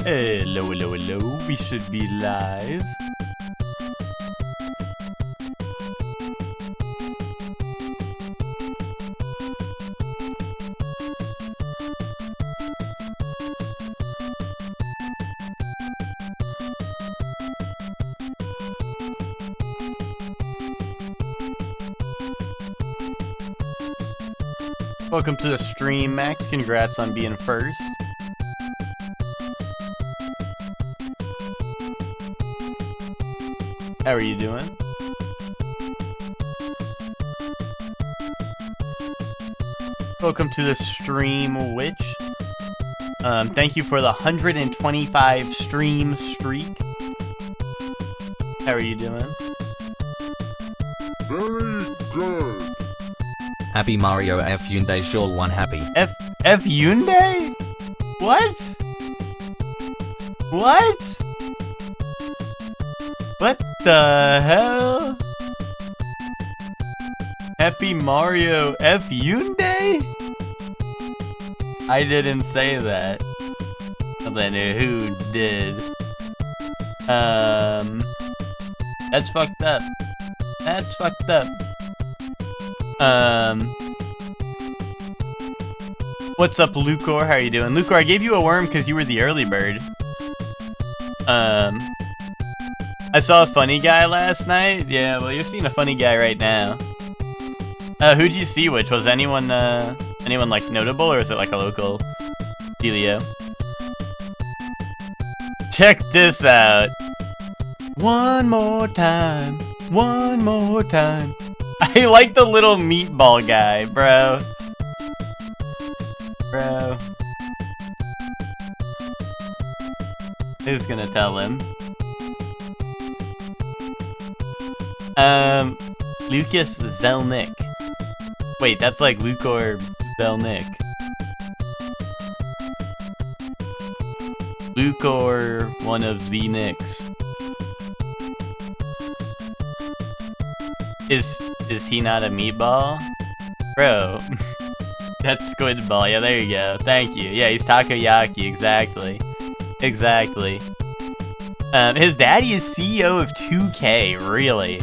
Hello, hello, hello. We should be live. Welcome to the stream, Max. Congrats on being first. How are you doing? Welcome to the stream, Witch. Thank you for the 125 stream streak. How are you doing? Very good. Happy Mario F Hyundai Shawl 1 happy. F Hyundai? What? What? What the hell? Happy Mario F Hyundai? I didn't say that. Well, then who did? That's fucked up. That's fucked up. What's up, Lucor? How are you doing? Lucor, I gave you a worm because you were the early bird. I saw a funny guy last night. Yeah, well, you're seeing a funny guy right now. Who'd you see? Which was anyone like notable, or is it like a local dealio? Check this out. One more time. One more time. I like the little meatball guy, bro. Bro. Who's gonna tell him? Lucas Zelnick. Wait, that's like Lucor Zelnick. Lucor, one of Z Nicks. Is he not a meatball? Bro. That's Squidball. Yeah, there you go. Thank you. Yeah, he's Takoyaki. Exactly. Exactly. His daddy is CEO of 2K. Really?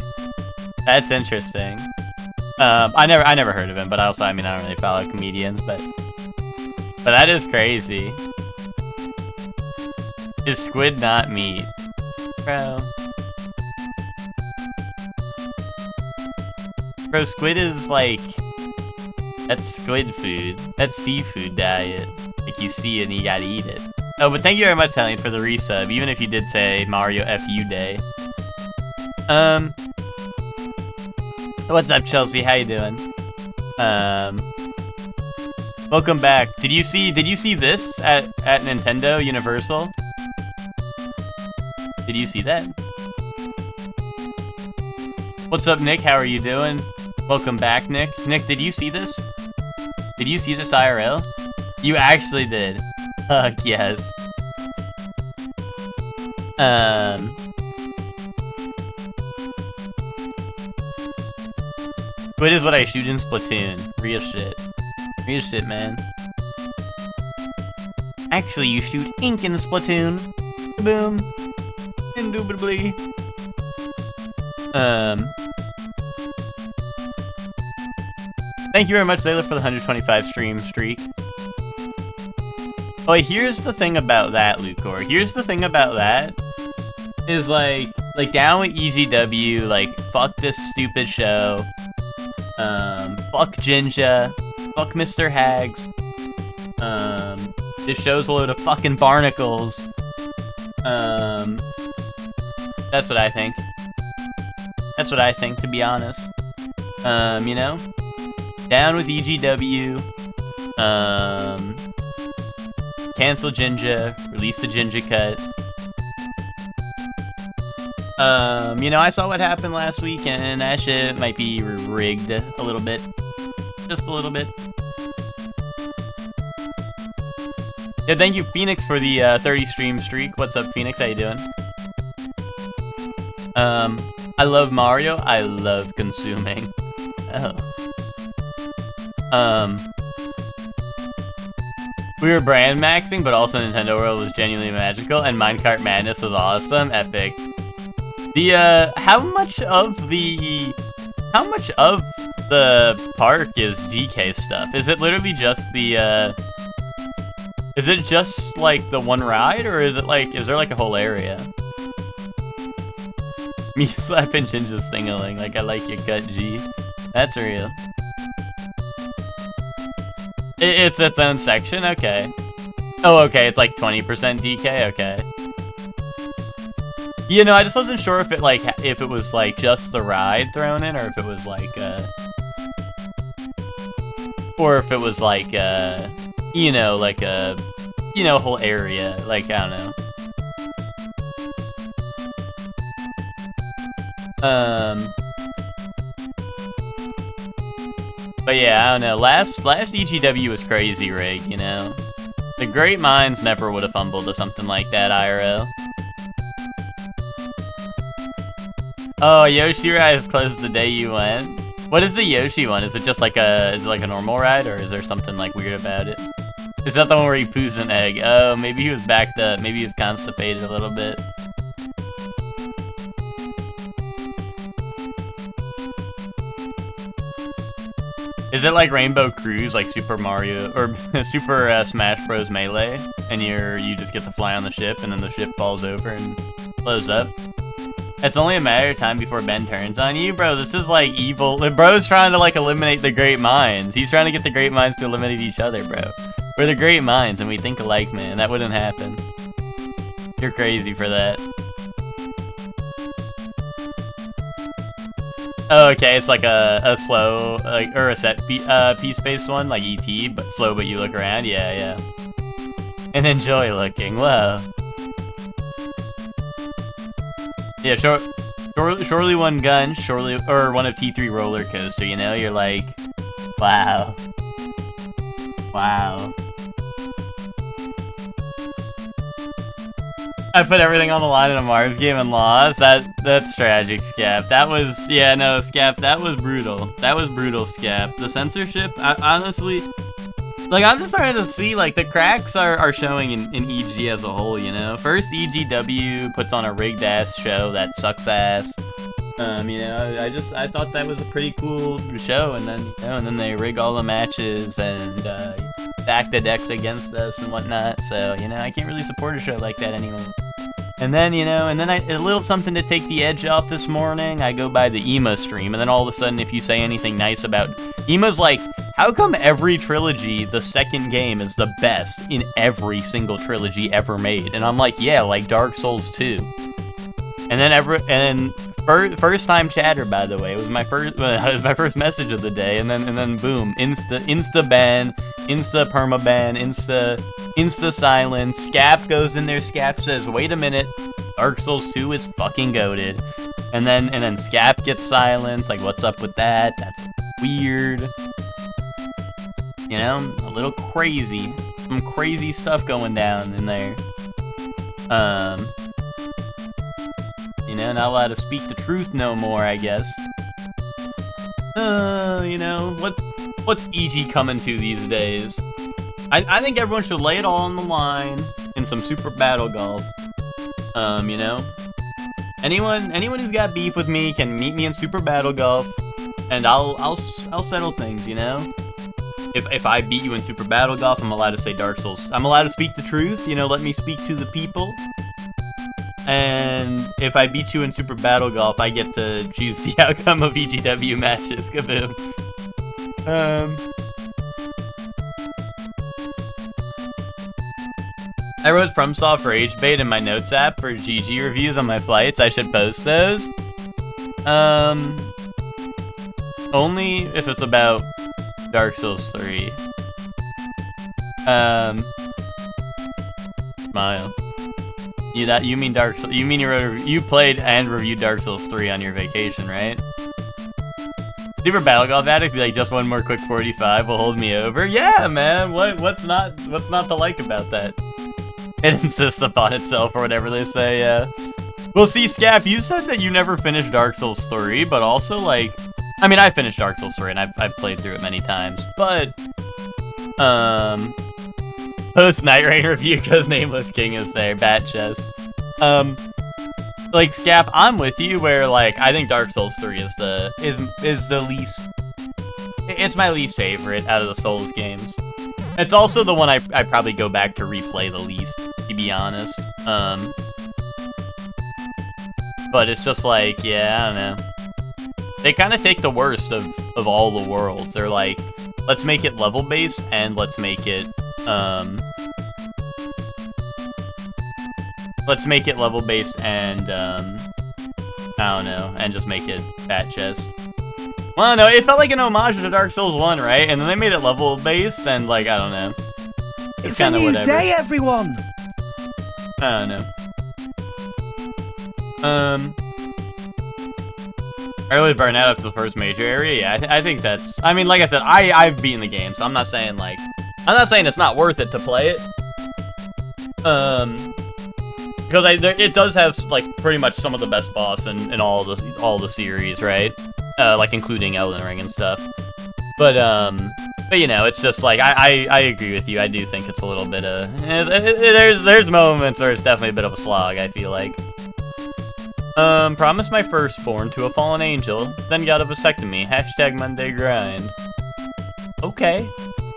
That's interesting. I never heard of him, but I mean, I don't really follow comedians, but that is crazy. Is squid not meat? Bro, squid is like, that's squid food. That's seafood diet. Like, you see it and you gotta eat it. Oh, but thank you very much, Helene, for the resub, even if you did say Mario FU Day. What's up, Chelsea? How you doing? Welcome back. Did you see this at Nintendo Universal? Did you see that? What's up, Nick? How are you doing? Welcome back, Nick. Nick, did you see this? Did you see this IRL? You actually did. Fuck yes. Squid is what I shoot in Splatoon. Real shit. Real shit, man. Actually, you shoot ink in Splatoon. Boom. Indubitably. Thank you very much, Layla, for the 125 stream streak. Oh, here's the thing about that, Lucor. Here's the thing about that. Is like down with EGW, like, fuck this stupid show. Fuck Jinja. Fuck Mr. Hags. This show's a load of fucking barnacles. That's what I think. That's what I think, to be honest. You know? Down with EGW. Cancel Jinja. Release the Jinja cut. You know, I saw what happened last week, and that shit might be rigged a little bit. Just a little bit. Yeah, thank you, Phoenix, for the 30 stream streak. What's up, Phoenix? How you doing? I love Mario. I love consuming. Oh. We were brand maxing, but also Nintendo World was genuinely magical, and Minecart Madness was awesome. Epic. The, how much of the park is DK stuff? Is it literally just the, is it just, like, the one ride, or is it, like, is there, like, a whole area? Me slapping Jinja's thing-a-ling, like, I like your gut, G. That's real. It's its own section? Okay. Oh, okay, it's like 20% DK? Okay. You know, I just wasn't sure if it, like, if it was, like, just the ride thrown in, or if it was, like, or if it was, like, you know, like a, you know, whole area. Like, I don't know. But yeah, I don't know. Last EGW was crazy, Rig, you know? The great minds never would have fumbled to something like that, IRL. Oh, Yoshi Ride is closed the day you went. What is the Yoshi one? Is it just like a, is it like a normal ride, or is there something like weird about it? Is that the one where he poos an egg? Oh, maybe he was backed up. Maybe he was constipated a little bit. Is it like Rainbow Cruise, like Super Mario, or Super Smash Bros. Melee, and you just get to fly on the ship, and then the ship falls over and blows up? It's only a matter of time before Ben turns on you, bro. This is like evil. Bro's trying to like eliminate the great minds. He's trying to get the great minds to eliminate each other, bro. We're the great minds, and we think alike, man. That wouldn't happen. You're crazy for that. Oh, okay, it's like a slow, like, or a set piece-based one, like E.T., but slow, but you look around. Yeah, yeah. And enjoy looking. Wow. Yeah, surely one gun, surely, or one of T3 roller coaster. You know, you're like, wow, wow. I put everything on the line in a Mars game and lost. That's tragic, Scap. That was, yeah, no, Scap, that was brutal. That was brutal, Scap. The censorship, honestly, like, I'm just starting to see, like, the cracks are showing in EG as a whole, you know? First, EGW puts on a rigged-ass show that sucks ass. You know, I thought that was a pretty cool show, and then, you know, and then they rig all the matches and, stack the decks against us and whatnot, so, you know, I can't really support a show like that anymore. And then, you know, and then a little something to take the edge off this morning, I go by the Emo stream, and then all of a sudden, if you say anything nice about... Emo's like, how come every trilogy, the second game, is the best in every single trilogy ever made? And I'm like, yeah, like Dark Souls 2. And then first time chatter, by the way, it was my first message of the day, and then boom, insta ban, insta permaban, insta silence. Scap goes in there. Scap says, "Wait a minute, Dark Souls 2 is fucking goated." And then Scap gets silenced. Like, what's up with that? That's weird. You know, a little crazy. Some crazy stuff going down in there. You know, not allowed to speak the truth no more, I guess. You know, what's EG coming to these days? I think everyone should lay it all on the line in some Super Battle Golf. You know? Anyone who's got beef with me can meet me in Super Battle Golf, and I'll settle things, you know? If I beat you in Super Battle Golf, I'm allowed to say Dark Souls. I'm allowed to speak the truth, you know, let me speak to the people. And if I beat you in Super Battle Golf, I get to choose the outcome of EGW matches. Kaboom. I wrote FromSoft Rage Bait in my notes app for GG reviews on my flights. I should post those. Only if it's about Dark Souls 3. Smile. You mean Dark Souls? You mean you played and reviewed Dark Souls 3 on your vacation, right? Super Battle Golf Addict be like, just one more quick 45 will hold me over. Yeah, man. What's not to like about that? It insists upon itself, or whatever they say. Yeah. Well, see, Scap, you said that you never finished Dark Souls 3, but also like, I mean, I finished Dark Souls 3 and I've played through it many times, but Post Night Rain review because Nameless King is there. Bat chest. Like Scap, I'm with you. Where like I think Dark Souls 3 is the least. It's my least favorite out of the Souls games. It's also the one I probably go back to replay the least, to be honest. But it's just like, yeah, I don't know. They kind of take the worst of all the worlds. They're like, let's make it level based and let's make it level based and I don't know, and just make it bat chest. Well, I don't know, it felt like an homage to Dark Souls 1, right? And then they made it level based and like, I don't know. It's kind of whatever. It's a new day, everyone. I don't know. I really burn out after the first major area. Yeah, I think that's. I mean, like I said, I've beaten the game, so I'm not saying like, I'm not saying it's not worth it to play it. Because it does have like pretty much some of the best boss in all the series, right? Like including Elden Ring and stuff. But you know, it's just like I agree with you. I do think it's a little bit of there's moments where it's definitely a bit of a slog. I feel like. Promised my firstborn to a fallen angel, then got a vasectomy. Hashtag Monday grind. Okay.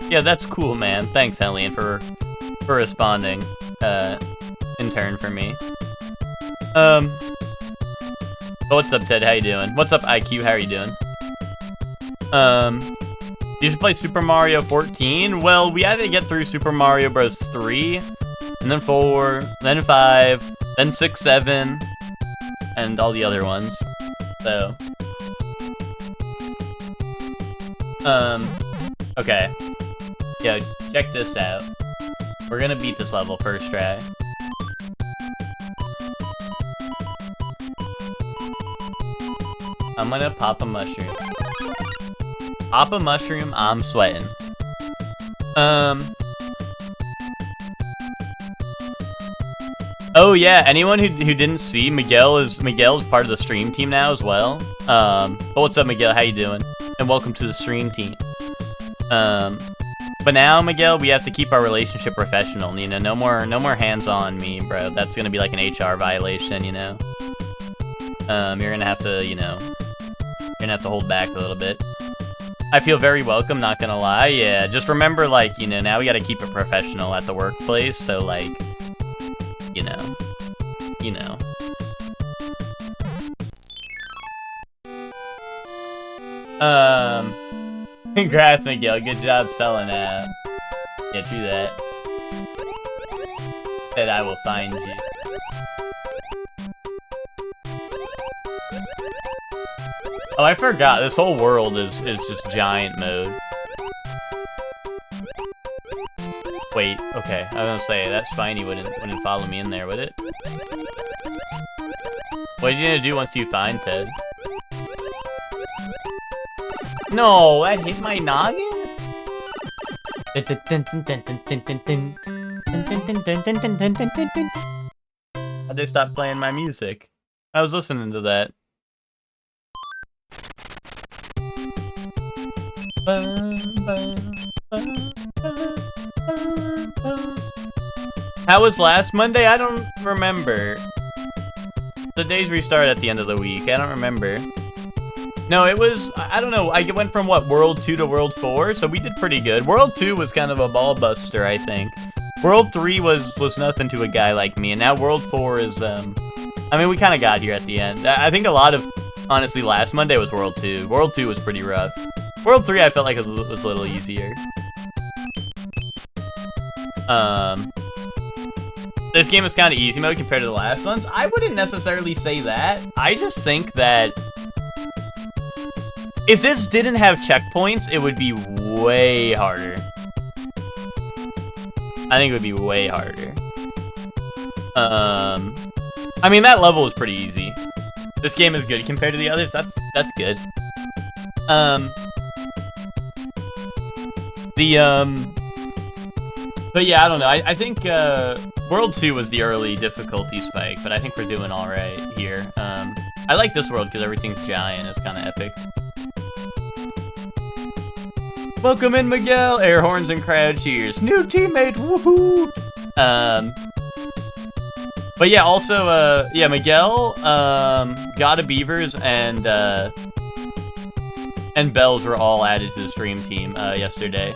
Yeah, that's cool, man. Thanks, Hellion, for responding, in turn for me. What's up, Ted? How you doing? What's up, IQ? How are you doing? You should play Super Mario 14? Well, we had to get through Super Mario Bros. 3, and then 4, then 5, then 6, 7, and all the other ones. So, okay. Yo, check this out. We're gonna beat this level first try. I'm gonna pop a mushroom. Pop a mushroom, I'm sweating. Oh yeah, anyone who didn't see, Miguel's part of the stream team now as well. But what's up, Miguel? How you doing? And welcome to the stream team. But now, Miguel, we have to keep our relationship professional. You know, no more hands on me, bro. That's gonna be like an HR violation, you know. You're gonna have to, you know, you're gonna have to hold back a little bit. I feel very welcome, not gonna lie. Yeah, just remember, like, you know, now we gotta keep it professional at the workplace. So, like, you know. Congrats, Miguel. Good job selling out. Yeah, true that. Said I will find you. Oh, I forgot. This whole world is just giant mode. Wait, okay. I was gonna say that Spiny wouldn't follow me in there, would it? What are you gonna do once you find Ted? No, that hit my noggin? How'd they stop playing my music? I was listening to that. How was last Monday? I don't remember. The days restart at the end of the week. I don't remember. No, it was, I don't know, I went from, what, World 2 to World 4, so we did pretty good. World 2 was kind of a ball buster, I think. World 3 was nothing to a guy like me, and now World 4 is, I mean, we kind of got here at the end. I think a lot of, honestly, last Monday was World 2. World 2 was pretty rough. World 3 I felt like it was a little easier. This game is kind of easy mode compared to the last ones. I wouldn't necessarily say that. I just think that if this didn't have checkpoints, it would be way harder. I think it would be way harder. I mean, that level is pretty easy. This game is good compared to the others. That's good. But yeah, I don't know. I think World 2 was the early difficulty spike, but I think we're doing all right here. I like this world because everything's giant. It's kind of epic. Welcome in, Miguel. Air horns and crowd cheers. New teammate. Woohoo! But yeah, also, yeah, Miguel, Gotta Beavers, and Bells were all added to the stream team yesterday.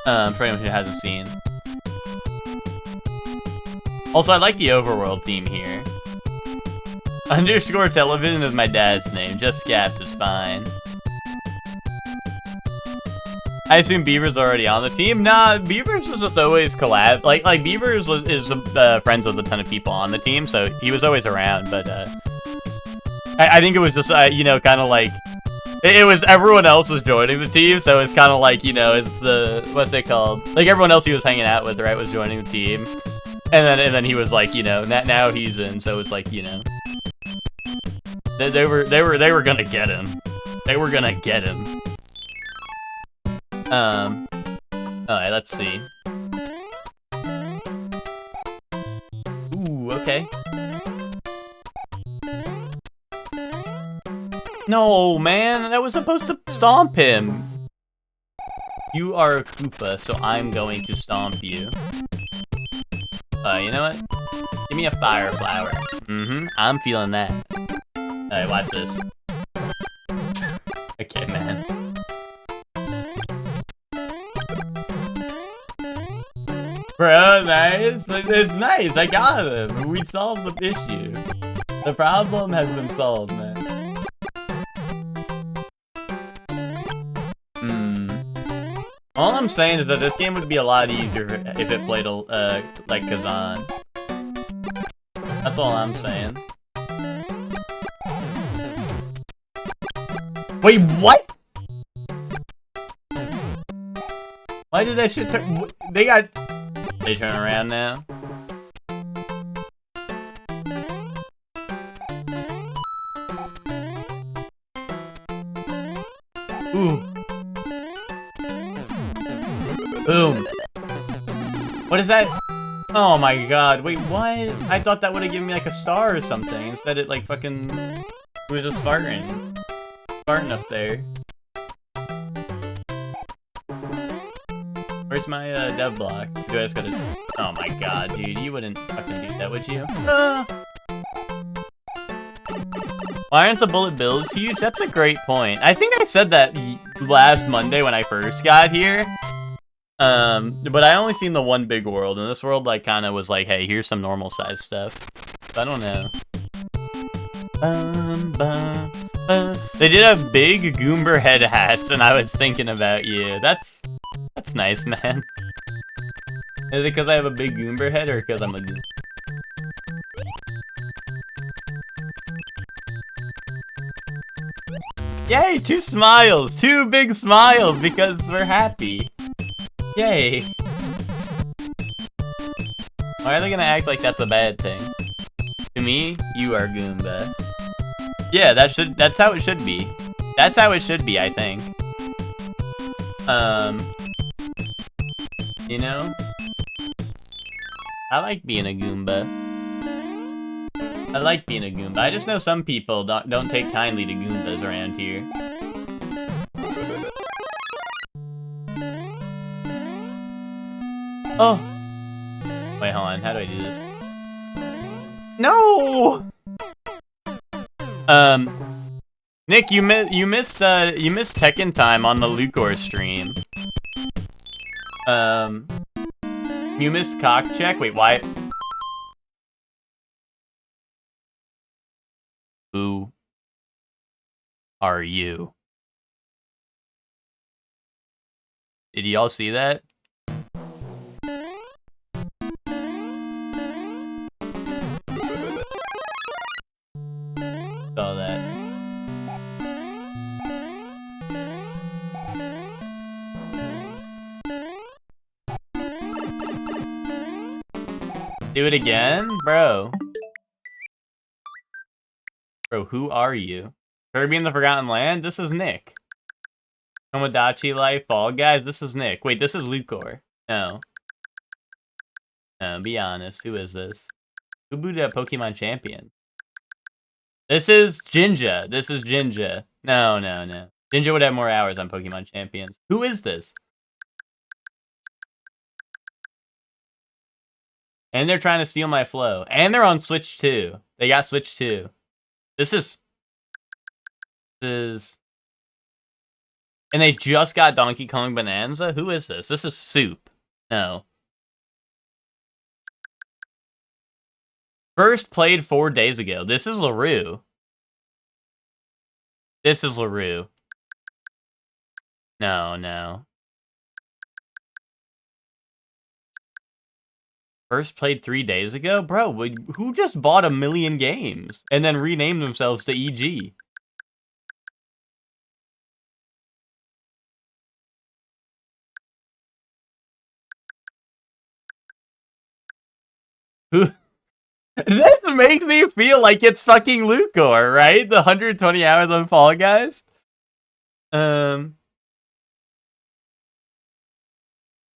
For anyone who hasn't seen. Also, I like the overworld theme here. Underscore television is my dad's name. Just Scap is fine. I assume Beavers already on the team. Nah, Beavers was just always collab. Like Beavers is friends with a ton of people on the team, so he was always around. But I think it was just you know, kind of like it was everyone else was joining the team, so it's kind of like, you know, it's the what's it called? Like everyone else he was hanging out with, right, was joining the team, and then he was like, you know, now he's in, so it's like, you know, they were gonna get him. They were gonna get him. Alright, let's see. Ooh, okay. No, man, that was supposed to stomp him. You are a Koopa, so I'm going to stomp you. You know what? Give me a fire flower. I'm feeling that. Alright, watch this. Okay, man. Bro, nice. It's nice. I got him. We solved the issue. The problem has been solved, man. All I'm saying is that this game would be a lot easier if it played like Kazan. That's all I'm saying. Wait, what? Why did that shit turn? They turn around now? Ooh. Boom. What is that? Oh my god, wait, what? I thought that would have given me like a star or something. Instead it like fucking... It was just farting. Farting up there. Where's my dev block? Do I just gotta... Oh my god, dude, you wouldn't fucking do that, would you? Why aren't the bullet bills huge? That's a great point. I think I said that last Monday when I first got here. But I only seen the one big world, and this world like kind of was like, hey, here's some normal size stuff. I don't know. They did have big Goomba head hats, and I was thinking about you. That's nice, man. Is it because I have a big Goomba head, or because I'm a... Yay, 2 smiles! 2 big smiles, because we're happy. Yay! Why are they gonna act like that's a bad thing? To me, you are Goomba. Yeah, that's how it should be. That's how it should be, I think. You know? I like being a Goomba. I like being a Goomba. I just know some people don't take kindly to Goombas around here. Oh! Wait, hold on. How do I do this? No! Nick, you missed Tekken time on the Lucor stream. You missed cock check? Wait, why? Who are you? Did y'all see that? Saw that. Do it again? Bro. Bro, who are you? Kirby in the Forgotten Land? This is Nick. Tomodachi Life, Fall Guys, this is Nick. Wait, this is Lucor. No. No, be honest, who is this? Who booted up Pokemon Champion? This is Jinja. This is Jinja. No. Jinja would have more hours on Pokemon Champions. Who is this? And they're trying to steal my flow. And they're on Switch 2. They got Switch 2. This is... And they just got Donkey Kong Bonanza? Who is this? This is Soup. No. First played 4 days ago. This is LaRue. This is LaRue. No. First played 3 days ago? Bro, who just bought 1 million games and then renamed themselves to EG? Who? This makes me feel like it's fucking Lucor, right? The 120 hours on Fall Guys? But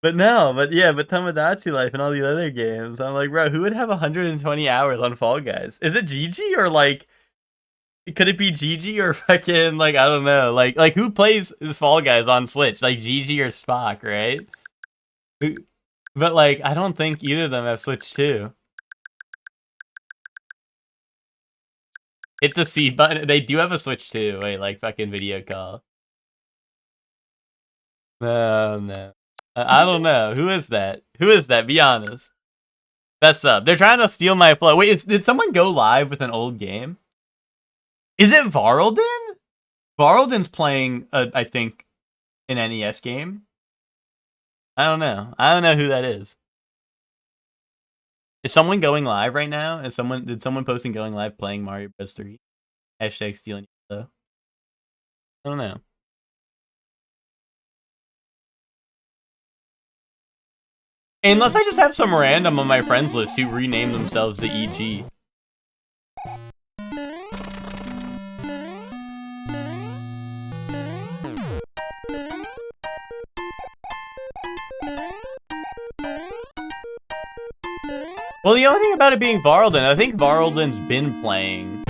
Tomodachi Life and all the other games, I'm like, bro, who would have 120 hours on Fall Guys? Is it Gigi or like, could it be Gigi or fucking like, I don't know, like who plays this Fall Guys on Switch? Like Gigi or Spock, right? But like, I don't think either of them have Switch 2. Hit the C button. They do have a Switch 2. Wait, like fucking video call. No. I don't know. Who is that? Who is that? Be honest. Best up. They're trying to steal my flow. Wait, did someone go live with an old game? Is it Varlden? Varlden's playing, I think, an NES game. I don't know. I don't know who that is. Is someone going live right now? Did someone posting going live playing Mario Bros. 3? Hashtag stealing though. I don't know. Unless I just have some random on my friends list who rename themselves to EG. Well, the only thing about it being Varlden, I think Varlden's been playing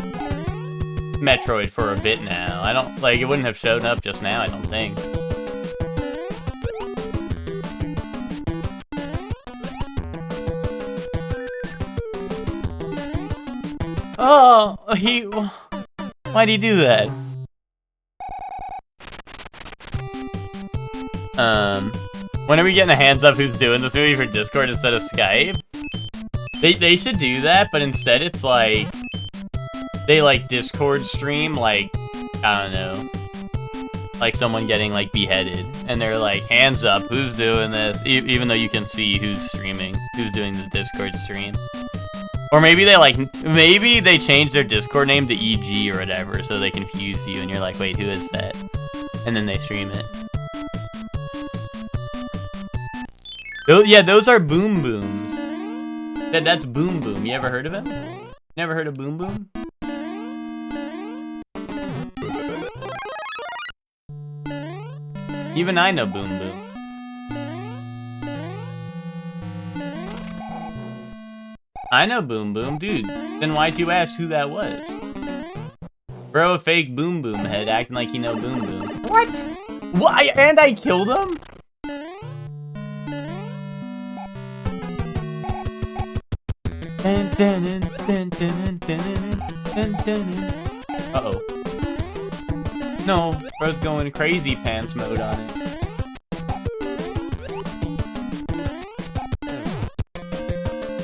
Metroid for a bit now. I don't, like, it wouldn't have shown up just now, I don't think. Oh, why'd he do that? When are we getting a hands up who's doing this movie for Discord instead of Skype? They should do that, but instead it's like, they like Discord stream, like, I don't know, like someone getting like beheaded, and they're like, hands up, who's doing this? Even though you can see who's streaming, who's doing the Discord stream. Or maybe they change their Discord name to EG or whatever, so they confuse you, and you're like, wait, who is that? And then they stream it. Yeah, those are Boom Booms. That's Boom Boom. You ever heard of him? Never heard of Boom Boom? Even I know Boom Boom. I know Boom Boom, dude. Then why'd you ask who that was? Bro, a fake Boom Boom head acting like he know Boom Boom. What? What? And I killed him? Uh-oh. No, bro's going crazy pants mode on it.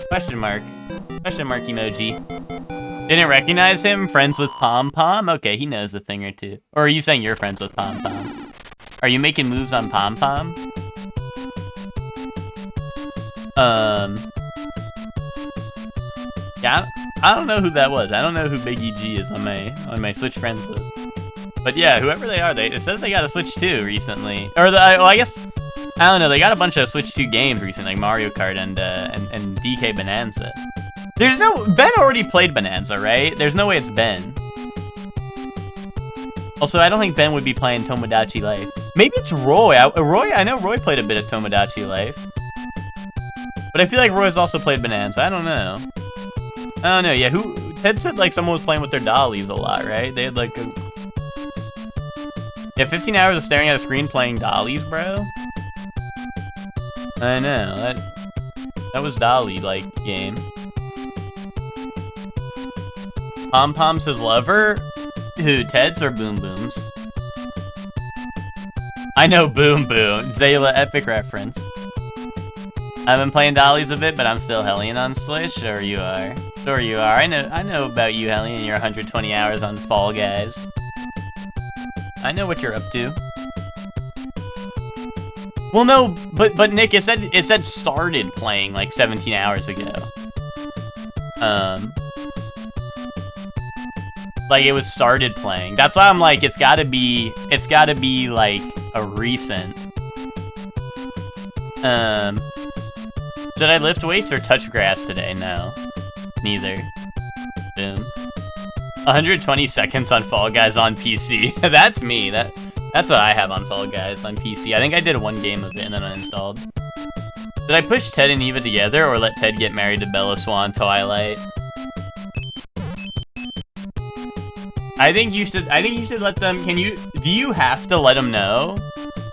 Question mark. Question mark emoji. Didn't recognize him? Friends with Pom Pom? Okay, he knows a thing or two. Or are you saying you're friends with Pom Pom? Are you making moves on Pom Pom? Yeah, I don't know who that was. I don't know who Big EG is on my Switch friends list. But yeah, whoever they are, it says they got a Switch 2 recently. Or well, I guess, I don't know. They got a bunch of Switch 2 games recently, like Mario Kart and DK Bonanza. Ben already played Bonanza, right? There's no way it's Ben. Also, I don't think Ben would be playing Tomodachi Life. Maybe it's Roy. I know Roy played a bit of Tomodachi Life. But I feel like Roy's also played Bonanza. I don't know. Yeah, Ted said like someone was playing with their dollies a lot, right? They had like a... Yeah, 15 hours of staring at a screen playing dollies, bro. I know, that was dolly-like game. Pom Pom's his lover? Who, Ted's or Boom Boom's? I know Boom Boom. Zayla epic reference. I've been playing dollies a bit, but I'm still Hellion on Slish. Sure you are. Sure you are. I know about you, Hellion. Your 120 hours on Fall Guys. I know what you're up to. Well, no, but Nick, it said started playing like 17 hours ago. Like it was started playing. That's why I'm like, it's gotta be like a recent. Did I lift weights or touch grass today? No, neither. Boom. 120 seconds on Fall Guys on PC. That's me. That's what I have on Fall Guys on PC. I think I did one game of it and then uninstalled. Did I push Ted and Eva together or let Ted get married to Bella Swan Twilight? I think you should let them. Do you have to let them know?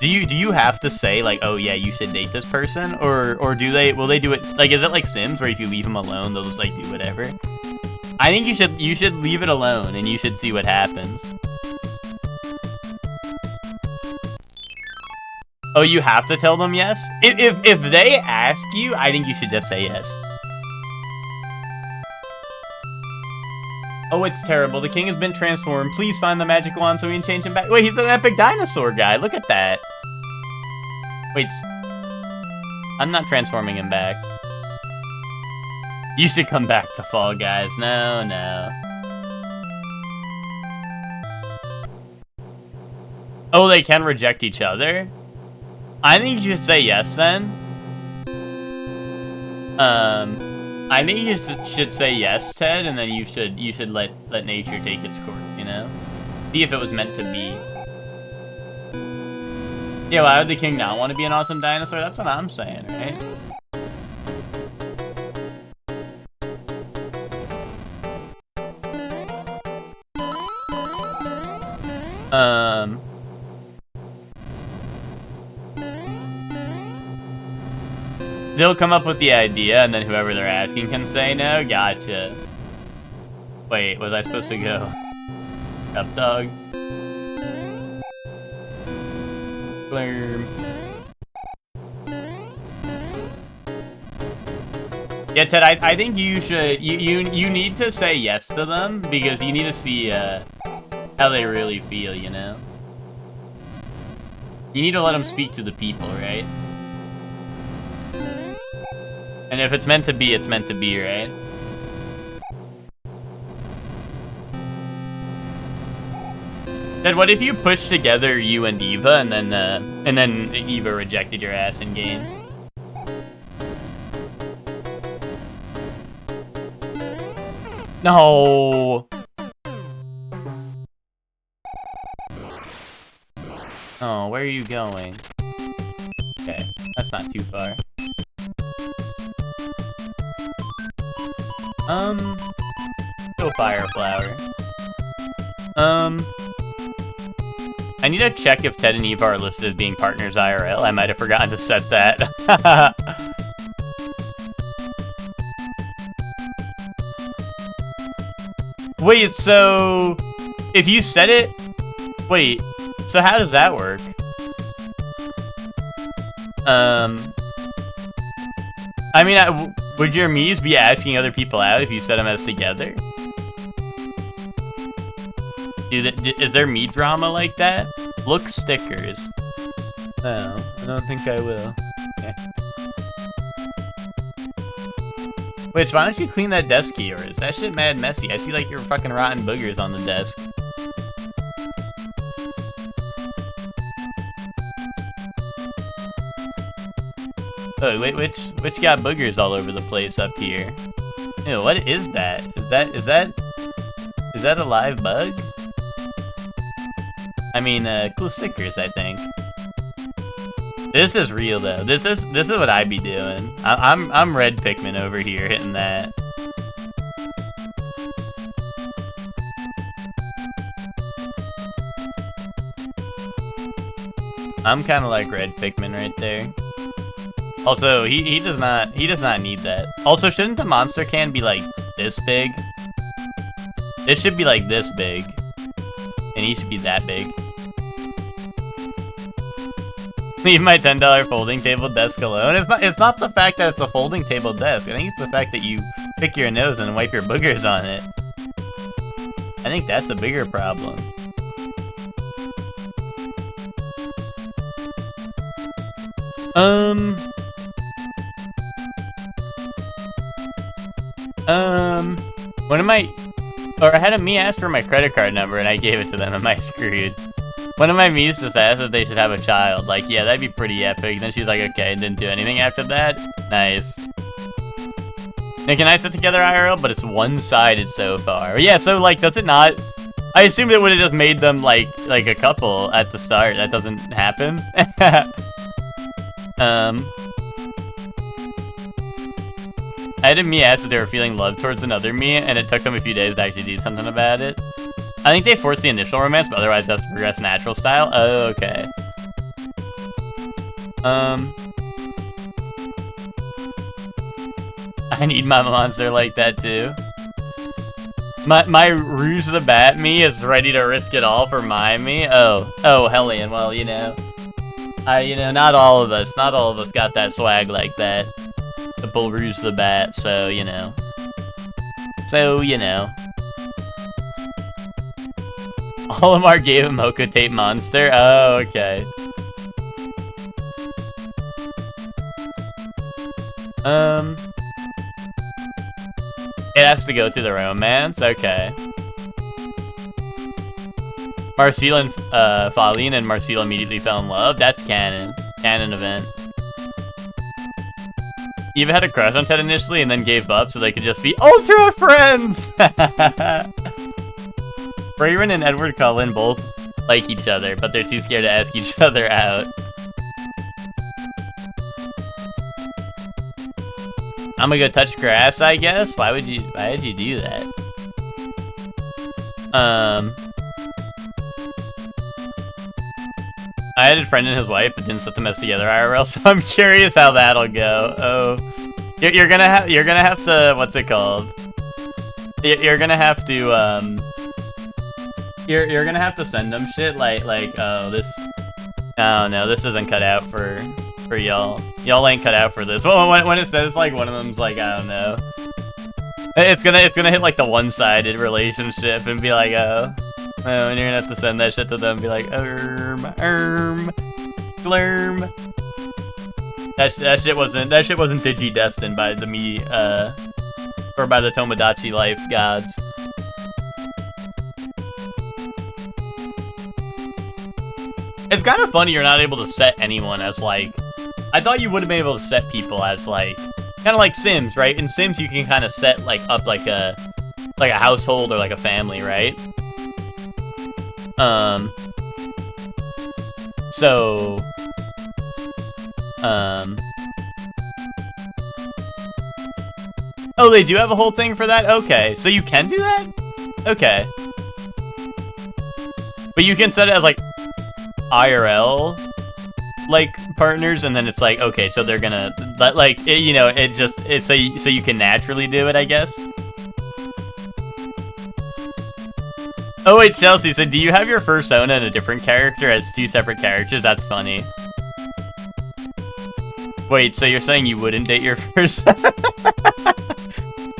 Do you have to say like, oh yeah, you should date this person, or will they do it like, is it like Sims where if you leave them alone they'll just like do whatever? I think you should leave it alone and you should see what happens. Oh, you have to tell them yes? If they ask you, I think you should just say yes. Oh, it's terrible. The king has been transformed. Please find the magic wand so we can change him back. Wait, he's an epic dinosaur guy. Look at that. Wait. I'm not transforming him back. You should come back to Fall Guys. No. Oh, they can reject each other? I think you should say yes then. I think you should say yes, Ted, and then you should let nature take its course, you know? See if it was meant to be. Yeah, why would the king not want to be an awesome dinosaur? That's what I'm saying, right? They'll come up with the idea, and then whoever they're asking can say no. Gotcha. Wait, was I supposed to go up, dog? Blurm. Yeah, Ted, I think you should. You need to say yes to them because you need to see how they really feel. You know. You need to let them speak to the people, right? And if it's meant to be, it's meant to be, right? Then what if you push together you and Eva, and then Eva rejected your ass in game? No. Oh, where are you going? Okay, that's not too far. Go Fire Flower. I need to check if Ted and Eva are listed as being partners IRL. I might have forgotten to set that. Wait, so if you set it, wait, so how does that work? I mean, would your Miis be asking other people out if you set them as together? Is there Mii drama like that? Look stickers. No, I don't think I will. Okay. Wait, why don't you clean that desk of yours? That shit mad messy. I see like your fucking rotten boogers on the desk. Oh, wait, which got boogers all over the place up here? Ew, what is that? Is that a live bug? I mean, cool stickers, I think. This is real though. This is what I'd be doing. I'm red Pikmin over here hitting that. I'm kind of like red Pikmin right there. Also, he does not need that. Also, shouldn't the monster can be like this big? It should be like this big, and he should be that big. Leave my $10 folding table desk alone. It's not the fact that it's a folding table desk. I think it's the fact that you pick your nose and wipe your boogers on it. I think that's a bigger problem. One of my, or I had a me ask for my credit card number and I gave it to them. Am I screwed? One of my me's just asked if they should have a child. Like, yeah, that'd be pretty epic. Then she's like, okay, and didn't do anything after that. Nice. Now, can I sit together IRL? But it's one-sided so far. Yeah, so, like, does it not? I assumed it would have just made them, like a couple at the start. That doesn't happen. I had a me ask if they were feeling love towards another me, and it took them a few days to actually do something about it. I think they forced the initial romance, but otherwise it has to progress natural style. Oh, okay. I need my monster like that too. My Rouge the Bat me is ready to risk it all for my me. Oh, Hellion. Well, you know, not all of us got that swag like that. The Bull Rouge the Bat, so you know. Olimar gave him Mocha Tape Monster. Oh, okay. It has to go through the romance. Okay. Marcel and Faline and Marcel immediately fell in love. That's canon. Canon event. Eva had a crush on Ted initially and then gave up so they could just be ultra friends! Brayron and Edward Cullen both like each other, but they're too scared to ask each other out. I'm gonna go touch grass, I guess? Why would you do that? I had a friend and his wife, but didn't set the mess together IRL, so I'm curious how that'll go. Oh, you're gonna have to, what's it called? You're gonna have to you're gonna have to send them shit like oh no, this isn't cut out for y'all. Y'all ain't cut out for this. Well, when it says like one of them's like, I don't know, it's gonna hit like the one-sided relationship and be like, oh, and you're gonna have to send that shit to them and be like, glurm. That shit wasn't digi-destined by the me, or by the Tomodachi Life gods. It's kind of funny you're not able to set anyone as like, I thought you would have been able to set people as like, kind of like Sims, right? In Sims you can kind of set like up like a household or like a family, right? Oh, they do have a whole thing for that? Okay, so you can do that? Okay. But you can set it as, like, IRL, like, partners, and then it's like, okay, so they're gonna, like, it's so you can naturally do it, I guess? Oh wait, Chelsea said, do you have your persona and a different character as two separate characters? That's funny. Wait, so you're saying you wouldn't date your persona?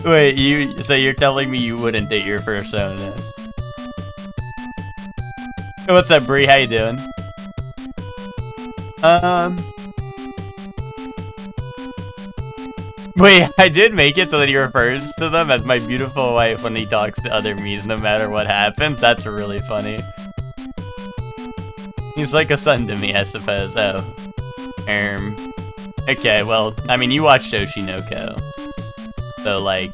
Wait, so you're telling me you wouldn't date your persona? What's up, Bree? How you doing? Wait, I did make it so that he refers to them as my beautiful wife when he talks to other me's no matter what happens. That's really funny. He's like a son to me, I suppose. Oh. Okay, well, I mean, you watched Oshinoko. So, like,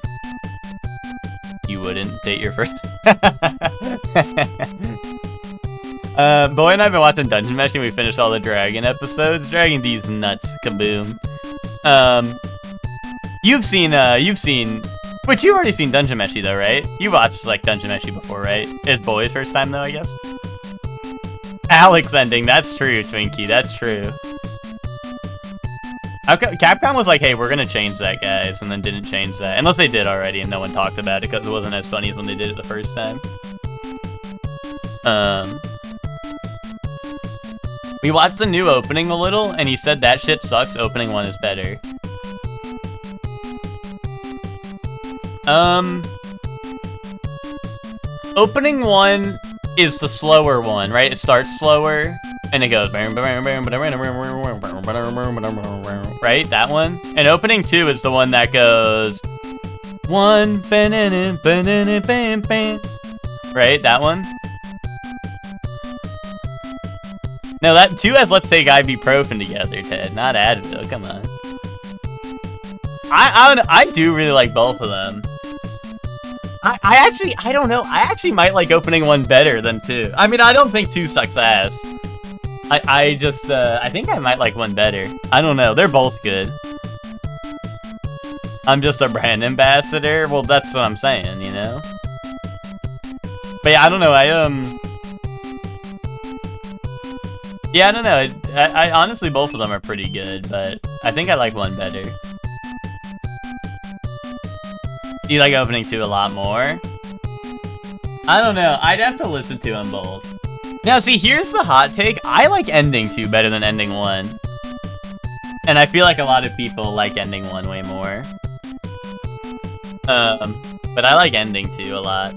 you wouldn't date your first... Boy and I have been watching Dungeon Meshi. We finished all the Dragon episodes. Dragon D's nuts. Kaboom. You've seen, but you've already seen Dungeon Meshi though, right? You watched, like, Dungeon Meshi before, right? It's Boy's first time though, I guess? Alex ending. That's true, Twinkie. That's true. Capcom was like, hey, we're gonna change that, guys, and then didn't change that. Unless they did already and no one talked about it because it wasn't as funny as when they did it the first time. We watched the new opening a little, and he said that shit sucks. Opening 1 is better. Opening 1 is the slower one, right? It starts slower, and it goes... Right? That one? And opening 2 is the one that goes... 1... Right? That one? No, that 2 has Let's Take Ibuprofen together, Ted. Not Advil, come on. I do really like both of them. I don't know. I actually might like opening 1 better than 2. I mean, I don't think 2 sucks ass. I think I might like 1 better. I don't know. They're both good. I'm just a brand ambassador. Well, that's what I'm saying, you know? But yeah, I don't know. Yeah, I don't know. I honestly, both of them are pretty good, but I think I like 1 better. You like opening 2 a lot more? I don't know. I'd have to listen to them both. Now, see, here's the hot take. I like ending 2 better than ending 1. And I feel like a lot of people like ending 1 way more. But I like ending 2 a lot.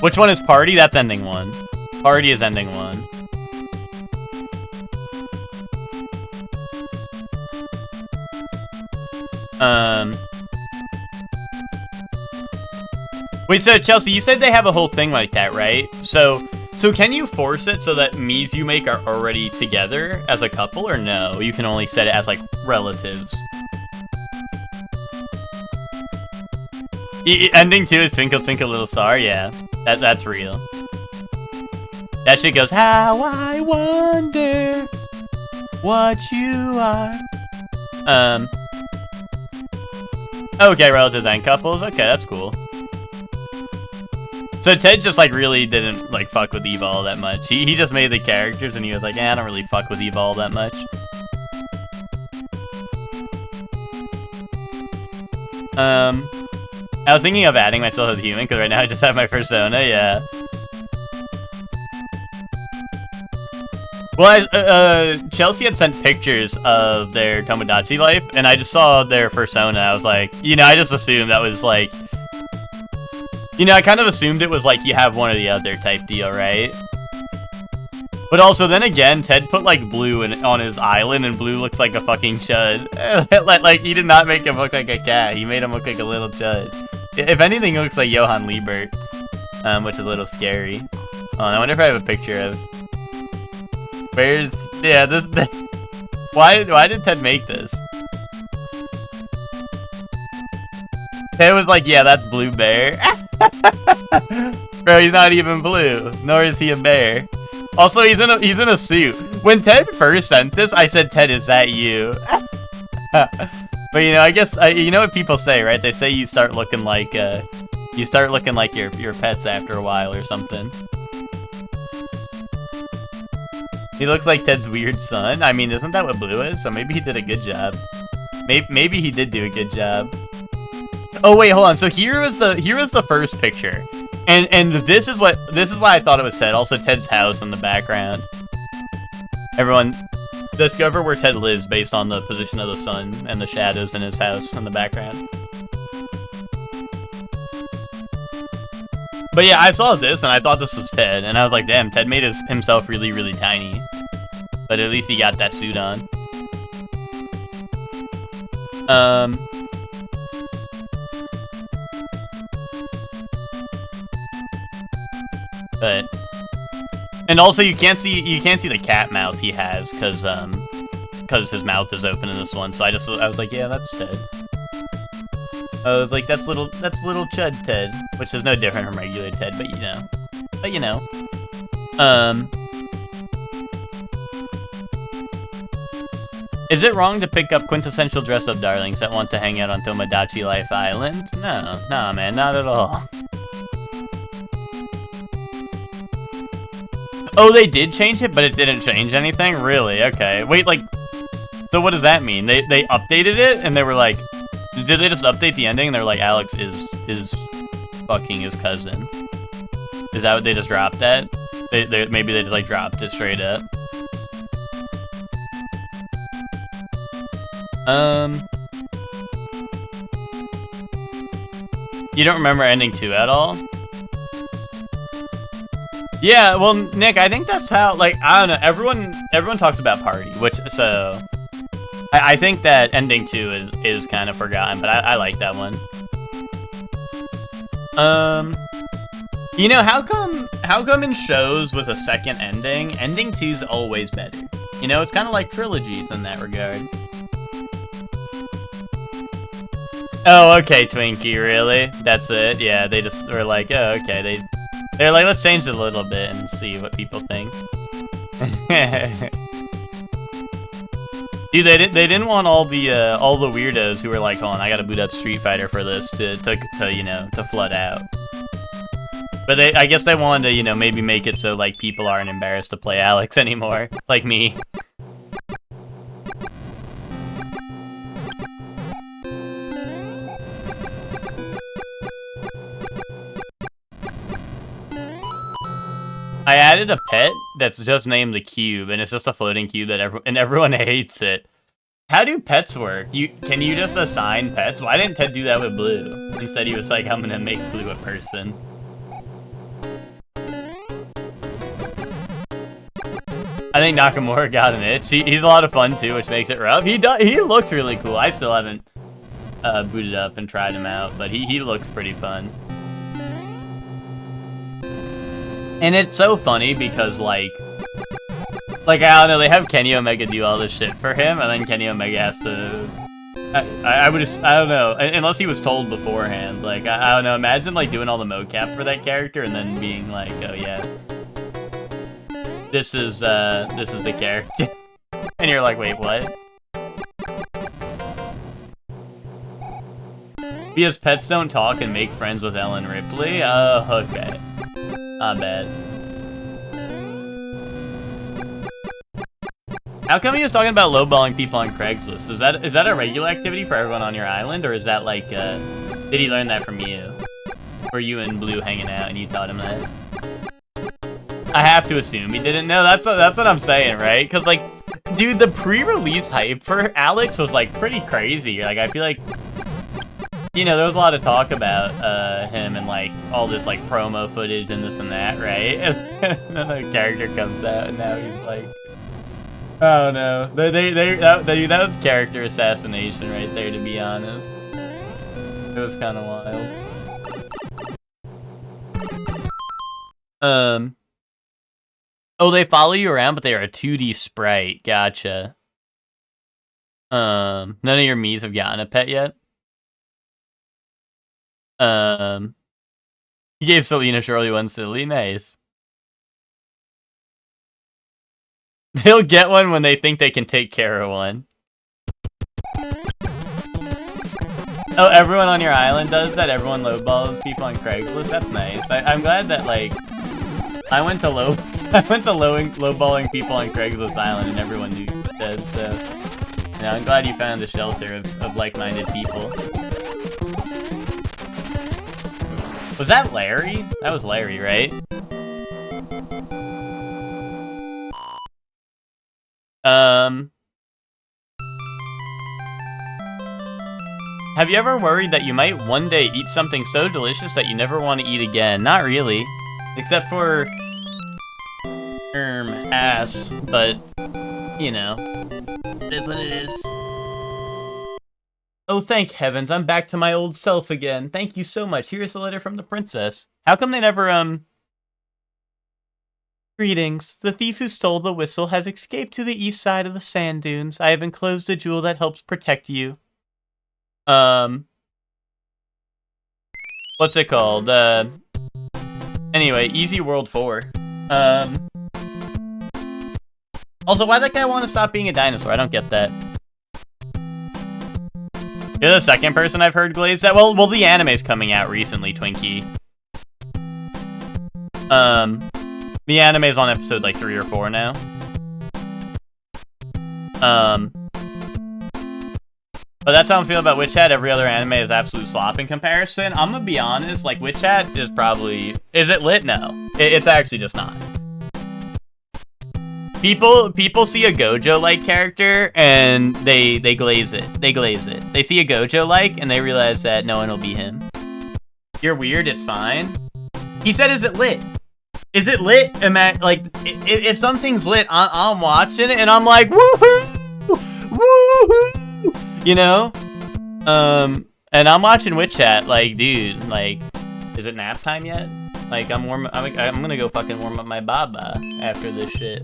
Which one is Party? That's ending 1. Party is ending 1. Wait, so Chelsea, you said they have a whole thing like that, right? So can you force it so that Miis you make are already together as a couple, or no? You can only set it as, like, relatives. Ending 2 is Twinkle Twinkle Little Star, yeah. That's real. That shit goes, how I wonder what you are. Okay, relatives and couples. Okay, that's cool. So Ted just, like, really didn't, like, fuck with Eva all that much. He just made the characters, and he was like, I don't really fuck with Eva all that much. I was thinking of adding myself as a human, because right now I just have my persona, yeah. Well, Chelsea had sent pictures of their Tomodachi life, and I just saw their persona. I was like, you know, I just assumed that was like, you know, I kind of assumed it was like you have one or the other type deal, right? But also, then again, Ted put like Blue on his island, and Blue looks like a fucking chud. Like, he did not make him look like a cat. He made him look like a little chud. If anything, he looks like Johann Liebert, which is a little scary. Oh, I wonder if I have a picture of. Where's... Yeah, this... Why did Ted make this? Ted was like, yeah, that's Blue Bear. Bro, he's not even blue. Nor is he a bear. Also, he's in a suit. When Ted first sent this, I said, Ted, is that you? But, you know, I guess... you know what people say, right? They say you start looking like... you start looking like your pets after a while or something. He looks like Ted's weird son. I mean, isn't that what Blue is? So maybe he did a good job. Maybe he did do a good job. Oh wait, hold on. So here was the first picture, and this is why I thought it was Ted. Also, Ted's house in the background. Everyone, discover where Ted lives based on the position of the sun and the shadows in his house in the background. But yeah, I saw this, and I thought this was Ted, and I was like, damn, Ted made himself really, really tiny. But at least he got that suit on. But... And also, you can't see the cat mouth he has, because his mouth is open in this one, so I was like, yeah, that's Ted. I was like, that's little Chud Ted, which is no different from regular Ted, but you know. Is it wrong to pick up quintessential dress-up darlings that want to hang out on Tomodachi Life Island? No, nah, man, not at all. Oh, they did change it, but it didn't change anything? Really? Okay. Wait, like, so what does that mean? They updated it, and they were like, did they just update the ending? And they're like, Alex is fucking his cousin. Is that what they just dropped that? Maybe they just, like, dropped it straight up. You don't remember ending 2 at all? Yeah, well, Nick, I think that's how, like, I don't know, everyone talks about Party, which, so, I think that ending 2 is kind of forgotten, but I like that one. You know, how come in shows with a second ending, ending 2's always better? You know, it's kind of like trilogies in that regard. Oh, okay, Twinkie, really? That's it? Yeah, they just were like, oh, okay, they're like, let's change it a little bit and see what people think. Dude, they didn't want all the weirdos who were like, oh, I gotta boot up Street Fighter for this to you know, to flood out. But I guess they wanted to, you know, maybe make it so like people aren't embarrassed to play Alex anymore, like me. I added a pet that's just named the Cube, and it's just a floating cube that everyone hates it. How do pets work? Can you just assign pets? Why didn't Ted do that with Blue? Instead, he was like, I'm gonna make Blue a person. I think Nakamura got an itch. He's a lot of fun too, which makes it rough. He looks really cool. I still haven't booted up and tried him out, but he looks pretty fun. And it's so funny because, like, I don't know, they have Kenny Omega do all this shit for him, and then Kenny Omega has to... I don't know, unless he was told beforehand, like, I don't know, imagine, like, doing all the mocap for that character and then being like, oh, yeah, this is the character. And you're like, wait, what? Because pets don't talk and make friends with Ellen Ripley? Oh, okay. Not bad. How come he was talking about lowballing people on Craigslist? Is that a regular activity for everyone on your island, or is that like, did he learn that from you? Or you and Blue hanging out and you taught him that? I have to assume he didn't know. That's what I'm saying, right? Because, like, dude, the pre-release hype for Alex was, like, pretty crazy. Like, I feel like, you know, there was a lot of talk about him and, like, all this, like, promo footage and this and that, right? And then the character comes out and now he's like, oh no. That was character assassination right there, to be honest. It was kind of wild. Oh, they follow you around, but they are a 2D sprite. Gotcha. None of your Miis have gotten a pet yet? He gave Selena Shirley one silly. Nice. They'll get one when they think they can take care of one. Oh, everyone on your island does that? Everyone lowballs people on Craigslist? That's nice. I'm glad that, like, I went to lowballing people on Craigslist Island and everyone knew that, so... Yeah, I'm glad you found a shelter of like-minded people. Was that Larry? That was Larry, right? Have you ever worried that you might one day eat something so delicious that you never want to eat again? Not really. Except for... ass, but, you know, it is what it is. Oh, thank heavens, I'm back to my old self again. Thank you so much. Here's a letter from the princess. How come they never, Greetings. The thief who stole the whistle has escaped to the east side of the sand dunes. I have enclosed a jewel that helps protect you. What's it called? Anyway, Easy World 4. Also, why'd that guy want to stop being a dinosaur? I don't get that. You're the second person I've heard glaze that. Well, the anime's coming out recently, Twinkie. The anime's on episode like 3 or 4 now. But that's how I'm feeling about Witch Hat. Every other anime is absolute slop in comparison. I'm gonna be honest, like, Witch Hat is probably... Is it lit? No. It's actually just not. People see a Gojo-like character, and they glaze it. They glaze it. They see a Gojo-like, and they realize that no one will be him. You're weird, it's fine. He said, is it lit? Is it lit? Like, if something's lit, I'm watching it, and I'm like, woohoo! Woohoo! You know? And I'm watching Witch Hat, like, dude, like, is it nap time yet? Like, I'm gonna go fucking warm up my baba after this shit.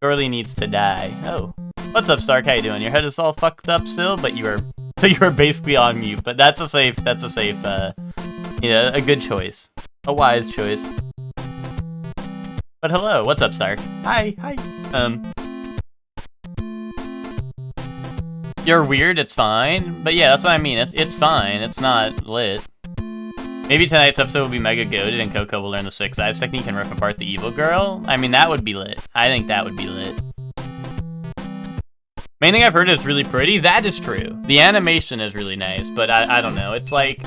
Girly needs to die. Oh. What's up, Stark? How you doing? Your head is all fucked up still, but you are basically on mute, but that's a safe, you know, a good choice. A wise choice. But hello, what's up, Stark? Hi. You're weird, it's fine. But yeah, that's what I mean. It's fine. It's not lit. Maybe tonight's episode will be mega goated and Coco will learn the 6 Eyes technique and rip apart the evil girl. I mean, that would be lit. I think that would be lit. Main thing I've heard is really pretty. That is true. The animation is really nice, but I don't know. It's like...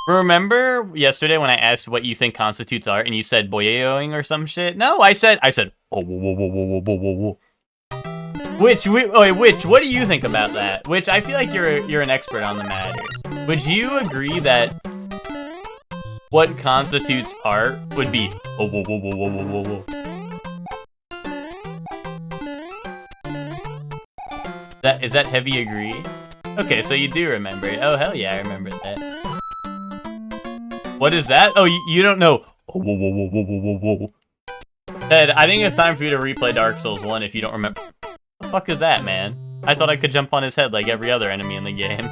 Remember yesterday when I asked what you think constitutes art and you said boyoing or some shit? No, I said, oh, whoa. Which, what do you think about that? Which, I feel like you're an expert on the matter. Would you agree that what constitutes art would be, oh, whoa. Is that heavy agree? Okay, so you do remember it. Oh, hell yeah, I remember that. What is that? Oh, you don't know. Oh, whoa. Ted, I think it's time for you to replay Dark Souls 1 if you don't remember. What the fuck is that, man? I thought I could jump on his head like every other enemy in the game.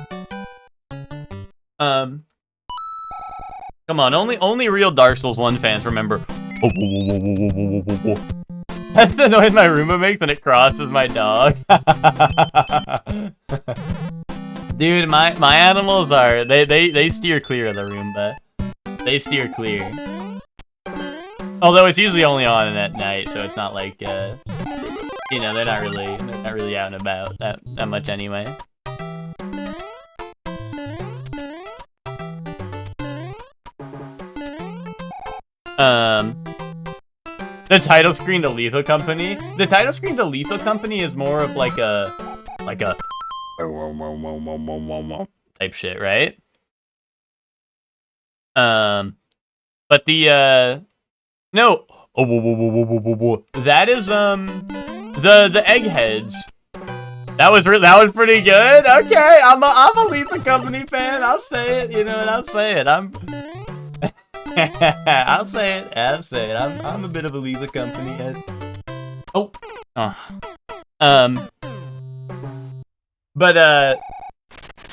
Come on, only real Dark Souls 1 fans remember. Oh, that's the noise my Roomba makes when it crosses my dog. Dude, my animals are they steer clear of the Roomba. They steer clear. Although it's usually only on at night, so it's not like you know, they're not really out and about that much anyway. The title screen to Lethal Company. The title screen to Lethal Company is more of like a type shit, right? But the no, that is the eggheads. That was pretty good. Okay, I'm a Lethal Company fan. I'll say it. You know what? I'll say it. I'll say it. I'm a bit of a Lethal Company head. But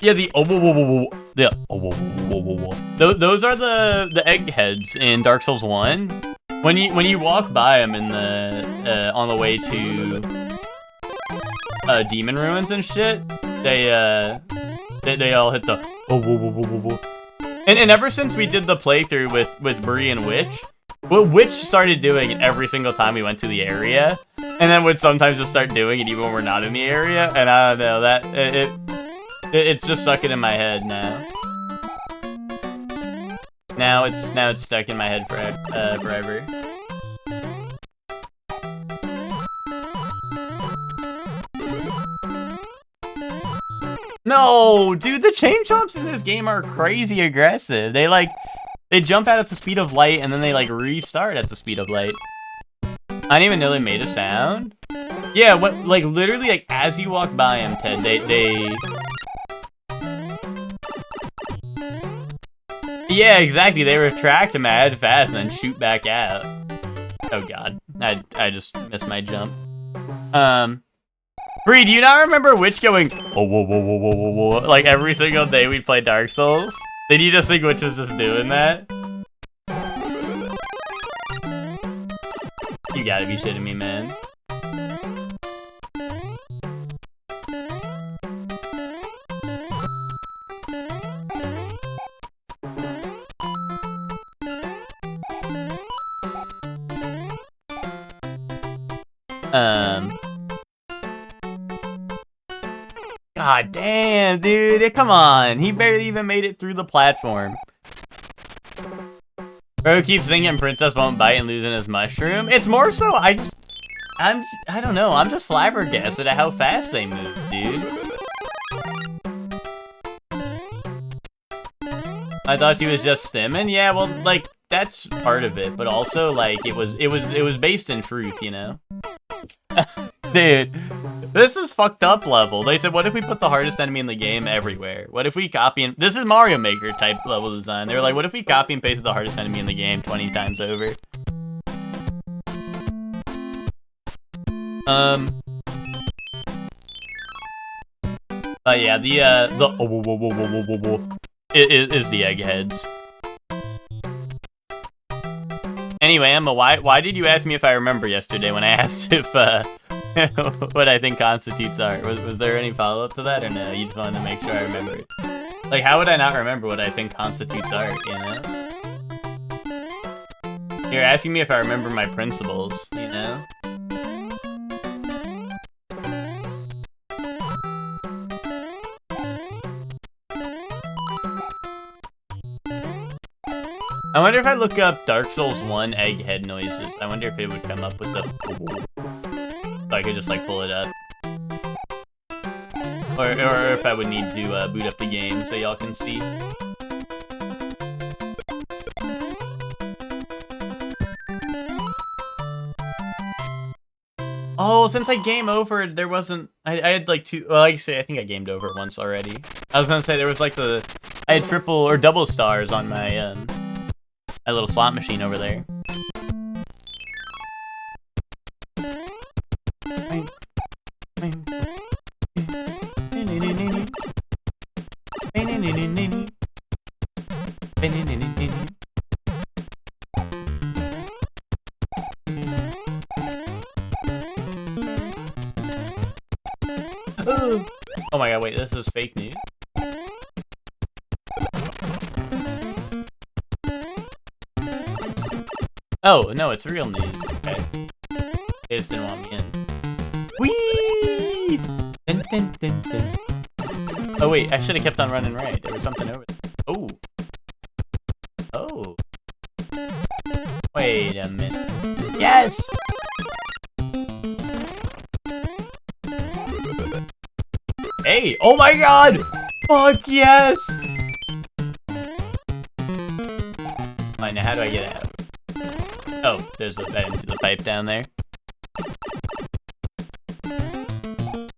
yeah, those are the eggheads in Dark Souls 1. When you walk by them in the on the way to demon ruins and shit, they all hit the And ever since we did the playthrough with Bree and Witch, what Witch started doing it every single time we went to the area, and then would sometimes just start doing it even when we're not in the area, and I don't know, that it's just stuck in my head now. Now it's stuck in my head forever. No, dude, the chain jumps in this game are crazy aggressive. They jump out at the speed of light and then they like restart at the speed of light. I didn't even know they made a sound. Yeah, like literally like as you walk by them, Ted, they yeah, exactly. They retract mad fast and then shoot back out. Oh god, I just missed my jump. Bree, do you not remember Witch going, whoa, like every single day we play Dark Souls? Did you just think Witch was just doing that? You gotta be shitting me, man. God damn, dude. Come on. He barely even made it through the platform. Bro keeps thinking Princess won't bite and losing his mushroom. It's more so I don't know. I'm just flabbergasted at how fast they move, dude. I thought he was just stimming. Yeah, well, like that's part of it, but also like it was based in truth, you know. Dude, this is fucked up level. They said, what if we put the hardest enemy in the game everywhere? What if we copy and... This is Mario Maker type level design. They were like, what if we copy and paste the hardest enemy in the game 20 times over? Yeah, is the eggheads. Anyway, Emma, why did you ask me if I remember yesterday when I asked if, what I think constitutes art? Was there any follow-up to that, or no? You just wanted to make sure I remembered. Like, how would I not remember what I think constitutes art, you know? You're asking me if I remember my principles, you know? I wonder if I look up Dark Souls 1 egghead noises. I wonder if it would come up with the... So I could just, like, pull it up. Or if I would need to boot up the game so y'all can see. Oh, since I game over, there wasn't... I had, like, two... Well, like I say, I think I gamed over once already. I was gonna say, there was, like, the... I had triple or double stars on my, my little slot machine over there. Oh my god, wait, this is fake news. Oh, no, it's real news. Okay. They just didn't want me in. Whee! Dun, dun, dun, dun. Oh, wait, I should have kept on running right. There was something over there. Oh. Oh. Wait a minute. Yes! Hey! Oh my god! Fuck yes! Alright, now how do I get out? Oh, there's I didn't see the pipe down there.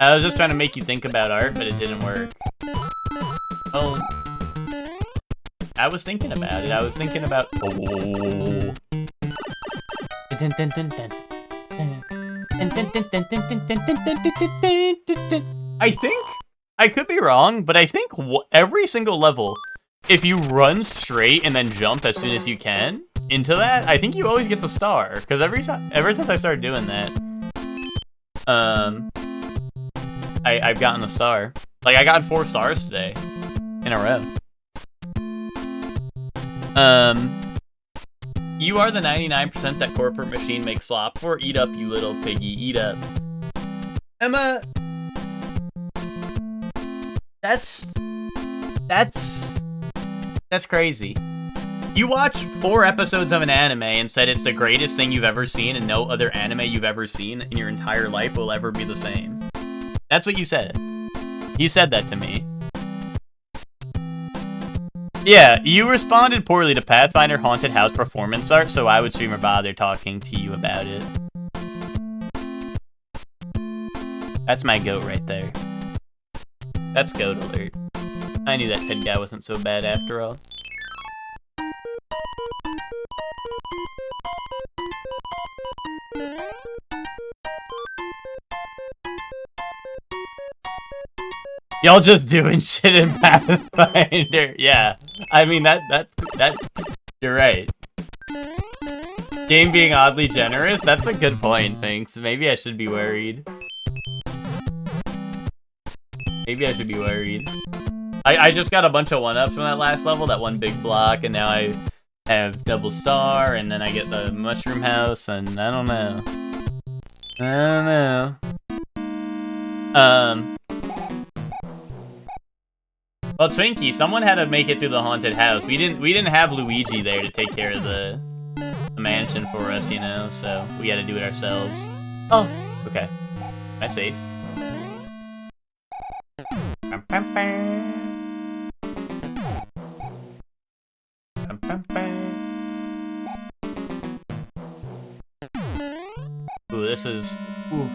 I was just trying to make you think about art, but it didn't work. Well, I was thinking about it. I was thinking about... Oh. I think... I could be wrong, but I think every single level, if you run straight and then jump as soon as you can into that, I think you always get the star. Because ever since I started doing that, I've gotten the star. Like, I got 4 stars today in a row. You are the 99% that corporate machine makes slop for. Eat up, you little piggy. Eat up. Emma... That's crazy. You watched 4 episodes of an anime and said it's the greatest thing you've ever seen and no other anime you've ever seen in your entire life will ever be the same. That's what you said. You said that to me. Yeah, you responded poorly to Pathfinder Haunted House performance art, so I would stream or bother talking to you about it. That's my goat right there. That's goat alert. I knew that Ted guy wasn't so bad after all. Y'all just doing shit in Pathfinder. Yeah. I mean, that, you're right. Game being oddly generous? That's a good point, thanks. Maybe I should be worried. Maybe I should be worried. I just got a bunch of 1-ups from that last level, that one big block, and now I have double star, and then I get the mushroom house, and I don't know. I don't know. Well, Twinkie, someone had to make it through the haunted house. We didn't have Luigi there to take care of the mansion for us, you know, so we had to do it ourselves. Oh, okay. Am I safe? Ooh, this is... Ooh.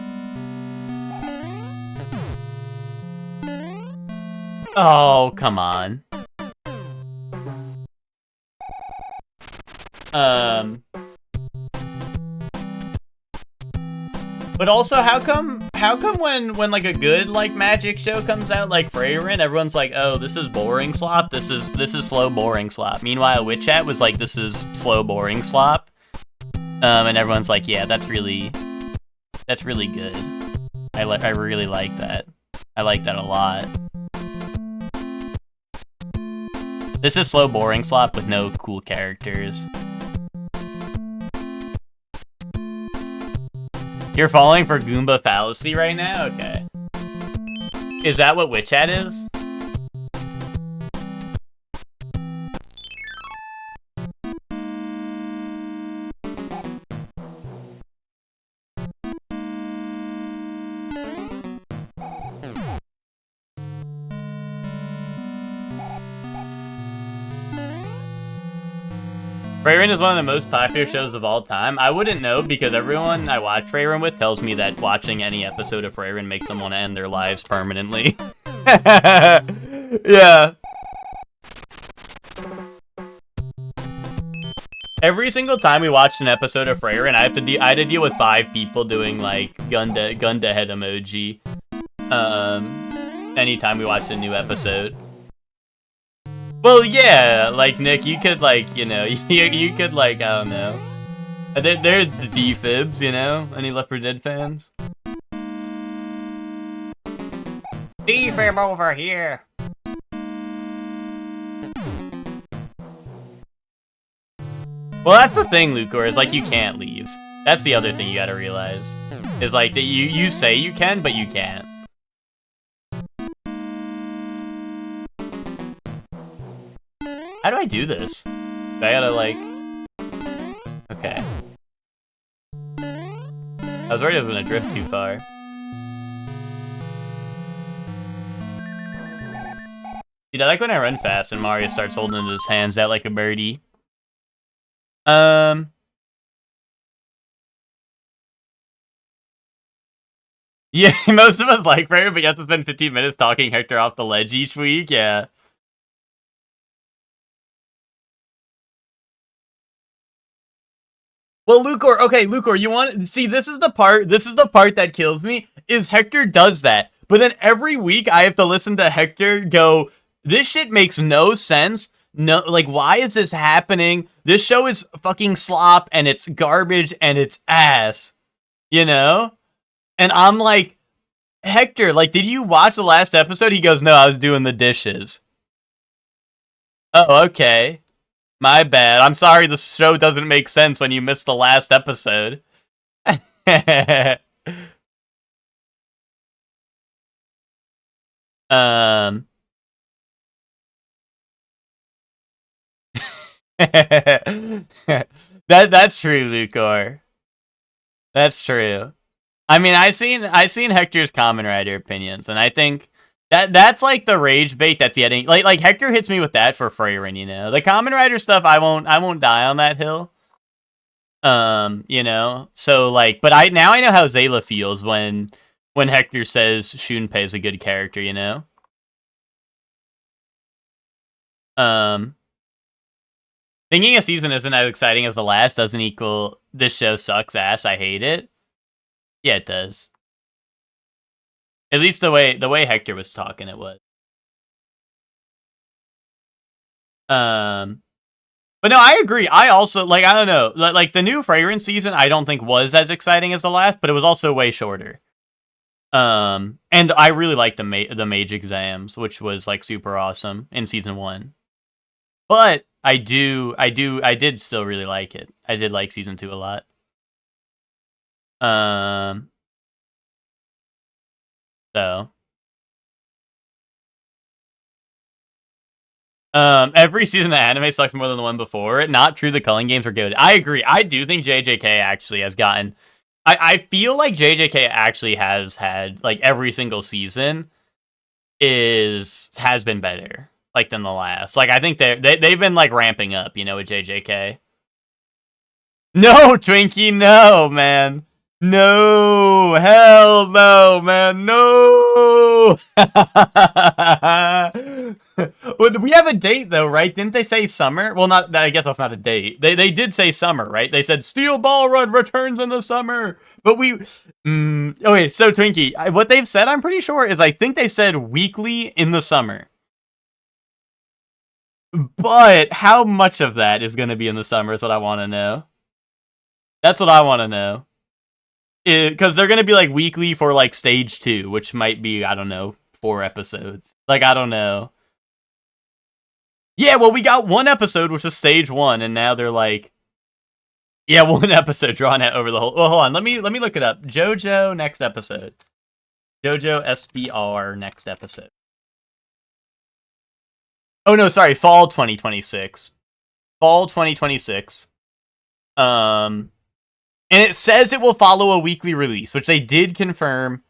Oh, come on. But also, how come when like a good like magic show comes out, like Freyrin, everyone's like, oh, this is boring slop, this is slow boring slop. Meanwhile, Witch Hat was like, this is slow boring slop. And everyone's like, yeah, that's really good. I really like that. I like that a lot. This is slow boring slop with no cool characters. You're falling for Goomba fallacy right now? Okay. Is that what Witch Hat is? Freyrin is one of the most popular shows of all time. I wouldn't know because everyone I watch Freyrin with tells me that watching any episode of Freyrin makes them want to end their lives permanently. Yeah. Every single time we watched an episode of Freyrin, I had to deal with 5 people doing like gun to head emoji. Anytime we watched a new episode. Well, yeah, like, Nick, you could, like, you know, you could, like, I don't know. There's the D-Fibs, you know? Any Left 4 Dead fans? D-Fib over here! Well, that's the thing, Lucor, is, like, you can't leave. That's the other thing you gotta realize. Is, like, that you say you can, but you can't. How do I do this? I gotta, like... Okay. I was worried I was gonna drift too far. Dude, I like when I run fast and Mario starts holding his hands out like a birdie. Yeah, most of us like Freyrin, but yes, it's been 15 minutes talking Hector off the ledge each week, yeah. Well, Lucor, okay, Lucor, you want... See, this is the part that kills me, is Hector does that. But then every week, I have to listen to Hector go, this shit makes no sense. No, like, why is this happening? This show is fucking slop, and it's garbage, and it's ass. You know? And I'm like, Hector, like, did you watch the last episode? He goes, no, I was doing the dishes. Oh, okay. My bad. I'm sorry the show doesn't make sense when you missed the last episode. That's true, Lucor. That's true. I mean, I seen Hector's Kamen Rider opinions, and I think that's like the rage bait that's getting like Hector hits me with that for Freyrin, you know. The Kamen Rider stuff, I won't die on that hill. You know. So like, but I know how Zayla feels when Hector says Shunpei is a good character, you know. Thinking a season isn't as exciting as the last doesn't equal this show sucks ass. I hate it. Yeah, it does. At least the way Hector was talking, it was. But no, I agree. I also, like, I don't know. Like, the new Fragrance season, I don't think was as exciting as the last, but it was also way shorter. And I really liked the mage exams, which was, like, super awesome in season 1. But I did still really like it. I did like season 2 a lot. So. Every season of anime sucks more than the one before it. Not true, the culling games are good. I agree. I do think JJK actually has gotten... I feel like JJK actually has had, like, every single season has been better, like, than the last. Like, I think they've been, like, ramping up, you know, with JJK. No, Twinkie, no, man. No, hell no, man, no. Well, we have a date though, right? Didn't they say summer? Well, not. I guess that's not a date. They did say summer, right? They said Steel Ball Run returns in the summer. But we. Okay, so Twinkie, what they've said, I'm pretty sure, is I think they said weekly in the summer. But how much of that is going to be in the summer is what I want to know. That's what I want to know. Because they're going to be like weekly for like stage 2, which might be, I don't know, 4 episodes. Like, I don't know. Yeah, well, we got 1 episode, which is stage 1, and now they're like, yeah, 1 episode drawn out over the whole. Well, hold on, let me look it up. JoJo next episode. JoJo SBR next episode. Oh no, sorry, fall 2026. Fall 2026. And it says it will follow a weekly release, which they did confirm.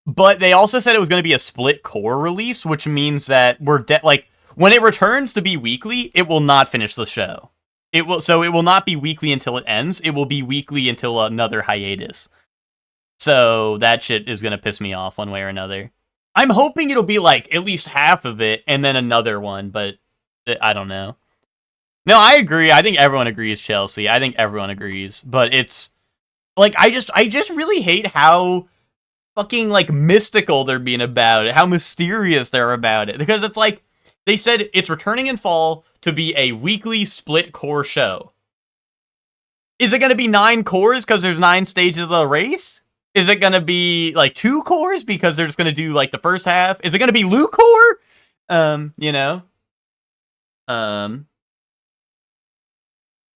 But they also said it was going to be a split core release, which means that like, when it returns to be weekly, it will not finish the show. It will not be weekly until it ends. It will be weekly until another hiatus. So that shit is going to piss me off one way or another. I'm hoping it'll be like at least half of it and then another one, but I don't know. No, I agree. I think everyone agrees, Chelsea. I think everyone agrees. But it's like I just really hate how fucking like mystical they're being about it, how mysterious they're about it. Because it's like they said it's returning in fall to be a weekly split core show. Is it going to be 9 cores because there's 9 stages of the race? Is it going to be like 2 cores because they're just going to do like the first half? Is it going to be Lu core? You know.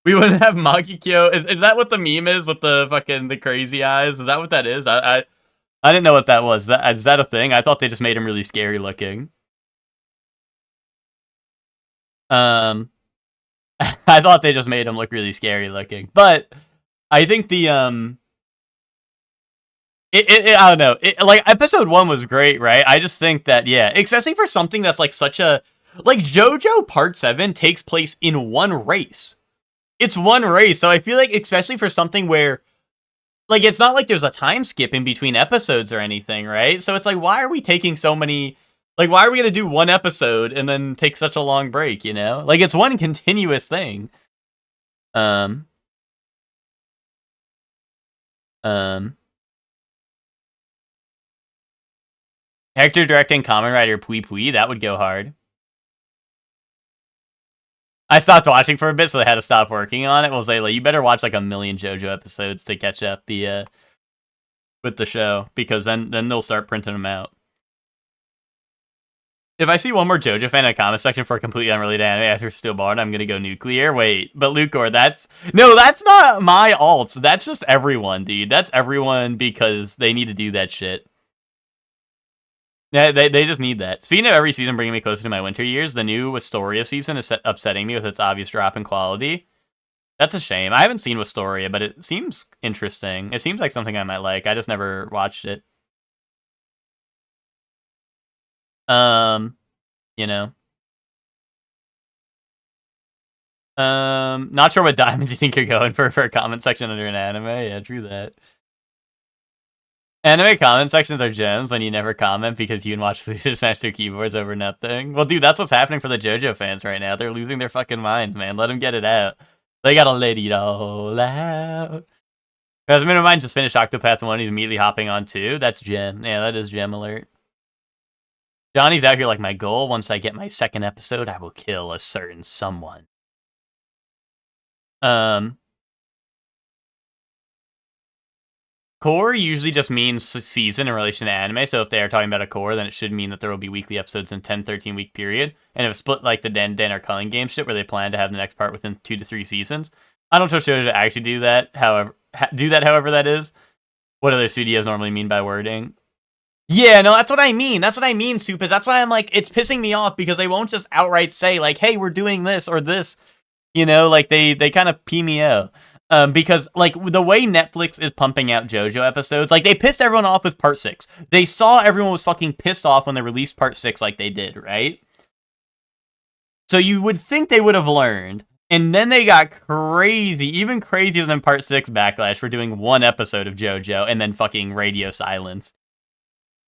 We wouldn't have Magikyo. Is that what the meme is with the fucking the crazy eyes? Is that what that is? I didn't know what that was. Is that a thing? I thought they just made him really scary looking. I thought they just made him look really scary looking. But I think the I don't know. Like episode 1 was great, right? I just think that especially for something that's like such a like JoJo Part 7 takes place in one race. It's one race, so I feel like, especially for something where, like, it's not like there's a time skip in between episodes or anything, right? So it's like, why are we taking so many, like, why are we going to do 1 episode and then take such a long break, you know? Like, it's one continuous thing. Character directing Kamen Rider Pui Pui, that would go hard. I stopped watching for a bit, so they had to stop working on it. We'll say, like, you better watch like 1,000,000 JoJo episodes to catch up with the show, because then they'll start printing them out. If I see one more JoJo fan in the comment section for a completely unrelated anime after Steel Ball, I'm gonna go nuclear. Wait, but Lucor, that's not my alts. That's just everyone, dude. That's everyone because they need to do that shit. Yeah, they just need that. Speaking of every season bringing me closer to my winter years, the new Wistoria season is upsetting me with its obvious drop in quality. That's a shame. I haven't seen Wistoria, but it seems interesting. It seems like something I might like. I just never watched it. You know. Not sure what diamonds you think you're going for a comment section under an anime. Yeah, true that. Anime comment sections are gems when you never comment because you can watch losers smash their keyboards over nothing. Well, dude, that's what's happening for the JoJo fans right now. They're losing their fucking minds, man. Let them get it out. They gotta let it all out. Because Mind just finished Octopath 1, he's immediately hopping on 2. That's gem. Yeah, that is gem alert. Johnny's out here like my goal. Once I get my second episode, I will kill a certain someone. Core usually just means season in relation to anime, so if they are talking about a core, then it should mean that there will be weekly episodes in 10-13 week period, and if split like the Den Den or Culling Game shit, where they plan to have the next part within 2 to 3 seasons. I don't trust shows to actually do that, however that is. What other studios normally mean by wording? Yeah, no, that's what I mean. That's what I mean, Soup, is that's why I'm like, it's pissing me off, because they won't just outright say, like, hey, we're doing this or this. You know, like, they kind of pee me out. Because, like, the way Netflix is pumping out JoJo episodes, like, they pissed everyone off with Part 6. They saw everyone was fucking pissed off when they released Part 6 like they did, right? So you would think they would have learned. And then they got crazy, even crazier than Part 6 backlash for doing one episode of JoJo and then fucking radio silence.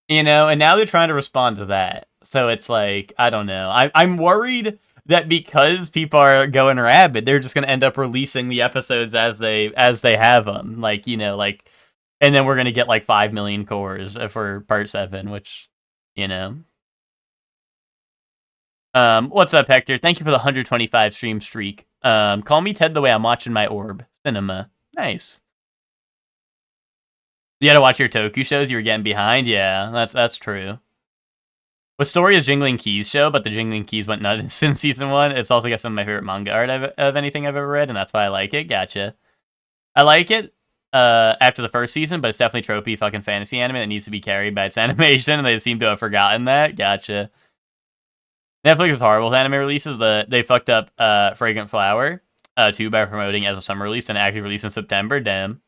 You know, and now they're trying to respond to that. So it's like, I don't know. I'm worried that because people are going rabid, they're just going to end up releasing the episodes as they have them. Like, you know, like, and then we're going to get like 5 million cores for Part 7, which, you know. What's up, Hector? Thank you for the 125 stream streak. Call me Ted the way I'm watching my Orb Cinema. Nice. You had to watch your Toku shows, you were getting behind? Yeah, that's true. What story is Jingling Keys show, but the Jingling Keys went nuts in season 1. It's also got some of my favorite manga art of anything I've ever read, and that's why I like it. Gotcha. I like it after the first season, but it's definitely tropey fucking fantasy anime that needs to be carried by its animation, and they seem to have forgotten that. Gotcha. Netflix is horrible with anime releases. They fucked up Fragrant Flower, too, by promoting as a summer release and actually released in September. Damn.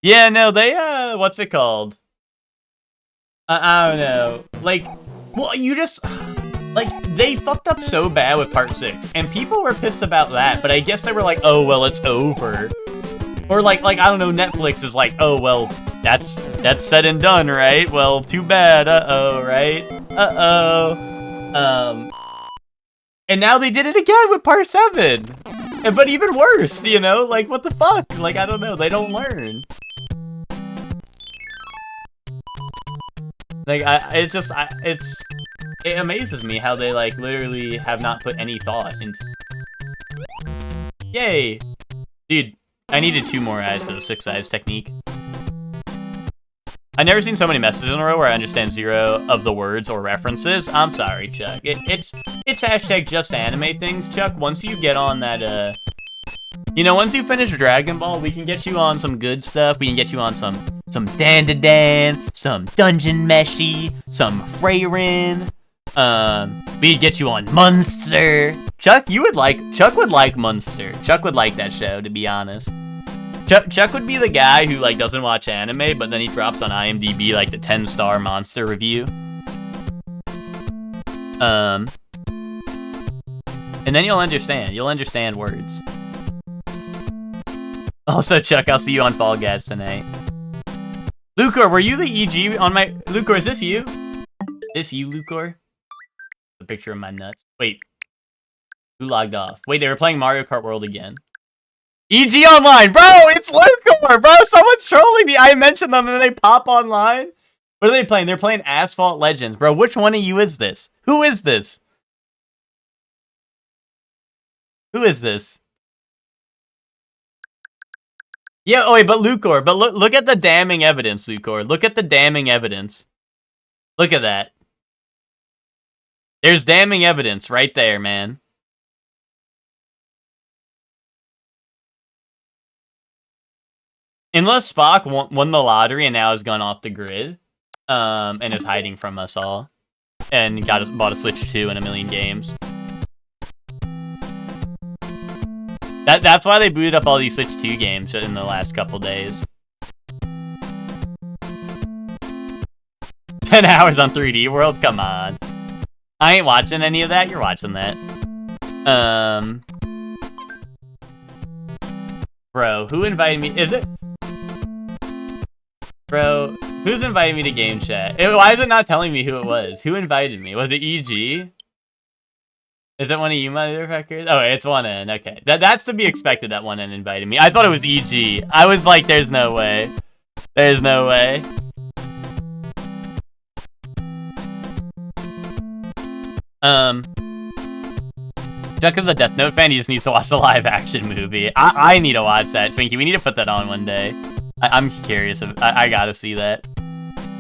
Yeah, no, they, what's it called? I don't know. Like, well, you just, like, they fucked up so bad with Part 6, and people were pissed about that, but I guess they were like, oh, well, it's over. Or, like I don't know, Netflix is like, oh, well, that's said and done, right? Well, too bad, uh-oh, right? Uh-oh. And now they did it again with Part 7. But even worse, you know? Like, what the fuck? Like, I don't know, they don't learn. Like, it amazes me how they, like, literally have not put any thought into... Yay! Dude, I needed 2 more eyes for the 6 eyes technique. I've never seen so many messages in a row where I understand 0 of the words or references. I'm sorry, Chuck. It's hashtag just anime things, Chuck. Once you get on that, you know, once you finish Dragon Ball, we can get you on some good stuff. We can get you on some Dan, some Dungeon Meshi, some Freyrin. We can get you on Munster. Chuck would like Munster. Chuck would like that show, to be honest. Chuck would be the guy who, like, doesn't watch anime, but then he drops on IMDb, like, the 10-star monster review. And then you'll understand words. Also, Chuck, I'll see you on Fall Guys tonight. Lucor, were you the EG on my... Lucor, is this you? This you, Lucor? A picture of my nuts. Wait. Who logged off? Wait, they were playing Mario Kart World again. EG Online! Bro, it's Lucor! Bro, someone's trolling me! I mentioned them and then they pop online? What are they playing? They're playing Asphalt Legends. Bro, which one of you is this? Who is this? Who is this? Yeah, oh wait, but Lucor, but look at the damning evidence, Lucor. Look at the damning evidence. Look at that. There's damning evidence right there, man. Unless Spock won the lottery and now has gone off the grid, and is hiding from us all, and bought a Switch 2 and a million games. That's why they booted up all these Switch 2 games in the last couple days. 10 hours on 3D World? Come on. I ain't watching any of that. You're watching that. Bro, who invited me? Is it? Bro, who's invited me to game chat? Why is it not telling me who it was? Who invited me? Was it EG? Is it one of you motherfuckers? Oh, it's 1N. Okay. That's to be expected that 1N invited me. I thought it was EG. I was like, there's no way. There's no way. Chuck is a Death Note fan, he just needs to watch the live action movie. I need to watch that, Twinkie. We need to put that on one day. I'm curious. I gotta see that.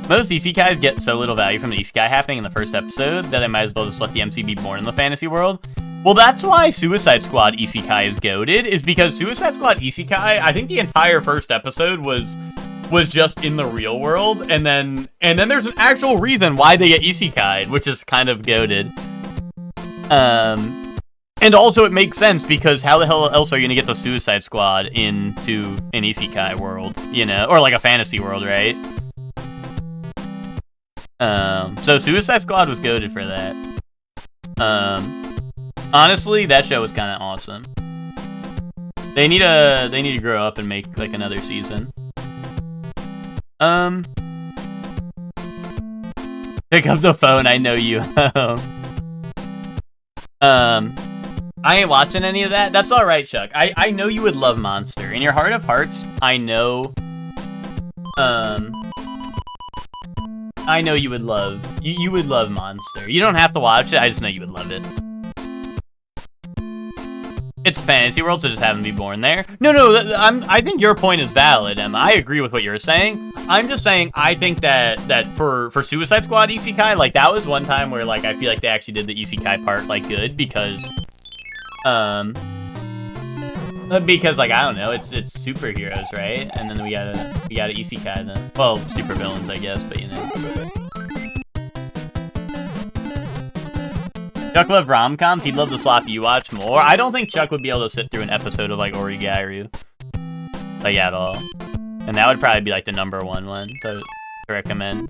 Most isekais get so little value from the isekai happening in the first episode that they might as well just let the MC be born in the fantasy world. Well, that's why Suicide Squad isekai is goated, is because Suicide Squad isekai, I think the entire first episode was just in the real world, and then there's an actual reason why they get isekai'd, which is kind of goated. And also it makes sense because how the hell else are you gonna get the Suicide Squad into an isekai world, you know, or like a fantasy world, right? So Suicide Squad was goated for that. Honestly, that show was kind of awesome. They need to grow up and make like another season. Pick up the phone, I know you. I ain't watching any of that. That's all right, Chuck. I know you would love Monster. In your heart of hearts, I know you would love you would love Monster. You don't have to watch it. I just know you would love it. It's fantasy world, so just have him be born there. No, I think your point is valid, Emma. I agree with what you're saying. I'm just saying I think that for Suicide Squad isekai, like that was one time where like I feel like they actually did the isekai part like good because like I don't know, it's superheroes, right? And then we got a isekai then. Well, supervillains, I guess, but you know. Chuck loved rom-coms. He'd love to slap you watch more. I don't think Chuck would be able to sit through an episode of like Origairu, like at all. And that would probably be like the #1 one to recommend.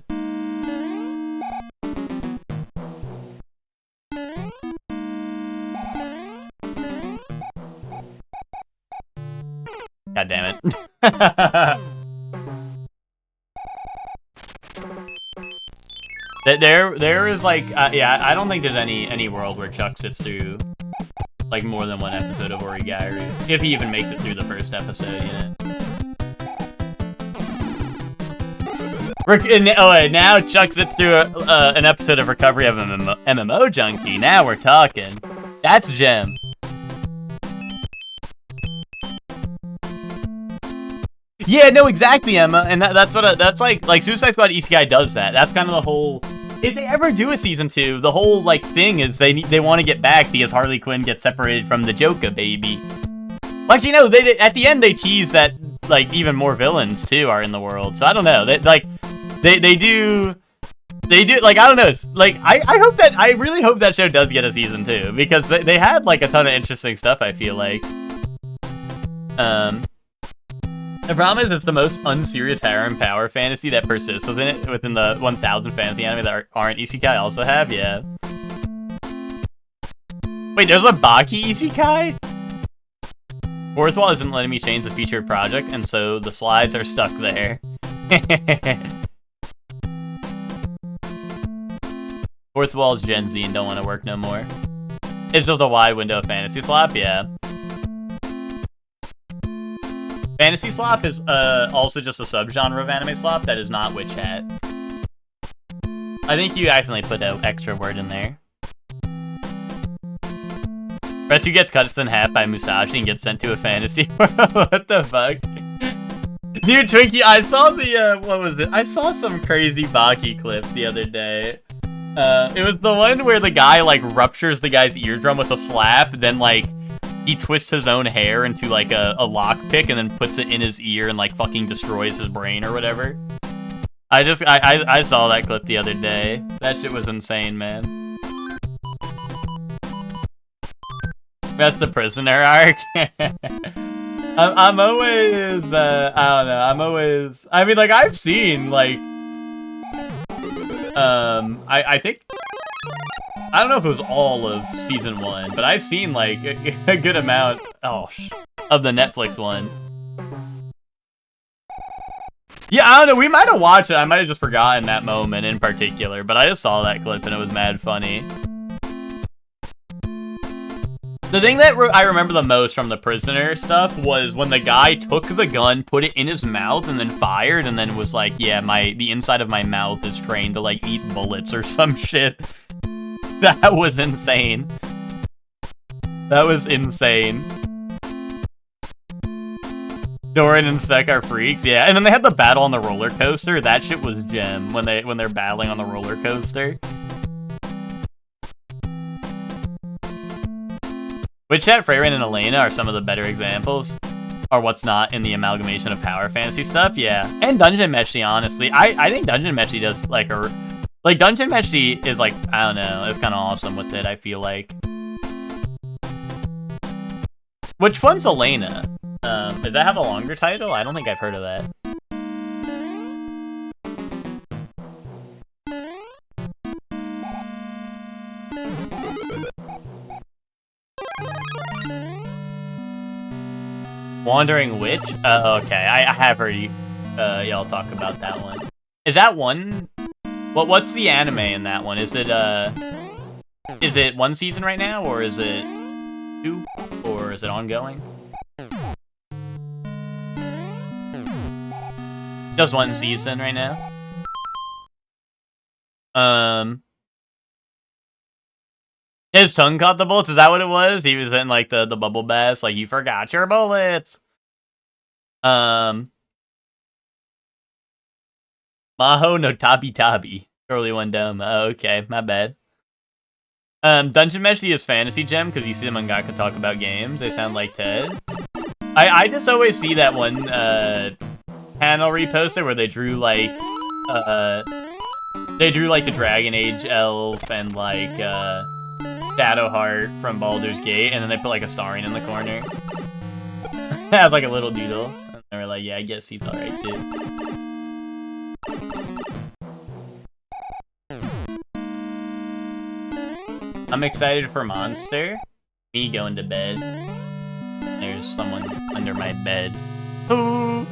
God damn it. There is like, yeah, I don't think there's any world where Chuck sits through like more than one episode of Origairu, if he even makes it through the first episode, you know. Now Chuck sits through an episode of Recovery of MMO Junkie. Now we're talking. That's gem. Yeah, no, exactly, Emma, and that's like Suicide Squad Isekai does that. That's kind of the whole. If they ever do a season 2, the whole like thing is they want to get back because Harley Quinn gets separated from the Joker baby. Like, you know, they at the end they tease that like even more villains too are in the world. So I don't know. They do like, I don't know. It's, like I really hope that show does get a season 2 because they had like a ton of interesting stuff. I feel like. The problem is it's the most unserious harem power fantasy that persists within the 1000 fantasy anime that aren't isekai also have, yeah. Wait, there's a Baki isekai? Fourth Wall isn't letting me change the featured project, and so the slides are stuck there. Fourth Wall is Gen Z and don't want to work no more. It's just a wide window of fantasy slap, yeah. Fantasy slop is also just a subgenre of anime slop that is not Witch Hat. I think you accidentally put an extra word in there. Retsu gets cut in half by Musashi and gets sent to a fantasy world. What the fuck? Dude, Twinkie, I saw the, what was it? I saw some crazy Baki clip the other day. It was the one where the guy, like, ruptures the guy's eardrum with a slap, then, like, he twists his own hair into, like, a lockpick and then puts it in his ear and, like, fucking destroys his brain or whatever. I saw that clip the other day. That shit was insane, man. That's the prisoner arc. I'm always, I don't know, I'm always, I mean, like, I've seen, like, I think, I don't know if it was all of season 1, but I've seen, like, a good amount, of the Netflix one. Yeah, I don't know, we might have watched it, I might have just forgotten that moment in particular, but I just saw that clip and it was mad funny. The thing that I remember the most from the prisoner stuff was when the guy took the gun, put it in his mouth, and then fired, and then was like, yeah, the inside of my mouth is trained to, like, eat bullets or some shit. That was insane. That was insane. Doran and Spec are freaks, yeah. And then they had the battle on the roller coaster. That shit was gem when they're battling on the roller coaster. Witch Hat, Freyrin, and Elena are some of the better examples. Or what's not in the amalgamation of power fantasy stuff, yeah. And Dungeon Meshi, honestly. I think Dungeon Meshi does like a... Like, Dungeon Meshi is like, I don't know, it's kind of awesome with it, I feel like. Which one's Elena? Does that have a longer title? I don't think I've heard of that. Wandering Witch? Okay, I have heard y'all talk about that one. Is that one? What's the anime in that one? Is it one season right now, or is it 2? Or is it ongoing? Just one season right now. His tongue caught the bullets. Is that what it was? He was in like the bubble bath, like you forgot your bullets. Maho no Tabi Tabi. Early one dumb. Oh, okay, my bad. Dungeon Meshi is fantasy gem because you see the mangaka talk about games. They sound like Ted. I just always see that one panel reposted where they drew like the Dragon Age elf and like Shadowheart from Baldur's Gate, and then they put like a starring in the corner. Have like a little doodle, and they were like, yeah, I guess he's alright too. I'm excited for Monster. Me going to bed. There's someone under my bed. Ooh.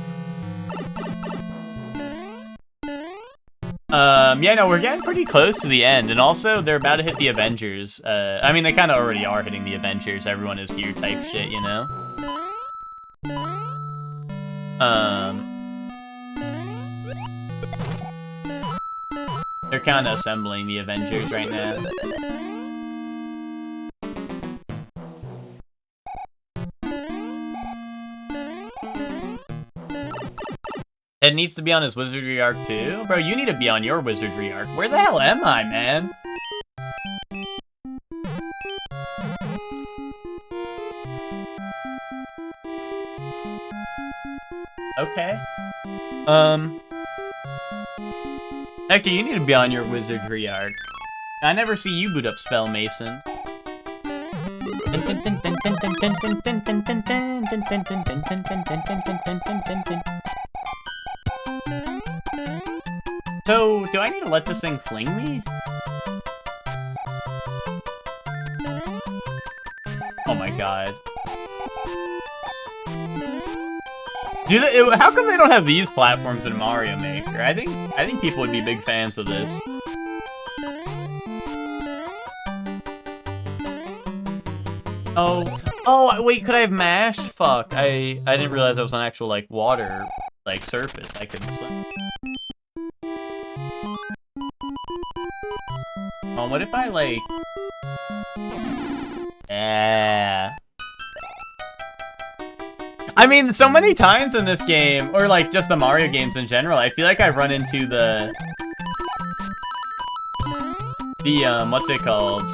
Yeah, no, we're getting pretty close to the end, and also they're about to hit the Avengers. I mean, they kind of already are hitting the Avengers. Everyone is here type shit, you know? They're kind of assembling the Avengers right now. Ed needs to be on his wizardry arc too? Bro, you need to be on your wizardry arc. Where the hell am I, man? Okay. Hector, you need to be on your wizardry arc. I never see you boot up Spell Mason. So, do I need to let this thing fling me? Oh my god. How come they don't have these platforms in Mario Maker? I think people would be big fans of this. Oh, wait, could I have mashed? Fuck, I didn't realize that was an actual, like, water, like, surface I couldn't swim. Oh, what if I, like... Yeah. I mean, so many times in this game, or, like, just the Mario games in general, I feel like I've run into the what's it called?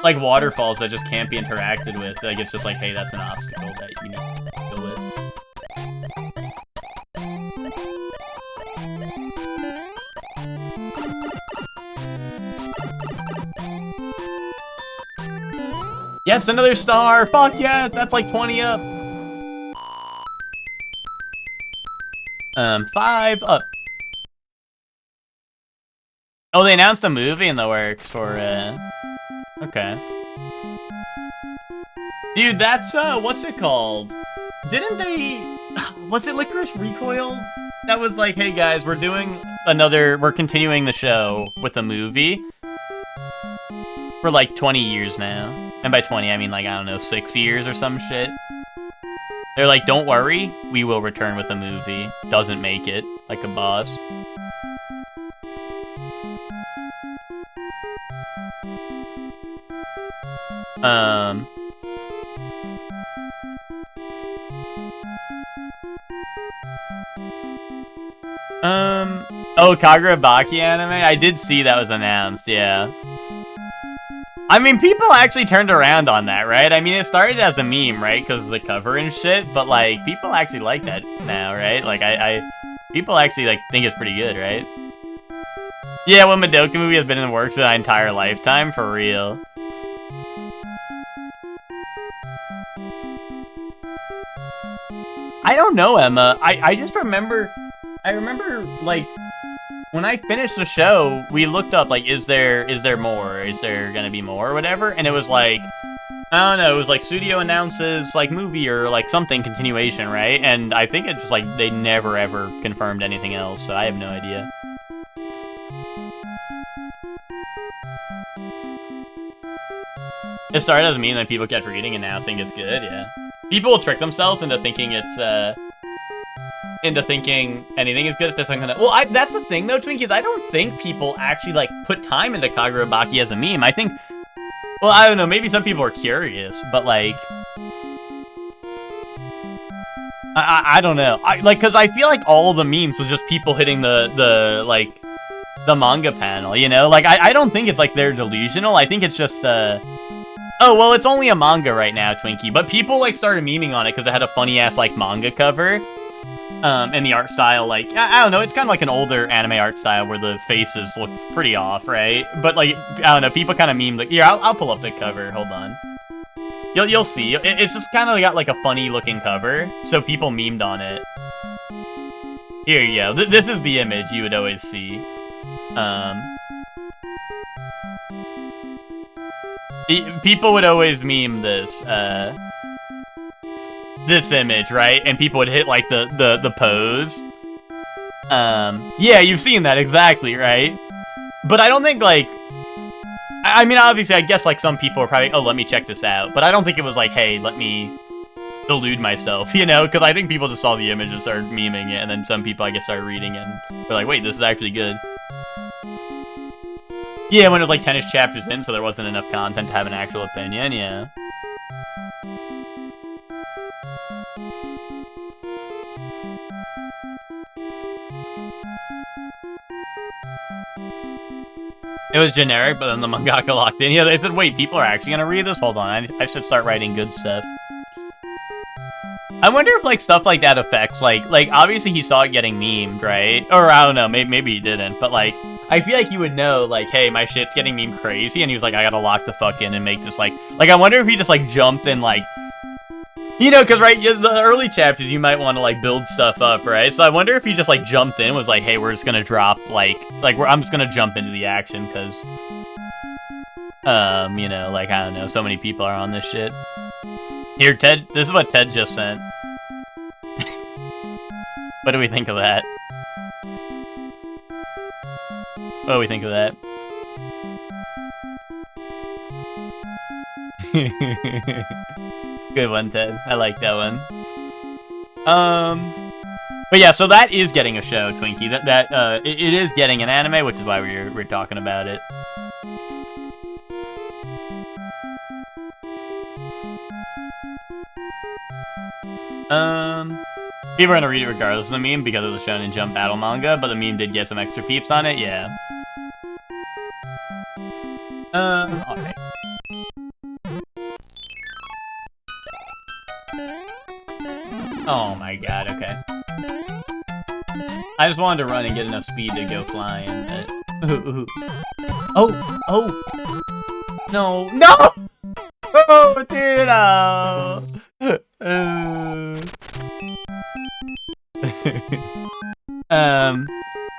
Like, waterfalls that just can't be interacted with. Like, it's just like, hey, that's an obstacle that, you know, deal with. Yes, another star! Fuck yes! That's like 20 up! 5 up. Oh, they announced a movie in the works for, okay. Dude, that's, what's it called? Didn't they... Was it Licorice Recoil? That was like, hey guys, we're continuing the show with a movie. For like 20 years now. And by 20, I mean like, I don't know, 6 years or some shit. They're like, don't worry, we will return with a movie. Doesn't make it, like a boss. Oh, Kagura Baki anime? I did see that was announced, yeah. I mean, people actually turned around on that, right? I mean, it started as a meme, right? Because of the cover and shit, but, like, people actually like that now, right? Like, people actually, like, think it's pretty good, right? Yeah, one Madoka movie has been in the works my entire lifetime, for real. I don't know, Emma. I just remember... I remember, like... When I finished the show, we looked up, like, is there more? Is there gonna be more or whatever? And it was like, I don't know, it was like studio announces, like, movie or, like, something continuation, right? And I think it's just, like, they never ever confirmed anything else, so I have no idea. It started as a meme, and then people kept reading, and now think it's good, yeah. People will trick themselves into thinking it's, into thinking anything is good if there's something that... Well, that's the thing, though, Twinkies. I don't think people actually, like, put time into Kagura Baki as a meme. I think... Well, I don't know. Maybe some people are curious, but, like... I don't know. Because I feel like all the memes was just people hitting the manga panel, you know? Like, I don't think it's, like, they're delusional. I think it's just, Oh, well, it's only a manga right now, Twinkie. But people, like, started memeing on it because it had a funny-ass, like, manga cover. And the art style, like, I don't know, it's kind of like an older anime art style where the faces look pretty off, right? But, like, I don't know, people kind of meme, like, here, I'll pull up the cover, hold on. You'll see, it's just kind of got, like, a funny-looking cover, so people memed on it. Here you go, this is the image you would always see. People would always meme this, this image, right? And people would hit, like, the pose. Yeah, you've seen that, exactly, right? But I don't think, like... I mean, obviously, I guess, like, some people are probably, oh, let me check this out. But I don't think it was like, hey, let me delude myself, you know? Because I think people just saw the image and started memeing it, and then some people, I guess, started reading it, and they're like, wait, this is actually good. Yeah, when it was, like, 10-ish chapters in, so there wasn't enough content to have an actual opinion, yeah. It was generic, but then the mangaka locked in. Yeah, they said, wait, people are actually gonna read this? Hold on, I should start writing good stuff. I wonder if, like, stuff like that affects, like, obviously he saw it getting memed, right? Or, I don't know, maybe he didn't, but, like, I feel like he would know, like, hey, my shit's getting memed crazy, and he was like, I gotta lock the fuck in and make this, like, I wonder if he just, like, jumped and, like, you know, because, right, the early chapters, you might want to, like, build stuff up, right? So I wonder if he just, like, jumped in, was like, hey, we're just gonna drop, I'm just gonna jump into the action, because, you know, like, I don't know, so many people are on this shit. Here, Ted, this is what Ted just sent. What do we think of that? What do we think of that? Good one, Ted. I like that one. But yeah, so that is getting a show, Twinkie. It is getting an anime, which is why we're talking about it. People are gonna read it regardless of the meme because of the Shonen Jump battle manga, but the meme did get some extra peeps on it, yeah. Alright. Oh my god, okay. I just wanted to run and get enough speed to go flying, but... Oh! No! No! Oh, dude, no!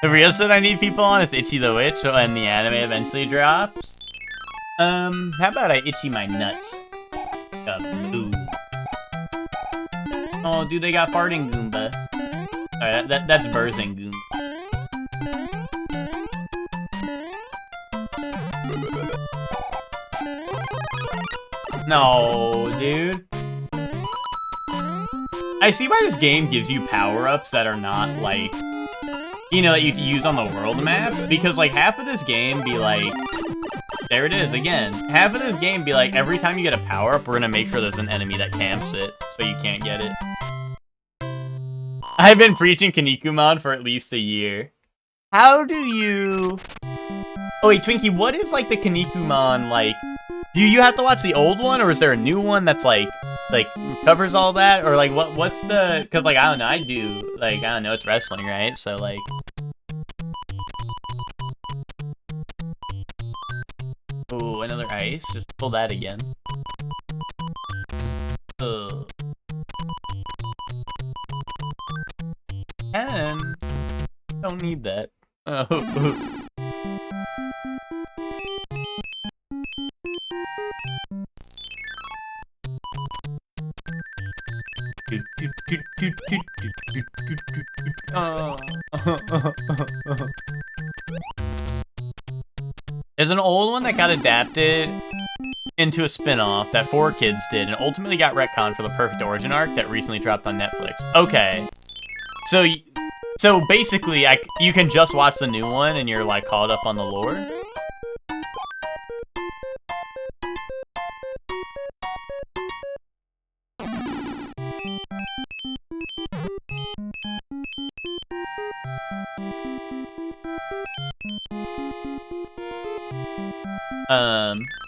The real shit I need people on is Itchy the Witch when the anime eventually drops. How about I itchy my nuts? Ooh. Oh, dude, they got farting Goomba. Alright, that's birthing Goomba. No, dude. I see why this game gives you power-ups that are not, like... you know, that you can use on the world map, because like half of this game be like, there it is again. Half of this game be like, every time you get a power up, we're gonna make sure there's an enemy that camps it, so you can't get it. I've been preaching Kinnikuman for at least a year. How do you? Oh wait, Twinkie, what is like the Kinnikuman like? Do you have to watch the old one, or is there a new one that's like covers all that, or like what's the? Cause like I don't know, I do like I don't know, it's wrestling, right? So like. Ooh, another ice. Just pull that again. Ugh. And don't need that. Oh. There's an old one that got adapted into a spin-off that 4Kids did and ultimately got retconned for the Perfect Origin arc that recently dropped on Netflix. Okay. So basically, you can just watch the new one and you're like caught up on the lore?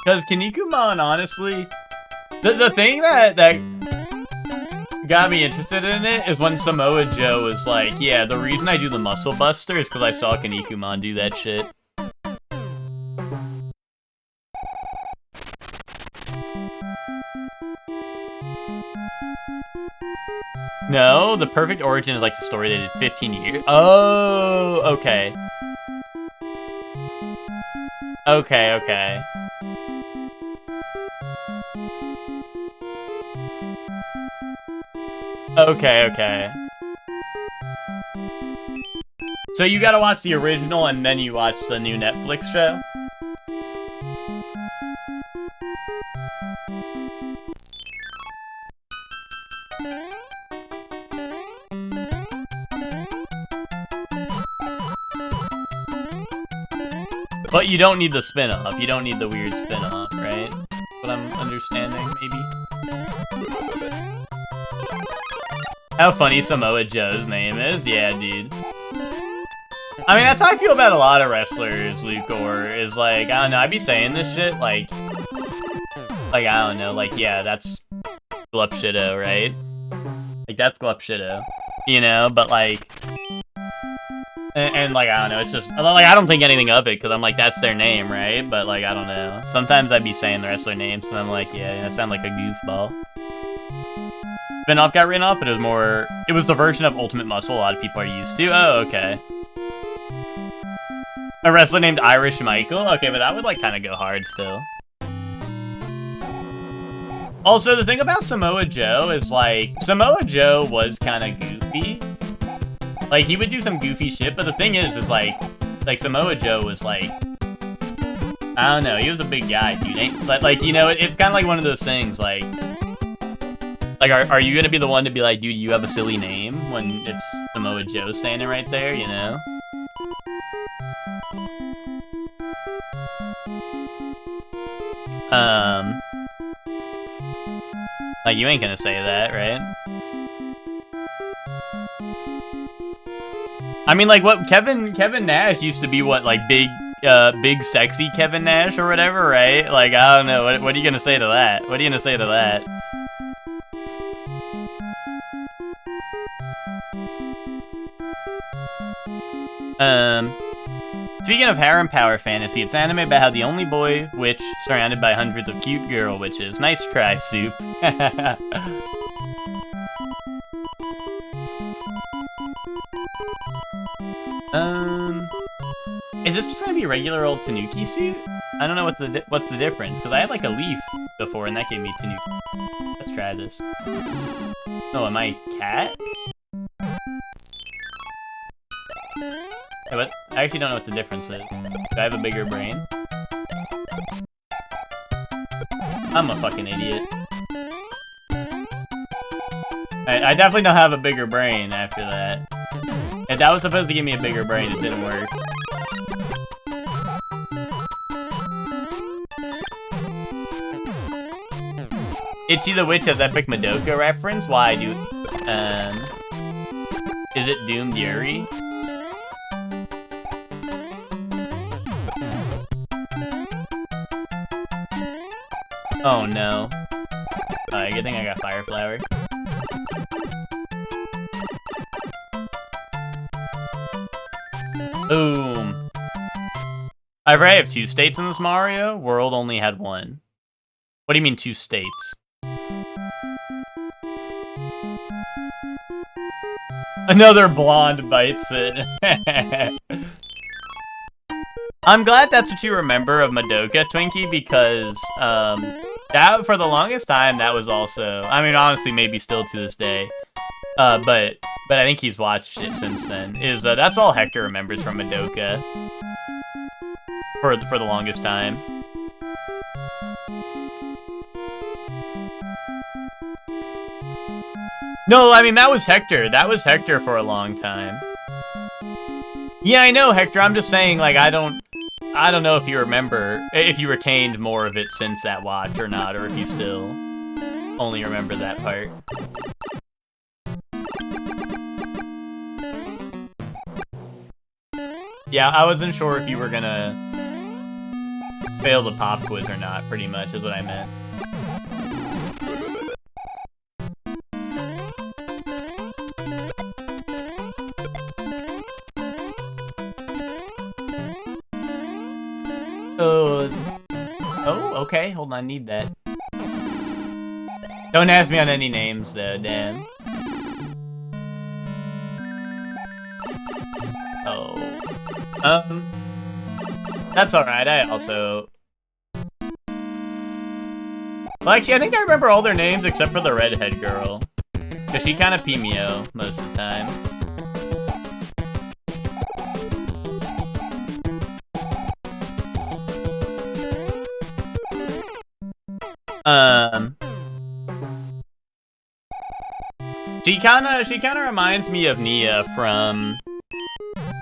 Because Kinnikuman, honestly, the thing that got me interested in it is when Samoa Joe was like, yeah, the reason I do the Muscle Buster is because I saw Kinnikuman do that shit. No, the Perfect Origin is like the story they did 15 years. Oh, okay. Okay. Okay. So you gotta watch the original and then you watch the new Netflix show? But you don't need the spin-off. You don't need the weird spin-off, right? What I'm understanding, maybe? How funny Samoa Joe's name is? Yeah, dude. I mean, that's how I feel about a lot of wrestlers, Lucor, is like, I don't know, I'd be saying this shit, like, I don't know, like, yeah, that's Glupshido, right? Like, that's Glupshido, you know, but like, and like, I don't know, it's just, like, I don't think anything of it, because I'm like, that's their name, right? But like, I don't know. Sometimes I'd be saying the wrestler names, and I'm like, yeah, I sound like a goofball. Spin-off got written off, but it was the version of Ultimate Muscle a lot of people are used to. Oh, okay. A wrestler named Irish Michael? Okay, but that would like kind of go hard still. Also, the thing about Samoa Joe is like, Samoa Joe was kind of goofy. Like, he would do some goofy shit, but the thing is like Samoa Joe was like, I don't know, he was a big guy, dude. Like, you know, it's kind of like one of those things, like, are you gonna be the one to be like, dude, you have a silly name when it's Samoa Joe standing right there, you know? Like, you ain't gonna say that, right? I mean, like, what, Kevin Nash used to be what, like, big sexy Kevin Nash or whatever, right? Like, I don't know, what are you gonna say to that? What are you gonna say to that? Speaking of harem power fantasy, it's anime about how the only boy witch surrounded by hundreds of cute girl witches. Nice try, Soup. Is this just gonna be regular old Tanuki suit? I don't know what's the difference, because I had like a leaf before and that gave me Tanuki. Let's try this. Oh, am I cat? Hey, what? I actually don't know what the difference is. Do I have a bigger brain? I'm a fucking idiot. I definitely don't have a bigger brain after that. And that was supposed to give me a bigger brain, it didn't work. Itchy the Witch has epic Madoka reference? Why, dude? Is it Doomed Yuri? Oh no. Alright, good thing I got Fire Flower. Boom. I have 2 states in this Mario. World only had 1. What do you mean 2 states? Another blonde bites it. I'm glad that's what you remember of Madoka, Twinkie, because that for the longest time that was also, I mean, honestly, maybe still to this day, but I think he's watched it since then. That's all Hector remembers from Madoka for the longest time. No, I mean, that was Hector. That was Hector for a long time. Yeah, I know, Hector. I'm just saying, like, I don't know if you remember, if you retained more of it since that watch or not, or if you still only remember that part. Yeah, I wasn't sure if you were gonna fail the pop quiz or not, pretty much, is what I meant. Oh, okay, hold on, I need that. Don't ask me on any names, though, damn. Oh. That's alright, I also... Well, actually, I think I remember all their names except for the redhead girl. Because she kind of Pimeo most of the time. She kinda reminds me of Nia from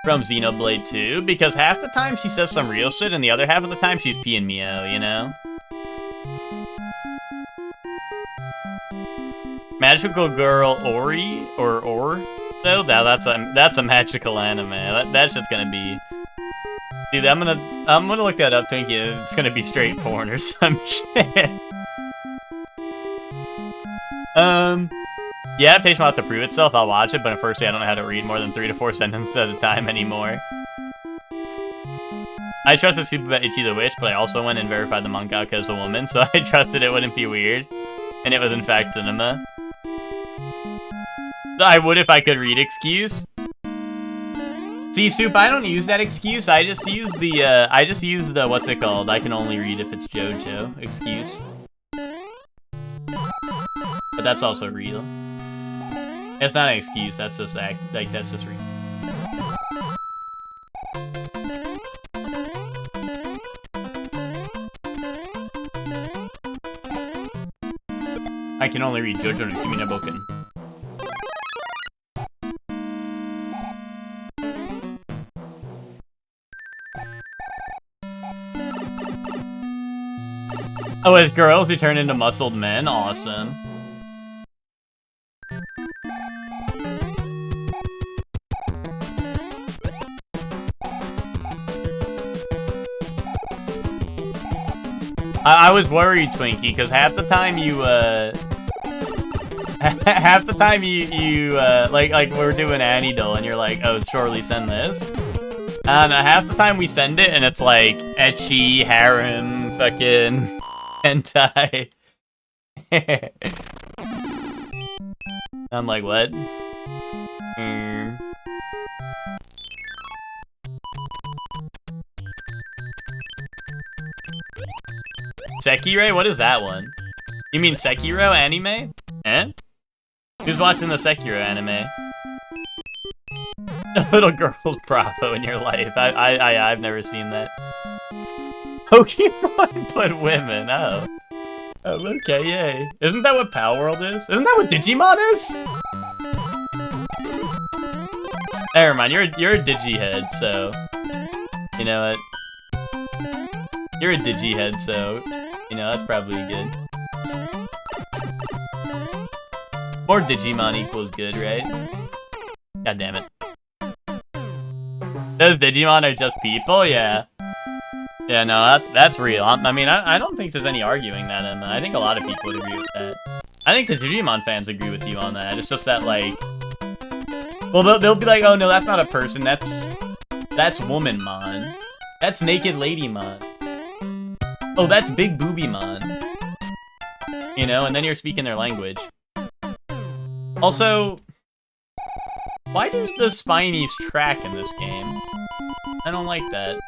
Xenoblade 2, because half the time she says some real shit, and the other half of the time she's peeing Mio, you know? Magical Girl Ori, though? That's a magical anime. That's just gonna be... Dude, I'm gonna look that up, Twinkie. It's gonna be straight porn or some shit. Yeah, adaptation will have to prove itself. I'll watch it, but unfortunately I don't know how to read more than 3 to 4 sentences at a time anymore. I trusted Superbet Itchy the Witch, but I also went and verified the mangaka as a woman, so I trusted it wouldn't be weird. And it was in fact cinema. I would if I could read excuse. See, Soup, I don't use that excuse. I just use the, what's it called? I can only read if it's JoJo excuse. But that's also real. It's not an excuse, that's just that's just real. I can only read JoJo no Kimi no Boken. Oh, as girls who turn into muscled men? Awesome. I was worried, Twinkie, because half the time you, like, we're doing Anidol, and you're like, oh, surely send this. And half the time we send it, and it's like, ecchi, harem, fucking, hentai. I'm like, what? Sekiro? What is that one? You mean Sekiro anime? Eh? Who's watching the Sekiro anime? Little girl's Bravo in your life. I've never seen that. Pokemon but women, oh. Oh, okay, yay. Isn't that what Pal World is? Isn't that what Digimon is? Never mind, you're a Digihead, so you know what? You're a Digihead, so you know that's probably good. More Digimon equals good, right? God damn it. Those Digimon are just people, yeah. Yeah, no, that's real. I mean, I don't think there's any arguing that, and I think a lot of people would agree with that. I think the Digimon fans agree with you on that. It's just that, like, well, they'll be like, oh no, that's not a person. That's Womanmon. That's Naked Ladymon. Oh, that's Big Boobymon. You know, and then you're speaking their language. Also, why do the Spinies track in this game? I don't like that.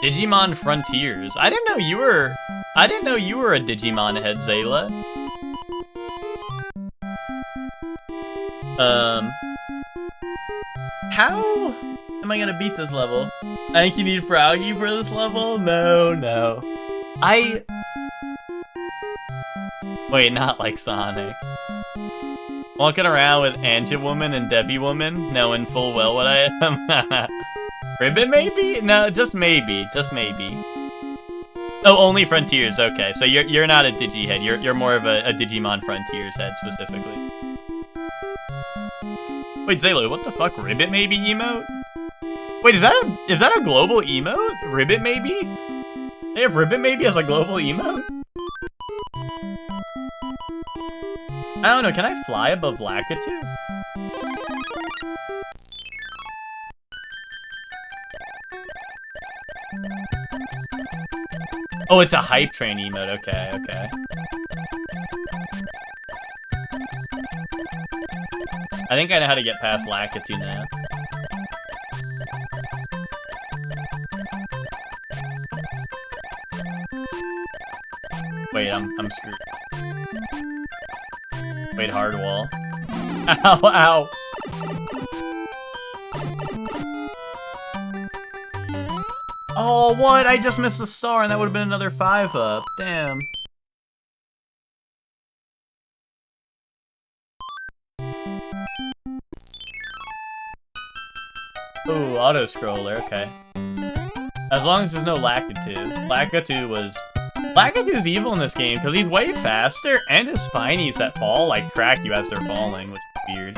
Digimon Frontiers. I didn't know you were a Digimon head, Zayla. How am I gonna beat this level? I think you need Froggy for this level? No. Wait, not like Sonic. Walking around with Anti-Woman and Debbie Woman, knowing full well what I am. Ribbit maybe? No, just maybe. Oh, only Frontiers, okay. So you're not a Digihead, you're more of a Digimon Frontiers head specifically. Wait, Zaylo, what the fuck? Ribbit maybe emote? Wait, is that a global emote? Ribbit maybe? They have Ribbit maybe as a global emote? I don't know, can I fly above Lakitu? Oh, it's a hype train emote, okay. I think I know how to get past Lakitu now. Wait, I'm screwed. Wait, hard wall. Ow. Oh, what? I just missed the star and that would have been another 5-up. Damn. Ooh, auto-scroller, okay. As long as there's no Lakitu. Lakitu's evil in this game, because he's way faster, and his Spinies that fall, like, track you as they're falling, which is weird.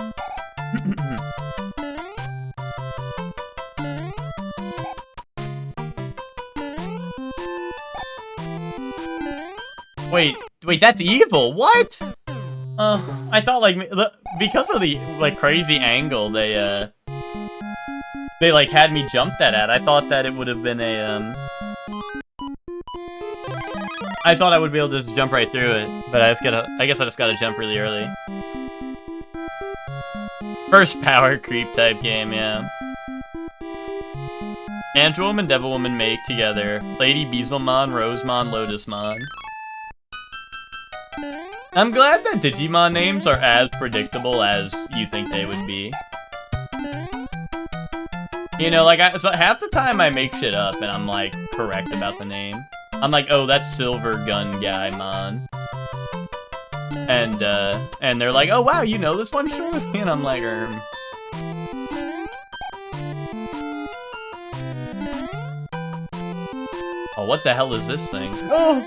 Wait, that's evil? What? I thought, like, because of the, like, crazy angle they like, had me jump that at, I thought that it would have been a, I thought I would be able to just jump right through it, but I guess I just gotta jump really early. First power creep type game, yeah. Angelwoman, Devilwoman make together. Lady Beezlemon, Rosemon, Lotusmon. I'm glad that Digimon names are as predictable as you think they would be. You know, like, so half the time I make shit up and I'm, like, correct about the name. I'm like, oh, that's Silver Gun Guy, man. And they're like, oh, wow, you know this one, sure with me? And I'm like, Oh, what the hell is this thing? Oh!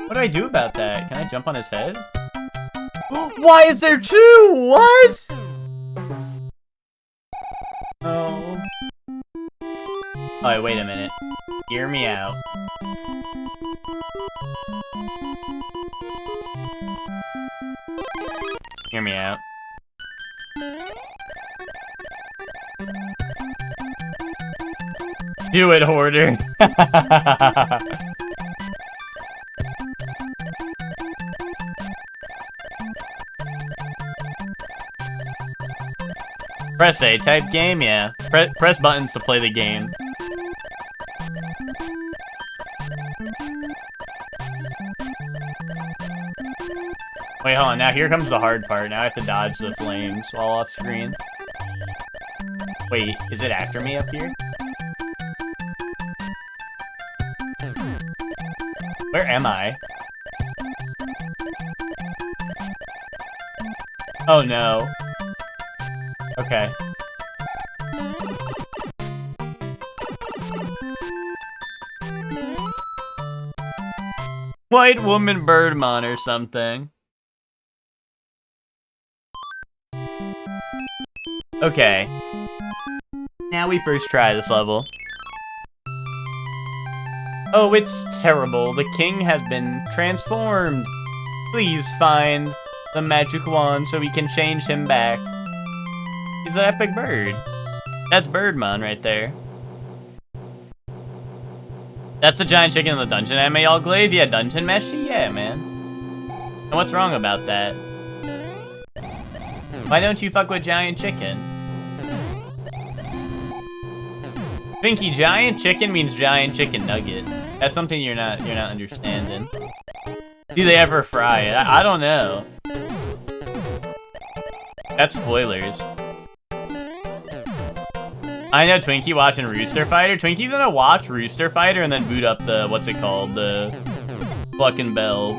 What do I do about that? Can I jump on his head? Why is there two? What? Oh. Oh, wait a minute. Hear me out. Hear me out. Do it, Hoarder. Press A type game, yeah. Press buttons to play the game. Wait, hold on. Now here comes the hard part. Now I have to dodge the flames while off screen. Wait, is it after me up here? Where am I? Oh no. Okay. White woman Birdmon or something. Okay. Now we first try this level. Oh, it's terrible. The king has been transformed. Please find the magic wand so we can change him back. He's an epic bird. That's Birdmon right there. That's the giant chicken in the dungeon anime all glazed? Yeah, dungeon meshy? Yeah, man. And what's wrong about that? Why don't you fuck with giant chicken? Pinky, giant chicken means giant chicken nugget. That's something you're not understanding. Do they ever fry it? I don't know. That's spoilers. I know Twinkie watching Rooster Fighter. Twinkie's gonna watch Rooster Fighter and then boot up the, what's it called? The Fucking Bell,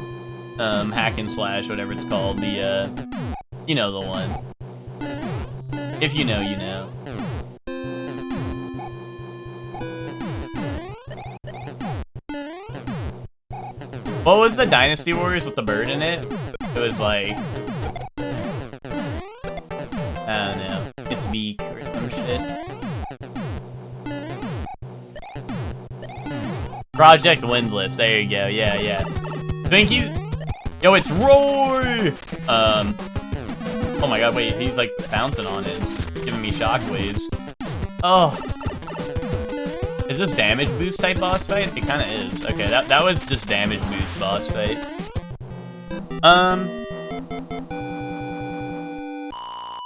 hack and slash, whatever it's called. The, you know the one. If you know, you know. What was the Dynasty Warriors with the bird in it? It was like... I don't know. Its beak or some shit. Project Windless, there you go, yeah. Twinkie? Yo, it's Roy! Oh my god, wait, he's like bouncing on it. It's giving me shockwaves. Oh. Is this damage boost type boss fight? It kinda is. Okay, that was just damage boost boss fight.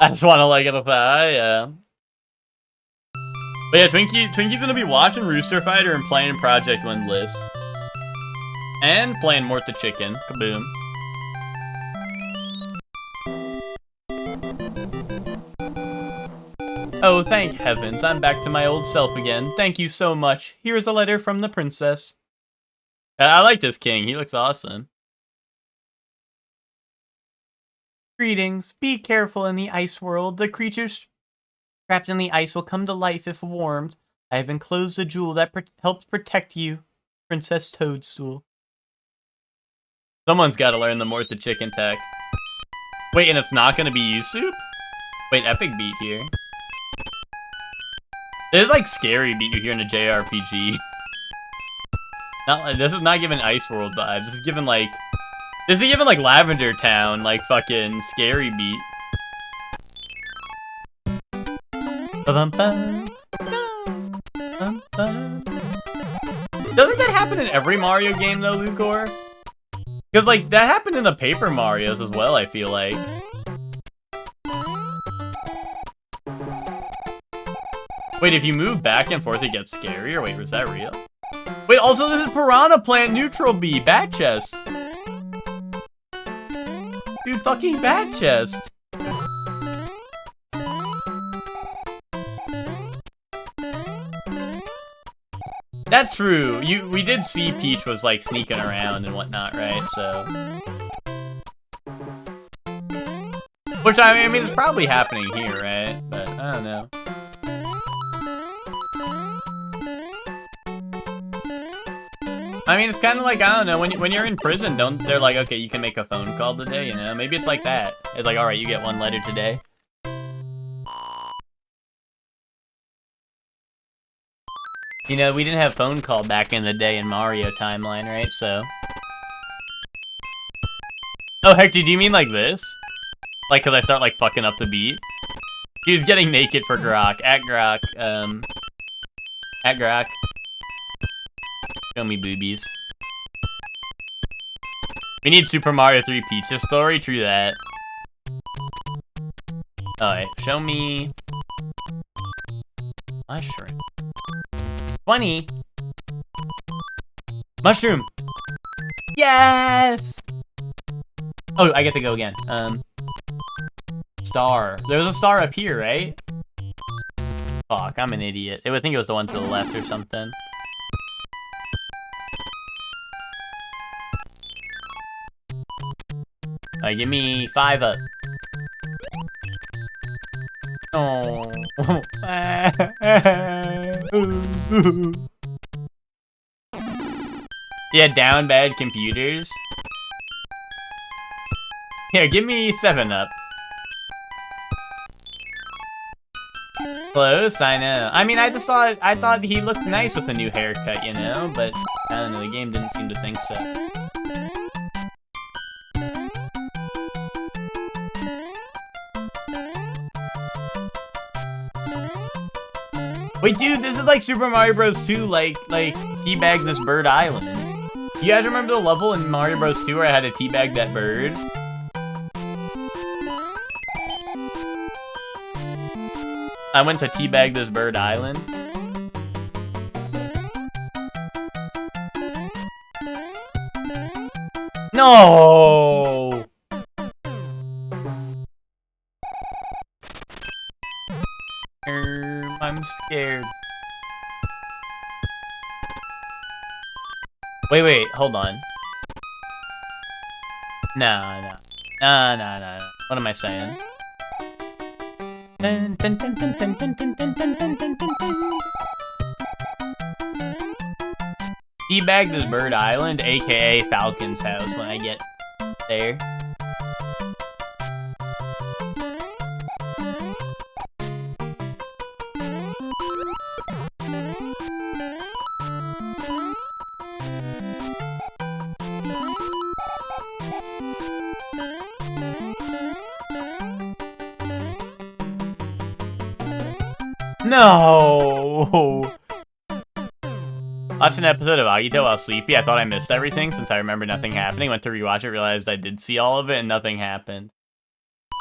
I just wanna like it with that, yeah. But yeah, Twinkie's gonna be watching Rooster Fighter and playing Project Windless. And playing Mort the Chicken. Kaboom. Oh, thank heavens, I'm back to my old self again. Thank you so much. Here is a letter from the princess. I like this king, he looks awesome. Greetings, be careful in the ice world. The creatures trapped in the ice will come to life if warmed. I have enclosed a jewel that helps protect you, Princess Toadstool. Someone's gotta learn the Mort the Chicken tech. Wait, and it's not gonna be Usopp? Wait, epic beat here. There's like scary beat you hear in a JRPG. This is not giving Ice World vibes. This is giving like Lavender Town, like fucking scary beat. Doesn't that happen in every Mario game though, Lucor? Because like that happened in the Paper Marios as well, I feel like. Wait, if you move back and forth, it gets scarier? Wait, was that real? Wait, also this is Piranha Plant Neutral B, Bat Chest. Dude, fucking Bat Chest. That's true. We did see Peach was like sneaking around and whatnot, right? So, which I mean, it's probably happening here, right? But I don't know. I mean, it's kind of like, I don't know, when you're in prison, they're like, okay, you can make a phone call today, you know? Maybe it's like that. It's like, alright, you get one letter today. You know, we didn't have phone call back in the day in Mario timeline, right? So. Oh, Hector, do you mean like this? Like, cause I start like fucking up the beat? He was getting naked for Grok. At Grok, at Grok. Show me boobies. We need Super Mario 3 Peach's story, true that. Alright, show me... Mushroom. 20! Mushroom! Yes! Oh, I get to go again. Star. There was a star up here, right? Fuck, I'm an idiot. I would think it was the one to the left or something. Alright, give me 5 up. Oh. Yeah, down bad computers. Here, give me 7 up. Close, I know. I mean, I thought he looked nice with a new haircut, you know, but I don't know, the game didn't seem to think so. Wait, dude, this is like Super Mario Bros. 2, like teabag this bird island. You guys remember the level in Mario Bros. 2 where I had to teabag that bird? I went to teabag this bird island. No! I'm scared. Wait, hold on. No. What am I saying? Teabag this bird island, aka Falcon's house, when I get there. No! Watched an episode of Agito while sleepy. I thought I missed everything since I remember nothing happening. Went to rewatch it, realized I did see all of it and nothing happened.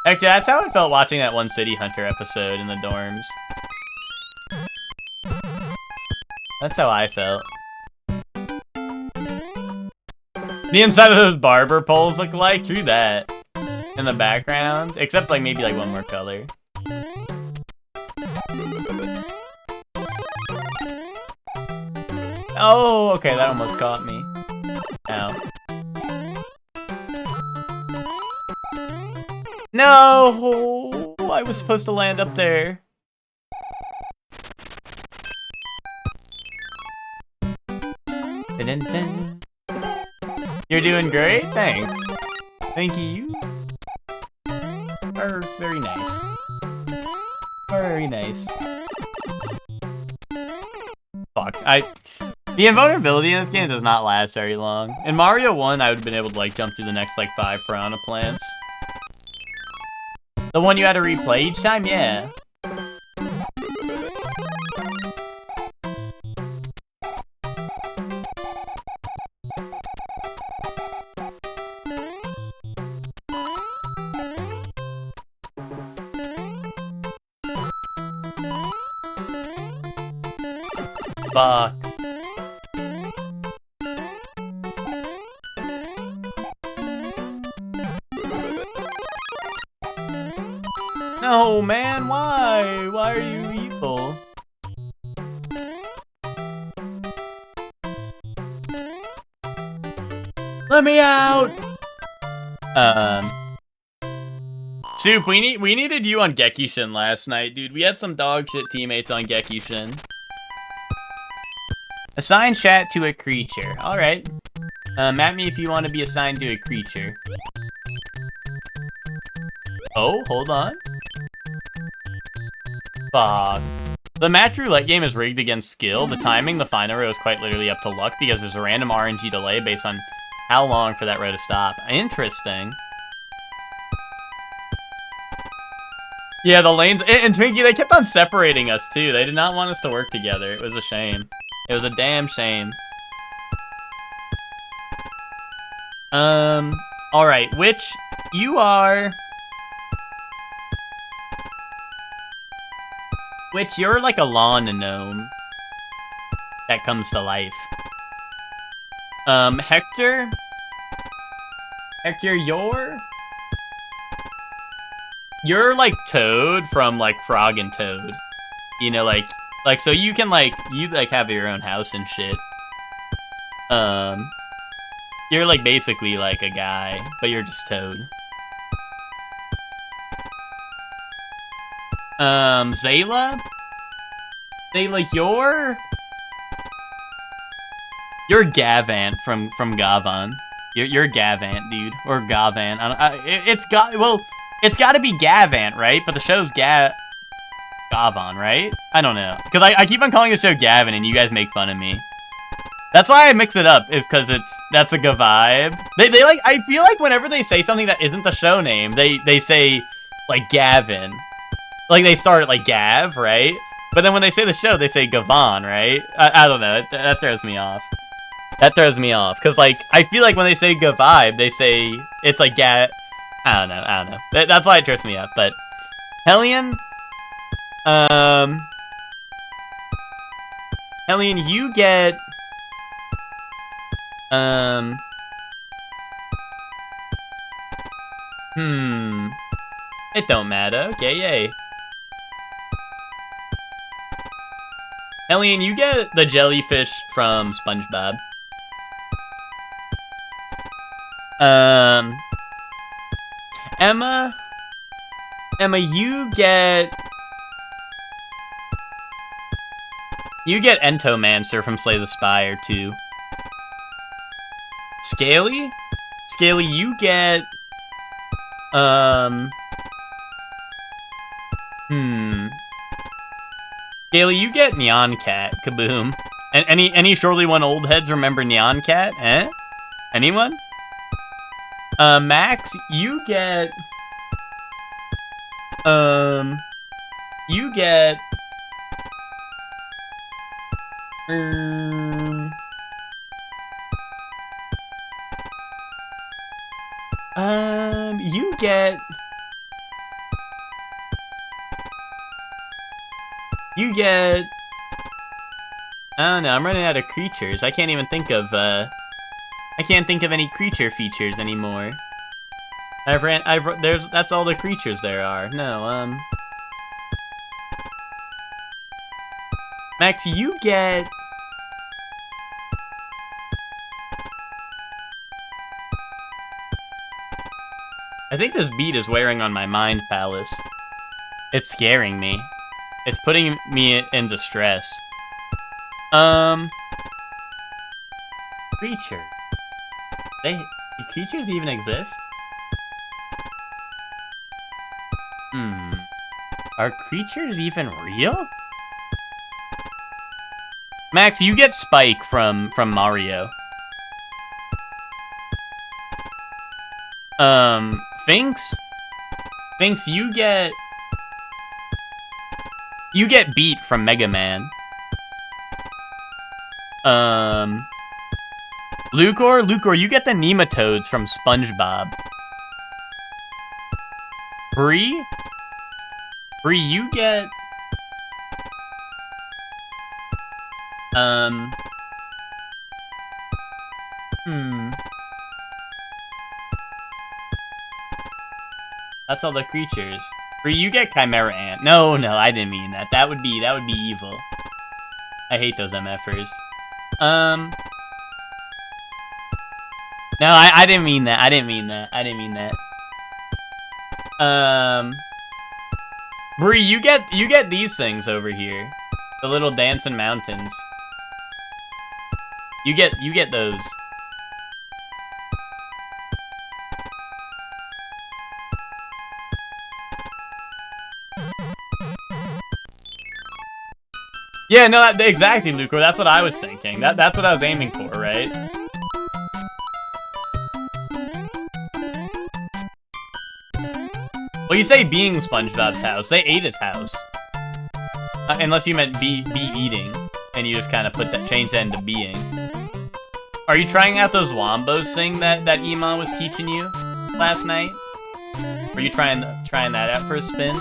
Actually, that's how I felt watching that one City Hunter episode in the dorms. That's how I felt. The inside of those barber poles look like, true that. In the background, except like maybe like one more color. Oh, okay, that almost caught me. Ow. No! I was supposed to land up there. Dun-dun-dun. You're doing great, thanks. Thank you. Very nice. Very nice. Fuck, the invulnerability in this game does not last very long. In Mario 1, I would have been able to like jump through the next like 5 piranha plants. The one you had to replay each time? Yeah. Fuck. No, man, why? Why are you evil? Let me out! Soup, we needed you on Gekishin last night, dude. We had some dog shit teammates on Gekishin. Assign chat to a creature. Alright. At me if you want to be assigned to a creature. Oh, hold on. Fuck. The match roulette game is rigged against skill. The timing, the final row is quite literally up to luck because there's a random RNG delay based on how long for that row to stop. Interesting. Yeah, the lanes, and Twinkie, they kept on separating us too. They did not want us to work together. It was a shame. It was a damn shame. Alright, which you are... Which you're like a lawn gnome that comes to life. Hector? Hector, you're like Toad from like Frog and Toad. You know, like so you can you have your own house and shit. You're like basically like a guy, but you're just Toad. Zayla? Zayla, you're Gavant from Gavan. You're Gavant, dude, or Gavant. It's got to be Gavant, right? But the show's Gavan, right? I don't know, because I keep on calling the show Gavin, and you guys make fun of me. That's why I mix it up, is because that's a good vibe. They like, I feel like whenever they say something that isn't the show name, they say like Gavin, like they start it like Gav, right? But then when they say the show, they say Gavan, right? I don't know. That throws me off. That throws me off. Because, like, I feel like when they say Gavibe, they say it's like I don't know. That's why it trips me up. But Hellion, Hellion, you get, it don't matter. Okay, yay. Hellion, you get the jellyfish from SpongeBob. Emma, you get Entomancer from Slay the Spire too. Scaly, you get Scaly, you get Neon Cat. Kaboom. And any Surely One old heads remember Neon Cat? Eh? Anyone? Max, you get I don't know, I'm running out of creatures. I can't even think of any creature features anymore. That's all the creatures there are. No, Max, you get I think this beat is wearing on my mind palace. It's scaring me. It's putting me in distress. Creature. Do creatures even exist? Are creatures even real? Max, you get Spike from Mario. Finks, you get Beat from Mega Man. Lucor, you get the nematodes from SpongeBob. Bree, you get That's all the creatures. Bree, you get Chimera Ant. No, I didn't mean that. That would be evil. I hate those MFers. No, I didn't mean that. I didn't mean that. Bree, you get these things over here. The little dancing mountains. You get those. Yeah, no, exactly, Lucor. That's what I was thinking. That's what I was aiming for, right? Well, you say being SpongeBob's house. They ate his house. Unless you meant be eating, and you just kind of change that into being. Are you trying out those wombos thing that Iman was teaching you last night? Were you trying that out for a spin?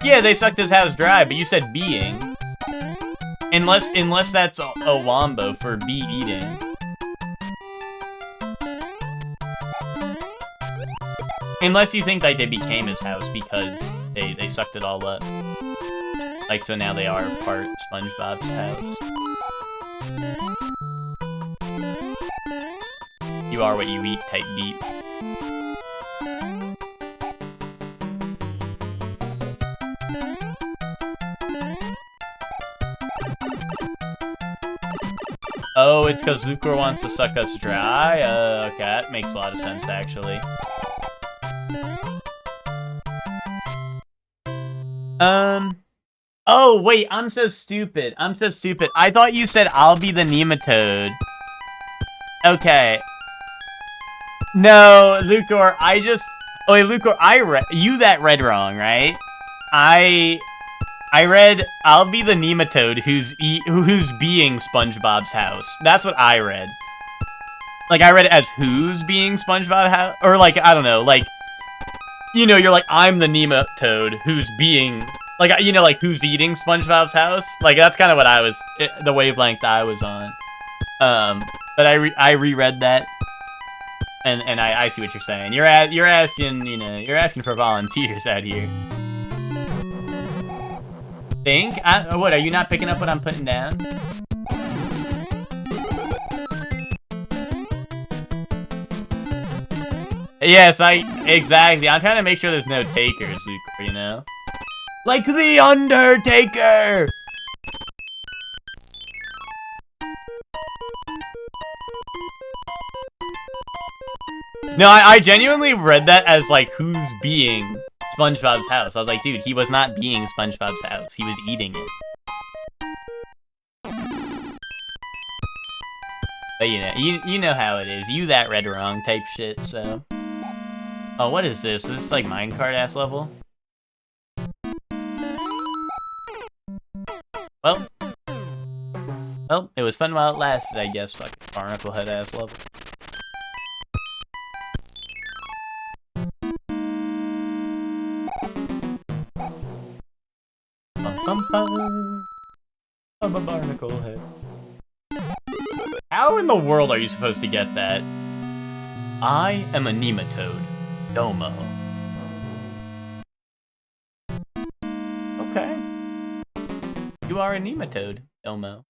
Yeah, they sucked his house dry, but you said being. Unless that's a wombo for bee eating. Unless you think like they became his house because they sucked it all up. Like, so now they are part SpongeBob's house. You are what you eat type beat. Oh, it's because Lucor wants to suck us dry? Okay, that makes a lot of sense, actually. Oh, wait, I'm so stupid. I'm so stupid. I thought you said I'll be the nematode. Okay. No, Lucor, I just... Oh, wait, Lucor, you that read wrong, right? I read, I'll be the nematode who's being SpongeBob's house. That's what I read. Like, I read it as who's being SpongeBob's house? Or, like, I don't know, like... You know, you're like, I'm the nematode who's being... Like, you know, like, who's eating SpongeBob's house? Like, that's kind of what I was... The wavelength I was on. But I reread that. And I see what you're saying. You're asking, you know, you're asking for volunteers out here. Think? What, are you not picking up what I'm putting down? Yes, exactly. I'm trying to make sure there's no takers, you know? Like the Undertaker! No, I genuinely read that as, like, who's being SpongeBob's house. I was like, dude, he was not being SpongeBob's house. He was eating it. But, you know how it is. You that read wrong type shit, so... Oh, what is this? Is this, like, minecart-ass level? Well, it was fun while it lasted, I guess. Fucking barnacle head-ass level. I'm a barnacle head. How in the world are you supposed to get that? I am a nematode. Domo. Okay. You are a nematode, Domo.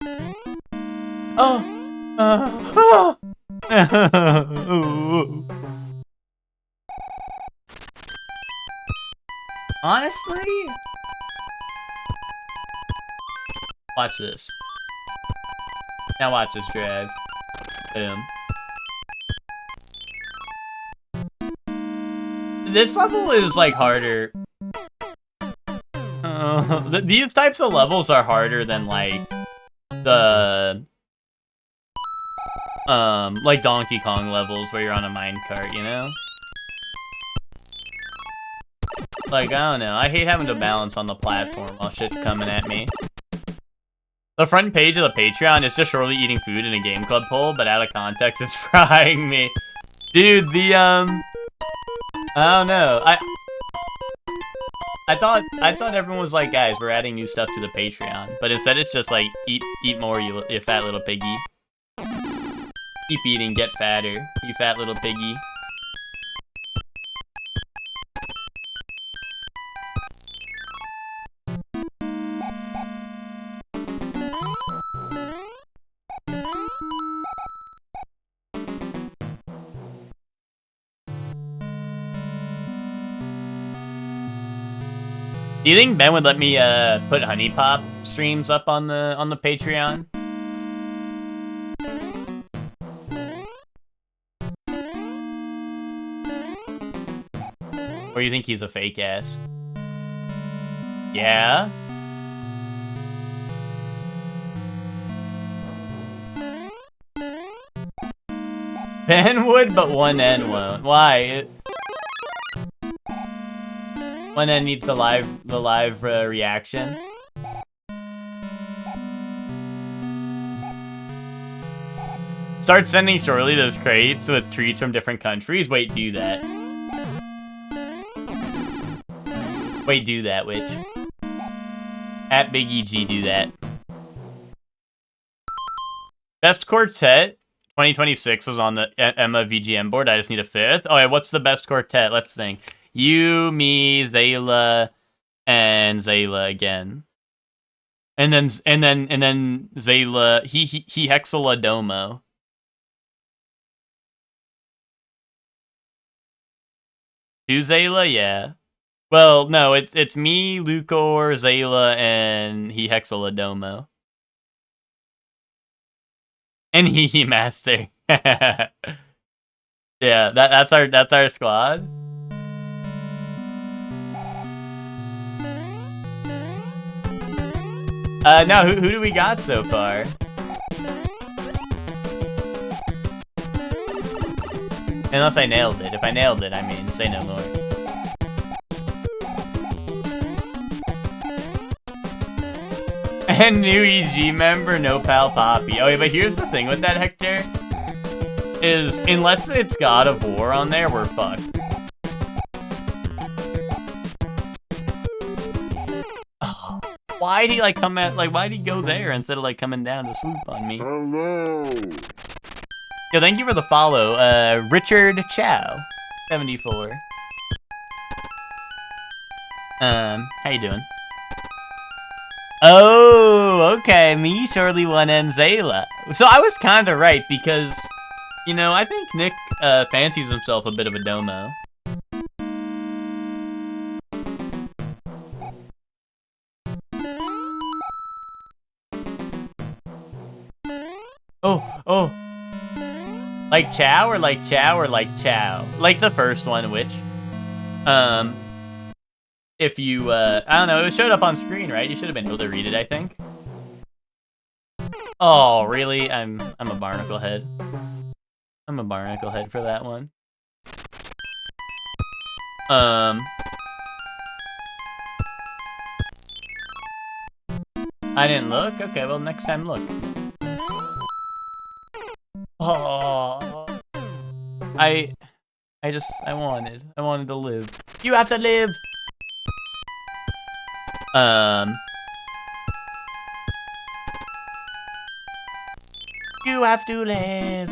Honestly? Watch this. Now watch this drive. Boom. This level is, like, harder. These types of levels are harder than, like, the... like Donkey Kong levels where you're on a minecart, you know? Like, I don't know. I hate having to balance on the platform while shit's coming at me. The front page of the Patreon is just Shortly eating food in a game club poll, but out of context, it's frying me. Dude, the, I don't know. I thought everyone was like, guys, we're adding new stuff to the Patreon. But instead it's just like, eat more, you fat little piggy. Keep eating, get fatter, you fat little piggy. Do you think Ben would let me put Honey Pop streams up on the Patreon? Or you think he's a fake ass? Yeah? Ben would, but one N won't. Why? One N needs the live reaction. Start sending Shortly those crates with treats from different countries. Wait, do that. Wait, do that, Witch. At Big EG, do that. Best quartet 2026 was on the Emma VGM board. I just need a fifth. Oh, yeah, what's the best quartet? Let's think. You, me, Zayla, and Zayla again. And then Zayla, he Hexala Domo. Do Zayla? Yeah. Well, no, it's me, Lucor, Zayla, and Hexaladomo. And He Master. Yeah, that's our squad. Now who do we got so far? Unless I nailed it. If I nailed it, I mean, say no more. And new EG member, no pal Poppy. Oh yeah, but here's the thing with that, Hector. Is, unless it's God of War on there, we're fucked. Oh, why'd he like come at, like, why'd he go there instead of like coming down to swoop on me? Hello. Yo, thank you for the follow, Richard Chow, 74. How you doing? Oh, okay, me, Shortly One, and Zayla. So I was kinda right, because, you know, I think Nick, fancies himself a bit of a domo. Oh. Like Chow or like Chow or like Chow? Like the first one, which, if you, I don't know, it showed up on screen, right? You should have been able to read it, I think. Oh, really? I'm a barnacle head. I'm a barnacle head for that one. I didn't look? Okay, well, next time look. Oh, I wanted to live. You have to live. You have to live.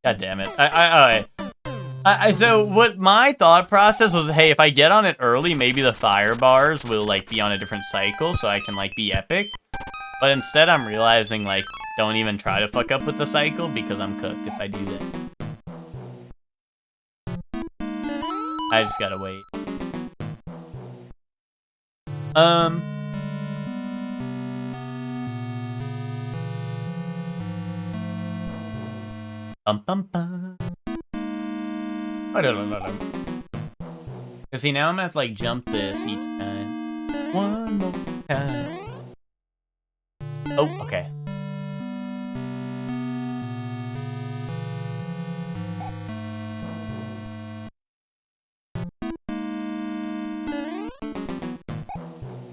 God damn it. So what my thought process was, hey, if I get on it early, maybe the fire bars will like be on a different cycle so I can like be epic. But instead I'm realizing like, don't even try to fuck up with the cycle because I'm cooked if I do that. I just gotta wait. See, now I'm gonna have to like jump this each time. One more time. Oh, okay.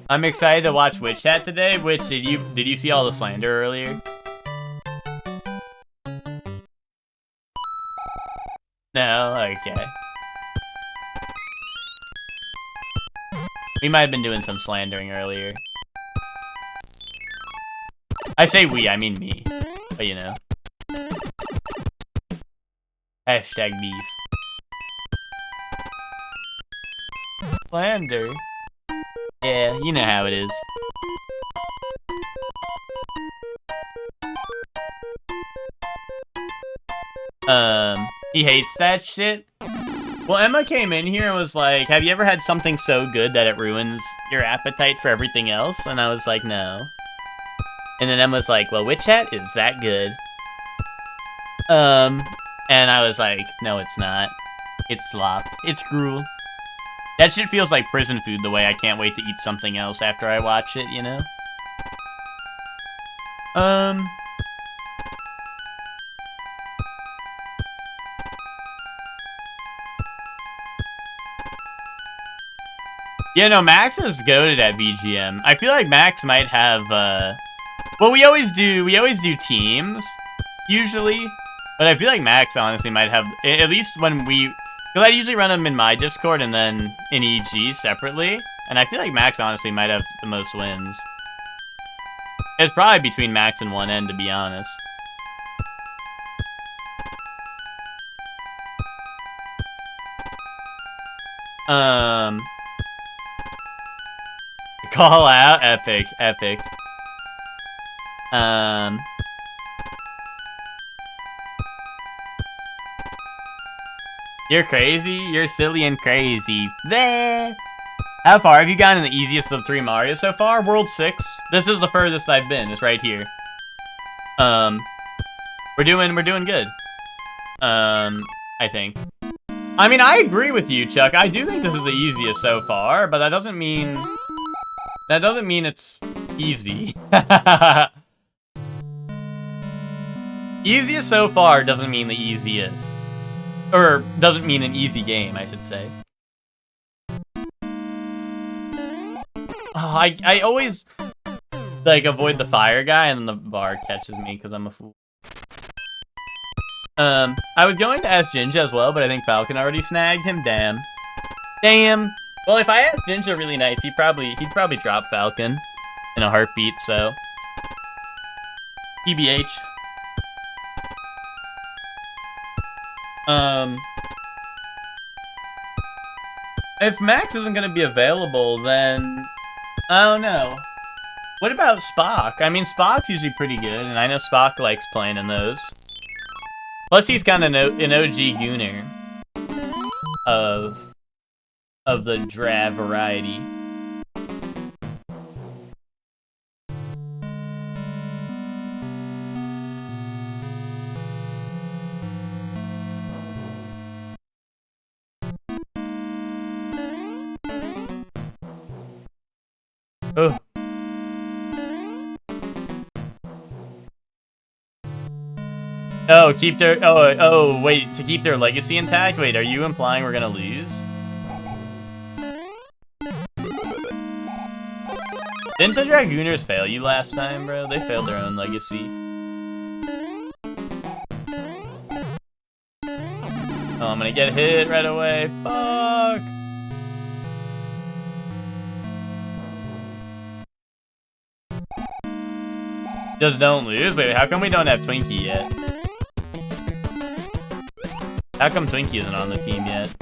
I'm excited to watch Witch Chat today. Which did you see all the slander earlier? No, okay. We might have been doing some slandering earlier. I say we, I mean me. But you know. Hashtag beef. Slander? Yeah, you know how it is. He hates that shit. Well, Emma came in here and was like, have you ever had something so good that it ruins your appetite for everything else? And I was like, no. And then Emma's like, well, Witch Hat is that good. And I was like, no, it's not. It's slop. It's gruel. That shit feels like prison food the way I can't wait to eat something else after I watch it, you know? Yeah, no, Max is goated at BGM. I feel like Max might have, well, we always do teams, usually. But I feel like Max, honestly, might have, at least when we, because I usually run them in my Discord and then in EG separately. And I feel like Max, honestly, might have the most wins. It's probably between Max and 1N, to be honest. Call out, epic. You're crazy? You're silly and crazy. Bleh. How far have you gotten in the easiest of 3 Marios so far? World 6. This is the furthest I've been. It's right here. We're doing good. I think. I mean, I agree with you, Chuck. I do think this is the easiest so far, but that doesn't mean it's easy. Easiest so far doesn't mean the easiest. Or doesn't mean an easy game, I should say. Oh, I always like avoid the fire guy and then the bar catches me because I'm a fool. I was going to ask Jinja as well, but I think Falcon already snagged him. Damn. Well, if I asked Jinja really nice, he'd probably drop Falcon in a heartbeat, so. TBH. If Max isn't gonna be available, then I don't know. What about Spock? I mean, Spock's usually pretty good, and I know Spock likes playing in those. Plus, he's kind of an OG gooner of the drab variety. Oh. Oh, keep their... Oh, wait, to keep their legacy intact? Wait, are you implying we're gonna lose? Didn't the Dragooners fail you last time, bro? They failed their own legacy. Oh, I'm gonna get hit right away. Fuck! Just don't lose? Wait, how come we don't have Twinkie yet? How come Twinkie isn't on the team yet?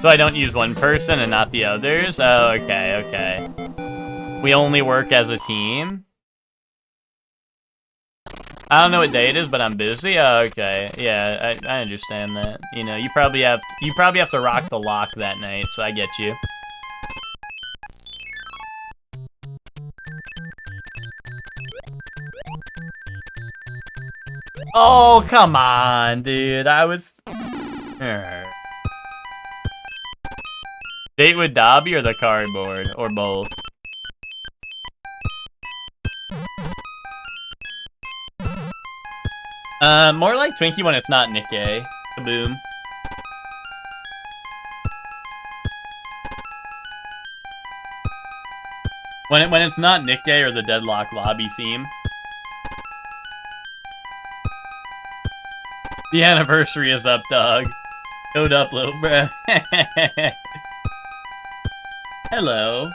So I don't use one person and not the others? Oh, okay, okay. We only work as a team? I don't know what day it is, but I'm busy. Oh, okay. Yeah, I understand that. You know, you probably have to rock the lock that night, so I get you. Oh, come on, dude. I was... Date with Dobby or the cardboard? Or both? More like Twinkie when it's not Nikkei. Kaboom. When it's not Nikkei or the Deadlock Lobby theme. The anniversary is up, dog. Code up, little bruh. Hello.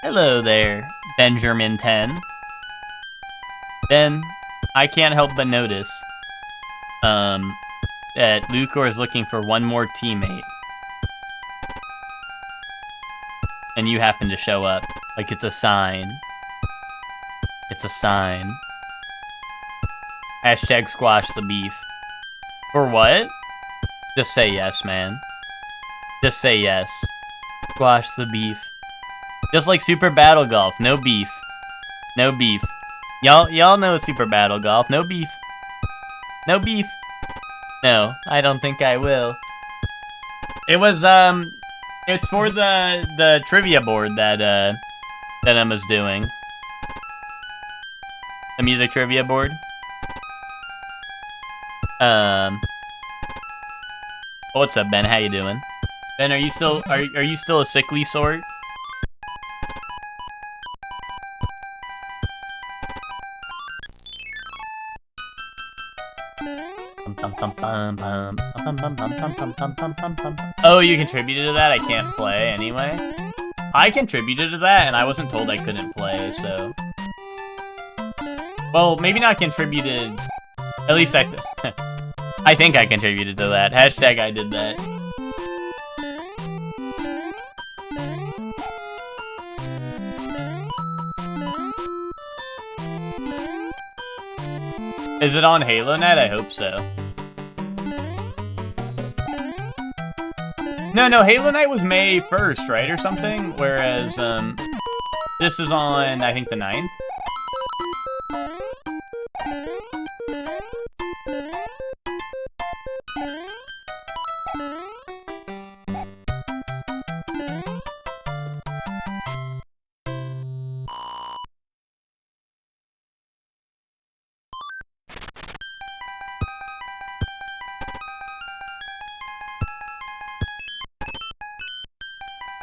Hello there, Benjamin 10. Then, I can't help but notice that Lucor is looking for one more teammate. And you happen to show up. Like it's a sign. It's a sign. Hashtag squash the beef. For what? Just say yes, man. Just say yes. Squash the beef. Just like Super Battle Golf, no beef. No beef. Y'all know Super Battle Golf, no beef. No beef. No, I don't think I will. It was, it's for the trivia board that Emma's doing. The music trivia board. What's up, Ben? How you doing? Ben, are you still a sickly sort? Oh, you contributed to that? I can't play anyway? I contributed to that, and I wasn't told I couldn't play, so... Well, maybe not contributed... At least I think I contributed to that. Hashtag I did that. Is it on HaloNet? I hope so. No, HaloNet was May 1st, right, or something? Whereas, this is on, I think, the 9th.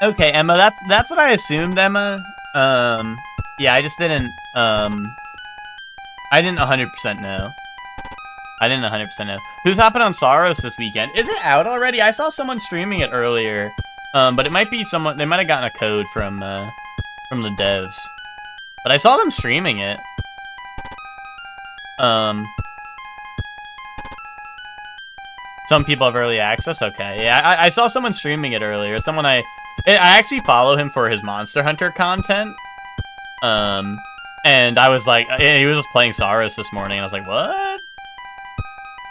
Okay, Emma, that's what I assumed, Emma. Yeah, I just didn't, I didn't 100% know. I didn't 100% know. Who's hopping on Saros this weekend? Is it out already? I saw someone streaming it earlier, but it might be someone, they might have gotten a code from the devs. But I saw them streaming it. Some people have early access, okay. Yeah, I saw someone streaming it earlier. Someone I actually follow him for his Monster Hunter content. And I was like, he was just playing Saros this morning, and I was like, what?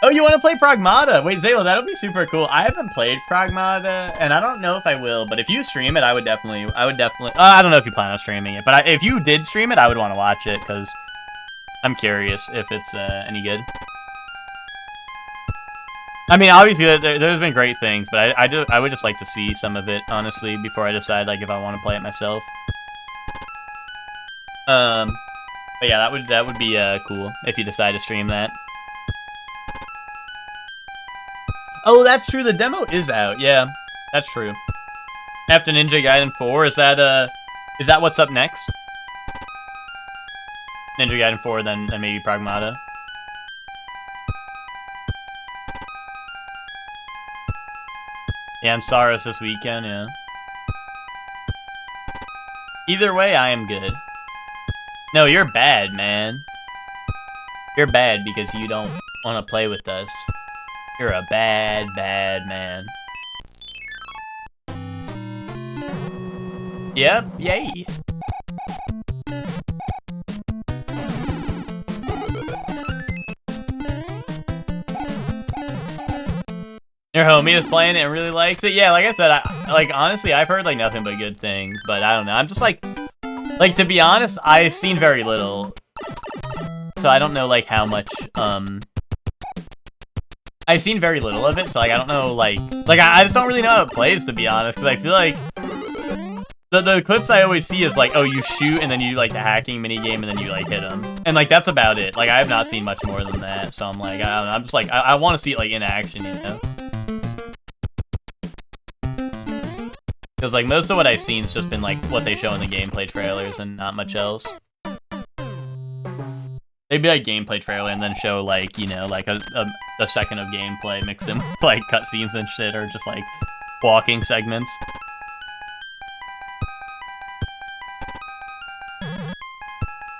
Oh, you want to play Pragmata? Wait, Zayla, that'll be super cool. I haven't played Pragmata, and I don't know if I will, but if you stream it, I would definitely, I don't know if you plan on streaming it, but if you did stream it, I would want to watch it, because I'm curious if it's any good. I mean, obviously, there's been great things, but I would just like to see some of it, honestly, before I decide, like, if I want to play it myself. But yeah, that would be cool if you decide to stream that. Oh, that's true. The demo is out. Yeah, that's true. After Ninja Gaiden 4, is that what's up next? Ninja Gaiden 4, then maybe Pragmata. Yeah, and Saros this weekend. Yeah. Either way, I am good. No, you're bad, man. You're bad because you don't want to play with us. You're a bad, bad man. Yep, yay. Your homie is playing it and really likes it? Yeah, like I said, honestly, I've heard, like, nothing but good things, but I don't know. I'm just, like, to be honest, I've seen very little. So I don't know, like, how much, I've seen very little of it, so, like, I don't know, like, I just don't really know how it plays, to be honest, because I feel like the clips I always see is, like, oh, you shoot, and then you, like, the hacking minigame, and then you, like, hit them. And, like, that's about it. Like, I have not seen much more than that, so I'm, like, I don't know. I'm just, like, I want to see it, like, in action, you know? Because, like, most of what I've seen has just been, like, what they show in the gameplay trailers and not much else. They'd be, like, gameplay trailer and then show, like, you know, like, a second of gameplay, mix in, like, cutscenes and shit, or just, like, walking segments.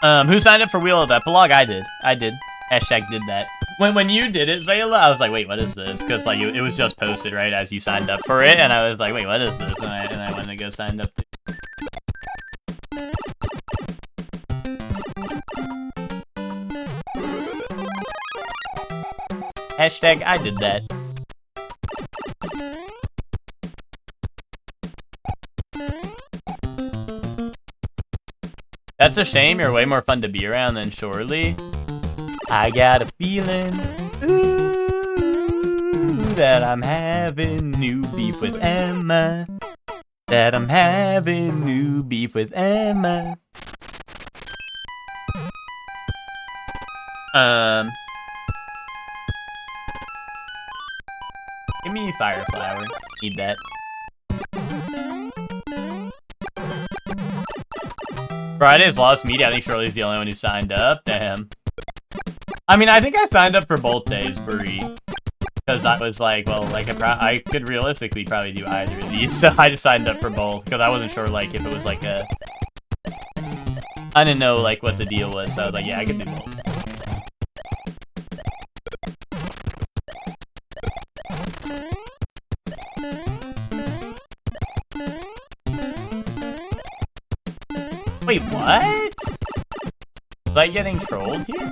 Who signed up for Wheel of Epilogue? I did. Hashtag did that. When you did it, Zayla, I was like, wait, what is this? Because, like, it was just posted, right, as you signed up for it, and I was like, wait, what is this? And I went to go sign up too. Hashtag I did that. That's a shame. You're way more fun to be around than Shorely. I got a feeling, ooh, that I'm having new beef with Emma. That I'm having new beef with Emma. Give me Fire Flower. Need that. Friday's Lost Media. I think Shirley's the only one who signed up. Damn. I mean, I think I signed up for both days, Brie. Because I was like, well, like, I could realistically probably do either of these. So I just signed up for both. Because I wasn't sure, like, if it was like a... I didn't know, like, what the deal was. So I was like, yeah, I could do both. Wait, what? Was I getting trolled here?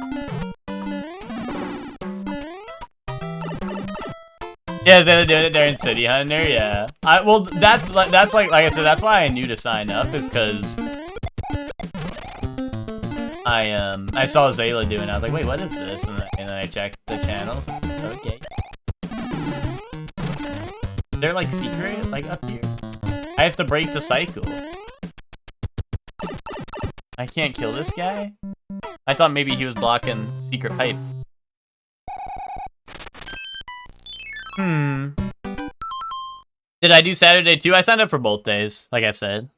Yeah, they're doing it there in City Hunter, yeah. Well, that's like I said, that's why I knew to sign up, is because I saw Zayla doing it. I was like, wait, what is this? And then I checked the channels. Okay. They're like secret, like up here. I have to break the cycle. I can't kill this guy? I thought maybe he was blocking secret pipe. Did I do Saturday too? I signed up for both days, like I said.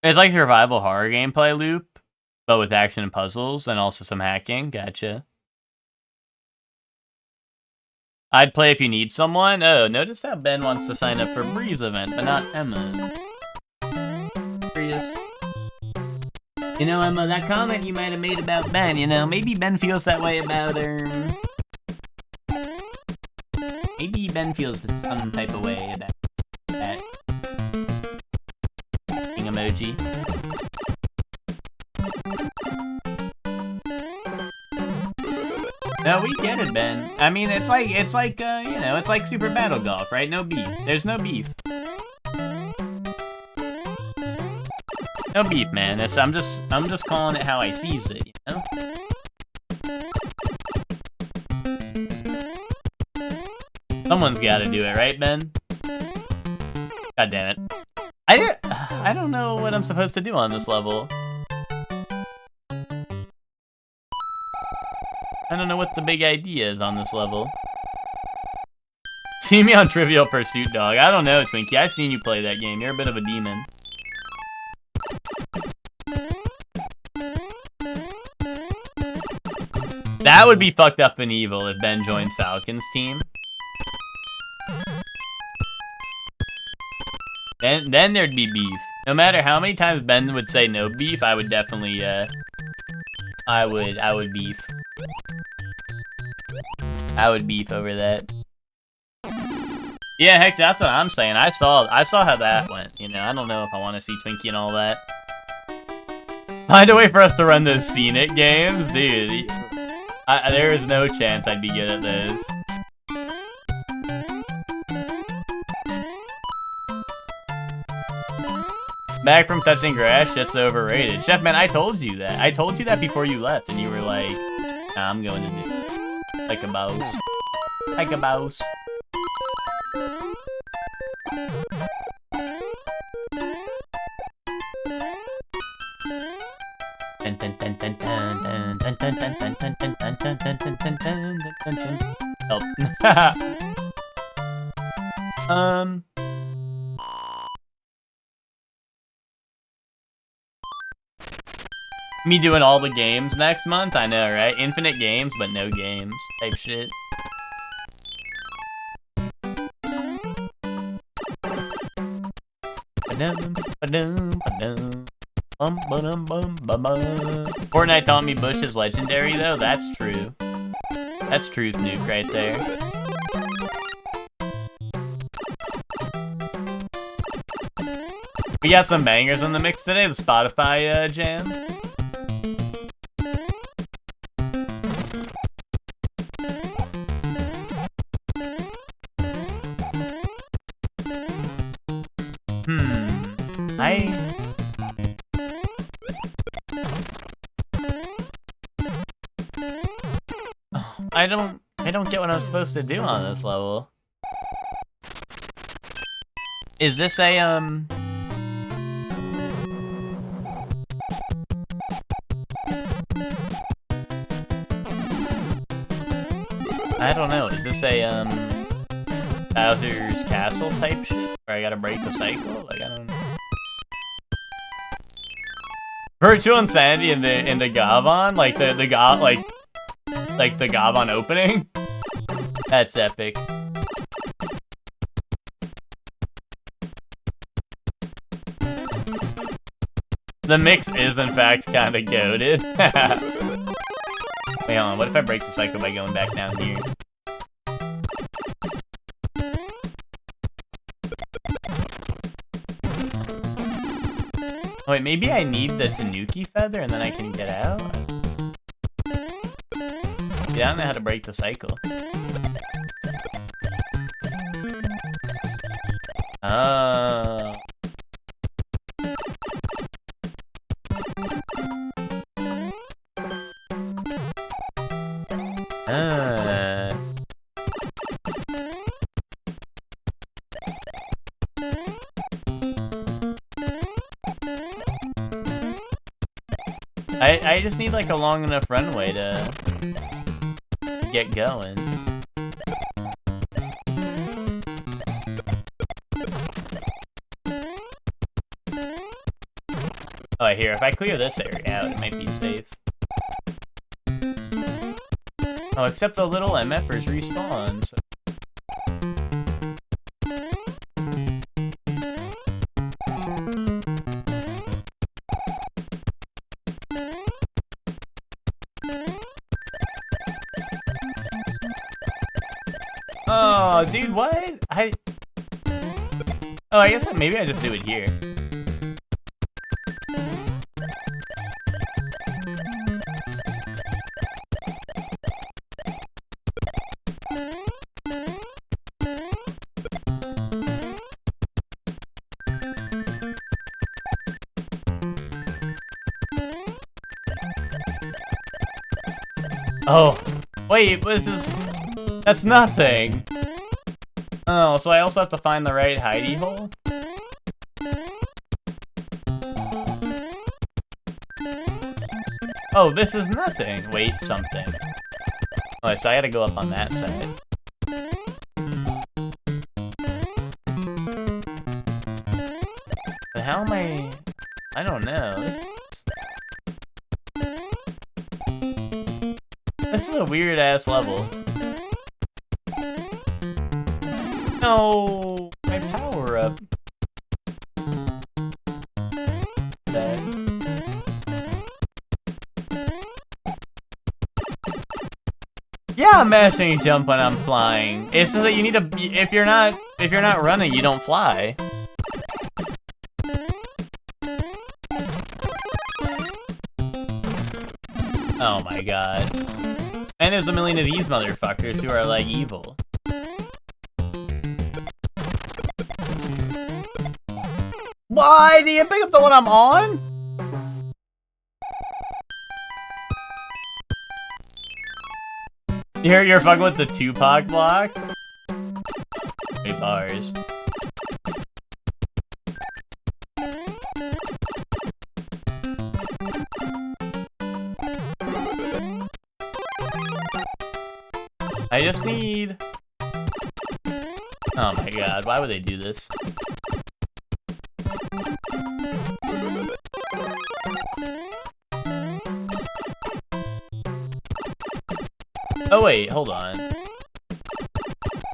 It's like a survival horror gameplay loop, but with action and puzzles, and also some hacking. Gotcha. I'd play if you need someone. Oh, notice that Ben wants to sign up for Bree's event, but not Emma. Curious. You know, Emma, that comment you might have made about Ben, you know, maybe Ben feels that way about her. Maybe Ben feels some type of way about that emoji. No, we get it, Ben. I mean, it's like, you know, it's like Super Battle Golf, right? No beef. There's no beef. No beef, man. I'm just calling it how I sees it, you know? Someone's gotta do it, right, Ben? God damn it. I don't know what I'm supposed to do on this level. I don't know what the big idea is on this level. See me on Trivial Pursuit, dog. I don't know, Twinkie. I've seen you play that game. You're a bit of a demon. That would be fucked up and evil if Ben joins Falcon's team. Then there'd be beef. No matter how many times Ben would say no beef, I would definitely, I would beef. I would beef over that. Yeah, heck, that's what I'm saying. I saw how that went. You know, I don't know if I want to see Twinkie and all that. Find a way for us to run those scenic games, dude. There is no chance I'd be good at those. Back from touching grass, shit's overrated. Chef, man, I told you that. I told you that before you left, and you were like, nah, I'm going to do it. Like a boss. Like a boss. Oh. Me doing all the games next month? I know, right? Infinite games, but no games. Type shit. Fortnite taught me Bush is legendary, though? That's true. That's truth nuke right there. We got some bangers in the mix today, the Spotify jam. I don't get what I'm supposed to do on this level. Is this a, I don't know, is this a, Bowser's Castle type shit? Where I gotta break the cycle? Like, I don't know. Virtual Insanity in the Gavon? Like, the Gavon opening? That's epic. The mix is, in fact, kinda goated. Wait, hold on, what if I break the cycle by going back down here? Oh, wait, maybe I need the Tanuki feather and then I can get out? Yeah, I don't know how to break the cycle. Oh. I just need like a long enough runway to get going. Oh, here, if I clear this area out, it might be safe. Oh, except the little MFers respawn, so. Oh, dude, what? Oh, I guess maybe I just do it here. Oh, wait, that's nothing. Oh, so I also have to find the right hidey hole? Oh, this is nothing. Wait, something. Oh, so I gotta go up on that side. But how am I don't know. This is a weird-ass level. No, my power-up. Yeah, I'm mashing jump when I'm flying. It's just that you need to. If you're not running, you don't fly. Oh my god. And there's a million of these motherfuckers who are like evil. Why? Did you pick up the one I'm on? You're fucking with the Tupac block? Wait, bars. I just need... Oh my god, why would they do this? Oh wait, hold on.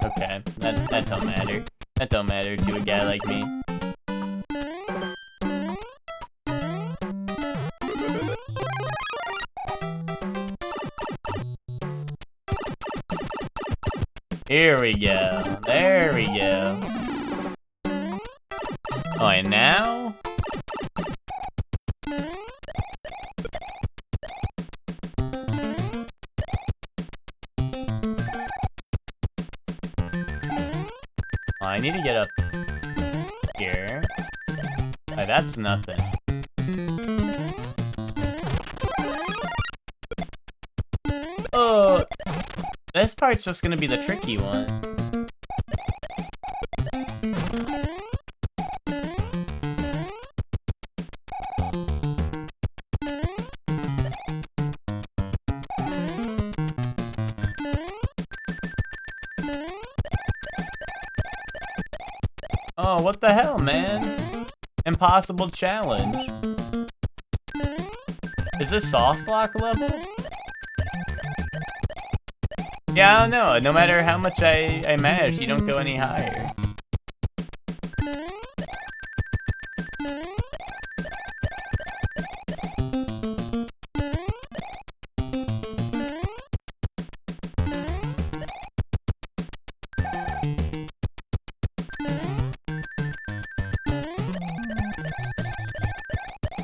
Okay, that don't matter. That don't matter to a guy like me. Here we go. There we go. Oh, and now? Oh, I need to get up here. Oh, that's nothing. Oh, this part's just gonna be the tricky one. Oh, what the hell, man? Impossible challenge. Is this soft block level? Yeah, I don't know. No matter how much I mash, you don't go any higher.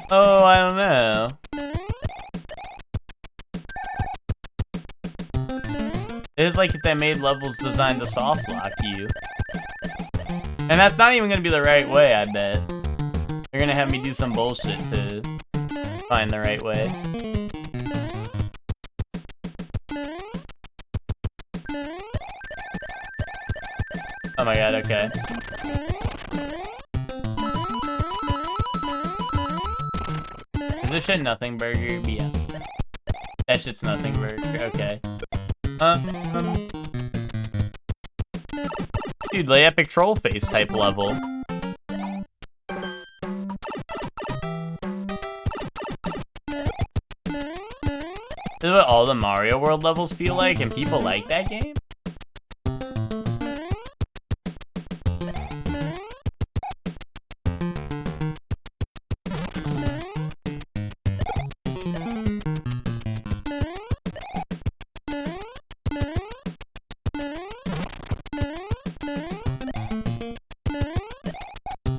Oh, I don't know. It's like if they made levels designed to soft lock you. And that's not even gonna be the right way, I bet. They're gonna have me do some bullshit to find the right way. Oh my god, okay. Is this shit Nothing Burger? Yeah. That shit's Nothing Burger, okay. Dude, like epic troll face type level. This is what all the Mario World levels feel like, and people like that game?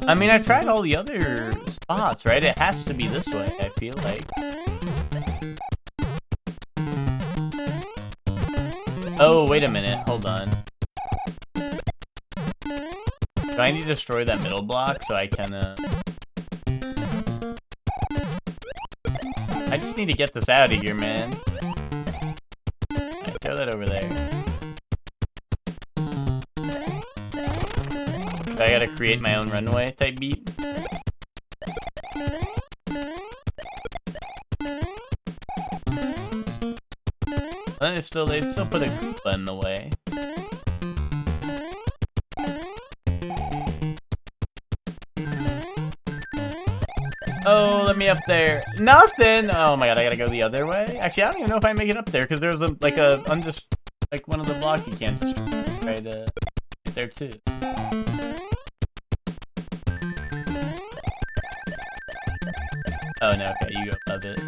I mean, I tried all the other spots, right? It has to be this way, I feel like. Oh, wait a minute. Hold on. Do I need to destroy that middle block so I can, I just need to get this out of here, man. Alright, throw that over there. So I gotta create my own runway type beat. Well, they still put a Koopa in the way. Oh, let me up there. Nothing! Oh my god, I gotta go the other way? Actually, I don't even know if I make it up there, because there's a, like one of the blocks you can't destroy. Right, right there too. Oh no, okay, you go above it.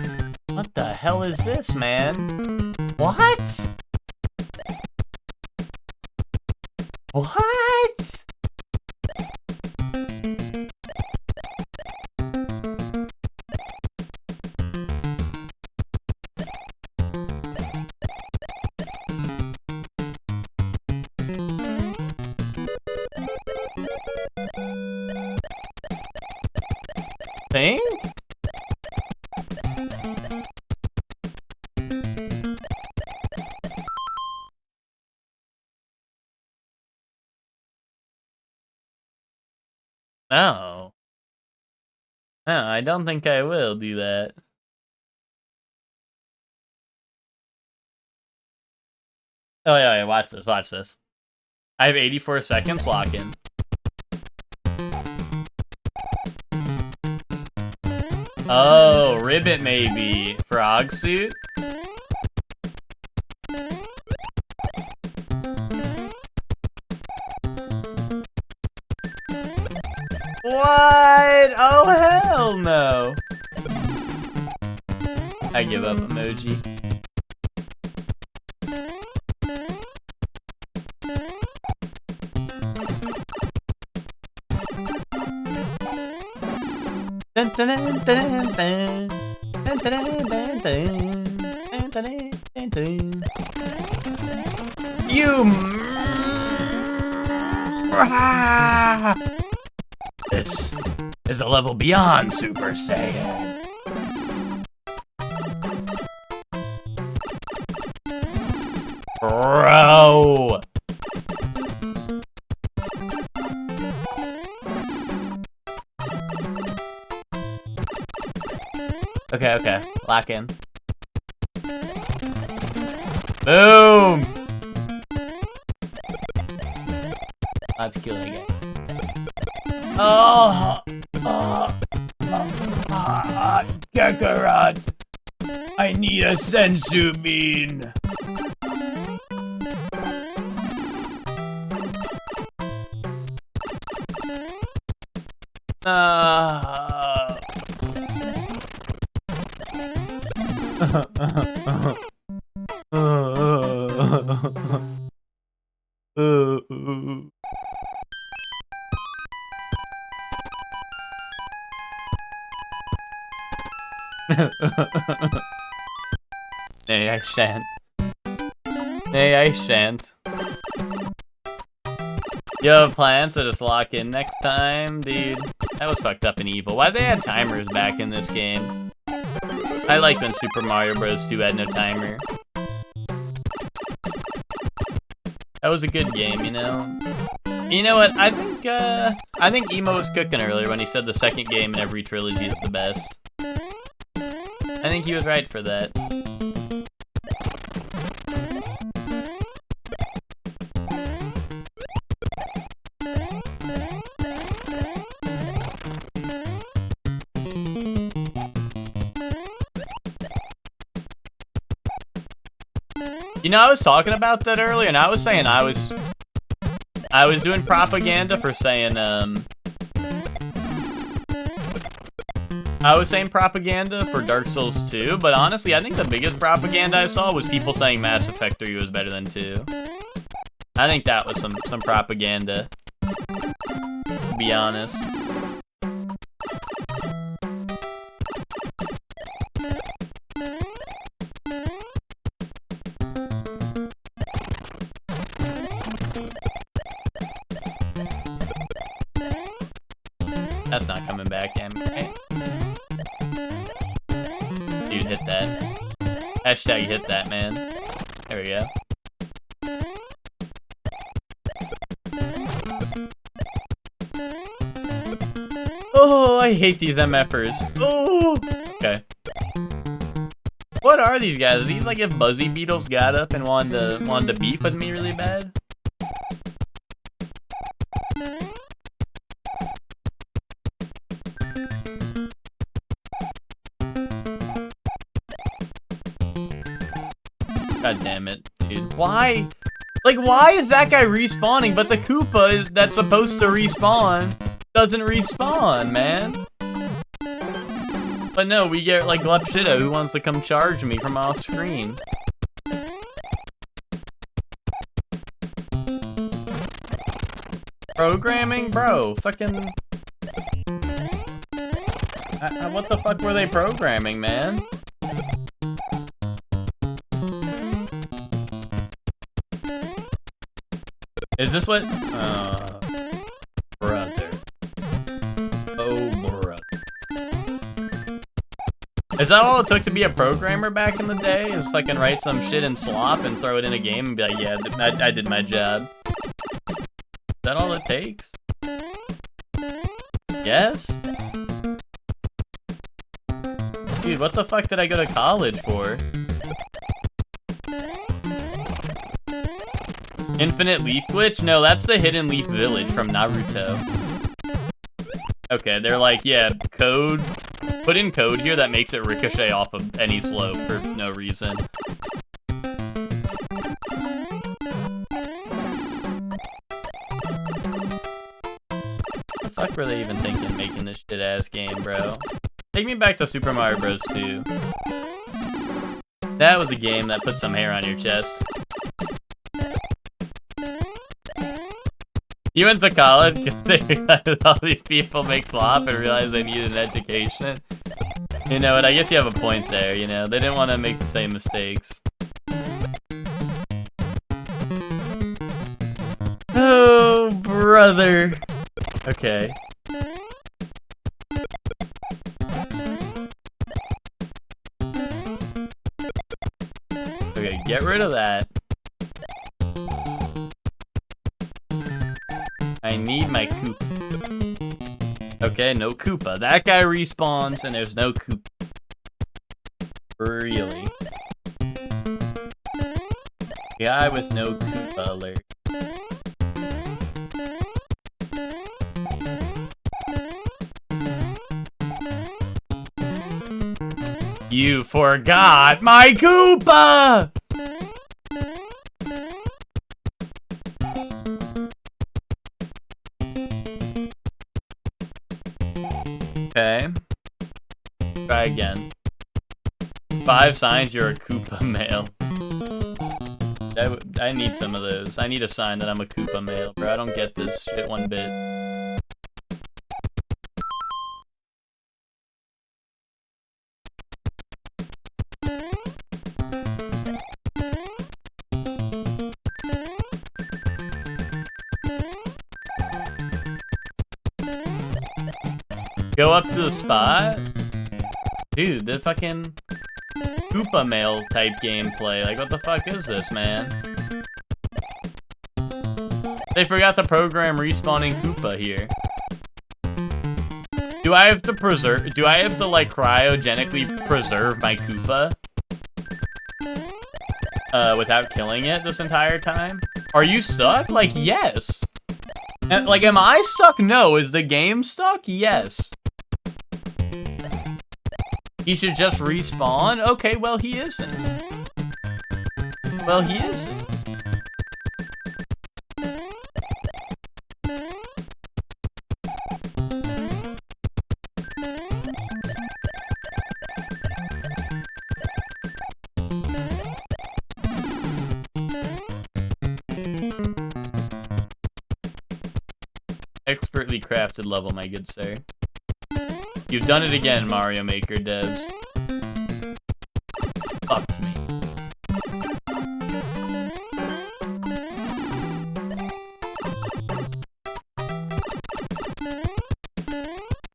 What the hell is this, man? What? What? Thing? Oh. Oh, I don't think I will do that. Oh yeah, watch this, watch this. I have 84 seconds, lock in. Oh, Ribbit maybe. Frog suit? What? Oh, hell no. I give up emoji. Dun, dun, dun, dun, dun. Dun, dun, dun, dun. Dun, dun, dun, dun. You. This is the level beyond Super Saiyan. Bro. Okay, okay. Lock in. Boom! Let's kill it again. Kakarot! I need a sensu bean! Nay, I shan't. Nay, I shan't. You have plans to just lock in next time? Dude, that was fucked up and evil. Why'd they add timers back in this game? I liked when Super Mario Bros. 2 had no timer. That was a good game, you know? You know what, I think Emo was cooking earlier when he said the second game in every trilogy is the best. I think he was right for that. You know, I was talking about that earlier, and I was saying I was doing propaganda for saying, I was saying propaganda for Dark Souls 2, but honestly, I think the biggest propaganda I saw was people saying Mass Effect 3 was better than 2. I think that was some propaganda, to be honest. That's not coming back, damn it. Dude, hit that. Hashtag hit that, man. There we go. Oh, I hate these MFers. Oh! Okay. What are these guys? Are these like if Buzzy Beetles got up and wanted to beef with me really bad? God damn it, dude. Why? Like, why is that guy respawning, but the Koopa that's supposed to respawn doesn't respawn, man? But no, we get, like, Glepshida who wants to come charge me from off screen. Programming? Bro, fucking... what the fuck were they programming, man? Is this what? Brother. Oh, brother. Is that all it took to be a programmer back in the day? Is fucking write some shit in slop and throw it in a game and be like, yeah, I did my job. Is that all it takes? Yes? Dude, what the fuck did I go to college for? Infinite Leaf Glitch? No, that's the Hidden Leaf Village from Naruto. Okay, they're like, yeah, code. Put in code here that makes it ricochet off of any slope for no reason. What the fuck were they even thinking making this shit-ass game, bro? Take me back to Super Mario Bros. 2. That was a game that put some hair on your chest. You went to college because they realized all these people make slop and realized they needed an education. You know what, I guess you have a point there, you know? They didn't want to make the same mistakes. Oh, brother. Okay. Okay, get rid of that. I need my Koopa. Okay, no Koopa. That guy respawns and there's no Koopa. Really? Guy with no Koopa alert. You forgot my Koopa! Okay. Try again. 5 signs you're a Koopa male. I need some of those. I need a sign that I'm a Koopa male, bro. I don't get this shit one bit. Go up to the spot? Dude, the fucking Koopa Mail type gameplay. Like, what the fuck is this, man? They forgot to program respawning Koopa here. Do I have to like cryogenically preserve my Koopa? Without killing it this entire time? Are you stuck? Like, yes. And, like, am I stuck? No. Is the game stuck? Yes. He should just respawn? Okay, well, he isn't. Well, he isn't. Expertly crafted level, my good sir. You've done it again, Mario Maker devs. Fucked me.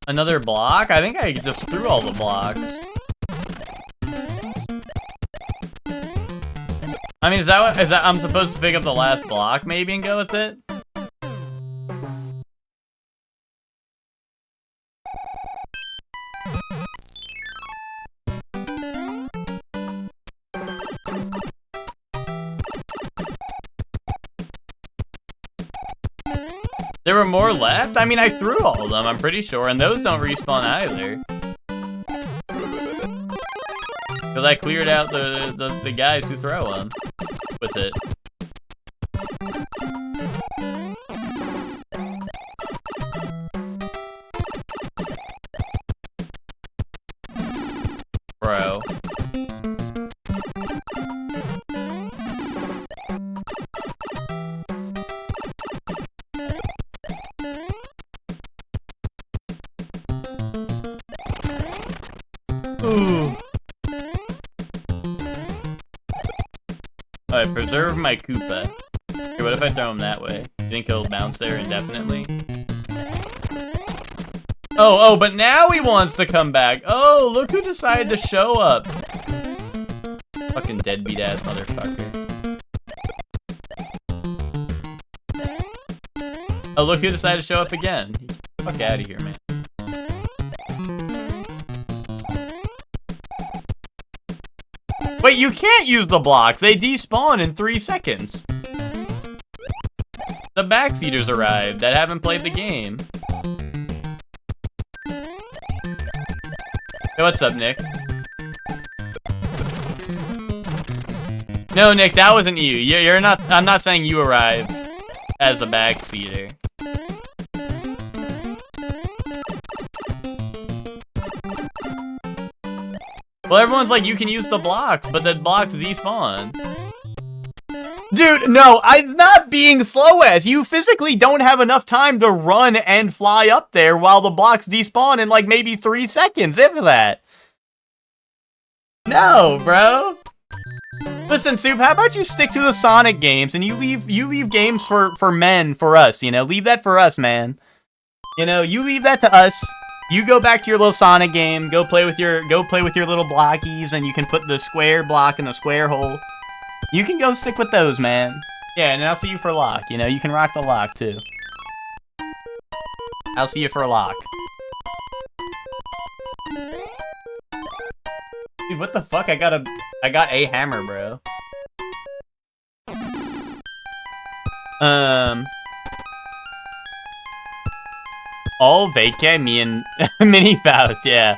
Another block? I think I just threw all the blocks. I mean, is that I'm supposed to pick up the last block maybe and go with it? There were more left? I mean, I threw all of them, I'm pretty sure, and those don't respawn either. Because I cleared out the guys who throw them with it. Bro. Ooh. Alright, preserve my Koopa. Okay, what if I throw him that way? You think he'll bounce there indefinitely? Oh, but now he wants to come back. Oh, look who decided to show up. Fucking deadbeat ass motherfucker. Oh, look who decided to show up again. Fuck out of here, man. Wait, you can't use the blocks. They despawn in 3 seconds. The backseaters arrived that haven't played the game. Hey, what's up, Nick? No, Nick, that wasn't you. You're not. I'm not saying you arrived as a backseater. Well, everyone's like, you can use the blocks, but the blocks despawn. Dude, no, I'm not being slow as. You physically don't have enough time to run and fly up there while the blocks despawn in like maybe 3 seconds, if that. No, bro. Listen, Soup, how about you stick to the Sonic games and you leave games for men, for us, you know? Leave that for us, man. You know, you leave that to us. You go back to your little Sonic game, go play with your little blockies, and you can put the square block in the square hole. You can go stick with those, man. Yeah, and I'll see you for lock, you know, you can rock the lock too. I'll see you for lock. Dude, what the fuck? I got a hammer, bro. All vacay, me and Mini Faust, yeah.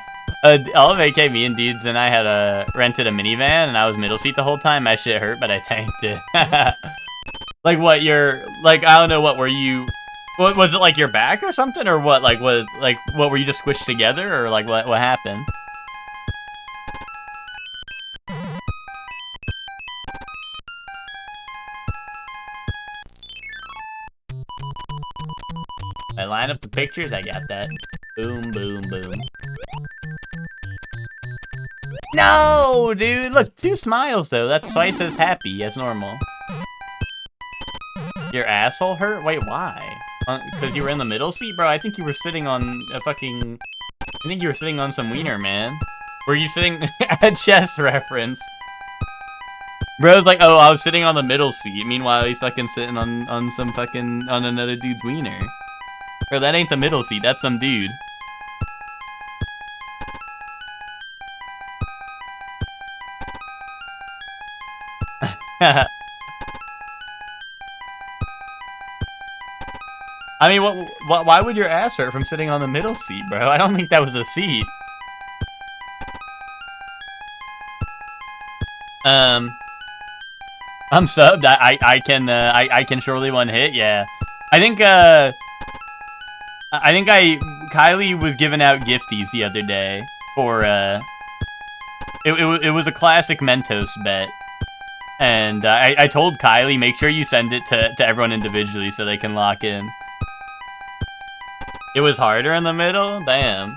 All vacay, me and Deeds and I had rented a minivan, and I was middle seat the whole time. My shit hurt, but I tanked it. Like what? Like I don't know. What were you? What was it, like your back or something, or what? Like what were you just squished together, or like what happened? I line up the pictures, I got that. Boom, boom, boom. No, dude! Look, 2 smiles, though. That's twice as happy as normal. Your asshole hurt? Wait, why? Because you were in the middle seat? Bro, I think you were sitting on a fucking I think you were sitting on some wiener, man. Were you sitting at chest reference? Bro's like, oh, I was sitting on the middle seat. Meanwhile, he's fucking sitting on some fucking, on another dude's wiener. Bro, that ain't the middle seat. That's some dude. I mean, why would your ass hurt from sitting on the middle seat, bro? I don't think that was a seat. I'm subbed. I can surely one hit. Yeah, I think Kylie was giving out gifties the other day for it was a classic Mentos bet, and I told Kylie, make sure you send it to everyone individually so they can lock in. It was harder in the middle? Damn.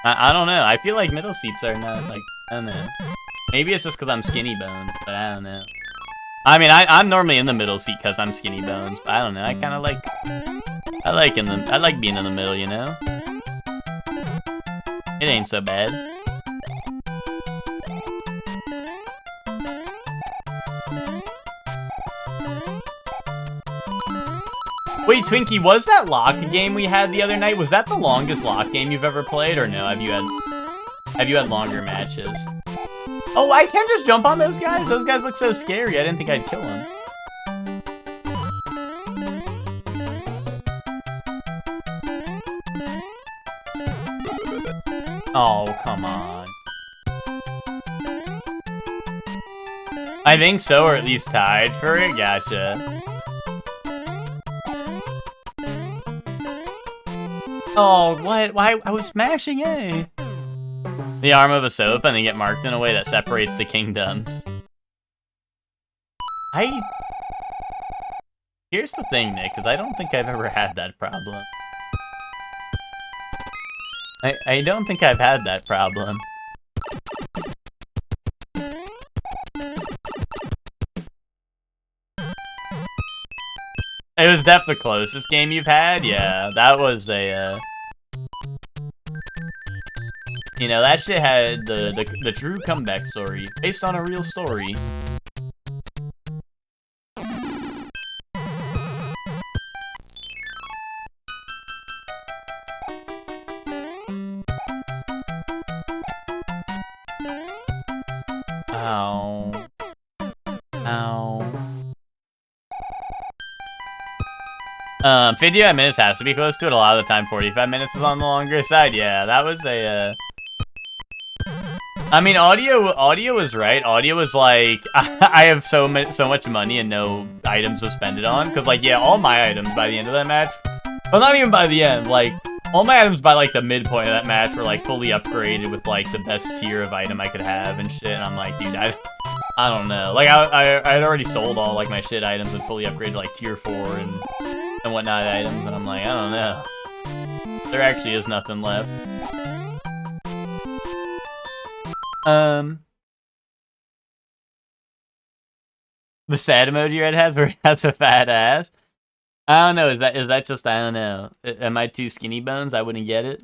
I don't know. I feel like middle seats are not, like, I don't know. Maybe it's just because I'm skinny bones, but I don't know. I mean, I'm normally in the middle seat because I'm skinny bones, but I don't know. I kind of like... I like being in the middle, you know? It ain't so bad. Wait, Twinkie, was that lock game we had the other night? Was that the longest lock game you've ever played, or no? Have you had longer matches? Oh, I can just jump on those guys? Those guys look so scary. I didn't think I'd kill them. Oh, come on. I think so, or at least tied for it. Gotcha. Oh, what? Why? I was smashing A. The arm of a soap and they get marked in a way that separates the kingdoms. Here's the thing, Nick, because I don't think I've ever had that problem. I don't think I've had that problem. It was definitely the closest game you've had. Yeah, that was a, you know, that shit had the true comeback story, based on a real story. Ow. Ow. 55 minutes has to be close to it. A lot of the time, 45 minutes is on the longer side. Yeah, that was a, I mean, audio was right. Audio was like, I have so much money and no items to spend it on. Because, like, yeah, all my items by the end of that match, well, not even by the end, like, all my items by, like, the midpoint of that match were, like, fully upgraded with, like, the best tier of item I could have and shit. And I'm like, dude, I don't know. Like, I had already sold all, like, my shit items and fully upgraded, like, tier 4 and whatnot items. And I'm like, I don't know. There actually is nothing left. The sad emoji Red has where he has a fat ass. I don't know, is that just, I don't know. Am I too skinny bones? I wouldn't get it.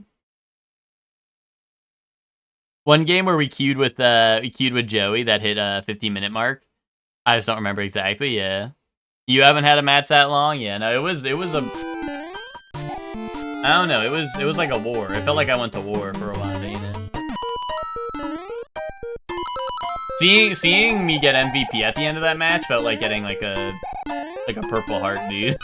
One game where we queued with Joey that hit a 50-minute mark. I just don't remember exactly, yeah. You haven't had a match that long? Yeah, no, it was a, I don't know, it was like a war. It felt like I went to war for a while, didn't it? Seeing me get MVP at the end of that match felt like getting like a purple heart, dude.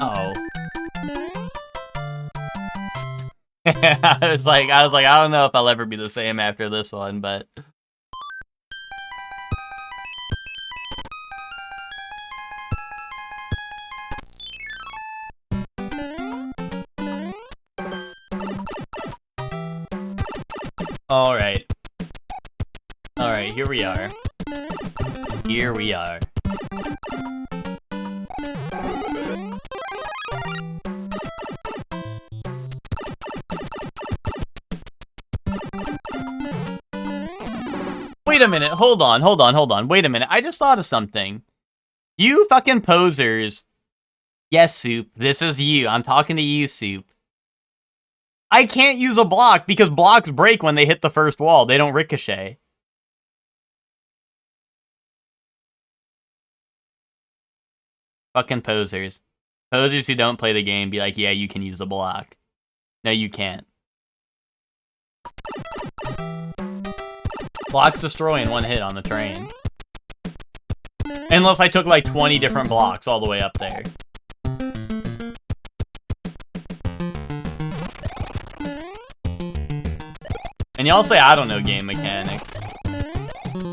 Oh. I was like, I don't know if I'll ever be the same after this one, but. Alright. Alright, here we are. Here we are. Wait a minute, hold on. Wait a minute, I just thought of something. You fucking posers. Yes, Soup. This is you. I'm talking to you, Soup. I can't use a block because blocks break when they hit the first wall. They don't ricochet. Fucking posers. Posers who don't play the game be like, yeah, you can use the block. No, you can't. Blocks destroy in one hit on the train. Unless I took like 20 different blocks all the way up there. And y'all say I don't know game mechanics.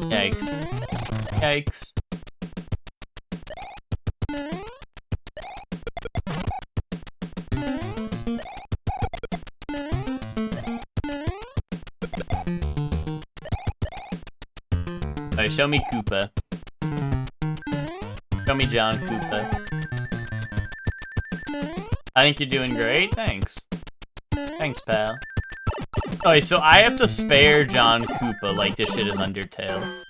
Yikes. Yikes. Alright, show me Koopa. Show me John Koopa. I think you're doing great, thanks. Thanks, pal. Alright, so I have to spare John Koopa like this shit is Undertale.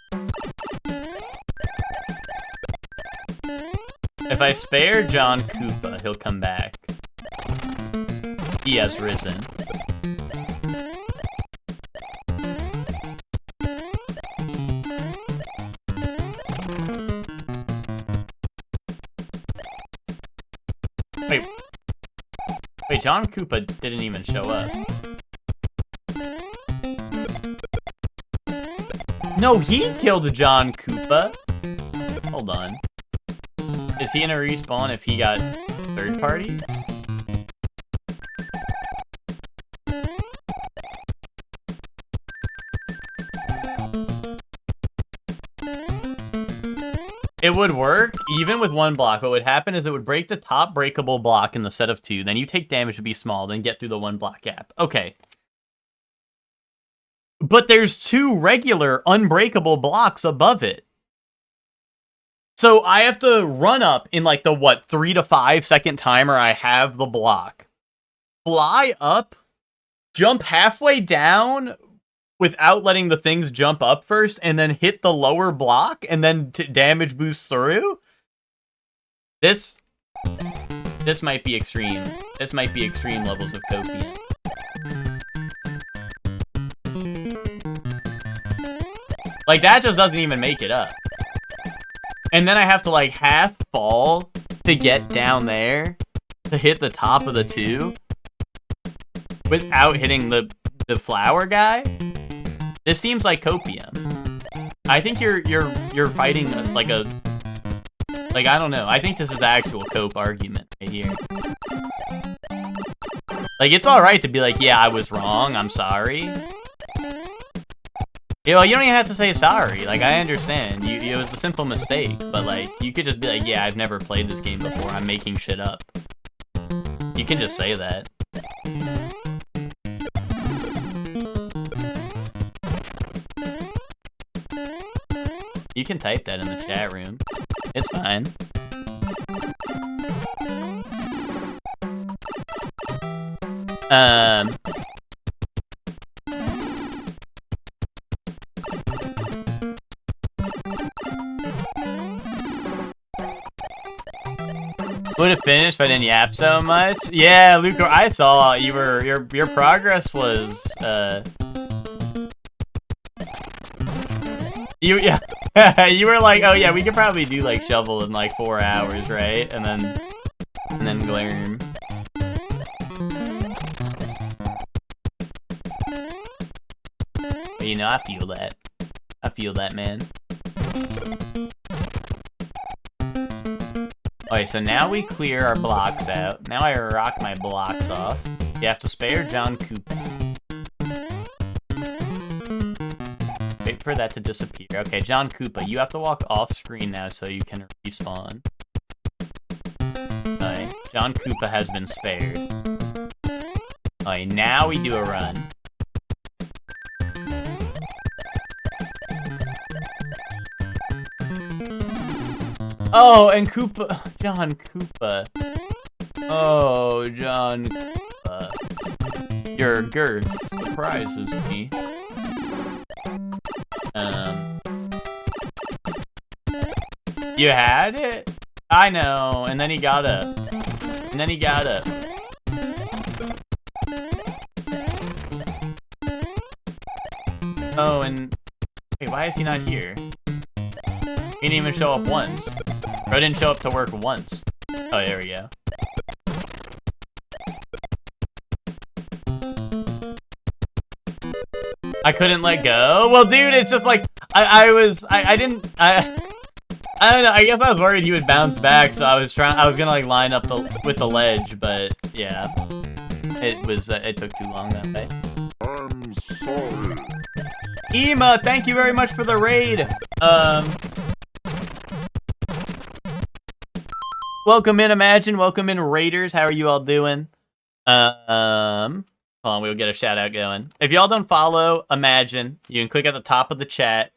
If I spare John Koopa, he'll come back. He has risen. Wait, John Koopa didn't even show up. No, he killed John Koopa. Hold on. Is he gonna respawn if he got third party? It would work, even with one block. What would happen is it would break the top breakable block in the set of 2, then you take damage to be small, then get through the 1 block gap. Okay. But there's 2 regular unbreakable blocks above it. So I have to run up in like the, 3 to 5 second timer I have the block. Fly up, jump halfway down without letting the things jump up first, and then hit the lower block, and then damage boost through? This might be extreme. This might be extreme levels of copium. Like, that just doesn't even make it up. And then I have to, like, half fall to get down there to hit the top of the 2 without hitting the flower guy? This seems like copium. I think you're fighting like a... Like, I don't know. I think this is the actual cope argument right here. Like, it's alright to be like, yeah, I was wrong, I'm sorry. You know, you don't even have to say sorry. Like, I understand. It was a simple mistake, but, like, you could just be like, yeah, I've never played this game before, I'm making shit up. You can just say that. You can type that in the chat room. It's fine. Would have finished if I didn't yap so much. Yeah, Luke, I saw your progress was you were like, oh yeah, we could probably do like shovel in like 4 hours, right? And then Glarm. But, you know, I feel that. I feel that, man. Okay, so now we clear our blocks out. Now I rock my blocks off. You have to spare John Koopa. Wait for that to disappear. Okay, John Koopa, you have to walk off screen now so you can respawn. Okay, John Koopa has been spared. Okay, now we do a run. Oh, and Koopa, John Koopa. Oh, John Koopa. Your girth surprises me. You had it? I know, and then he got up. And then he got up. Oh, and... Wait, why is he not here? He didn't even show up once. Bro didn't show up to work once. Oh, there we go. I couldn't let go? Well, dude, it's just like... I don't know, I guess I was worried he would bounce back, so I was gonna like line up with the ledge, but yeah. It took too long that way. I'm sorry. Ema, thank you very much for the raid. Welcome in, Imagine. Welcome in, Raiders. How are you all doing? Hold on, we'll get a shout out going. If y'all don't follow Imagine, you can click at the top of the chat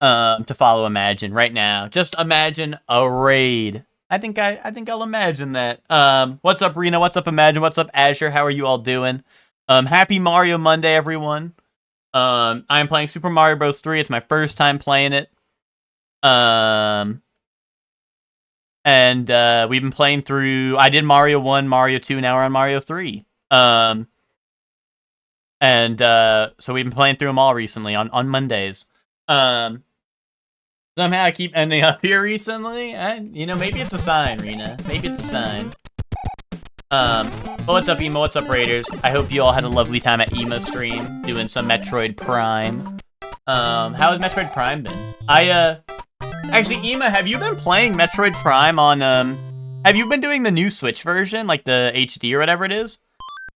to follow Imagine right now. Just imagine a raid. I think I'll imagine that. What's up, Rena? What's up, Imagine? What's up, Azure? How are you all doing? Happy Mario Monday, everyone. I'm playing Super Mario Bros. 3. It's my first time playing it. And we've been playing through... I did Mario 1, Mario 2, now we're on Mario 3. So we've been playing through them all recently on Mondays. Somehow I keep ending up here recently. Maybe it's a sign, Rena. Maybe it's a sign. But what's up, Emo? What's up, Raiders? I hope you all had a lovely time at Emo stream, doing some Metroid Prime. How has Metroid Prime been? Actually, Ema, have you been playing Metroid Prime on, have you been doing the new Switch version, like the HD or whatever it is?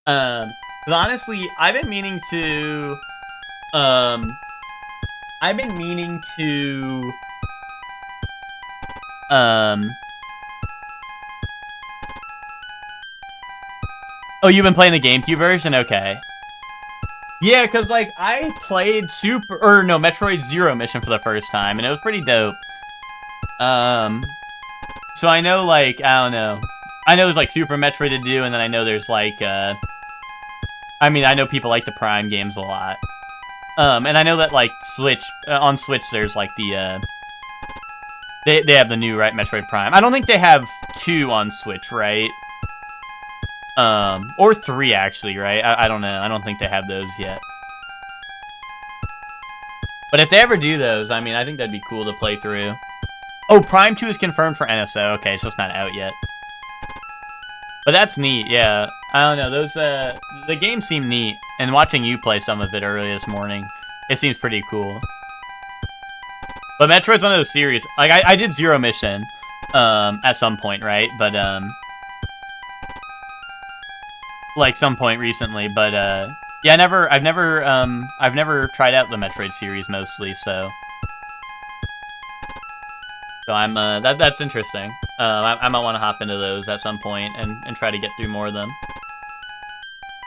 'Cause honestly, I've been meaning to, Oh, you've been playing the GameCube version? Okay. Yeah, because, like, I played Metroid Zero Mission for the first time, and it was pretty dope. So I know, like, I don't know. I know there's, like, Super Metroid to do, and then I know there's, like, I know people like the Prime games a lot. And I know that, like, on Switch, there's, like, the, they have the new, right, Metroid Prime. I don't think they have 2 on Switch, right? Or 3, actually, right? I don't know. I don't think they have those yet. But if they ever do those, I mean, I think that'd be cool to play through. Oh, Prime 2 is confirmed for NSO. Okay, it's just not out yet. But that's neat, yeah. I don't know, those, the games seem neat. And watching you play some of it early this morning, it seems pretty cool. But Metroid's one of those series, like, I did Zero Mission, at some point, right? But, like, some point recently, but, yeah, I've never tried out the Metroid series mostly, so I'm, that's interesting. I might want to hop into those at some point and try to get through more of them.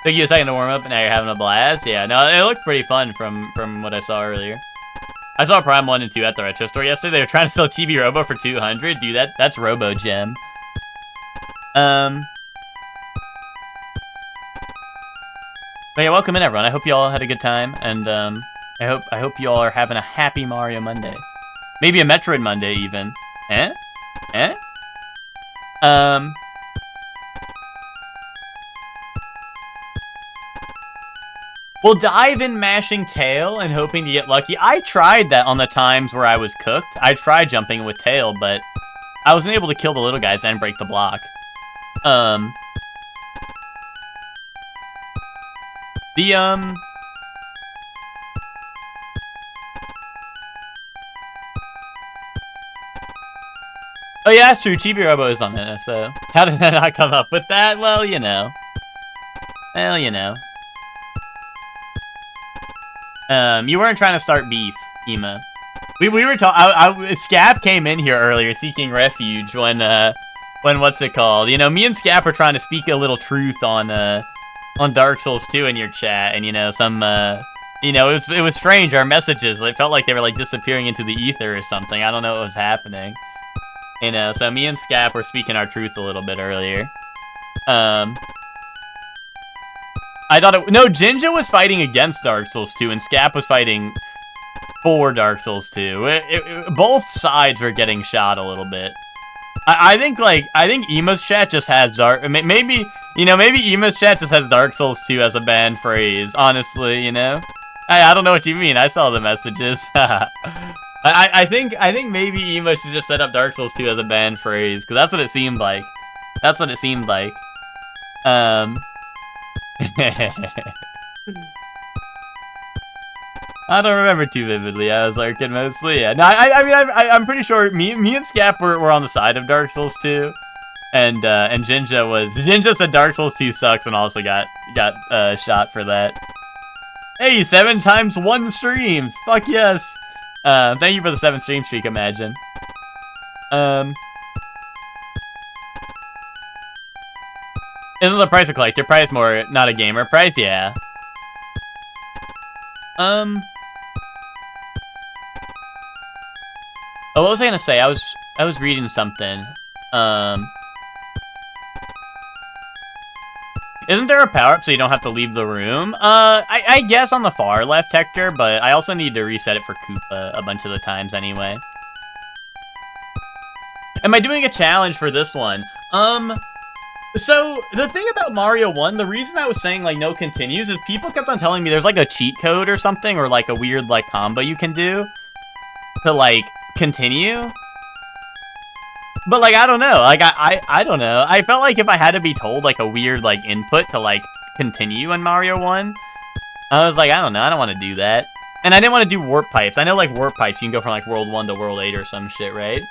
Took you a second to warm up, and now you're having a blast? Yeah, no, it looked pretty fun from what I saw earlier. I saw Prime 1 and 2 at the Retro Store yesterday. They were trying to sell Chibi Robo for 200. Dude, that's Robo Gem. But yeah, welcome in, everyone. I hope you all had a good time, and I hope you all are having a happy Mario Monday. Maybe a Metroid Monday, even. Eh? We'll dive in mashing tail and hoping to get lucky. I tried that on the times where I was cooked. I tried jumping with tail, but I wasn't able to kill the little guys and break the block. Oh yeah, that's true. Chibi Robo is on it, so how did I not come up with that? Well, you know. You weren't trying to start beef, Ema. We were talking. Scap came in here earlier seeking refuge when what's it called? You know, me and Scap were trying to speak a little truth on Dark Souls 2 in your chat, and you know, it was strange. Our messages, it felt like they were like disappearing into the ether or something. I don't know what was happening. You know, so me and Scap were speaking our truth a little bit earlier. I thought no, Jinja was fighting against Dark Souls 2, and Scap was fighting for Dark Souls 2. Both sides were getting shot a little bit. I think Emo's chat just has maybe Emo's chat just has Dark Souls 2 as a banned phrase, honestly, you know? I don't know what you mean, I saw the messages. I think maybe Emo should just set up Dark Souls 2 as a banned phrase, because that's what it seemed like. That's what it seemed like. I don't remember too vividly. I was lurking mostly. Yeah. No, I'm pretty sure me and Scap were on the side of Dark Souls 2, and Jinja said Dark Souls 2 sucks and also got shot for that. Hey, 7 times 1 streams. Fuck yes. Thank you for the 7 stream streak. Imagine. Isn't the price a collector price more, not a gamer price? Yeah. Oh, what was I gonna say? I was reading something. Isn't there a power-up so you don't have to leave the room? I guess on the far left, Hector, but I also need to reset it for Koopa a bunch of the times anyway. Am I doing a challenge for this one? So, the thing about Mario 1, the reason I was saying, like, no continues is people kept on telling me there's, like, a cheat code or something, or, like, a weird, like, combo you can do to, like, continue. But, like, I don't know. Like, I don't know. I felt like if I had to be told, like, a weird, like, input to, like, continue in Mario 1, I was like, I don't know. I don't want to do that. And I didn't want to do warp pipes. I know, like, warp pipes, you can go from, like, World 1 to World 8 or some shit, right?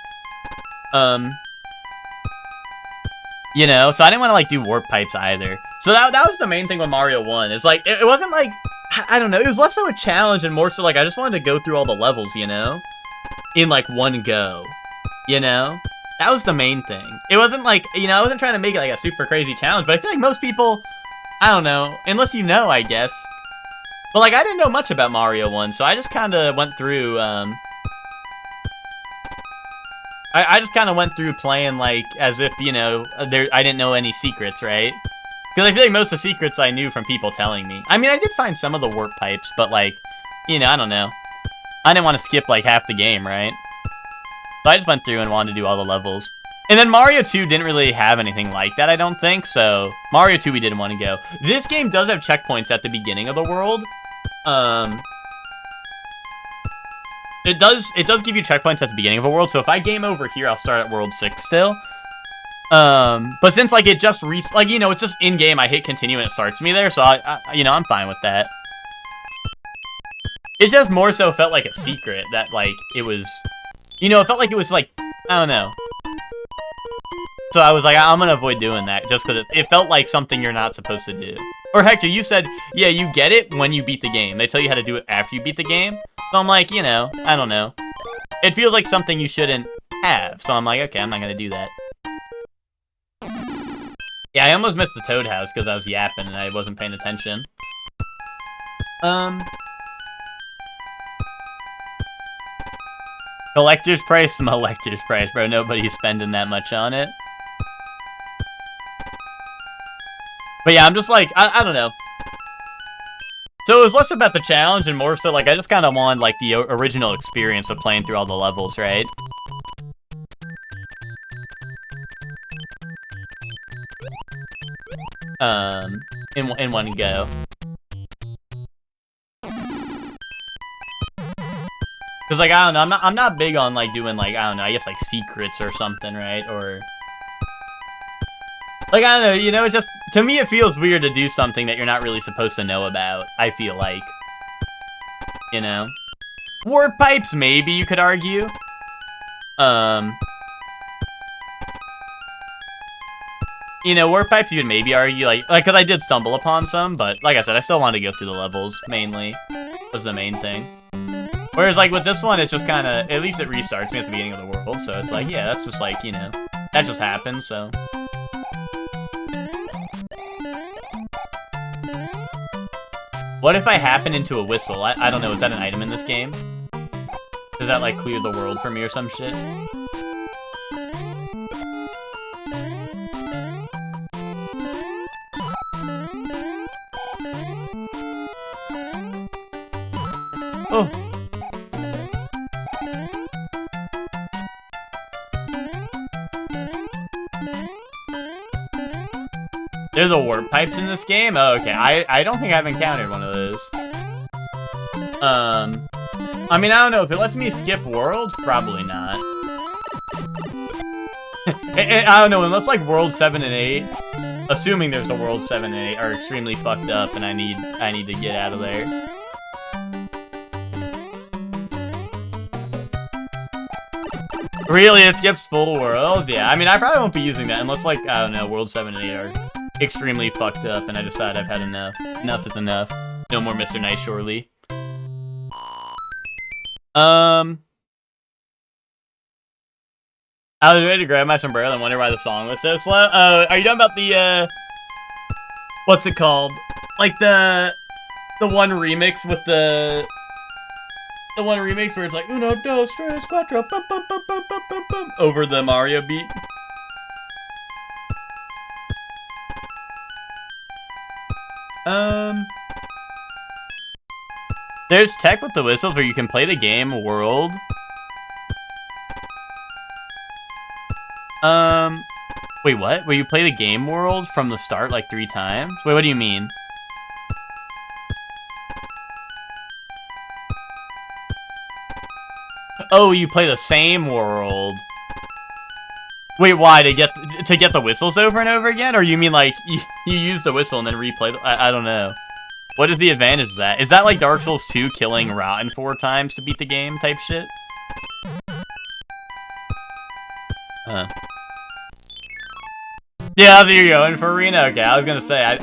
You know, so I didn't want to, like, do warp pipes either. So that was the main thing with Mario 1. Is like, it wasn't, like, I don't know. It was less so a challenge and more so, like, I just wanted to go through all the levels, you know? In, like, one go. You know? That was the main thing. It wasn't, like, you know, I wasn't trying to make it, like, a super crazy challenge, but I feel like most people, I don't know, unless you know, I guess. But, like, I didn't know much about Mario 1, so I just kind of went through, I just kind of went through playing, like, as if, you know, I didn't know any secrets, right? Because I feel like most of the secrets I knew from people telling me. I mean, I did find some of the warp pipes, but, like, you know, I don't know. I didn't want to skip, like, half the game, right? So I just went through and wanted to do all the levels. And then Mario 2 didn't really have anything like that, I don't think, so Mario 2 we didn't want to go. This game does have checkpoints at the beginning of the world. It does give you checkpoints at the beginning of a world, so if I game over here, I'll start at World 6 still. But since, like, it just like, you know, it's just in-game, I hit continue and it starts me there, so you know, I'm fine with that. It just more so felt like a secret that, like, it was, you know, it felt like it was, like, I don't know. So I was like, I'm gonna avoid doing that, just because it felt like something you're not supposed to do. Or Hector, you said, yeah, you get it when you beat the game. They tell you how to do it after you beat the game. So I'm like, you know, I don't know. It feels like something you shouldn't have. So I'm like, okay, I'm not gonna do that. Yeah, I almost missed the Toad House because I was yapping and I wasn't paying attention. Collector's price? Collector's price, bro. Nobody's spending that much on it. But yeah, I'm just like, I don't know. So it was less about the challenge and more so like I just kind of wanted like the original experience of playing through all the levels, right? In one go. Cause like I don't know, I'm not big on like doing like I don't know, I guess like secrets or something, right? Or like I don't know, you know, it's just to me it feels weird to do something that you're not really supposed to know about. I feel like, you know, warp pipes maybe you could argue. You know, warp pipes you could maybe argue like because I did stumble upon some, but like I said, I still wanted to go through the levels mainly. Was the main thing. Whereas, like, with this one, it's just kind of, at least it restarts me at the beginning of the world, so it's like, yeah, that's just like, you know, that just happens, so. What if I happen into a whistle? I don't know, is that an item in this game? Does that, like, clear the world for me or some shit? Oh. They're the warp pipes in this game? Oh, okay. I don't think I've encountered one of those. I mean, I don't know. If it lets me skip worlds, probably not. I don't know, unless like World 7 and 8, assuming there's a World 7 and 8, are extremely fucked up and I need to get out of there. Really? It skips full worlds? Yeah, I mean, I probably won't be using that unless like, I don't know, World 7 and 8 are extremely fucked up and I decide I've had enough. Enough is enough. No more Mr. Nice, surely. I was ready to grab my sombrero and wonder why the song was so slow. Are you talking about the, what's it called? Like the one remix with the one remix where it's like, uno, dos, tres, cuatro, bum, bum, bum, bum, bum, bum, bum, over the Mario beat. There's tech with the whistles where you can play the game world. Wait, what? Where you play the game world from the start like 3 times? Wait, what do you mean? Oh, you play the same world. Wait, why? To get the whistles over and over again? Or you mean like you use the whistle and then replay I don't know. What is the advantage of that? Is that like Dark Souls 2 killing Rotten 4 times to beat the game type shit? Huh. Yeah, that's what you're going for, Arena? Okay, I was gonna say,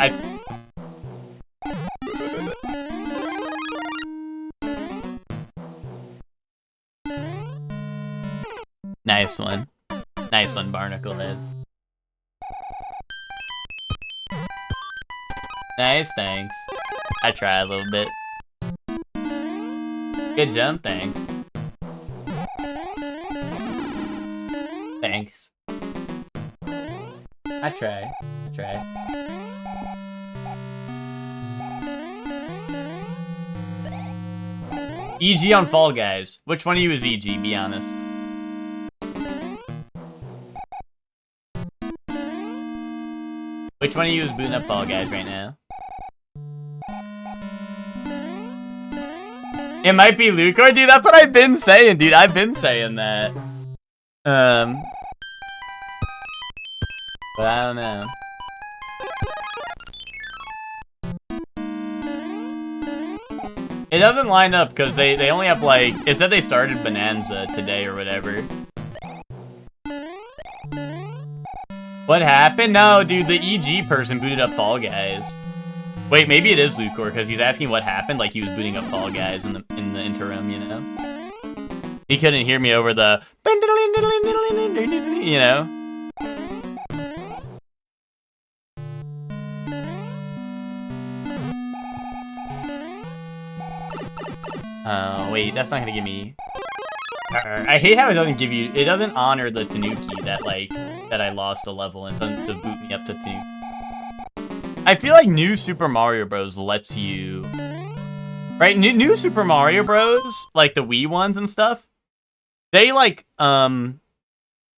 Nice one. Nice one, Barnacle Head. Nice, thanks. I tried a little bit. Good jump, thanks. Thanks. I try. EG on Fall Guys. Which one of you is EG, be honest? Which one of you is booting up Fall Guys right now? It might be Lucor, dude. That's what I've been saying, dude. I've been saying that. But I don't know. It doesn't line up because they only have like, it said they started Bonanza today or whatever. What happened? No, dude, the EG person booted up Fall Guys. Wait, maybe it is Lucor because he's asking what happened, like he was booting up Fall Guys in the interim, you know. He couldn't hear me over the, you know. Oh, wait, that's not gonna give me... I hate how it doesn't give you... It doesn't honor the Tanuki that, like, that I lost a level and to boot me up to 2. I feel like New Super Mario Bros. Lets you... Right? New Super Mario Bros., like the Wii ones and stuff, they, like,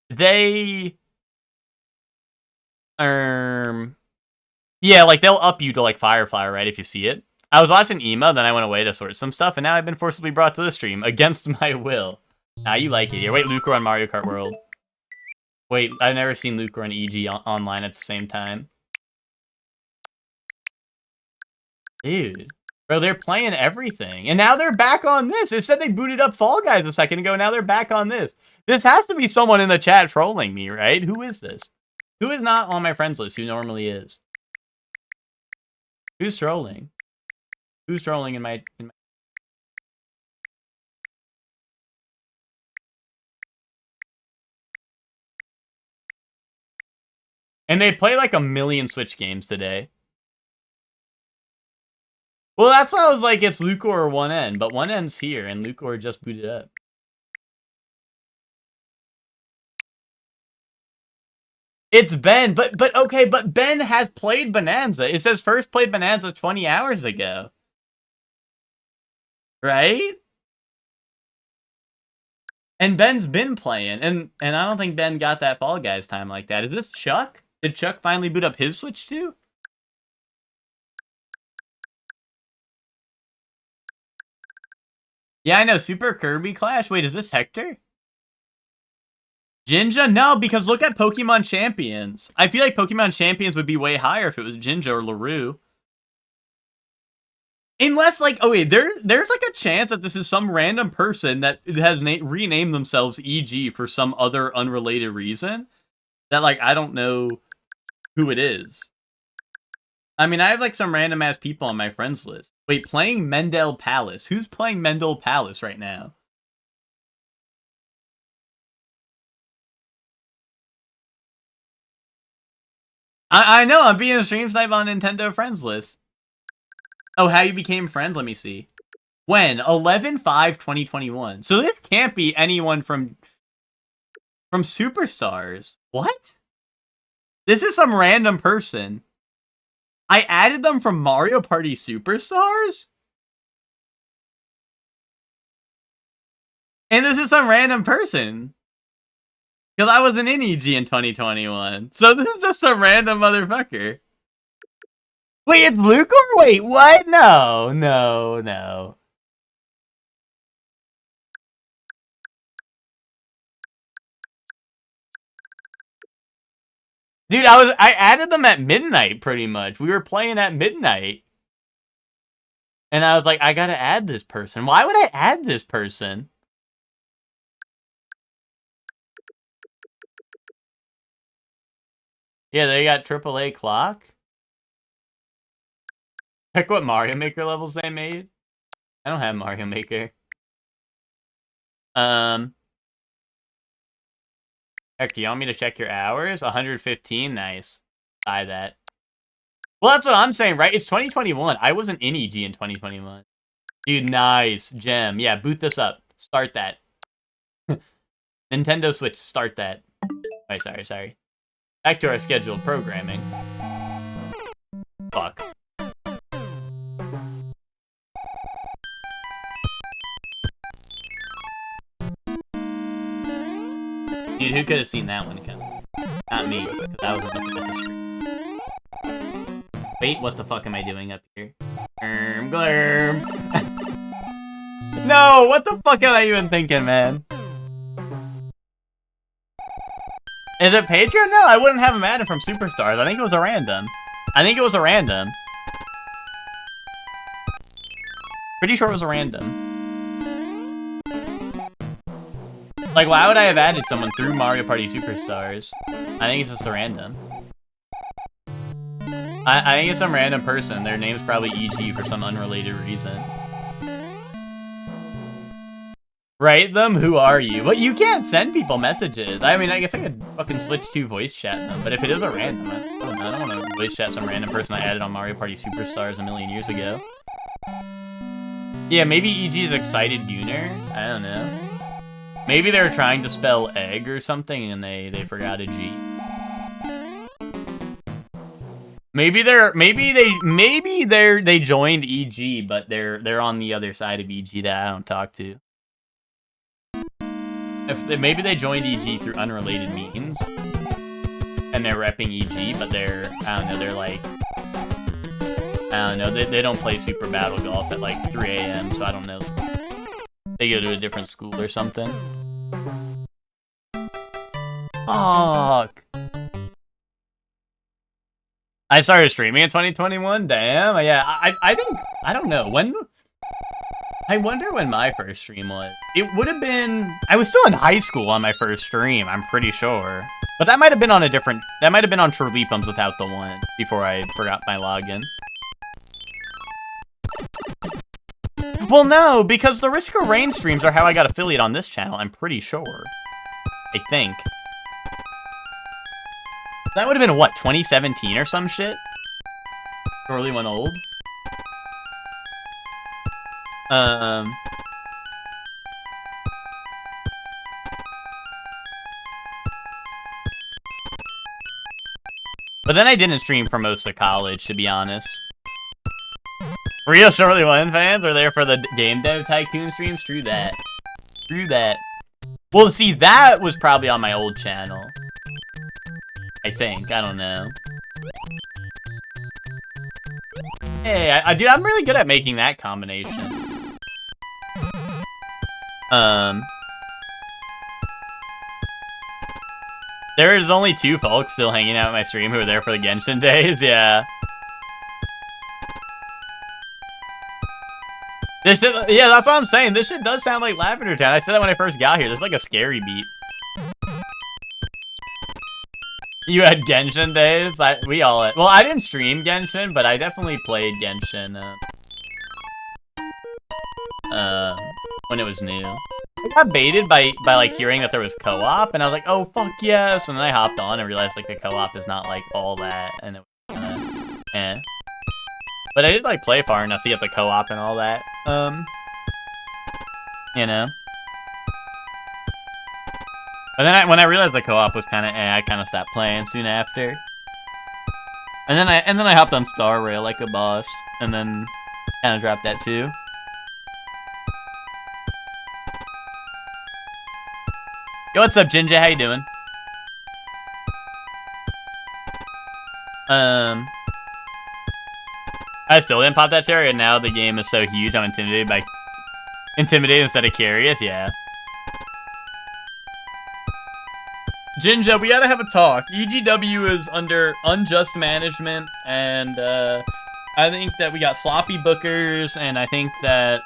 they... Yeah, like, they'll up you to, like, Firefly, right, if you see it. I was watching Ema, then I went away to sort some stuff, and now I've been forcibly brought to the stream, against my will. Ah, you like it here. Wait, Lucor on Mario Kart World. Wait, I've never seen Lucor and EG online at the same time. Dude. Bro, they're playing everything. And now they're back on this. It said they booted up Fall Guys a second ago, now they're back on this. This has to be someone in the chat trolling me, right? Who is this? Who is not on my friends list who normally is? Who's trolling? Who's trolling in my... And they play like a million Switch games today. Well, that's why I was like, it's Lucor or 1N, but 1N's here, and Lucor just booted up. It's Ben, but okay, but Ben has played Bonanza. It says first played Bonanza 20 hours ago. Right? And Ben's been playing, and I don't think Ben got that Fall Guys time like that. Is this Chuck? Did Chuck finally boot up his Switch too? Yeah, I know. Super Kirby Clash. Wait, is this Hector? Jinja? No, because look at Pokemon Champions. I feel like Pokemon Champions would be way higher if it was Jinja or LaRue. Unless, like, oh wait, there's like a chance that this is some random person that has renamed themselves EG for some other unrelated reason. That, like, I don't know who it is. I mean, I have, like, some random ass people on my friends list. Wait, playing Mendel Palace. Who's playing Mendel Palace right now? I know, I'm being a stream snipe on Nintendo friends list. Oh, how you became friends? Let me see. When? 11/5/2021. So this can't be anyone from Superstars. What? This is some random person. I added them from Mario Party Superstars? And this is some random person. Because I wasn't in EG in 2021. So this is just some random motherfucker. Wait, it's Luke or wait, what? No. Dude, I added them at midnight pretty much. We were playing at midnight. And I was like, I gotta add this person. Why would I add this person? Yeah, they got AAA clock. Check what Mario Maker levels they made. I don't have Mario Maker. Heck, do you want me to check your hours? 115, nice. Buy that. Well, that's what I'm saying, right? It's 2021. I wasn't in EG in 2021. Dude, nice. Gem. Yeah, boot this up. Start that. Nintendo Switch, start that. Wait, sorry. Back to our scheduled programming. Fuck. Dude, who could have seen that one coming? Not me, because I wasn't looking at the screen. Wait, what the fuck am I doing up here? Glurm. No, what the fuck am I even thinking, man? Is it Pedro? No, I wouldn't have him added from Superstars. I think it was a random. Pretty sure it was a random. Like, why would I have added someone through Mario Party Superstars? I think it's just a random. I think it's some random person. Their name's probably EG for some unrelated reason. Write them? Who are you? But you can't send people messages. I mean, I guess I could fucking switch to voice chat them. But if it is a random, I don't want to voice chat some random person I added on Mario Party Superstars a million years ago. Yeah, maybe EG is Excited Gooner? I don't know. Maybe they were trying to spell egg or something and they forgot a G. Maybe they joined EG, but they're on the other side of EG that I don't talk to. Maybe they joined EG through unrelated means, and they're repping EG, but I don't know, they're like, I don't know, they don't play Super Battle Golf at like 3 AM, so I don't know. They go to a different school or something. Fuck. I started streaming in 2021? Damn, yeah, I think, I don't know, when... I wonder when my first stream was. It would have been... I was still in high school on my first stream, I'm pretty sure. But that might have been on a different... That might have been on Trolipums without the one, before I forgot my login. Well, no, because the Risk of Rain streams are how I got affiliate on this channel, I'm pretty sure. I think. That would have been, what, 2017 or some shit? Surely went old. But then I didn't stream for most of college, to be honest. Real Shortly One fans are there for the Game Dev Tycoon streams? True that. True that. Well, see, that was probably on my old channel. I think. I don't know. Hey, dude, I'm really good at making that combination. There is only 2 folks still hanging out at my stream who were there for the Genshin days, yeah. This shit, yeah, that's what I'm saying. This shit does sound like Lavender Town. I said that when I first got here. There's like a scary beat. You had Genshin days? We all had. Well, I didn't stream Genshin, but I definitely played Genshin when it was new. I got baited by like hearing that there was co-op, and I was like, oh fuck yes, and then I hopped on and realized like the co-op is not like all that, and it was kinda eh. But I did like play far enough to get the co-op and all that. You know. But then when I realized the co-op was kinda eh, I kinda stopped playing soon after. And then I hopped on Star Rail like a boss, and then kinda dropped that too. Yo, what's up, Jinja? How you doing? I still didn't pop that cherry, and now the game is so huge, I'm intimidated instead of curious, yeah. Jinja, we gotta have a talk. EGW is under unjust management, and, I think that we got sloppy bookers, and I think that,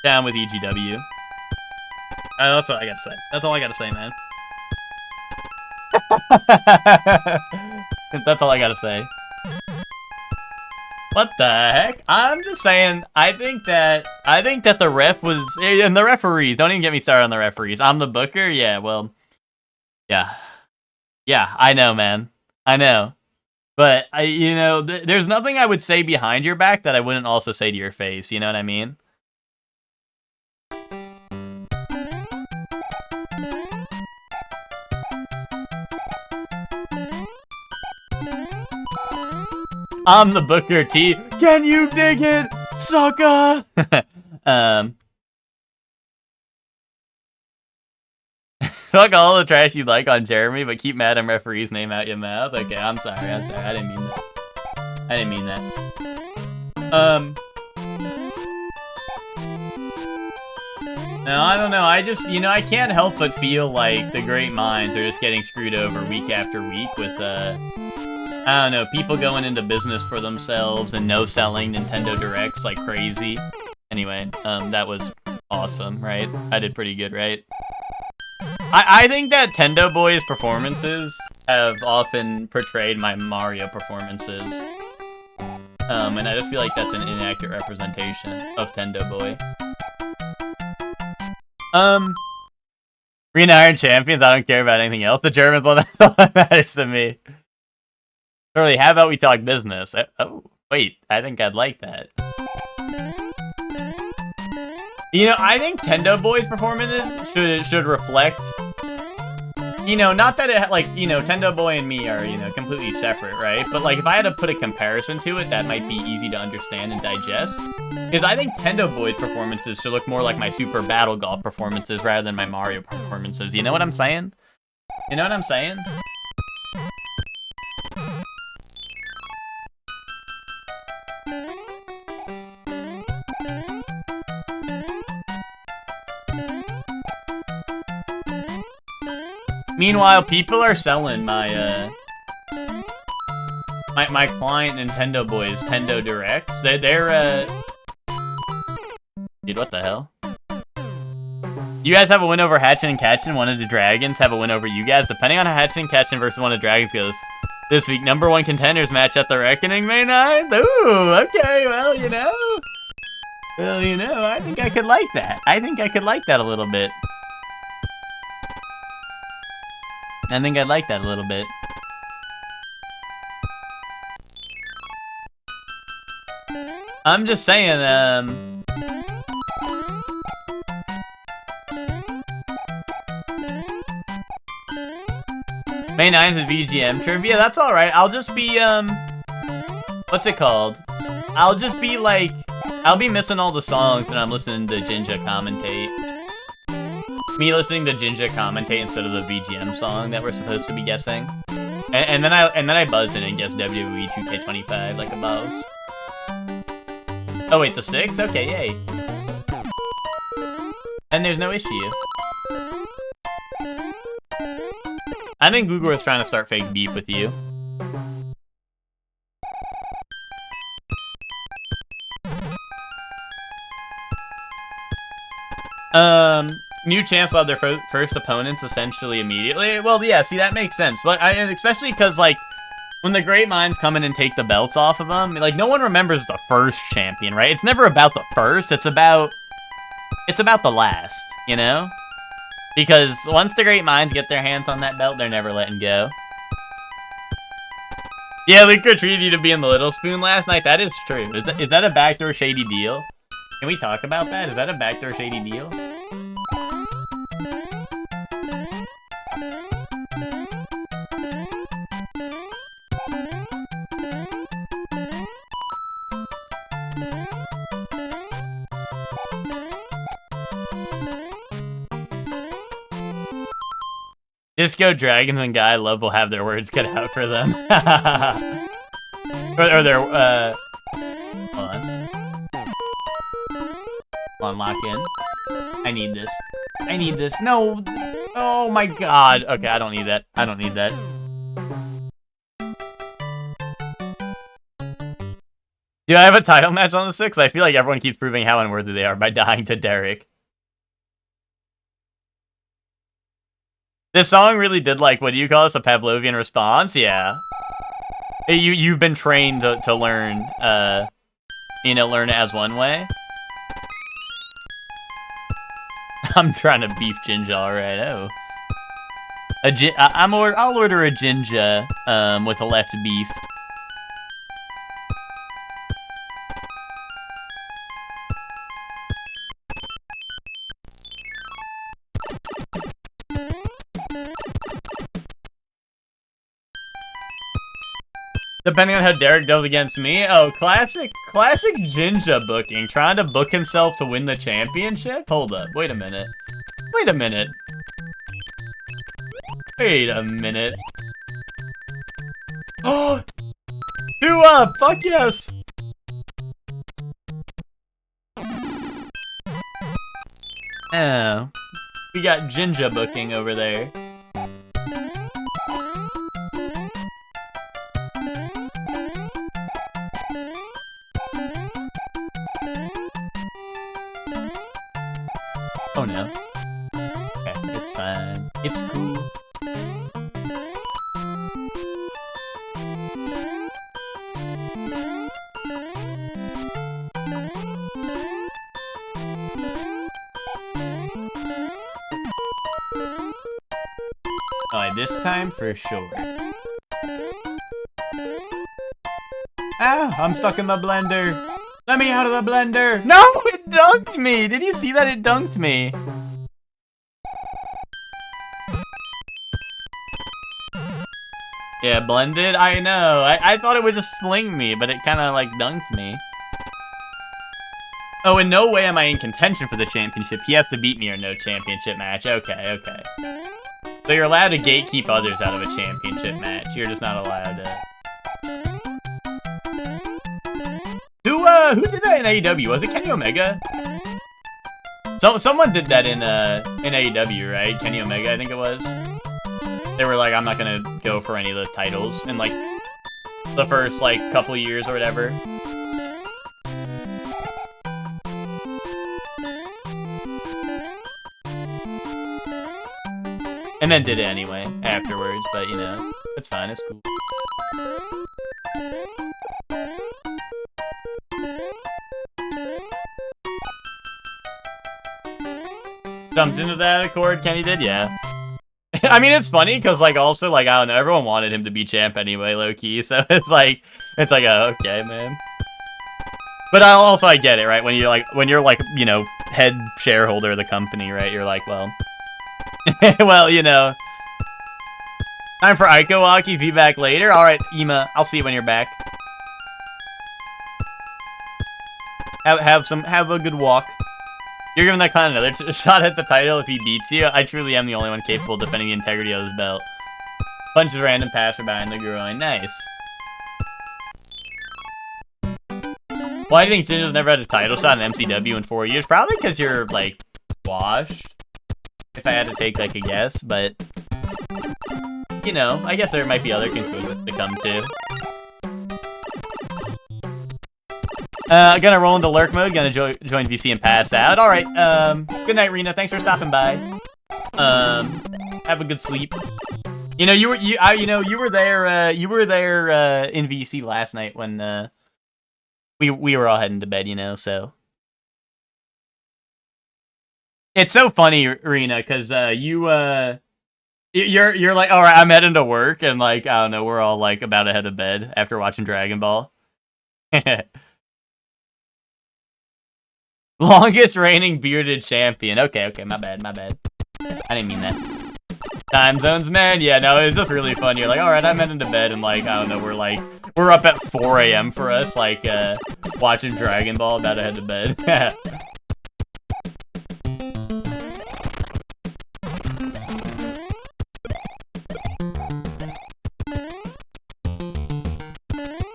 down with EGW. That's what I gotta say. That's all I gotta say, man. That's all I gotta say. What the heck? I'm just saying, I think that the ref was, and the referees, don't even get me started on the referees. I'm the booker? Yeah, well, yeah. Yeah, I know, man. I know. But, you know, there's nothing I would say behind your back that I wouldn't also say to your face, you know what I mean? I'm the Booker T. Can you dig it, sucker? Fuck all the trash you like on Jeremy, but keep Madam Referee's name out your mouth. Okay, I'm sorry. I didn't mean that. I didn't mean that. No, I don't know. I just, you know, I can't help but feel like the great minds are just getting screwed over week after week with, I don't know, people going into business for themselves and no-selling Nintendo Directs like crazy. Anyway, that was awesome, right? I did pretty good, right? I think that Tendo Boy's performances have often portrayed my Mario performances. And I just feel like that's an inaccurate representation of Tendo Boy. Green Iron Champions, I don't care about anything else. The Germans, well, that's all that matters to me. Really, how about we talk business? Oh, wait, I think I'd like that. You know, I think Tendo Boy's performances should reflect, you know, not that it, like, you know, Tendo Boy and me are, you know, completely separate, right? But, like, if I had to put a comparison to it, that might be easy to understand and digest. Because I think Tendo Boy's performances should look more like my Super Battle Golf performances rather than my Mario performances. You know what I'm saying? You know what I'm saying? Meanwhile, people are selling my my client Nintendo Boys Tendo Directs. They're dude, what the hell? You guys have a win over Hatchin and Catchin. One of the Dragons have a win over you guys. Depending on how Hatchin and Catchin versus one of the Dragons goes this week, #1 contenders match at the Reckoning May 9th. Ooh, okay, well, you know. Well, you know, I think I could like that. I think I could like that a little bit. I think I'd like that a little bit. I'm just saying, May 9th is VGM trivia, that's alright. I'll just be, what's it called? I'll just be like, I'll be missing all the songs and I'm listening to Jinja commentate. Me listening to Jinja commentate instead of the VGM song that we're supposed to be guessing. And then I buzz in and guess WWE 2K25 like a boss. Oh wait, the 6th? Okay, yay. then there's no issue. I think Google is trying to start fake beef with you. New champs will have their first opponents essentially immediately. Well, yeah, see, that makes sense. But and especially because, like, when the great minds come in and take the belts off of them, like, no one remembers the first champion, right? It's never about the first, it's about the last, you know? Because once the great minds get their hands on that belt, they're never letting go. Yeah, Luca treated you to be in the Little Spoon last night. That is true. Is that a backdoor shady deal? Can we talk about that? Is that a backdoor shady deal? Disco Dragons and Guy Love will have their words cut out for them. or their, hold on. Hold on, lock in. I need this. I need this. No! Oh my god. Okay, I don't need that. I don't need that. Do I have a title match on the 6th? I feel like everyone keeps proving how unworthy they are by dying to Derek. This song really did, like, what do you call this, a Pavlovian response? Yeah. You've been trained to learn, learn it as one way. I'm trying to beef Jinja, alright, oh. I'll order a Jinja, with a left beef. Depending on how Derek does against me. Oh, classic Jinja booking. Trying to book himself to win the championship? Hold up, wait a minute. Wait a minute. Wait a minute. Oh! 2-up! Fuck yes! Oh. We got Jinja booking over there. Oh no. Okay, it's fine. It's cool. Alright, this time for sure. Ah, I'm stuck in the blender. Let me out of the blender! No! It dunked me! Did you see that? It dunked me. Yeah, blended? I know. I thought it would just fling me, but it kind of, like, dunked me. Oh, in no way am I in contention for the championship. He has to beat me or no championship match. Okay, okay. So you're allowed to gatekeep others out of a championship match. You're just not allowed to... Who did that in AEW? Was it Kenny Omega? Someone did that in AEW, right? Kenny Omega, I think it was. They were like, I'm not gonna go for any of the titles in, like, the first, like, couple years or whatever. And then did it anyway, afterwards, but, you know, it's fine, it's cool. Jumped into that accord, Kenny did, yeah. I mean, it's funny, because, like, also, like, I don't know, everyone wanted him to be champ anyway, low-key, so it's like, oh, okay, man. But I get it, right, when you're, like, you know, head shareholder of the company, right, you're like, well, well, you know. Time for Aiko Waki, be back later. Alright, Ema, I'll see you when you're back. Have a good walk. You're giving that clown another shot at the title if he beats you. I truly am the only one capable of defending the integrity of his belt. Punches a random passer behind the groin. Nice. Why do you think Jinja's never had a title shot in MCW in 4 years? Probably because you're, like, washed. If I had to take, like, a guess, but... You know, I guess there might be other conclusions to come to. Gonna roll into lurk mode, gonna join VC and pass out. Alright, good night, Rena. Thanks for stopping by. Have a good sleep. You know, you were there in VC last night when we were all heading to bed, you know, so it's so funny, Rena, because you're like, all right, I'm heading to work, and like, I don't know, we're all like about to head to bed after watching Dragon Ball. Longest reigning bearded champion. Okay, my bad. I didn't mean that. Time zones, man. Yeah, no, it's just really fun. You're like, all right, I'm heading to bed, and like, I don't know, we're up at 4 a.m. for us, like, watching Dragon Ball, about to head to bed.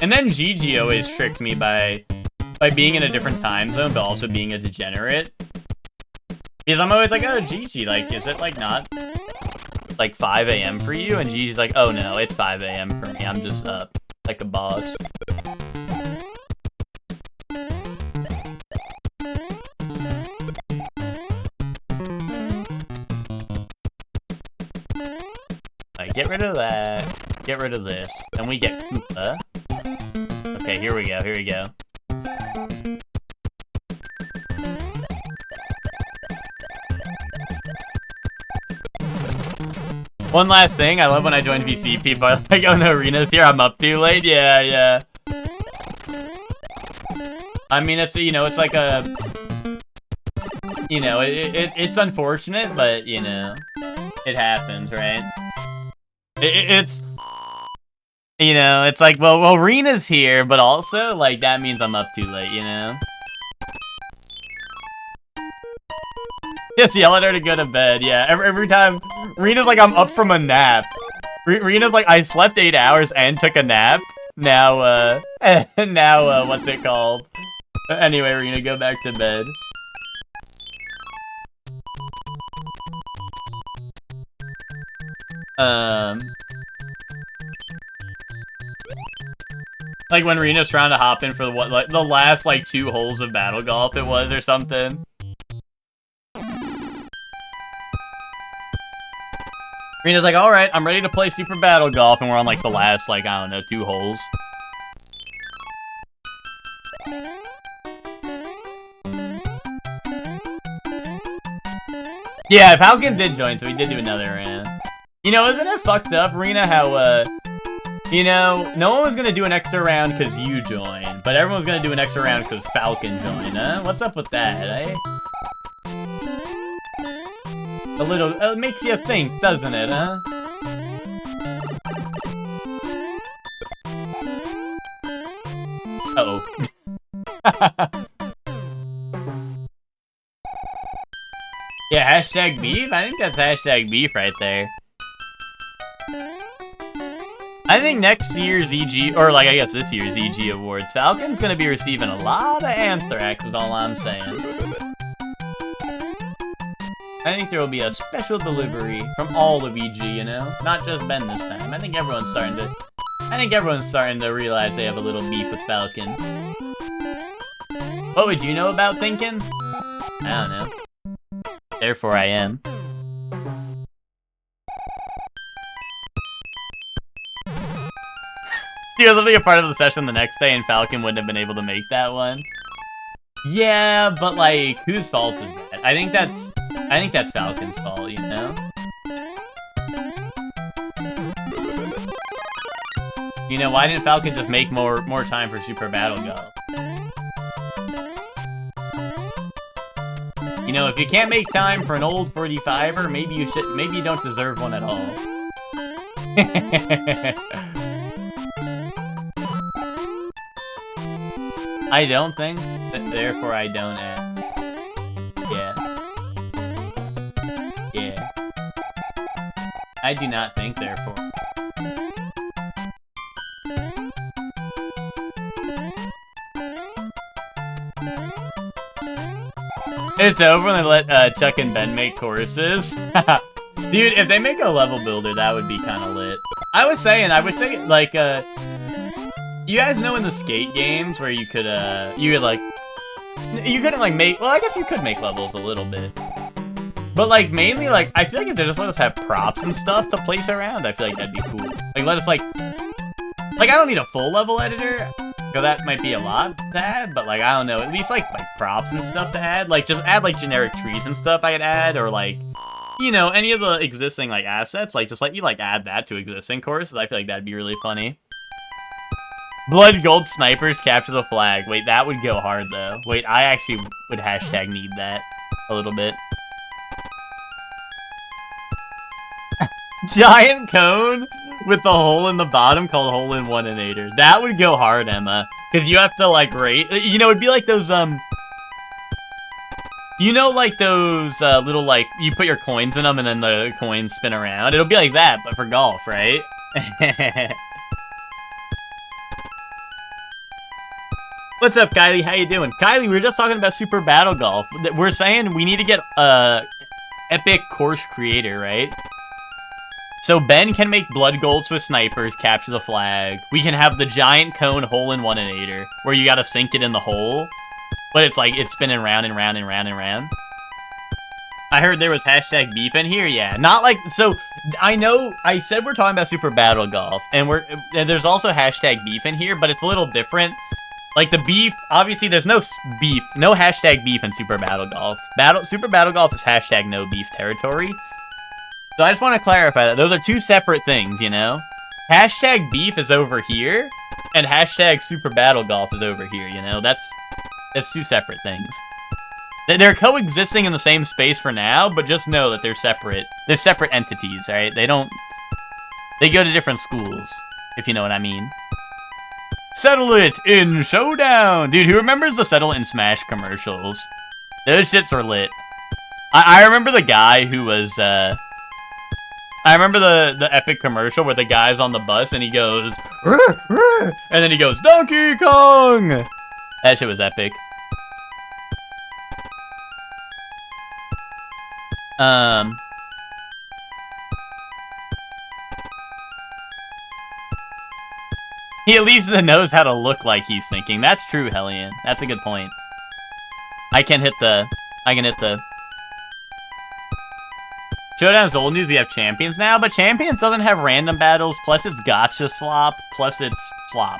And then Gigi always tricked me by being in a different time zone, but also being a degenerate. Because I'm always like, oh, Gigi, like, is it, like, not, like, 5 a.m. for you? And Gigi's like, oh, no, it's 5 a.m. for me. I'm just up, like a boss. Like, get rid of that. Get rid of this. Then we get Koopa. Okay, here we go. One last thing, I love when I join VC, people are like, oh no, Rena's here, I'm up too late. Yeah. I mean, it's, you know, it's like a, you know, it's unfortunate, but, you know, it happens, right? It's, you know, it's like, well, Rena's here, but also, like, that means I'm up too late, you know? Just yell at her to go to bed, yeah. Every time, Rena's like, I'm up from a nap. Rena's like, I slept 8 hours and took a nap. Now, what's it called? Anyway, Rena, go back to bed. Like when Rena's trying to hop in for the last, like, 2 holes of Battle Golf it was, or something. Rena's like, alright, I'm ready to play Super Battle Golf, and we're on, like, the last, like, I don't know, 2 holes. Yeah, Falcon did join, so we did do another round. You know, isn't it fucked up, Rena, how, you know, no one was gonna do an extra round because you joined, but everyone's gonna do an extra round because Falcon joined, huh? What's up with that, eh? A little, it makes you think, doesn't it, huh? Uh-oh. Yeah, hashtag beef? I think that's hashtag beef right there. I think next year's EG, or like I guess this year's EG Awards, Falcon's gonna be receiving a lot of anthrax is all I'm saying. I think there will be a special delivery from all of EG, you know? Not just Ben this time. I think everyone's starting to realize they have a little beef with Falcon. What would you know about thinking? I don't know. Therefore I am. He was literally a part of the session the next day and Falcon wouldn't have been able to make that one. Yeah, but like, whose fault is that? I think that's Falcon's fault, you know? You know, why didn't Falcon just make more time for Super Battle Golf? You know, if you can't make time for an old 45er, maybe you don't deserve one at all. I don't think, therefore I don't ask. Yeah. I do not think, therefore. It's over when they let Chuck and Ben make choruses. Dude, if they make a level builder, that would be kind of lit. I was saying, like, you guys know in the skate games where you could, you couldn't, like, make, well, I guess you could make levels a little bit. But, like, mainly, like, I feel like if they just let us have props and stuff to place around, I feel like that'd be cool. Like, let us, like, I don't need a full level editor, so that might be a lot to add, but, like, I don't know, at least, like props and stuff to add. Like, just add, like, generic trees and stuff I could add, or, like, you know, any of the existing, like, assets, like, just let you, like, add that to existing courses. I feel like that'd be really funny. Blood Gold Snipers capture the flag. Wait, that would go hard, though. Wait, I actually would hashtag need that a little bit. Giant cone with the hole in the bottom called Hole in One-inator. That would go hard, Emma. Because you have to, like, rate... You know, it'd be like those, you know, like those, little, like... You put your coins in them and then the coins spin around? It'll be like that, but for golf, right? What's up, Kylie? How you doing? Kylie, we were just talking about Super Battle Golf. We're saying we need to get, epic course creator, right? So Ben can make blood golds with snipers, capture the flag. We can have the giant cone hole in one-inator, where you gotta sink it in the hole. But it's like, it's spinning round and round and round and round. I heard there was hashtag beef in here, yeah. Not like, so, I know, I said we're talking about Super Battle Golf, and there's also hashtag beef in here, but it's a little different. Like, the beef, obviously there's no beef, no hashtag beef in Super Battle Golf. Super Battle Golf is hashtag no beef territory. So I just want to clarify that. Those are two separate things, you know? Hashtag beef is over here, and hashtag Super Battle Golf is over here, you know? That's two separate things. They're coexisting in the same space for now, but just know that they're separate. They're separate entities, right? They go to different schools, if you know what I mean. Settle it in Showdown! Dude, who remembers the Settle It in Smash commercials? Those shits were lit. I remember the guy who was, I remember the epic commercial where the guy's on the bus and he goes, "Rrr, rrr," and then he goes, "Donkey Kong!" That shit was epic. He at least knows how to look like he's thinking. That's true, Hellion. That's a good point. I can hit the... Showdown's old news, we have Champions now, but Champions doesn't have random battles, plus it's Gacha slop, plus it's slop.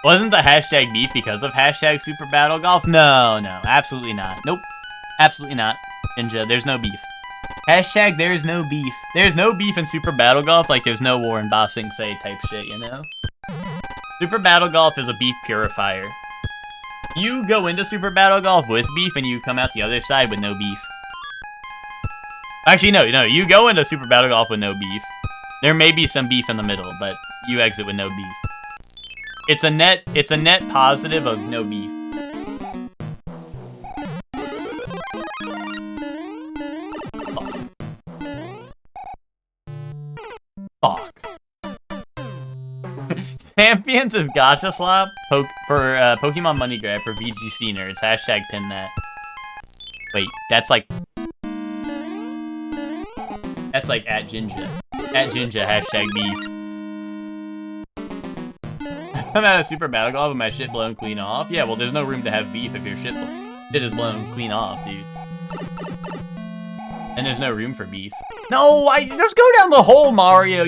Wasn't the hashtag beef because of hashtag Super Battle Golf? No, absolutely not. Nope. Absolutely not. Ninja, there's no beef. Hashtag there's no beef. There's no beef in Super Battle Golf like there's no war in Ba Sing Se type shit, you know? Super Battle Golf is a beef purifier. You go into Super Battle Golf with beef, and you come out the other side with no beef. Actually, no, you go into Super Battle Golf with no beef. There may be some beef in the middle, but you exit with no beef. It's a net positive of no beef. Fuck. Champions of Gacha Slop for Pokemon Money Grab for VGC nerds. Hashtag pin that. Wait, that's like at Jinja. At Jinja, hashtag beef. I'm at a Super Battle Golf with my shit blown clean off. Yeah, well, there's no room to have beef if your shit is blown clean off, dude. And there's no room for beef. No, just go down the hole, Mario.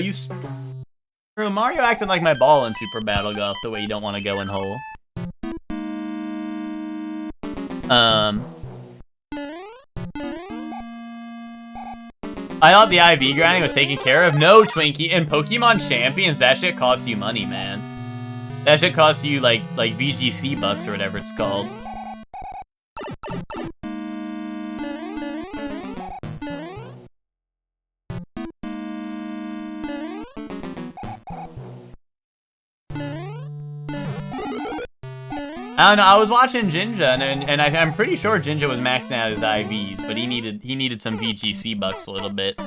Bro, Mario acted like my ball in Super Battle Golf the way you don't want to go in hole. I thought the IV grinding was taken care of. No, Twinkie. In Pokemon Champions, that shit costs you money, man. That shit costs you, like VGC bucks or whatever it's called. I don't know, I was watching Jinja, and I'm pretty sure Jinja was maxing out his IVs, but he needed some VGC bucks a little bit.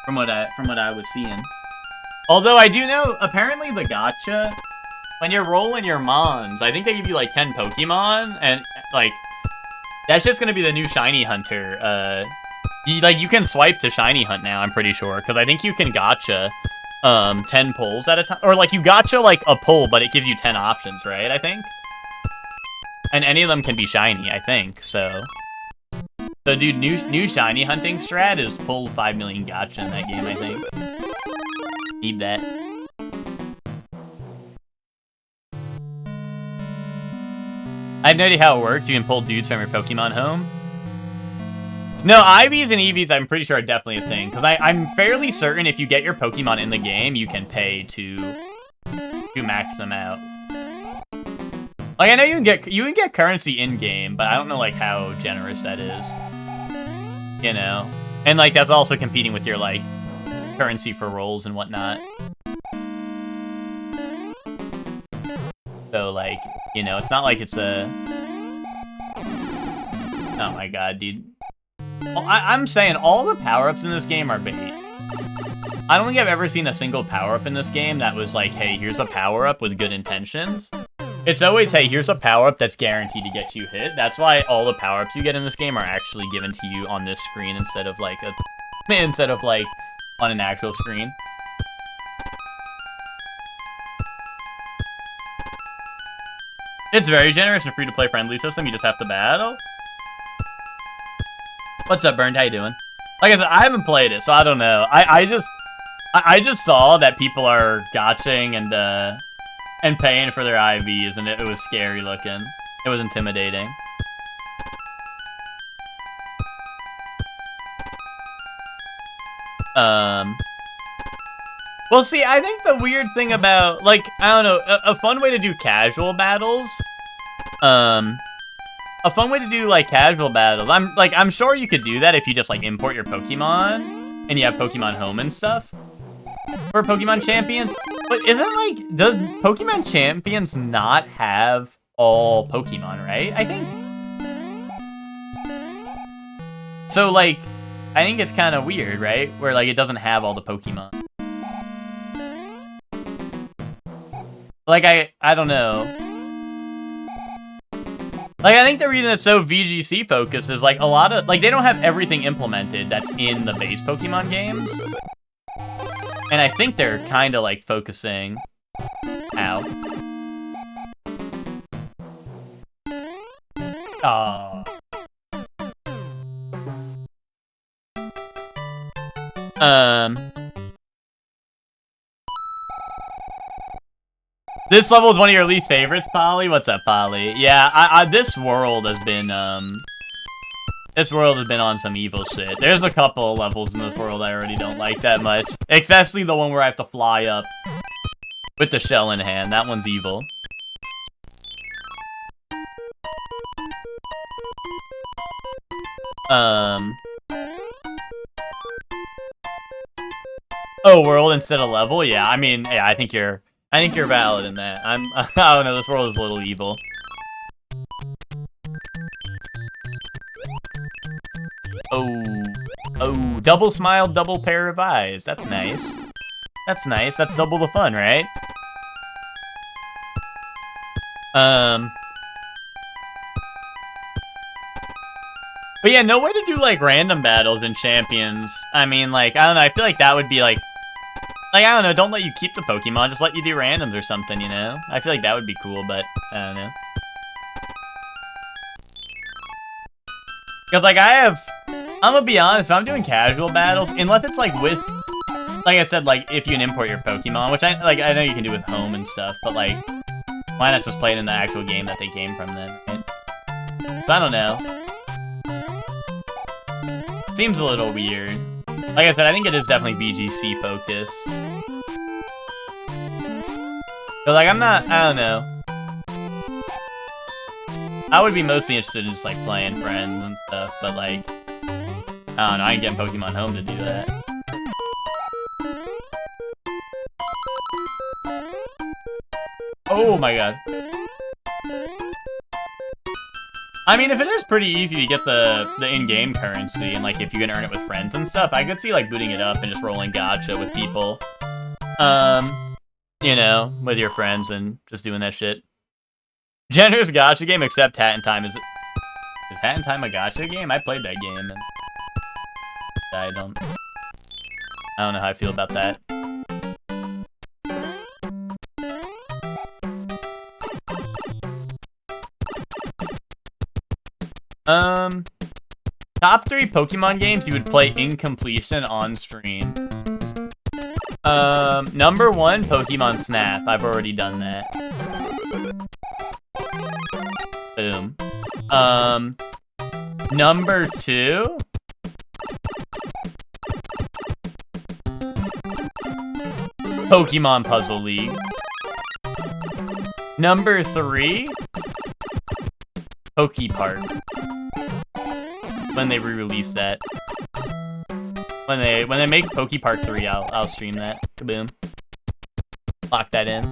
From what I was seeing. Although I do know, apparently the gacha, when you're rolling your mons, I think they give you like 10 Pokemon, and like, that's just gonna be the new Shiny Hunter. You can swipe to Shiny Hunt now, I'm pretty sure, because I think you can gacha 10 pulls at a time, or like you gacha like a pull, but it gives you 10 options, right? I think, and any of them can be shiny, I think. So dude, new Shiny hunting strat is pull 5 million gacha in that game, I think. Need that. I have no idea how it works. You can pull dudes from your Pokemon home. No, IVs and EVs, I'm pretty sure are definitely a thing. Because I'm fairly certain if you get your Pokemon in the game, you can pay to max them out. Like, I know you can get currency in-game, but I don't know, like, how generous that is. You know? And, like, that's also competing with your, like, currency for rolls and whatnot. So, like, you know, it's not like it's a... Oh my god, dude. Well, I'm saying all the power-ups in this game are bait. I don't think I've ever seen a single power-up in this game that was like, hey, here's a power-up with good intentions. It's always, hey, here's a power-up that's guaranteed to get you hit. That's why all the power-ups you get in this game are actually given to you on this screen instead of like on an actual screen. It's very generous and free-to-play friendly system. You just have to battle. What's up, Burned? How you doing? Like I said, I haven't played it, so I don't know. I just saw that people are gotching and paying for their IVs, and it was scary looking. It was intimidating. Well, see, I think the weird thing about, like, I don't know, a fun way to do casual battles, a fun way to do, like, casual battles, I'm sure you could do that if you just, like, import your Pokemon, and you have Pokemon Home and stuff, for Pokemon Champions, but isn't, like, does Pokemon Champions not have all Pokemon, right? I think. So, like, I think it's kind of weird, right? Where, like, it doesn't have all the Pokemon. Like, I don't know. Like, I think the reason it's so VGC focused is, like, a lot of, like, they don't have everything implemented that's in the base Pokemon games. And I think they're kind of, like, focusing... Ow. Aww. This level is one of your least favorites, Polly? What's up, Polly? Yeah, this world has been, this world has been on some evil shit. There's a couple of levels in this world I already don't like that much. Especially the one where I have to fly up with the shell in hand. That one's evil. Oh, world instead of level? Yeah, I mean, yeah, I think you're valid in that. I don't know, this world is a little evil. Oh, double smile, double pair of eyes. That's nice. That's nice. That's double the fun, right? But yeah, no way to do, like, random battles in Champions. I mean, like, I don't know, I feel like that would be, like, I don't know, don't let you keep the Pokemon, just let you do randoms or something, you know? I feel like that would be cool, but I don't know. Because, like, I'm gonna be honest, if I'm doing casual battles, unless it's, like, with, like I said, like, if you can import your Pokemon, which I know you can do with Home and stuff, but, like, why not just play it in the actual game that they came from then, right? So, I don't know. Seems a little weird. Like I said, I think it is definitely VGC focused. But, like, I don't know. I would be mostly interested in just, like, playing friends and stuff, but, like, I don't know, I ain't getting Pokemon Home to do that. Oh my god. I mean, if it is pretty easy to get the in-game currency, and, like, if you can earn it with friends and stuff, I could see, like, booting it up and just rolling gacha with people. You know, with your friends and just doing that shit. Generous gacha game except Hat in Time. Is Hat in Time a gacha game? I played that game and I don't know how I feel about that. Top 3 Pokemon games you would play in completion on stream. Number 1, Pokemon Snap. I've already done that. Boom. Number 2. Pokemon Puzzle League. Number 3. Pokepark. When they re-release that. When they make Pokepark 3, I'll stream that. Kaboom. Lock that in.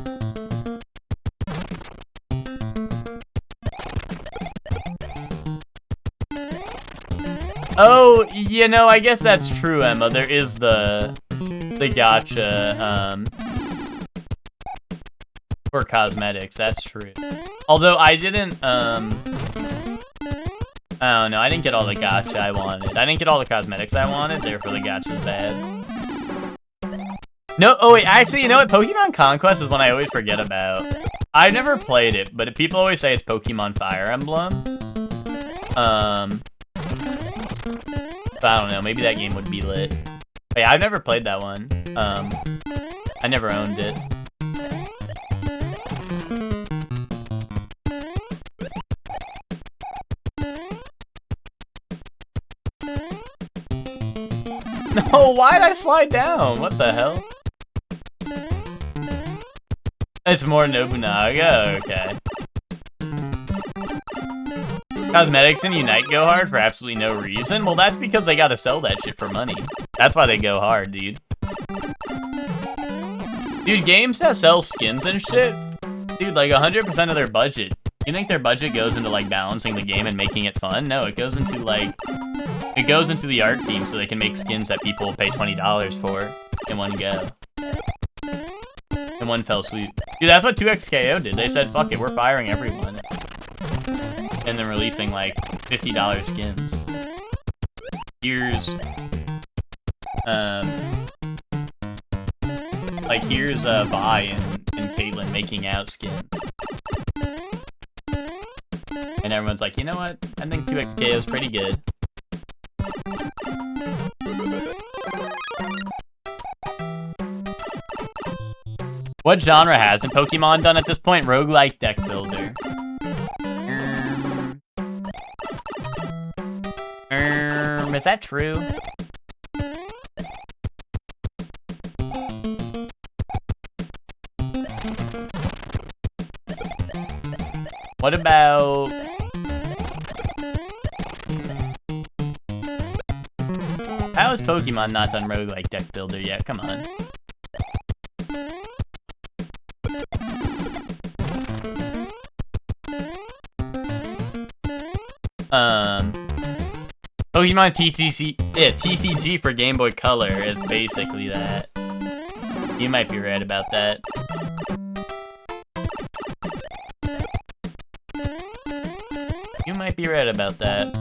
Oh, you know, I guess that's true, Emma. There is the gacha for cosmetics. That's true. Although I didn't I don't know, I didn't get all the gacha I wanted. I didn't get all the cosmetics I wanted, therefore the gacha's bad. No, oh wait, actually, you know what? Pokemon Conquest is one I always forget about. I've never played it, but people always say it's Pokemon Fire Emblem. But I don't know, maybe that game would be lit. But yeah, I've never played that one. I never owned it. No, why'd I slide down? What the hell? It's more Nobunaga? Okay. Cosmetics and Unite go hard for absolutely no reason? Well, that's because they gotta sell that shit for money. That's why they go hard, dude. Dude, games that sell skins and shit, dude, like 100% of their budget. You think their budget goes into like balancing the game and making it fun? No, it goes into like, it goes into the art team so they can make skins that people will pay $20 for in one go. In one fell swoop. Dude, that's what 2XKO did. They said, fuck it, we're firing everyone. And then releasing like $50 skins. Here's like here's Vi and Caitlyn making out skin. And everyone's like, you know what? I think 2XKO is pretty good. What genre hasn't Pokemon done at this point? Roguelike deck builder. Is that true? What about... How is Pokemon not done roguelike deck builder yet? Come on. Pokemon TCG for Game Boy Color is basically that. You might be right about that. You might be right about that.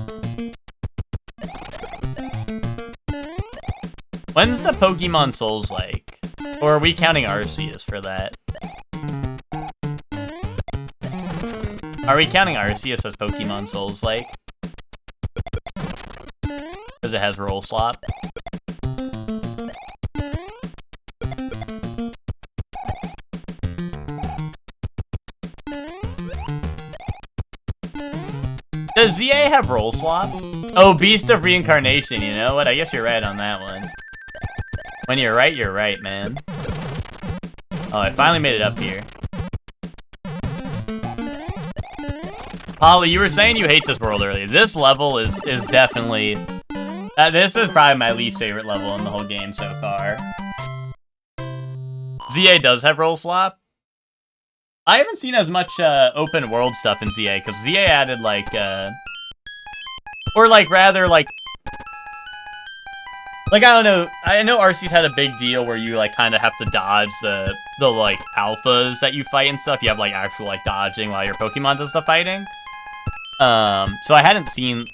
When's the Pokemon Souls like? Or are we counting Arceus for that? Are we counting Arceus as Pokemon Souls like? Because it has roll slop. Does ZA have roll slop? Oh, Beast of Reincarnation, you know what? I guess you're right on that one. When you're right, man. Oh, I finally made it up here. Polly, you were saying you hate this world earlier. This level is definitely... this is probably my least favorite level in the whole game so far. ZA does have roll slop. I haven't seen as much open world stuff in ZA, because ZA added like, or like rather like, Like, I don't know. I know Arceus had a big deal where you, like, kind of have to dodge the like, alphas that you fight and stuff. You have, like, actual, like, dodging while your Pokemon does the fighting. So I hadn't seen...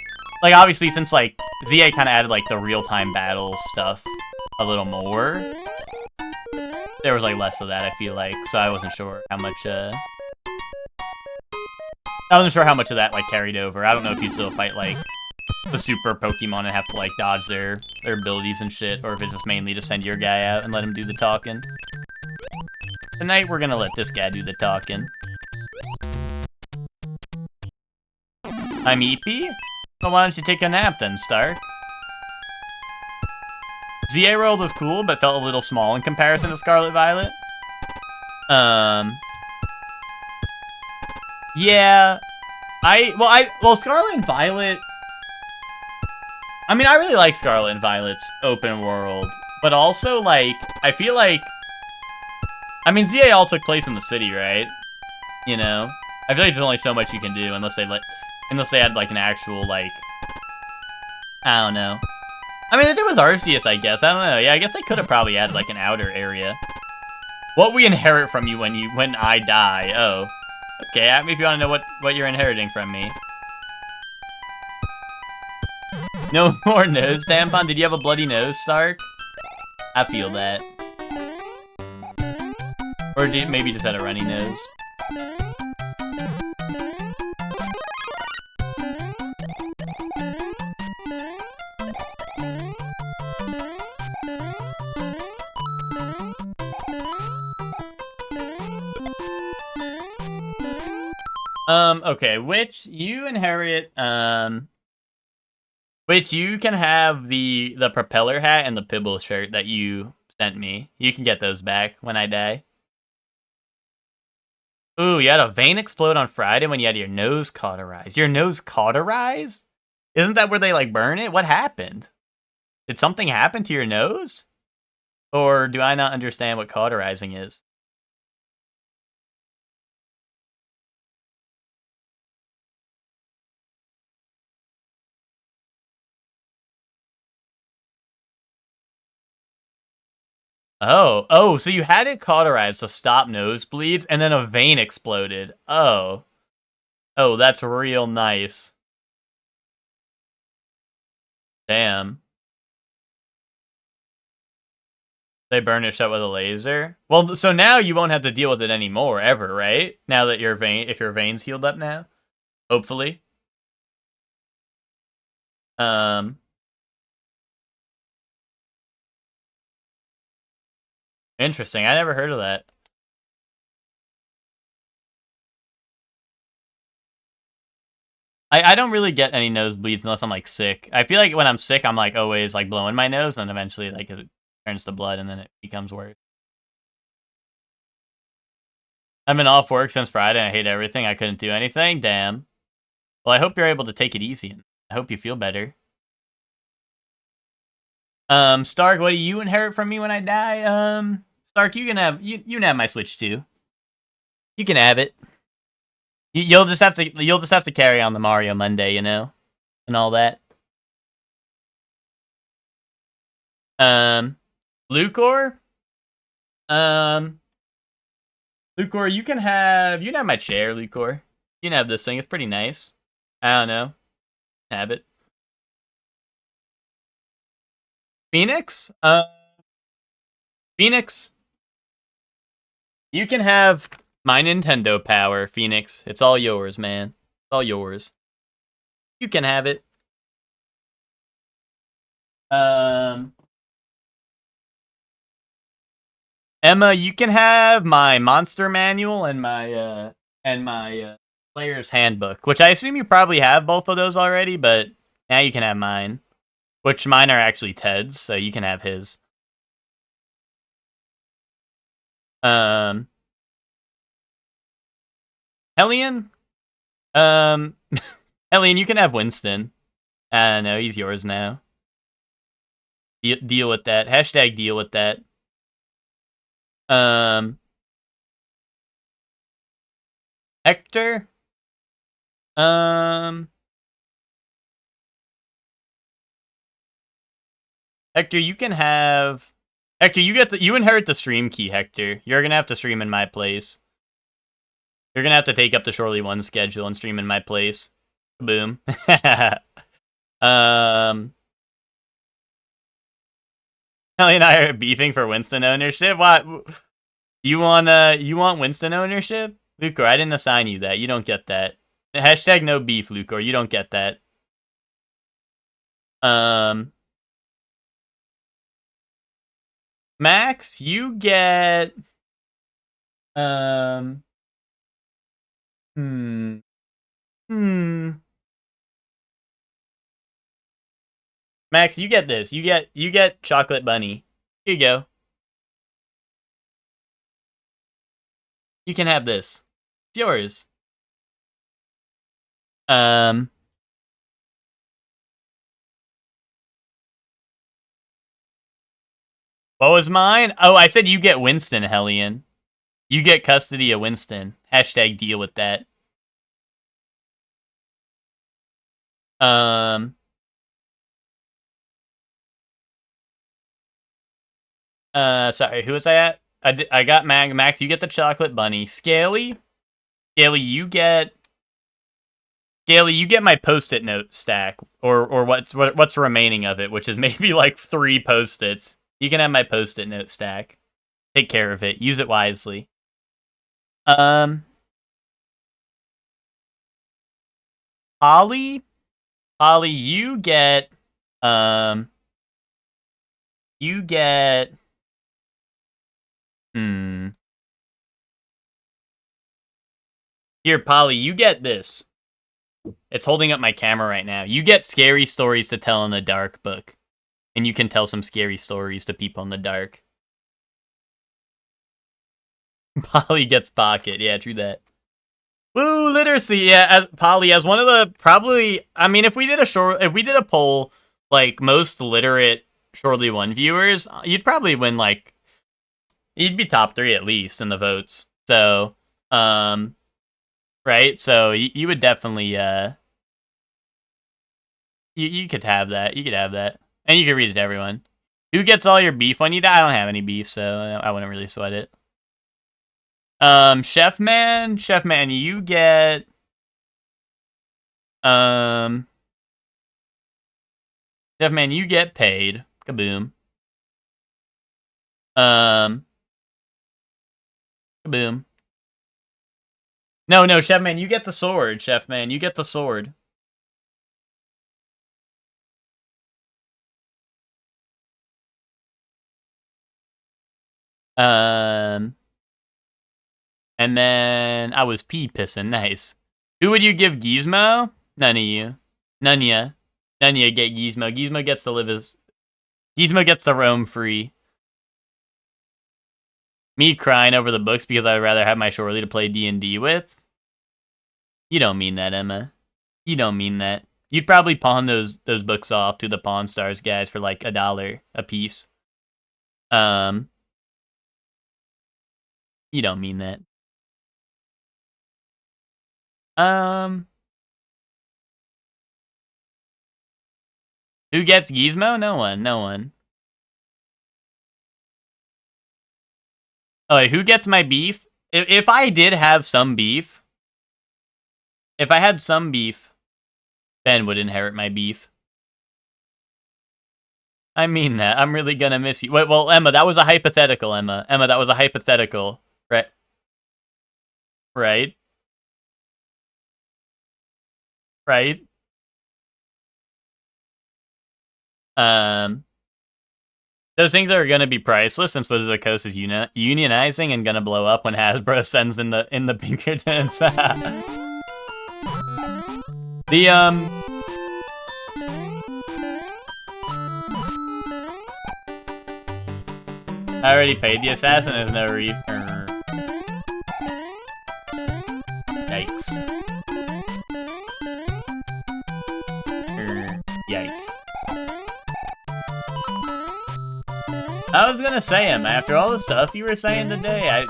Like, obviously, since, like, ZA kind of added, like, the real-time battle stuff a little more, there was, like, less of that, I feel like. So I wasn't sure how much, I wasn't sure how much of that, like, carried over. I don't know if you still fight, like, the super Pokemon and have to, like, dodge their abilities and shit, or if it's just mainly to send your guy out and let him do the talking. Tonight, we're gonna let this guy do the talking. I'm Eepy? Well, why don't you take a nap then, Stark? ZA World was cool, but felt a little small in comparison to Scarlet Violet. Yeah. Well, Scarlet and Violet... I mean, I really like Scarlet and Violet's open world, but also, like, I feel like... I mean, ZA all took place in the city, right? You know? I feel like there's only so much you can do unless they had, like, an actual, like... I don't know. I mean, they did with Arceus, I guess. I don't know. Yeah, I guess they could have probably added, like, an outer area. What we inherit from you when I die. Oh. Okay, ask me if you want to know what you're inheriting from me. No more nose tampon? Did you have a bloody nose, Stark? I feel that. Or did maybe just had a runny nose. Okay, which you inherit, which you can have the propeller hat and the Pibble shirt that you sent me. You can get those back when I die. Ooh, you had a vein explode on Friday when you had your nose cauterized. Your nose cauterized? Isn't that where they, like, burn it? What happened? Did something happen to your nose? Or do I not understand what cauterizing is? Oh, so you had it cauterized to stop nosebleeds, and then a vein exploded. Oh, that's real nice. Damn. They burnished up with a laser? Well, so now you won't have to deal with it anymore, ever, right? Now that if your veins healed up now? Hopefully. Interesting. I never heard of that. I don't really get any nosebleeds unless I'm, like, sick. I feel like when I'm sick, I'm, like, always, like, blowing my nose, and eventually, like, it turns to blood, and then it becomes worse. I've been off work since Friday, and I hate everything. I couldn't do anything. Damn. Well, I hope you're able to take it easy, and I hope you feel better. Stark, what do you inherit from me when I die? Stark, you can have my Switch too. You can have it. You'll just have to carry on the Mario Monday, you know, and all that. Lucor. Lucor, you can have my chair, Lucor. You can have this thing. It's pretty nice. I don't know. Have it. Phoenix? Phoenix. You can have my Nintendo power, Phoenix. It's all yours, man. It's all yours. You can have it. Emma, you can have my monster manual and my player's handbook, which I assume you probably have both of those already, but now you can have mine. Which mine are actually Ted's, so you can have his. Hellion? Hellion, you can have Winston. I don't know, he's yours now. Deal with that. Hashtag deal with that. Hector? Hector, you can have... Hector, you inherit the stream key, Hector. You're gonna have to stream in my place. You're gonna have to take up the Shortly 1 schedule and stream in my place. Boom. Kelly and I are beefing for Winston ownership. What? You want Winston ownership? Lucor, I didn't assign you that. You don't get that. Hashtag no beef, Lucor. You don't get that. Max, you get Max, you get this. You get Chocolate Bunny. Here you go. You can have this. It's yours. What was mine? Oh, I said you get Winston, Hellion. You get custody of Winston. Hashtag deal with that. Sorry, who was I at? I got Max, you get the Chocolate Bunny. Scaly, you get my Post-it note stack, or what's remaining of it, which is maybe like 3 Post-its. You can have my Post-it note stack. Take care of it. Use it wisely. Holly, you get Here, Polly, you get this. It's holding up my camera right now. You get Scary Stories to Tell in the Dark book. And you can tell some scary stories to people in the dark. Polly gets Pocket. Yeah, true that. Woo, literacy. Yeah, Polly, as one of the probably... I mean, if we did a poll, like, most literate Shortly 1 viewers, you'd probably win, like... You'd be top 3 at least in the votes. So, right? So, you would definitely, You could have that. You could have that. And you can read it to everyone. Who gets all your beef when you die? I don't have any beef, so I wouldn't really sweat it. Chef Man, you get... Chef Man, you get paid. Kaboom. Kaboom. No, Chef Man, you get the sword. Chef Man, you get the sword. And then I was pissing. Nice. Who would you give Gizmo? None of you. None of ya. None of ya get Gizmo. Gizmo gets to live as... Gizmo gets to roam free. Me crying over the books because I'd rather have my Shortly to play D&D with? You don't mean that, Emma. You don't mean that. You'd probably pawn those books off to the Pawn Stars guys for like $1 a piece. You don't mean that. Who gets Gizmo? No one. No one. Oh, wait, who gets my beef? If I did have some beef, if I had some beef, Ben would inherit my beef. I mean that. I'm really gonna miss you. Wait, well, Emma, that was a hypothetical, Emma. Emma, that was a hypothetical. Right? Right? Right? Those things are gonna be priceless since Wizards of the Coast is unionizing and gonna blow up when Hasbro sends in the Pinkertons. I already paid the assassin, there's no return. Yikes. Yikes. I was gonna say him, after all the stuff you were saying today,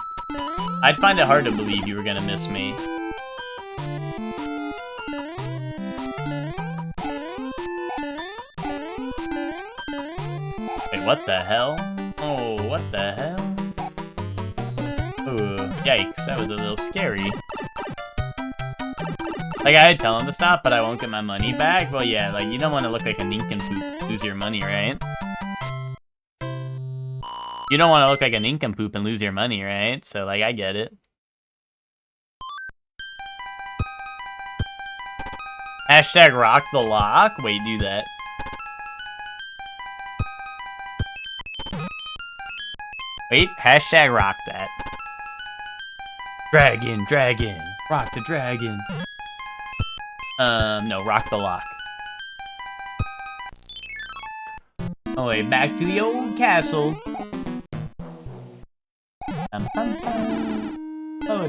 I'd find it hard to believe you were gonna miss me. what the hell? Oh, what the hell? Ooh, yikes, that was a little scary. Like, I'd tell him to stop, but I won't get my money back? Well, yeah, like, you don't want to look like a nincompoop, lose your money, right? You don't want to look like a nincompoop and lose your money, right? So, like, I get it. Hashtag rock the lock? Wait, do that. Wait, hashtag rock that. Dragon, dragon, rock the dragon. No, rock the lock. Oh wait, back to the old castle. Oh,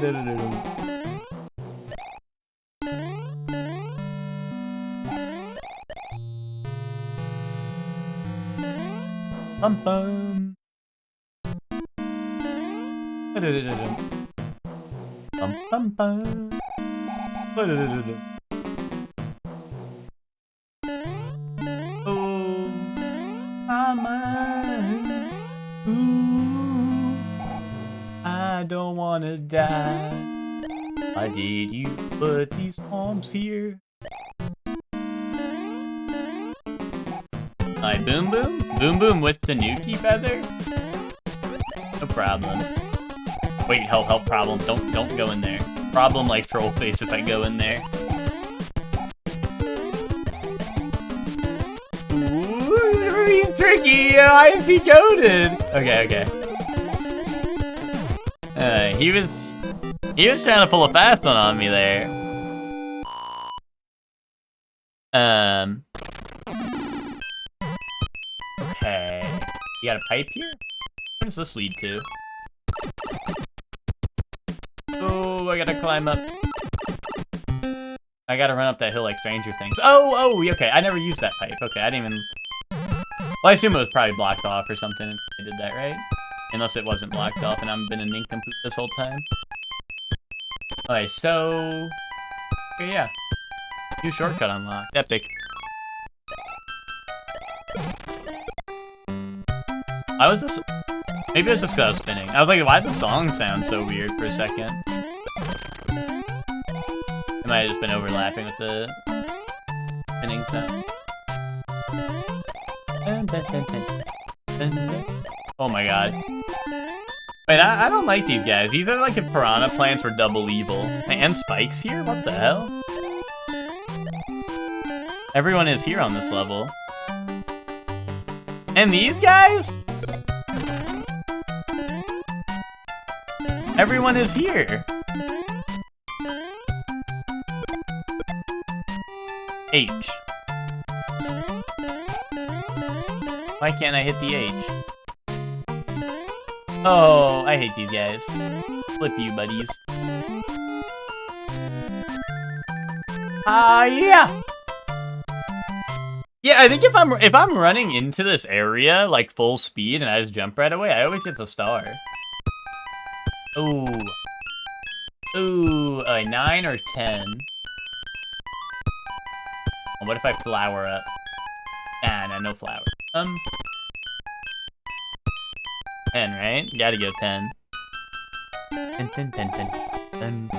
Bum bum. Bum bum bum. Oh, mama. Ooh, I don't wanna die. Why did you put these arms here? Hi, Boom Boom? Boom Boom with the Nuki feather? No problem. Wait, help, problem. Don't go in there. Problem like troll face if I go in there. Ooh, tricky! IFP coded! Okay. He was trying to pull a fast one on me there. Okay. You got a pipe here? Where does this lead to? Oh, I gotta climb up. I gotta run up that hill like Stranger Things. Oh, okay. I never used that pipe. Okay, I didn't even... Well, I assume it was probably blocked off or something if I did that, right? Unless it wasn't blocked off and I've been a nincompoop this whole time. Okay, so... Okay, yeah. New shortcut unlocked. Epic. Why was this... Maybe it was just because I was spinning. I was like, why did the song sound so weird for a second? It might have just been overlapping with the spinning sound. Oh my god. Wait, I don't like these guys. These are like if piranha plants were double evil. And Spike's here? What the hell? Everyone is here on this level. And these guys? Everyone is here. H. Why can't I hit the H? Oh, I hate these guys. Flip you, buddies. Yeah. Yeah, I think if I'm running into this area like full speed and I just jump right away, I always get the star. Ooh. Ooh, 9 or 10. What if I flower up? Nah, no flower. 10, right? Gotta go 10. 10.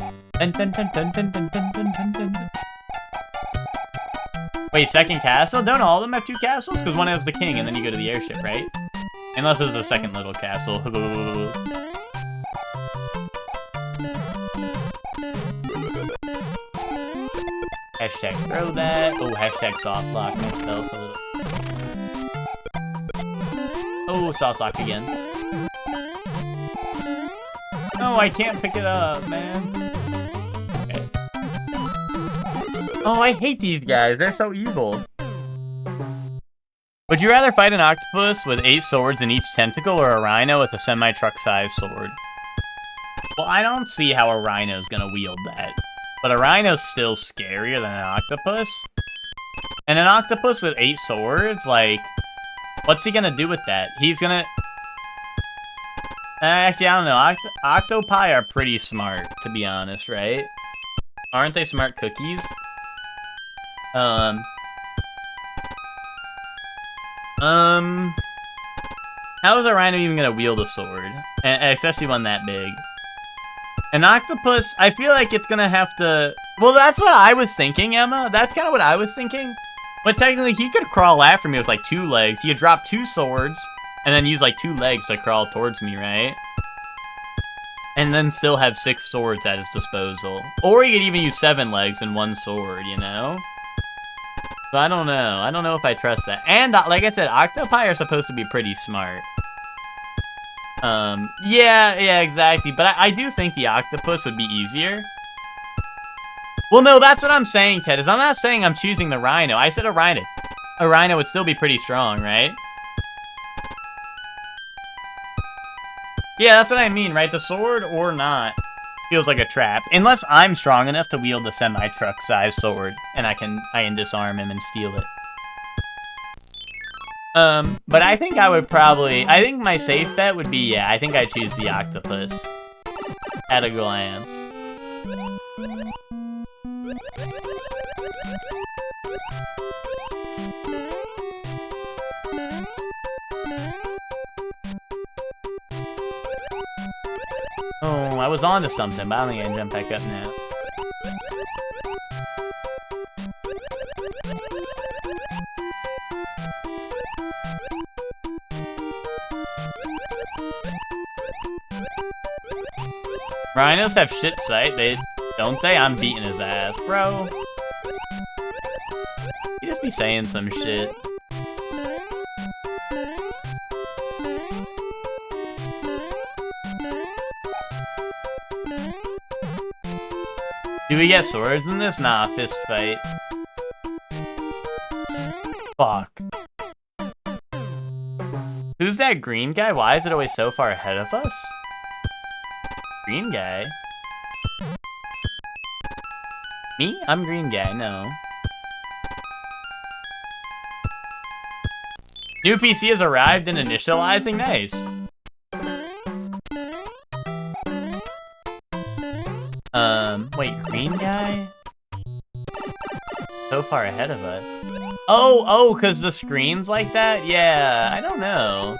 Wait, second castle? Don't all of them have 2 castles? Because one has the king and then you go to the airship, right? Unless there's a second little castle. Hashtag throw that. Oh, hashtag soft lock myself a little. Oh, soft lock again. No, I can't pick it up, man. Okay. Oh, I hate these guys. They're so evil. Would you rather fight an octopus with 8 swords in each tentacle or a rhino with a semi-truck-sized sword? Well, I don't see how a rhino's gonna wield that. But a rhino's still scarier than an octopus. And an octopus with 8 swords, like... What's he gonna do with that? He's gonna... Actually, I don't know. Octopi are pretty smart, to be honest, right? Aren't they smart cookies? How is a rhino even gonna wield a sword? Especially one that big. An octopus, I feel like it's gonna have to... Well, that's what I was thinking, Emma. That's kind of what I was thinking. But technically, he could crawl after me with, like, 2 legs. He could drop 2 swords, and then use, like, 2 legs to crawl towards me, right? And then still have 6 swords at his disposal. Or he could even use 7 legs and 1 sword, you know? So I don't know. I don't know if I trust that. And, like I said, octopi are supposed to be pretty smart. Yeah, exactly. But I do think the octopus would be easier. Well, no, that's what I'm saying, Ted, is I'm not saying I'm choosing the rhino. I said a rhino. A rhino would still be pretty strong, right? Yeah, that's what I mean, right? The sword or not feels like a trap. Unless I'm strong enough to wield a semi-truck-sized sword, and I can disarm him and steal it. But I think I would probably... I think my safe bet would be, yeah, I think I'd choose the octopus. At a glance. Oh, I was onto something, but I don't think I can jump back up now. Rhinos have shit sight, don't they? I'm beating his ass, bro. He just be saying some shit. Do we get swords in this? Nah, fist fight. Fuck. Who's that green guy? Why is it always so far ahead of us? Green guy? Me? I'm green guy, no. New PC has arrived and initializing, nice. Wait, green guy? So far ahead of us. Oh, cause the screen's like that? Yeah, I don't know.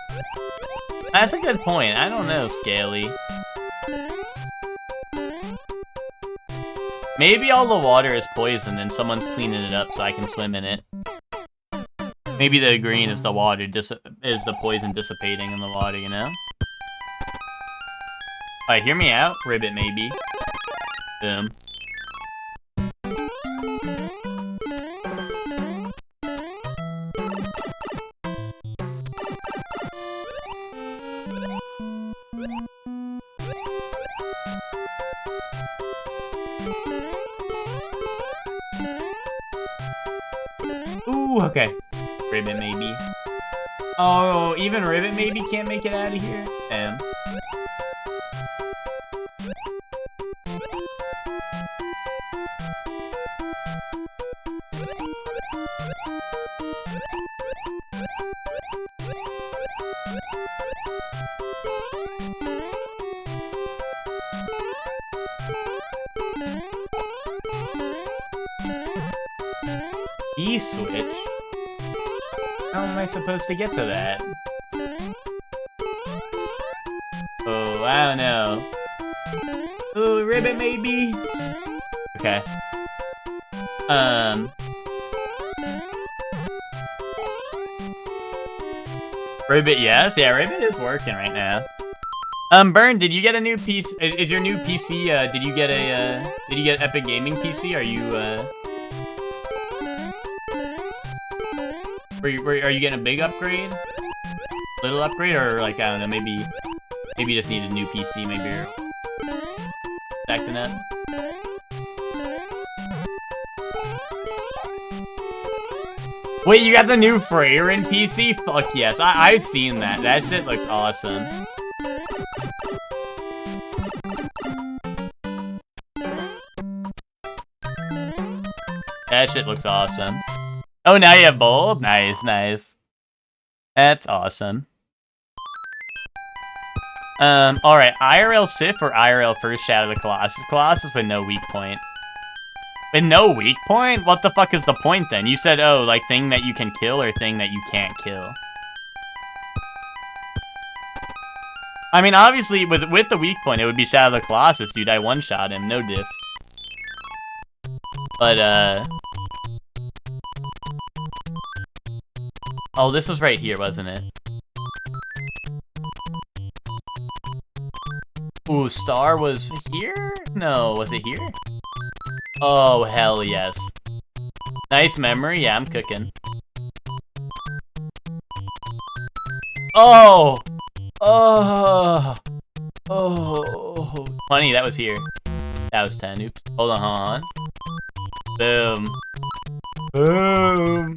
That's a good point. I don't know, Scaly. Maybe all the water is poisoned and someone's cleaning it up so I can swim in it. Maybe the green is the water, is the poison dissipating in the water, you know? Alright, hear me out. Ribbit, maybe. Boom. Ooh, okay. Ribbit, maybe. Oh, even Ribbit maybe can't make it out of here? Damn. E-switch? How am I supposed to get to that? Oh, I don't know. Ooh, Ribbit maybe? Okay. Ribbit, yes? Yeah, Ribbit is working right now. Burn, did you get a new PC? Is your new PC, did you get Epic Gaming PC? Are you, are you getting a big upgrade? Little upgrade, or like, I don't know, maybe you just need a new PC, maybe you're acting up? Wait, you got the new Freyrin PC? Fuck yes, I've seen that. That shit looks awesome. That shit looks awesome. Oh, now you have both? Nice, nice. That's awesome. Alright, IRL Sif or IRL First Shadow of the Colossus? Colossus with no weak point. With no weak point? What the fuck is the point then? You said, oh, like thing that you can kill or thing that you can't kill. I mean, obviously, with the weak point, it would be Shadow of the Colossus, dude. I one-shot him, no diff. But, oh, this was right here, wasn't it? Ooh, Star was here? No, was it here? Oh, hell yes. Nice memory, yeah, I'm cooking. Oh! Oh! Oh! 20, that was here. That was 10, oops. Hold on. Boom. Boom!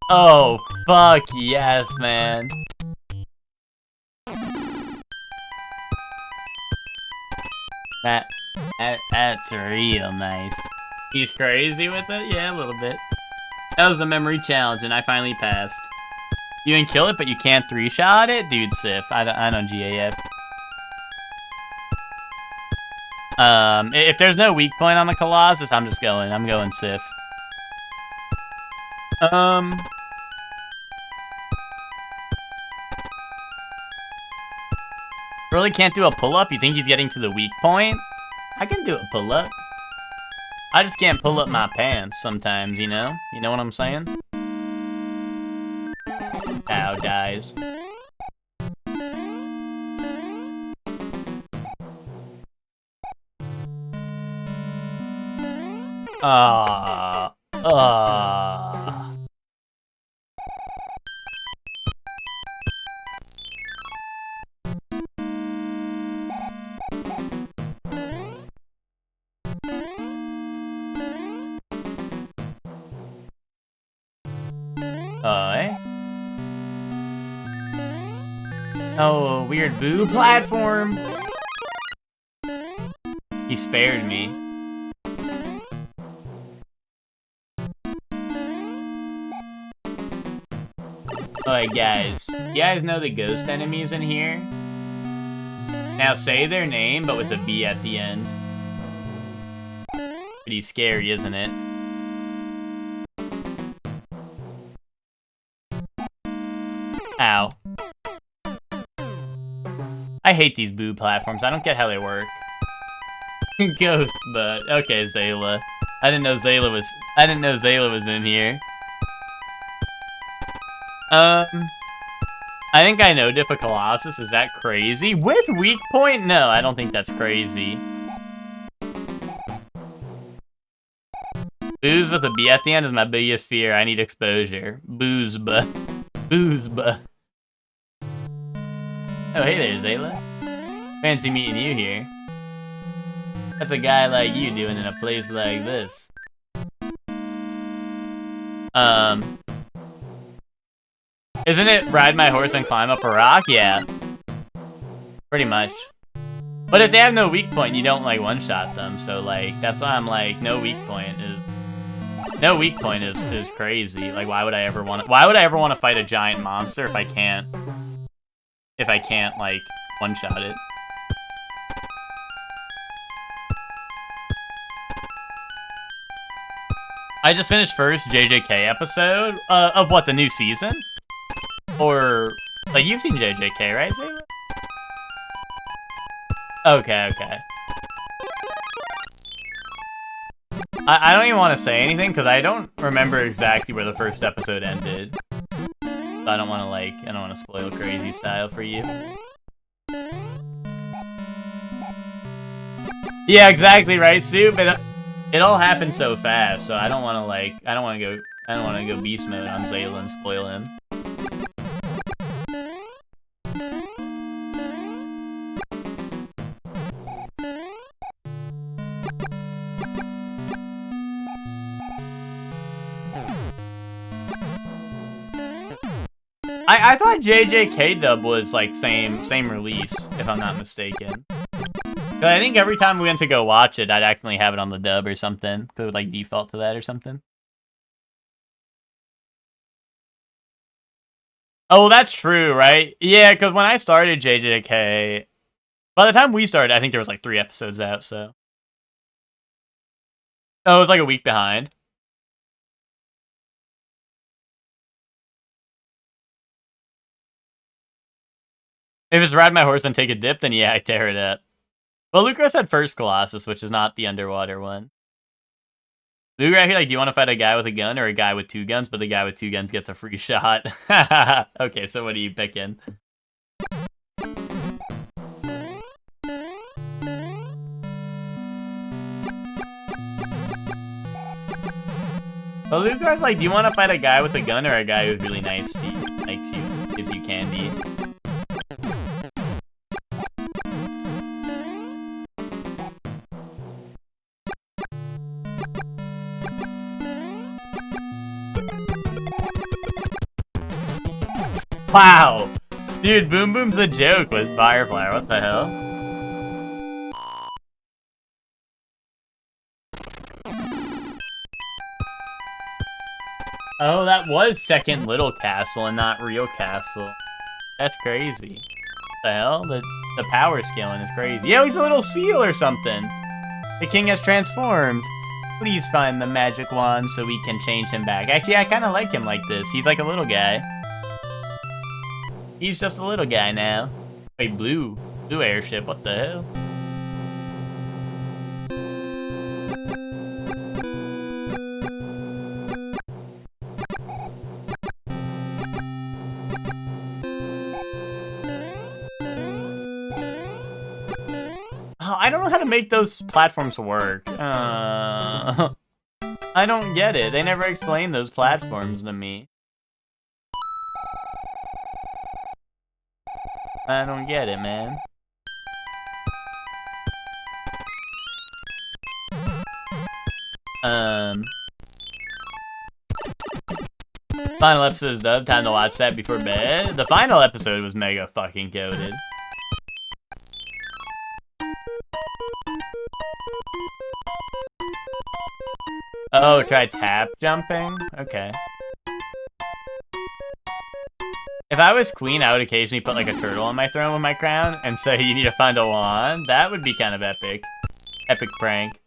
Oh, fuck yes, man. That's real nice. He's crazy with it? Yeah, a little bit. That was the memory challenge, and I finally passed. You can kill it, but you can't three-shot it? Dude, Sif. I don't GAF. If there's no weak point on the Colossus, I'm going Sif. Really can't do a pull-up? You think he's getting to the weak point? I can do a pull-up. I just can't pull up my pants sometimes, you know? You know what I'm saying? Ow, dies. Eh? Oh, a weird boo platform. He spared me. Alright, guys. You guys know the ghost enemies in here? Now say their name, but with a B at the end. Pretty scary, isn't it? Ow. I hate these boo platforms. I don't get how they work. Ghost, but okay, Zayla. I didn't know Zayla was in here. I think I know Diff a Colossus. Is that crazy? With weak point? No, I don't think that's crazy. Booze with a B at the end is my biggest fear. I need exposure. Boozba. Boozba. Oh, hey there, Zayla. Fancy meeting you here. That's a guy like you doing in a place like this. Isn't it ride my horse and climb up a rock? Yeah. Pretty much. But if they have no weak point, you don't, like, one-shot them. So, like, that's why I'm like, no weak point is crazy. Like, why would I ever want to fight a giant monster if I can't, like, one-shot it? I just finished first JJK episode of what, the new season? Or, like, you've seen JJK, right, Zayla? Okay. I don't even want to say anything, because I don't remember exactly where the first episode ended. So I don't want to spoil crazy style for you. Yeah, exactly, right, Soup? It all happened so fast, so I don't want to go beast mode on Zayla and spoil him. I thought JJK dub was like same release, if I'm not mistaken. But I think every time we went to go watch it, I'd accidentally have it on the dub or something. So it would like default to that or something. Oh, that's true, right? Yeah, because when I started JJK, by the time we started, I think there was like 3 episodes out, so. Oh, it was like a week behind. If it's ride my horse and take a dip, then yeah, I tear it up. Well, Lucro said first Colossus, which is not the underwater one. Luger out here, like, do you want to fight a guy with a gun or a guy with 2 guns, but the guy with 2 guns gets a free shot? Okay, so what are you picking? Well, Luger's like, do you want to fight a guy with a gun or a guy who's really nice to you, likes you, gives you candy? Wow! Dude, Boom Boom's the joke was Firefly. What the hell? Oh, that was second Little Castle and not Real Castle. That's crazy. What the hell? The power scaling is crazy. Yeah, he's a little seal or something. The king has transformed. Please find the magic wand so we can change him back. Actually, I kind of like him like this. He's like a little guy. He's just a little guy now. Wait, blue airship, what the hell? Oh, I don't know how to make those platforms work. I don't get it. They never explained those platforms to me. I don't get it, man. Final episode is dubbed. Time to watch that before bed. The final episode was mega fucking goated. Oh, try tap jumping? Okay. If I was queen, I would occasionally put like a turtle on my throne with my crown and say you need to find a wand. That would be kind of epic. Epic prank.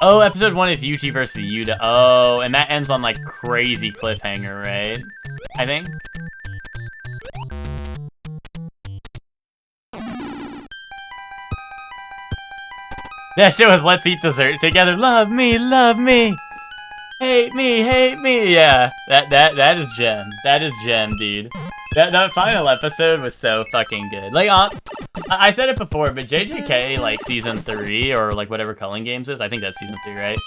Oh, episode 1 is Yuji versus Yuta. Oh, and that ends on like crazy cliffhanger, right? I think. That shit was let's eat dessert together. Love me, love me. Hate me, yeah. That is gem. That is gem, dude. That final episode was so fucking good. Like, I said it before, but JJK, like, season 3, or, like, whatever Culling Games is, I think that's season 3, right?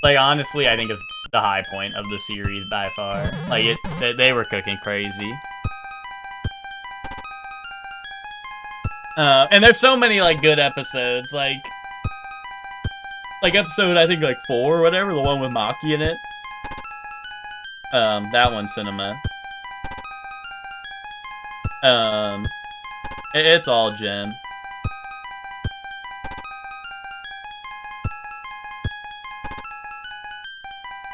Like, honestly, I think it's the high point of the series by far. Like, they were cooking crazy. And there's so many, like, good episodes, like episode, I think, like, 4 or whatever, the one with Maki in it. That one's cinema. It's all gem.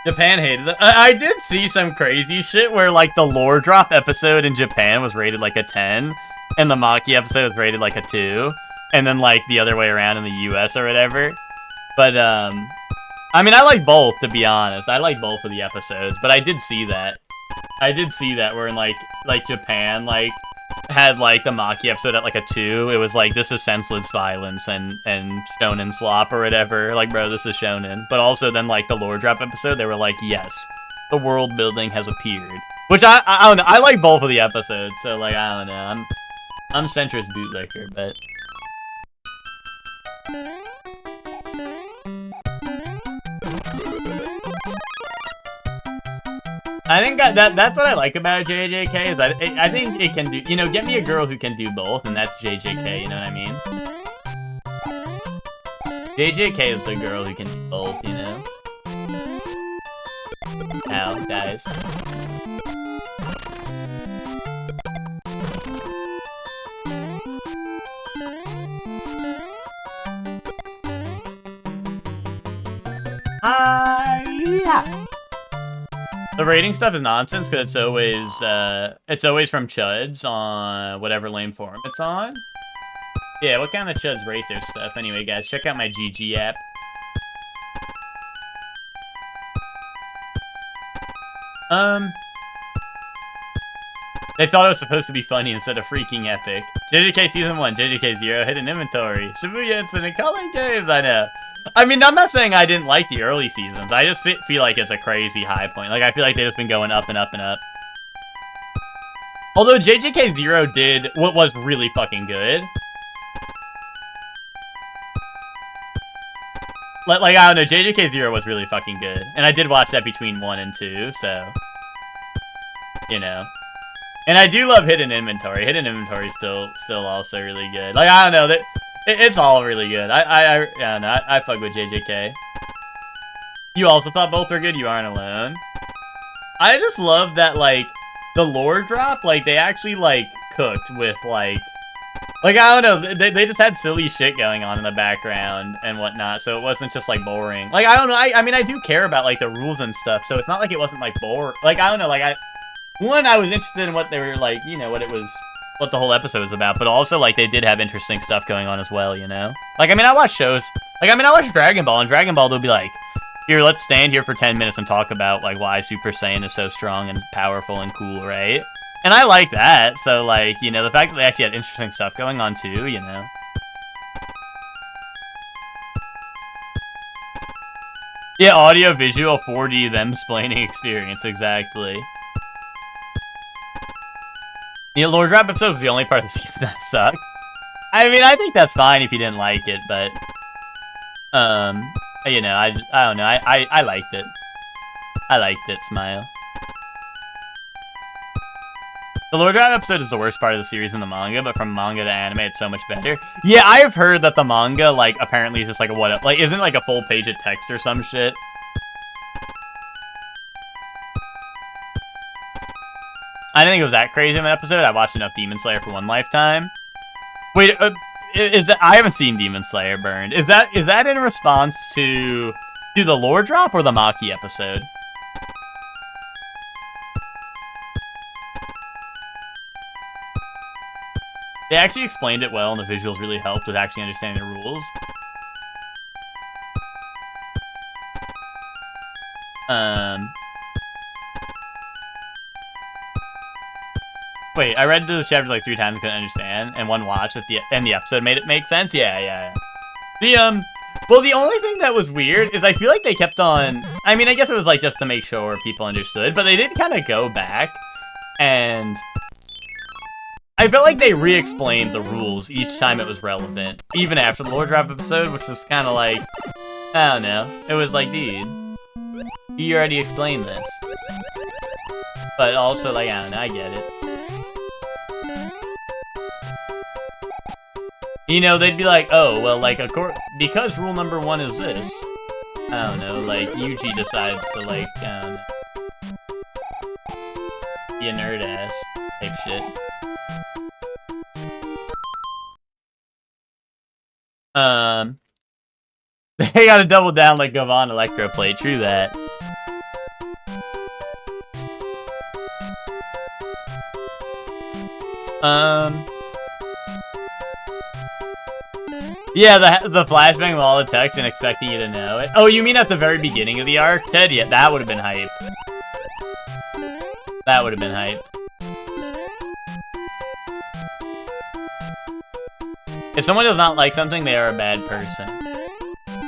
Japan hated it. I did see some crazy shit where, like, the lore drop episode in Japan was rated, like, a 10, and the Maki episode was rated, like, a 2, and then, like, the other way around in the US or whatever. But, I mean, I like both, to be honest. I like both of the episodes, but I did see that. I did see that where in, like Japan, like, had, like, the Maki episode at, like, a 2. It was like, this is senseless violence and shonen slop or whatever. Like, bro, this is shonen. But also then, like, the lore drop episode, they were like, yes, the world building has appeared. Which, I don't know. I like both of the episodes, so, like, I don't know. I'm centrist bootlicker, but... I think that's what I like about JJK is I think it can do, you know, get me a girl who can do both, and that's JJK, you know what I mean? JJK is the girl who can do both, you know? Ow, guys. Yeah. The rating stuff is nonsense because it's always from Chuds on whatever lame forum it's on. Yeah, what kind of Chuds rate their stuff? Anyway, guys, check out my GG app. They thought it was supposed to be funny instead of freaking epic. JJK Season 1, JJK 0, hidden inventory. Shibuya Incident, Calling Games, I know. I mean, I'm not saying I didn't like the early seasons. I just feel like it's a crazy high point. Like, I feel like they've just been going up and up and up. Although JJK 0 did what was really fucking good. Like, I don't know, JJK 0 was really fucking good. And I did watch that between 1 and 2, so... You know. And I do love Hidden Inventory. Hidden Inventory is still also really good. Like, I don't know, it's all really good. I don't know, I fuck with JJK. You also thought both were good? You aren't alone. I just love that, like, the lore drop, like, they actually, like, cooked with, like, I don't know, they just had silly shit going on in the background and whatnot, so it wasn't just, like, boring. Like, I don't know, I mean, I do care about, like, the rules and stuff, so it's not like it wasn't, like, boring. Like, I don't know, like, I was interested in what they were, like, you know, what the whole episode was about, but also, like, they did have interesting stuff going on as well, you know? Like, I mean, I watch shows, like, I mean, I watch Dragon Ball, and Dragon Ball, they'll be like, here, let's stand here for 10 minutes and talk about, like, why Super Saiyan is so strong and powerful and cool, right? And I like that, so, like, you know, the fact that they actually had interesting stuff going on, too, you know? Yeah, audio-visual 4D them-splaining experience, exactly. The Lord Drop episode was the only part of the season that sucked. I mean, I think that's fine if you didn't like it, but... you know, I don't know, I liked it. I liked it, Smile. The Lord Drop episode is the worst part of the series in the manga, but from manga to anime, it's so much better. Yeah, I've heard that the manga, like, apparently is just like a what, like, isn't it like a full page of text or some shit? I didn't think it was that crazy of an episode. I watched enough Demon Slayer for one lifetime. Wait, I haven't seen Demon Slayer Burned. Is that in response to the lore drop or the Maki episode? They actually explained it well, and the visuals really helped with actually understanding the rules. Wait, I read those chapters like 3 times and couldn't understand, and one watch at the episode made it make sense? Yeah. Well, the only thing that was weird is I feel like they kept on... I mean, I guess it was, like, just to make sure people understood, but they did kind of go back, and... I felt like they re-explained the rules each time it was relevant, even after the Lore Drop episode, which was kind of like... I don't know. It was like, dude, you already explained this. But also, like, I don't know, I get it. You know, they'd be like, oh, well, like, because rule number 1 is this. I don't know, like, Yuji decides to, like, be a nerd ass type shit. They gotta double down like Govan Electro play, true that. Yeah, the flashbang with all the text and expecting you to know it. Oh, you mean at the very beginning of the arc, Ted? Yeah, that would have been hype. That would have been hype. If someone does not like something, they are a bad person.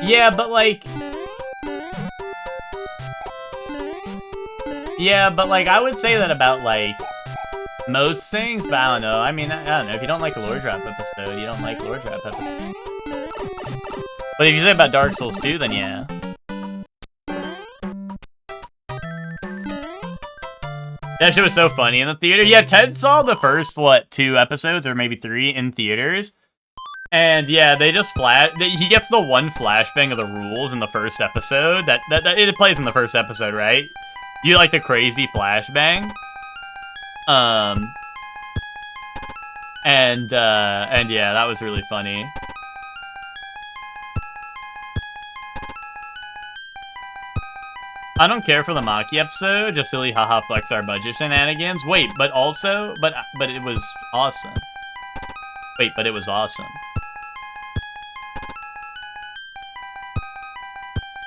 Yeah, but like... Yeah, but like, I would say that about like... most things, but I don't know. I mean, I don't know. If you don't like the Lore Drop episode, you don't like Lore Drop episode. But if you say about Dark Souls 2, then yeah. That shit was so funny in the theater. Yeah, Ted saw the first, what, 2 episodes, or maybe 3 in theaters. And yeah, they just he gets the one flashbang of the rules in the first episode. That it plays in the first episode, right? You like the crazy flashbang? And yeah, that was really funny. I don't care for the Maki episode, just silly haha flex our budget shenanigans. Wait, but also, but it was awesome. Wait, but it was awesome.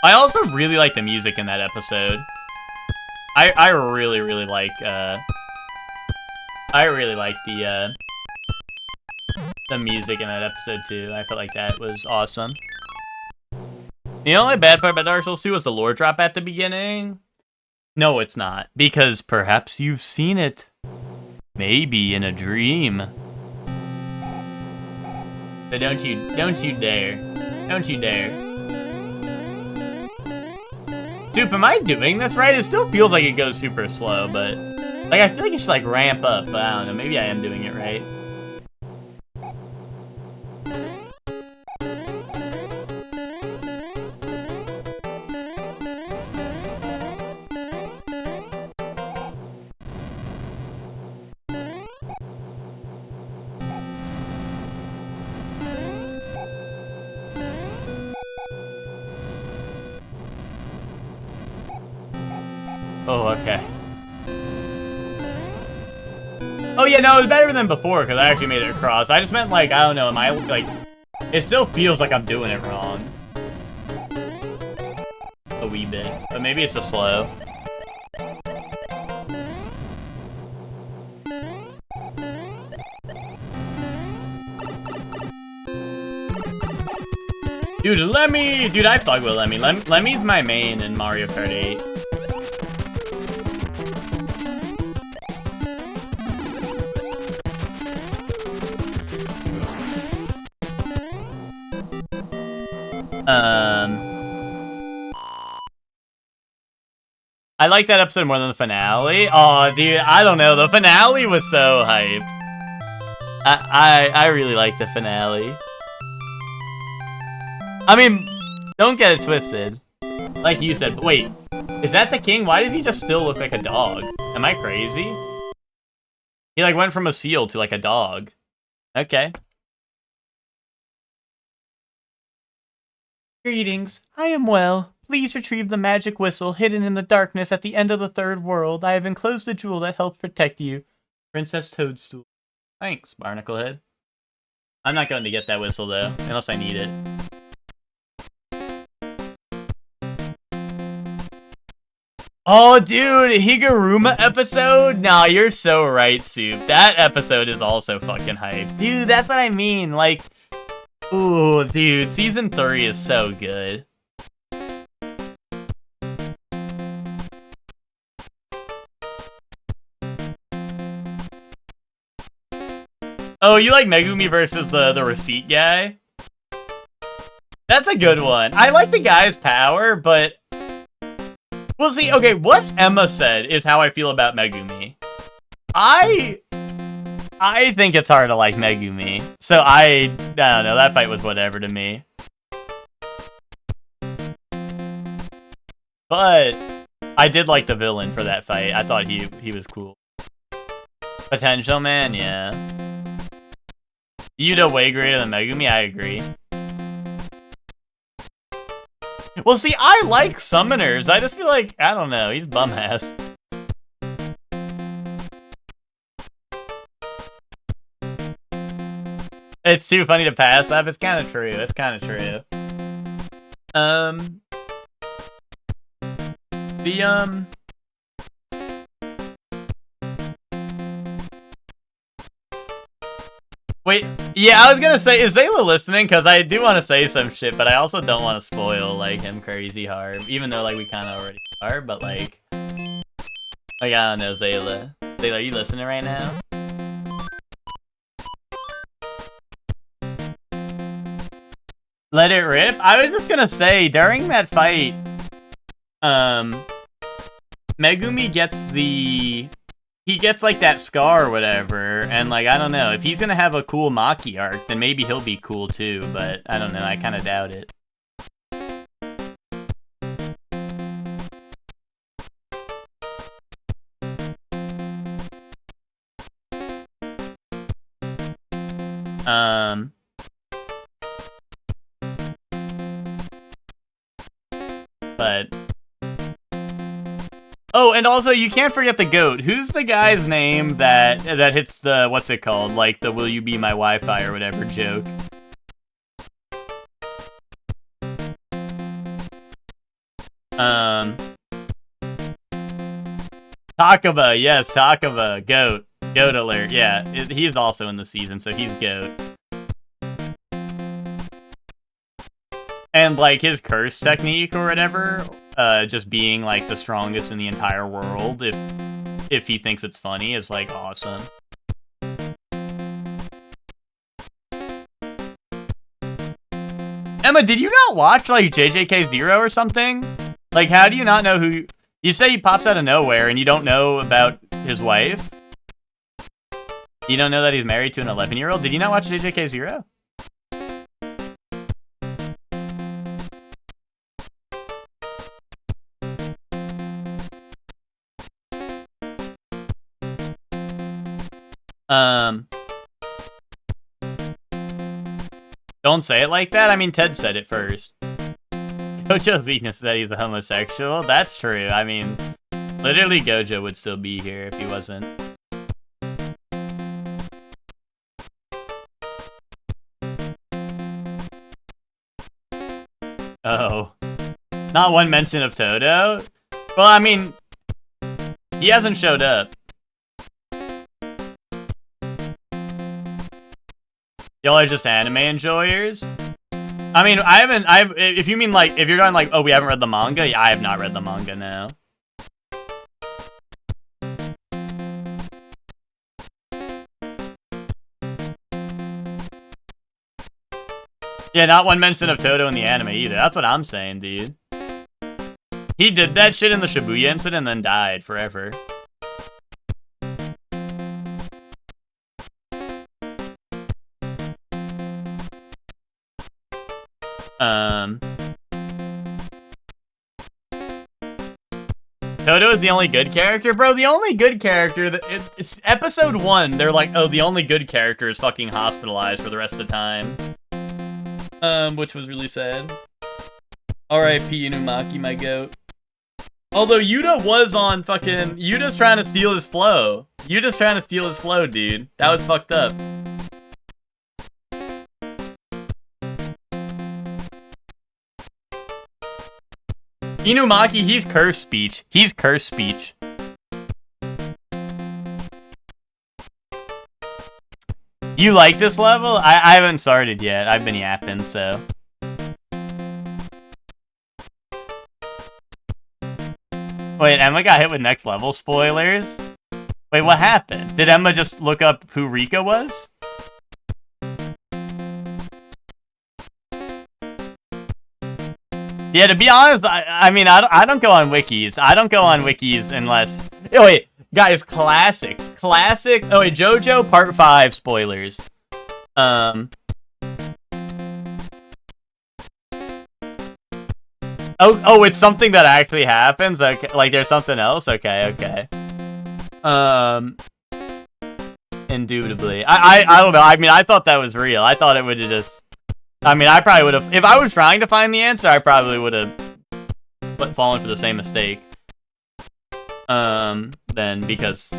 I also really like the music in that episode. I really, really like, I really liked the music in that episode too. I felt like that was awesome. The only bad part about Dark Souls 2 was the lore drop at the beginning. No, it's not, because perhaps you've seen it. Maybe in a dream. So don't you dare. Don't you dare. Soup, am I doing this right? It still feels like it goes super slow, but like I feel like it should like ramp up, but I don't know, maybe I am doing it right. Oh, okay. Oh yeah, no, it was better than before because I actually made it across. I just meant like, I don't know, am I like, it still feels like I'm doing it wrong. A wee bit, but maybe it's just slow. Dude, Lemmy! Dude, I fuck with Lemmy. Lemmy's my main in Mario Kart 8. I like that episode more than the finale. Oh, dude, I don't know. The finale was so hype. I really like the finale. I mean, don't get it twisted. Like you said, but wait, is that the king? Why does he just still look like a dog? Am I crazy? He like went from a seal to like a dog. Okay. Greetings, I am well. Please retrieve the magic whistle hidden in the darkness at the end of the third world. I have enclosed the jewel that helps protect you. Princess Toadstool. Thanks, Barnacle Head. I'm not going to get that whistle though, unless I need it. Oh, dude, Higuruma episode? Nah, you're so right, Soup. That episode is also fucking hype. Dude, that's what I mean, like... Ooh, dude, Season 3 is so good. Oh, you like Megumi versus the receipt guy? That's a good one. I like the guy's power, but... We'll see, okay, what Emma said is how I feel about Megumi. I think it's hard to like Megumi. So I don't know, that fight was whatever to me. But I did like the villain for that fight. I thought he was cool. Potential Man, yeah. Yuta way greater than Megumi, I agree. Well, see, I like summoners. I just feel like, I don't know, he's bum ass. It's too funny to pass up. It's kind of true. It's kind of true. Wait, yeah, I was gonna say, is Zayla listening? Because I do want to say some shit, but I also don't want to spoil, like, him crazy hard. Even though, like, we kind of already are, but, like, I don't know, Zayla. Zayla, are you listening right now? Let it rip? I was just gonna say, during that fight, Megumi gets he gets, like, that scar or whatever, and, like, I don't know. If he's gonna have a cool Maki arc, then maybe he'll be cool, too, but I don't know. I kind of doubt it. But... Oh, and also, you can't forget the goat. Who's the guy's name that hits the, what's it called? Like, the will you be my Wi-Fi or whatever joke? Takaba, yes, Takaba, goat. Goat alert, yeah. He's also in the season, so he's Goat. And, like, his curse technique or whatever, just being, like, the strongest in the entire world, if he thinks it's funny, is, like, awesome. Emma, did you not watch, like, JJK Zero or something? Like, how do you not know who... You say he pops out of nowhere and you don't know about his wife? You don't know that he's married to an 11-year-old? Did you not watch JJK Zero? Don't say it like that. I mean, Ted said it first. Gojo's weakness is that he's a homosexual. That's true. I mean, literally Gojo would still be here if he wasn't. Oh. Not one mention of Todo? Well, I mean, he hasn't showed up. Y'all are just anime enjoyers? I mean, if you mean like, if you're going like, oh, we haven't read the manga? Yeah, I have not read the manga now. Yeah, not one mention of Todo in the anime either. That's what I'm saying, dude. He did that shit in the Shibuya incident and then died forever. Todo is the only good character? Bro, the only good character, it's episode 1, they're like, oh, the only good character is fucking hospitalized for the rest of the time. Which was really sad. R.I.P. Inumaki, my goat. Although Yuta was on fucking... Yuta's trying to steal his flow. Yuta's trying to steal his flow, dude. That was fucked up. Inumaki, he's curse speech. He's curse speech. You like this level? I haven't started yet. I've been yapping, so. Wait, Emma got hit with next level spoilers? Wait, what happened? Did Emma just look up who Rika was? Yeah, to be honest, I mean, I don't go on wikis. I don't go on wikis unless... Oh, wait. Guys, classic. Classic. Oh, wait. JoJo Part 5 spoilers. Oh, it's something that actually happens? Okay, like, there's something else? Okay, okay. Indubitably. I don't know. I mean, I thought that was real. I thought it would have just... I mean, I probably would have... If I was trying to find the answer, I probably would have fallen for the same mistake. Then, because...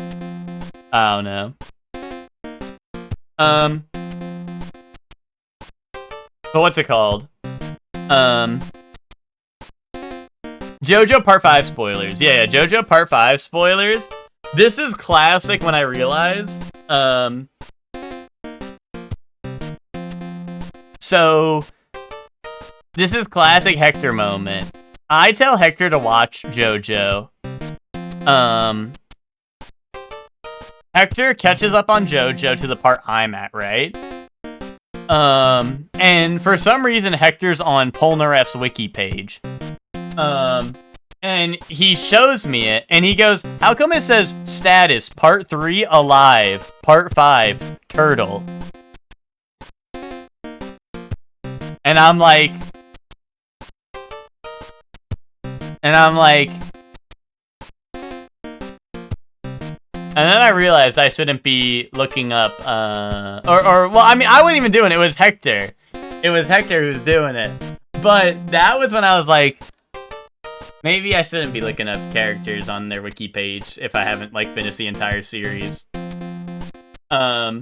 I don't know. But what's it called? JoJo Part 5 spoilers. Yeah, JoJo Part 5 spoilers. This is classic when I realized, so, this is classic Hector moment. I tell Hector to watch JoJo. Hector catches up on JoJo to the part I'm at, right? And for some reason, Hector's on Polnareff's wiki page. And he shows me it, and he goes, how come it says status, part 3, alive, part 5, turtle? And I'm like... And then I realized I shouldn't be looking up, well, I mean, I wasn't even doing it. It was Hector. It was Hector who was doing it. But that was when I was like, maybe I shouldn't be looking up characters on their wiki page if I haven't, like, finished the entire series. Although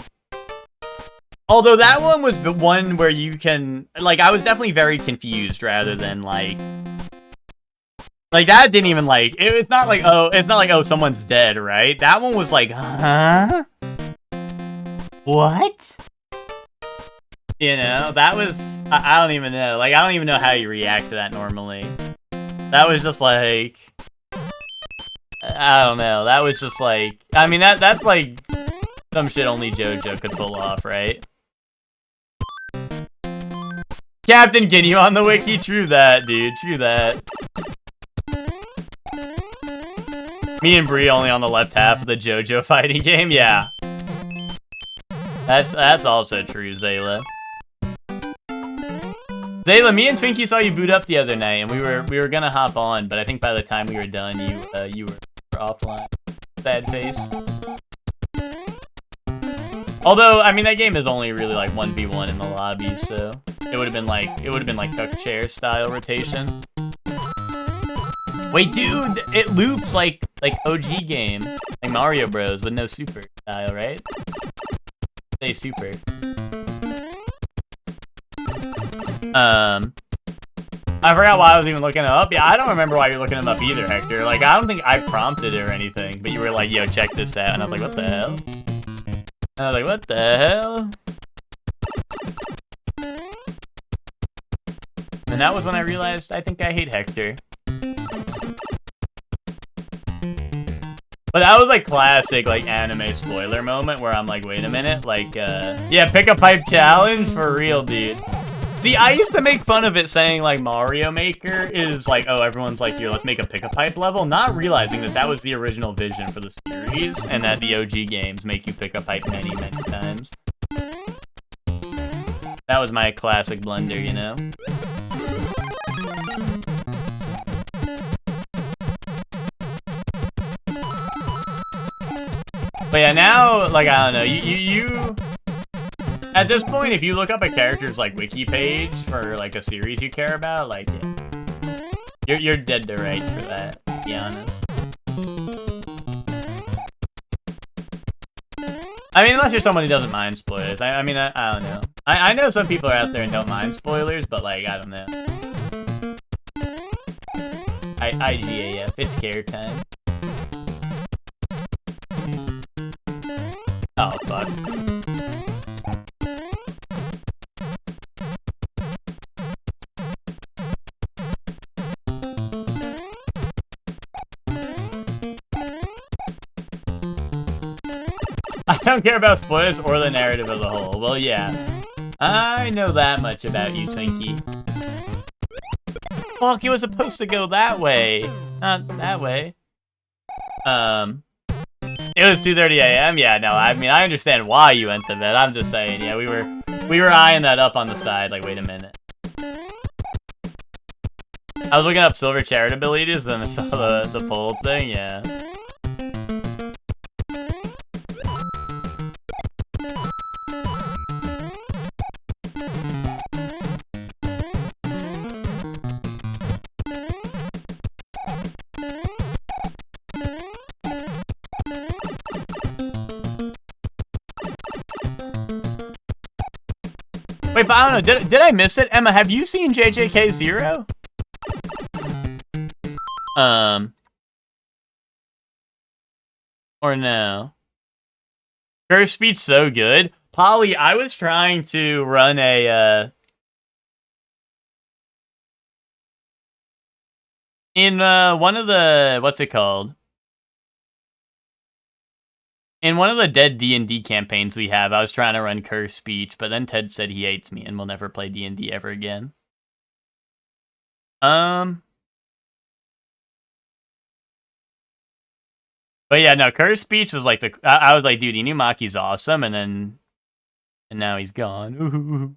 that one was the one where you can, like, I was definitely very confused rather than, like, that didn't even, like, it's not like, oh, someone's dead, right? That one was like, huh? What? You know, that was... I don't even know. Like, I don't even know how you react to that normally. That was just like... I don't know. That was just like... I mean, that's like... Some shit only JoJo could pull off, right? Captain Ginyu on the wiki? True that, dude. True that. Me and Bree only on the left half of the JoJo fighting game? Yeah. That's also true, Zayla. Zayla, me and Twinkie saw you boot up the other night, and we were gonna hop on, but I think by the time we were done, you were offline. Sad face. Although, I mean, that game is only really like 1v1 in the lobby, so it would have been like hook chair style rotation. Wait, dude, it loops like OG game, like Mario Bros with no super style, right? Say super. I forgot why I was even looking it up. Yeah, I don't remember why you're looking it up either, Hector. Like, I don't think I prompted it or anything, but you were like, yo, check this out, and I was like, what the hell? And I was like, what the hell? And that was when I realized I think I hate Hector. But that was like classic like anime spoiler moment where I'm like, wait a minute, like yeah, pick a pipe challenge for real, dude. See, I used to make fun of it saying like Mario Maker is like, oh, everyone's like, here, let's make a pick a pipe level, not realizing that that was the original vision for the series and that the OG games make you pick a pipe many, many times. That was my classic blunder, you know? But yeah, now, like, I don't know, you at this point, if you look up a character's, like, wiki page for, like, a series you care about, like, yeah, you're dead to rights for that, to be honest. I mean, unless you're someone who doesn't mind spoilers. I mean, I don't know. I know some people are out there and don't mind spoilers, but, like, I don't know. IGAF, it's care time. Oh, fuck. I don't care about spoilers or the narrative as a whole. Well, yeah. I know that much about you, Twinkie. Fuck, it was supposed to go that way. Not that way. It was 2:30 a.m. Yeah, no, I mean, I understand why you went to bed. I'm just saying, yeah, we were eyeing that up on the side, like, wait a minute. I was looking up silver chariot abilities and I saw the poll thing, yeah. Wait, but I don't know, did I miss it? Emma, have you seen JJK Zero? Or no? Curse speech so good. Polly, I was trying to run a, in, one of the, what's it called? In one of the dead D&D campaigns we have, I was trying to run Curse Speech, but then Ted said he hates me and will never play D&D ever again. But yeah, no, Curse Speech was like I was like, dude, Inumaki's awesome, and now he's gone. Ooh.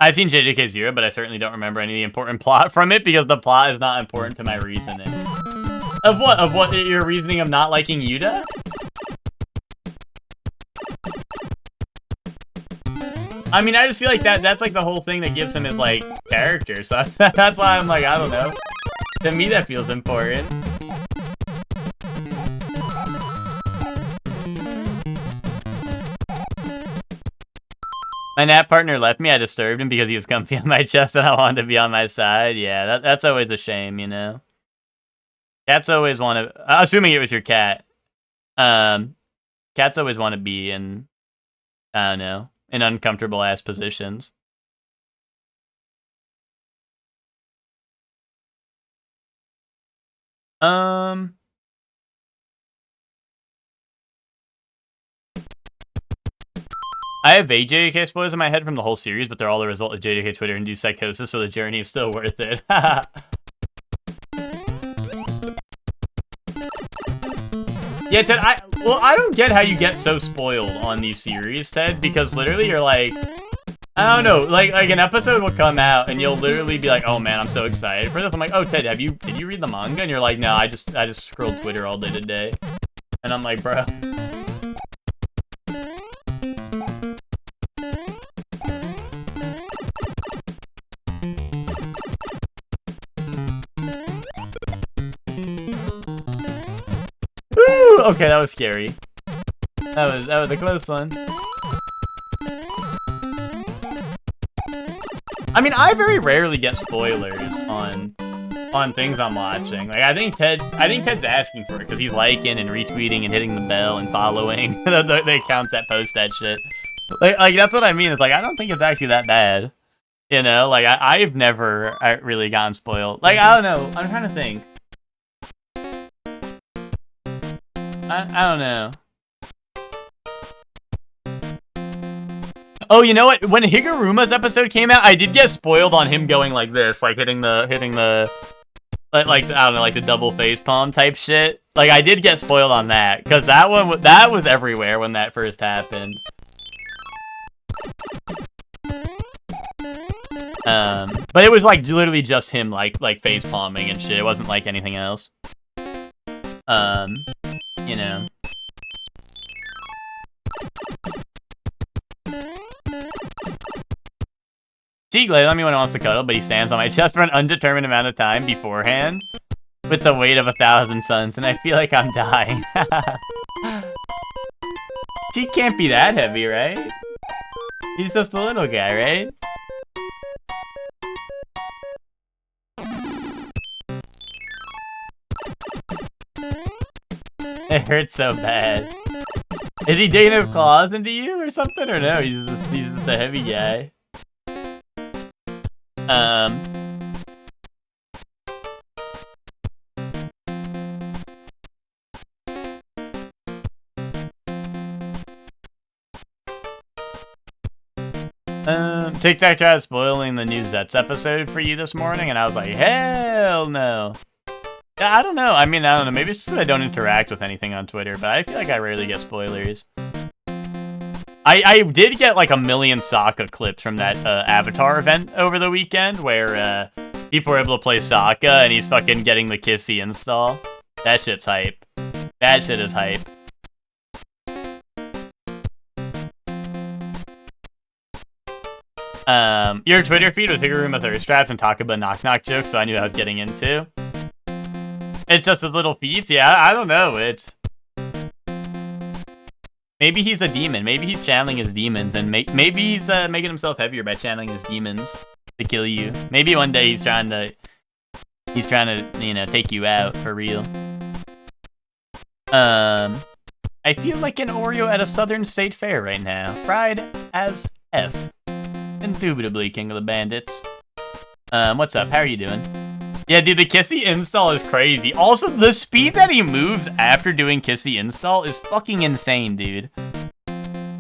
I've seen JJK Zero, but I certainly don't remember any of the important plot from it because the plot is not important to my reasoning. Of what? Of what? Your reasoning of not liking Yuta? I mean, I just feel like that's like the whole thing that gives him his, like, character, so that's why I'm like, I don't know. To me, that feels important. My nap partner left me. I disturbed him because he was comfy on my chest and I wanted to be on my side. Yeah, that's always a shame, you know? Cats always want to, assuming it was your cat, cats always want to be in, I don't know, in uncomfortable ass positions. I have vague JJK spoilers in my head from the whole series, but they're all the result of JJK Twitter-induced psychosis, so the journey is still worth it. Yeah, Ted, I don't get how you get so spoiled on these series, Ted, because literally you're like, I don't know, like an episode will come out and you'll literally be like, oh man, I'm so excited for this. I'm like, oh Ted, did you read the manga? And you're like, no, I just scrolled Twitter all day today. And I'm like, bro. Ooh, okay, that was scary. That was a close one. I mean, I very rarely get spoilers on things I'm watching. Like, I think Ted's asking for it because he's liking and retweeting and hitting the bell and following the accounts that post that shit. Like that's what I mean. It's like I don't think it's actually that bad. You know, like I've never really gotten spoiled. Like I don't know. I'm trying to think. I don't know. Oh, you know what? When Higuruma's episode came out, I did get spoiled on him going like this, like hitting the like I don't know, like the double face palm type shit. Like I did get spoiled on that because that was everywhere when that first happened. But it was like literally just him like face palming and shit. It wasn't like anything else. You know. Jiggly, let me when he wants to cuddle, but he stands on my chest for an undetermined amount of time beforehand with the weight of 1,000 suns, and I feel like I'm dying. She can't be that heavy, right? He's just a little guy, right? It hurts so bad. Is he digging his claws into you or something? Or no, he's just a heavy guy. TikTok tried spoiling the new Zets episode for you this morning, and I was like, hell no. Yeah, I don't know. I mean, I don't know. Maybe it's just that I don't interact with anything on Twitter, but I feel like I rarely get spoilers. I did get like 1 million Sokka clips from that Avatar event over the weekend where people were able to play Sokka and he's fucking getting the Kissy install. That shit's hype. That shit is hype. Your Twitter feed with Higuruma thirst traps and Takaba knock knock jokes, so I knew I was getting into. It's just his little feats? Yeah, I don't know. Maybe he's a demon. Maybe he's channeling his demons, and maybe he's making himself heavier by channeling his demons to kill you. Maybe one day he's trying to, you know, take you out for real. I feel like an Oreo at a Southern State Fair right now. Fried as F. Indubitably, King of the Bandits. What's up? How are you doing? Yeah, dude, the Kissy install is crazy. Also, the speed that he moves after doing Kissy install is fucking insane, dude.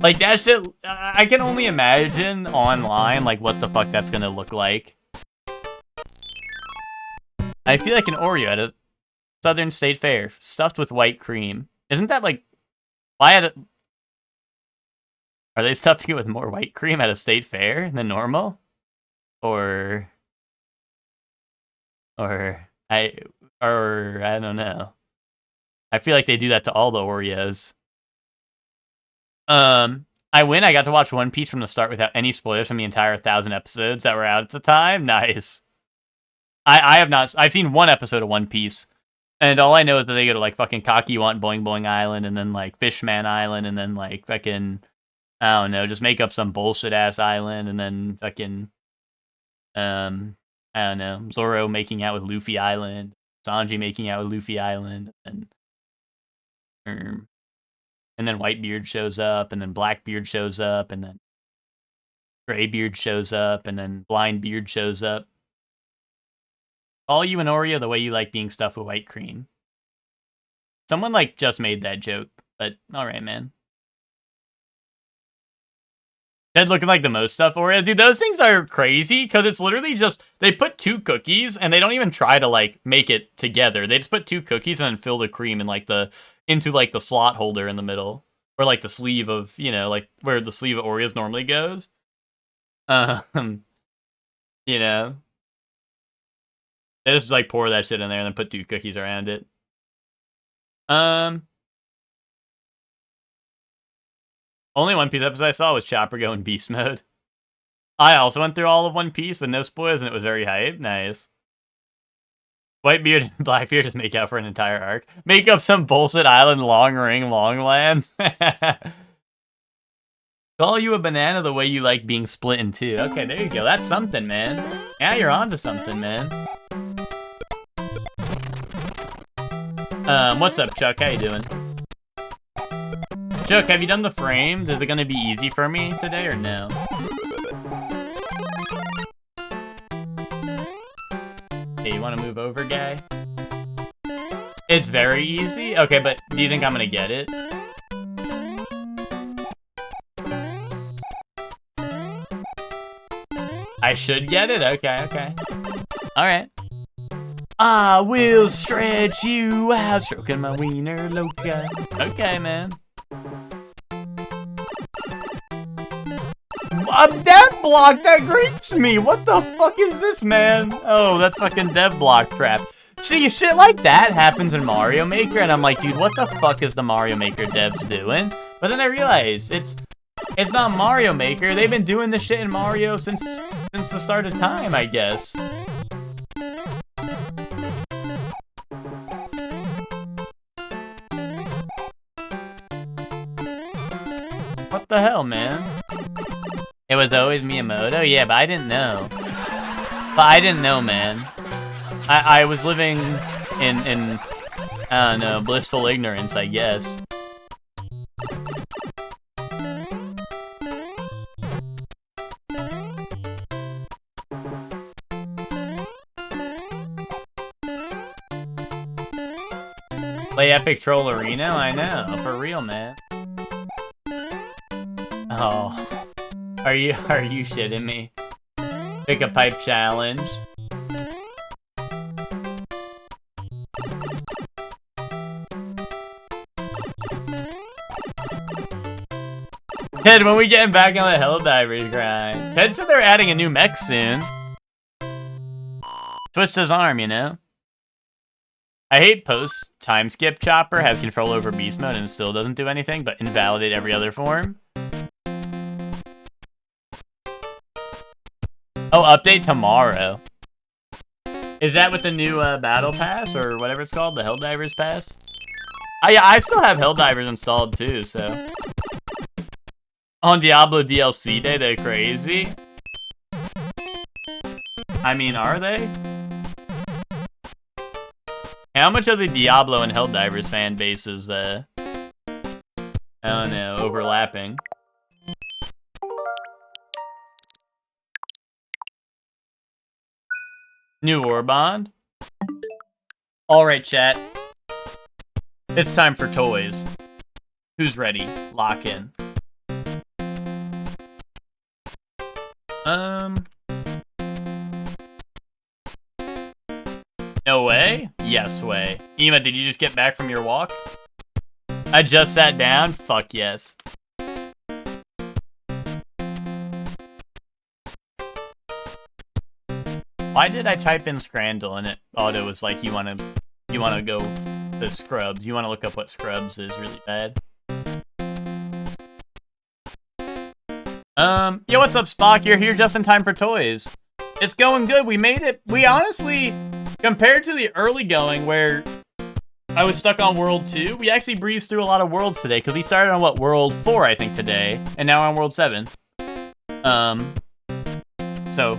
Like, that shit, I can only imagine online, like, what the fuck that's gonna look like. I feel like an Oreo at a Southern State Fair, stuffed with white cream. Isn't that, like, are they stuffing it with more white cream at a state fair than normal? Or I don't know. I feel like they do that to all the Oreos. I got to watch One Piece from the start without any spoilers from the entire 1,000 episodes that were out at the time. Nice. I have not. I've seen one episode of One Piece, and all I know is that they go to like fucking Kakiwant Boing Boing Island, and then like Fishman Island, and then like fucking, I don't know, just make up some bullshit ass island, and then fucking I don't know, Zoro making out with Luffy Island, Sanji making out with Luffy Island, and then Whitebeard shows up, and then Blackbeard shows up, and then Graybeard shows up, and then Blindbeard shows up. Call you an Oreo the way you like being stuffed with white cream. Someone, like, just made that joke, but alright, man. Ted looking like the most stuff Oreo. Dude, those things are crazy, because it's literally just, they put 2 cookies, and they don't even try to, like, make it together. They just put 2 cookies and then fill the cream in, like, into, like, the slot holder in the middle. Or, like, the sleeve of, you know, like, where the sleeve of Oreos normally goes. You know. They just, like, pour that shit in there and then put 2 cookies around it. Only One Piece episode I saw was Chopper go in beast mode. I also went through all of One Piece with no spoilers, and it was very hype. Nice. Whitebeard and Blackbeard just make out for an entire arc. Make up some bullshit island long ring long land. Call you a banana the way you like being split in 2. Okay, there you go. That's something, man. Yeah, you're onto something, man. What's up, Chuck? How you doing? Chuck, have you done the frame? Is it gonna be easy for me today or no? Hey, you wanna move over, guy? It's very easy? Okay, but do you think I'm gonna get it? I should get it? Okay. Alright. I will stretch you out, stroking my wiener loca. Okay, man. A dev block that greets me! What the fuck is this, man? Oh, that's fucking dev block trap. See, shit like that happens in Mario Maker, and I'm like, dude, what the fuck is the Mario Maker devs doing? But then I realized, it's not Mario Maker. They've been doing this shit in Mario since the start of time, I guess. What the hell, man? It was always Miyamoto? Yeah, but I didn't know. Man. I was living in I don't know, blissful ignorance, I guess. Play Epic Troll Arena? I know, for real, man. Oh. Are you shitting me? Pick a pipe challenge. Ted, when we getting back on the Helldivers grind? Ted said they're adding a new mech soon. Twist his arm, you know? I hate post time skip Chopper, have control over beast mode and still doesn't do anything, but invalidate every other form. Oh, update tomorrow. Is that with the new battle pass or whatever it's called, the Helldivers pass? Oh yeah, I still have Helldivers installed too, so. On Diablo DLC day, they're crazy. I mean, are they? How much of the Diablo and Helldivers fan base is, I don't know, overlapping? New Warbond? Alright, chat. It's time for toys. Who's ready? Lock in. No way? Yes way. Ema, did you just get back from your walk? I just sat down? Fuck yes. Why did I type in Scrandle and it auto was like, you wanna go to Scrubs. You wanna look up what Scrubs is really bad. Yo, what's up, Spock? You're here just in time for toys. It's going good. We made it. We honestly, compared to the early going where I was stuck on World 2, we actually breezed through a lot of worlds today, because we started on, what, World 4, I think, today, and now we're on World 7. So,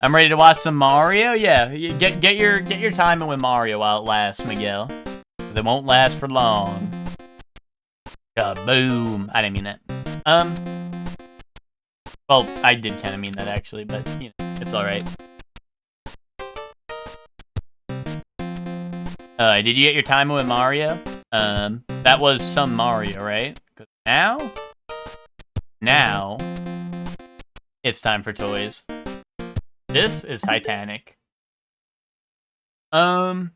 I'm ready to watch some Mario. Yeah, get your time in with Mario while it lasts, Miguel. It won't last for long. Kaboom! I didn't mean that. Well, I did kind of mean that actually, but you know, it's all right. Did you get your time with Mario? That was some Mario, right? 'Cause now, it's time for toys. This is Titanic. Oh,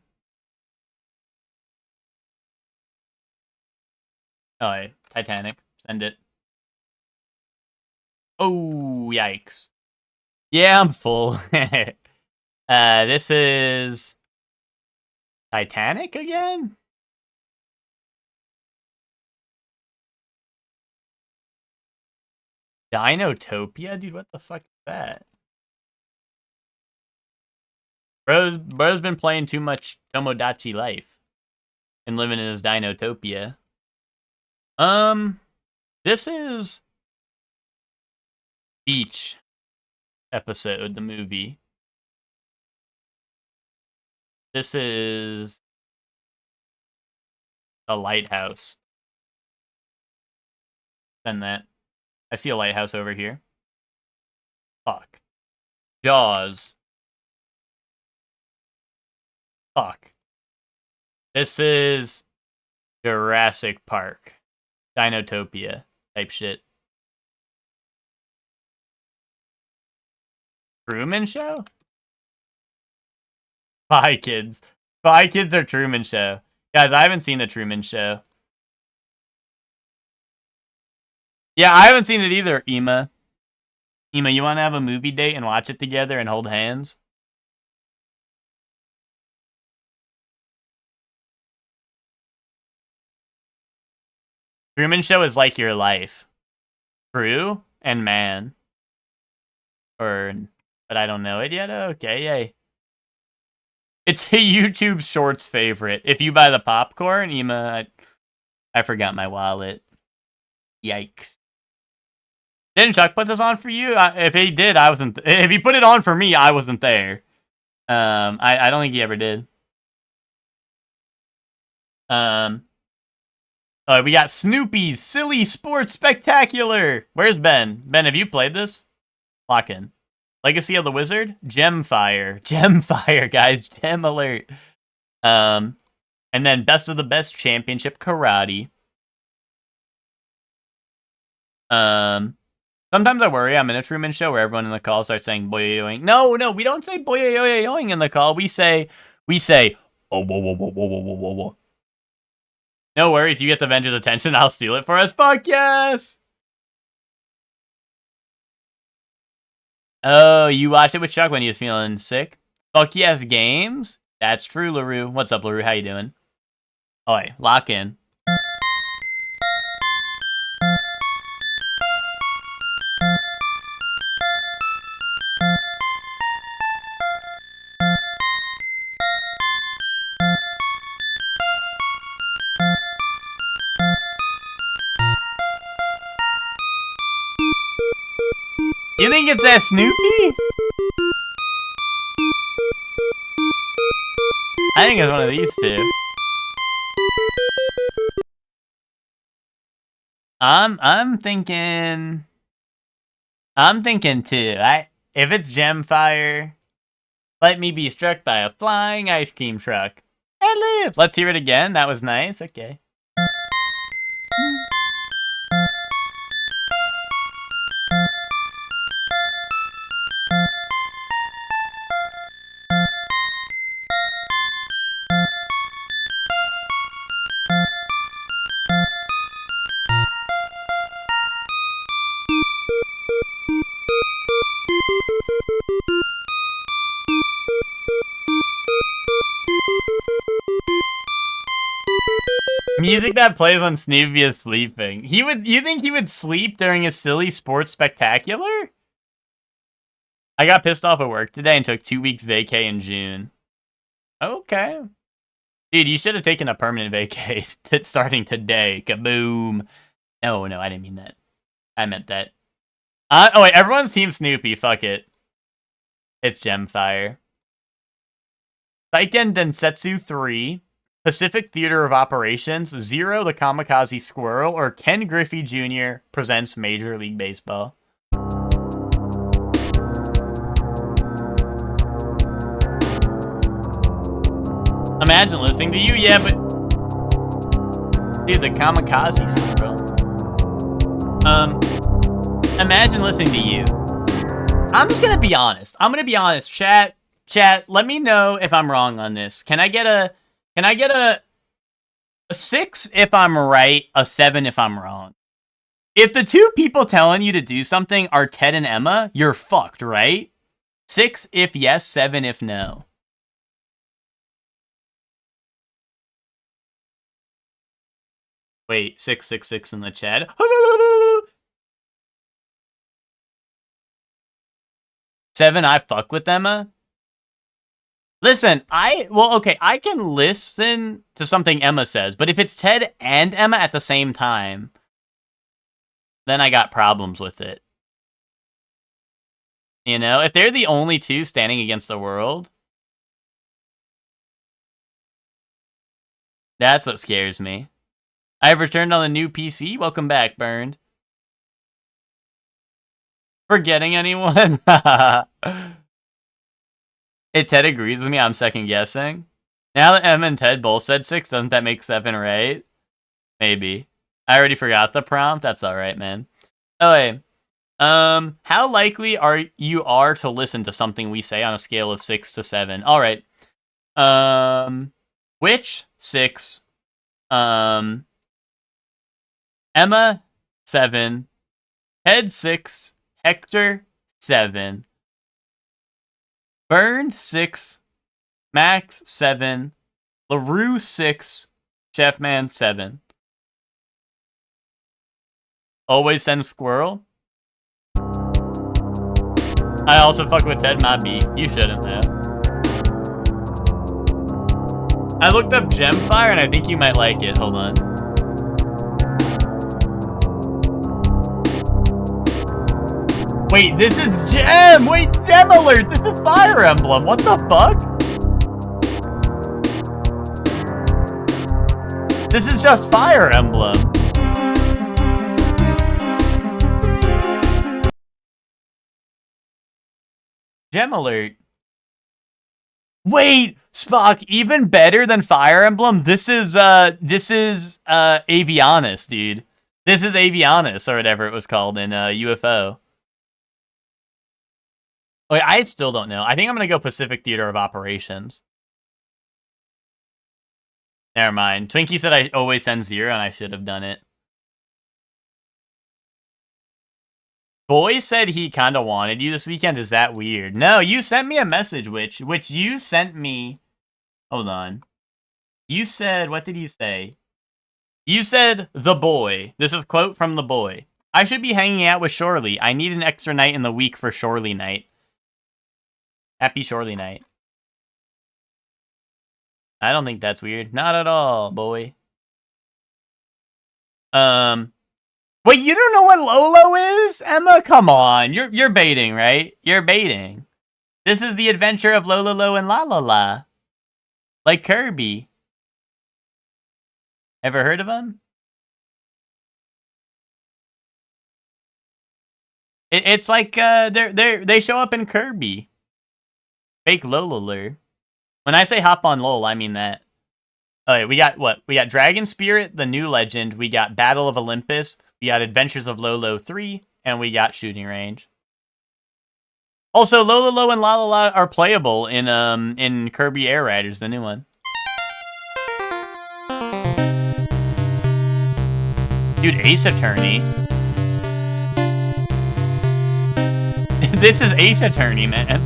Titanic. Send it. Oh, yikes. Yeah, I'm full. This is Titanic again? Dinotopia? Dude, what the fuck is that? Bro's been playing too much Tomodachi Life and living in his Dinotopia. This is Beach episode, the movie. This is a lighthouse. Send that. I see a lighthouse over here. Fuck. Jaws. Fuck. This is Jurassic Park. Dinotopia type shit. Truman Show? Spy Kids. Spy Kids or Truman Show? Guys, I haven't seen the Truman Show. Yeah, I haven't seen it either, Ema. Ema, you want to have a movie date and watch it together and hold hands? Truman Show is like your life. True and man. But I don't know it yet? Okay, yay. It's a YouTube Shorts favorite. If you buy the popcorn, Ema, I forgot my wallet. Yikes. Didn't Chuck put this on for you? If he did, I wasn't. If he put it on for me, I wasn't there. I don't think he ever did. Oh, we got Snoopy's Silly Sports Spectacular. Where's Ben? Ben, have you played this? Lock in. Legacy of the Wizard? Gemfire. Gemfire, guys. Gem alert. And then Best of the Best Championship Karate. Sometimes I worry I'm in a Truman Show where everyone in the call starts saying boy-yoing. No, we don't say boy-yoing in the call. We say, oh, whoa, whoa, whoa, whoa, whoa, whoa, whoa. No worries, you get the Avengers' attention, I'll steal it for us. Fuck yes! Oh, you watched it with Chuck when he was feeling sick? Fuck yes, games? That's true, LaRue. What's up, LaRue? How you doing? Alright, lock in. You think it's that Snoopy? I think it's one of these two. I'm thinking too. If it's Gemfire, let me be struck by a flying ice cream truck. I live. Let's hear it again. That was nice. Okay. Music that plays when Snoopy is sleeping. You think he would sleep during a silly sports spectacular? I got pissed off at work today and took 2 weeks vacay in June. Okay. Dude, you should have taken a permanent vacay starting today. Kaboom. No, I didn't mean that. I meant that. Oh wait, everyone's Team Snoopy. Fuck it. It's Gemfire. Seiken Densetsu 3, Pacific Theater of Operations, Zero the Kamikaze Squirrel, or Ken Griffey Jr. presents Major League Baseball. Imagine listening to you, yeah, but... Dude, the Kamikaze Squirrel. Imagine listening to you. I'm just gonna be honest. Chat, let me know if I'm wrong on this. Can I get a 6 if I'm right, a 7 if I'm wrong? If the two people telling you to do something are Ted and Emma, you're fucked, right? 6 if yes, 7 if no. Wait, 666 in the chat. 7, I fuck with Emma. Listen, I can listen to something Emma says, but if it's Ted and Emma at the same time, then I got problems with it. You know, if they're the only two standing against the world, that's what scares me. I've returned on the new PC. Welcome back, Burned. Forgetting anyone? If Ted agrees with me, I'm second guessing. Now that Emma and Ted both said 6, doesn't that make 7 right? Maybe. I already forgot the prompt. That's alright, man. Okay. How likely are you to listen to something we say on a scale of 6 to 7? Alright. Which 6? Emma 7. Ted 6. Hector 7. Burned 6. Max 7. LaRue 6. Chefman 7. Always send squirrel. I also fuck with Ted, my B. You shouldn't have. I looked up Gemfire and I think you might like it. Hold on. Wait, this is Gem! Wait, Gem Alert! This is Fire Emblem! What the fuck? This is just Fire Emblem. Gem Alert. Wait, Spock, even better than Fire Emblem? This is Avianis, dude. This is Avianis, or whatever it was called in UFO. Wait, I still don't know. I think I'm gonna go Pacific Theater of Operations. Never mind. Twinkie said I always send 0, and I should have done it. Boy said he kind of wanted you this weekend. Is that weird? No, you sent me a message, which you sent me. Hold on. You said, what did you say? You said, the boy. This is a quote from the boy. I should be hanging out with Shorely. I need an extra night in the week for Shorely night. Happy Shorely night. I don't think that's weird. Not at all, boy. Wait, you don't know what Lolo is? Emma, come on. You're baiting, right? You're baiting. This is the adventure of Lololo and La. Like Kirby. Ever heard of them? It's like they show up in Kirby. Fake Lololur. When I say hop on LOL, I mean that. Okay, we got what? We got Dragon Spirit, the new legend. We got Battle of Olympus. We got Adventures of Lolo 3, and we got Shooting Range. Also, Lololo and La are playable in Kirby Air Riders, the new one. Dude, Ace Attorney. This is Ace Attorney, man.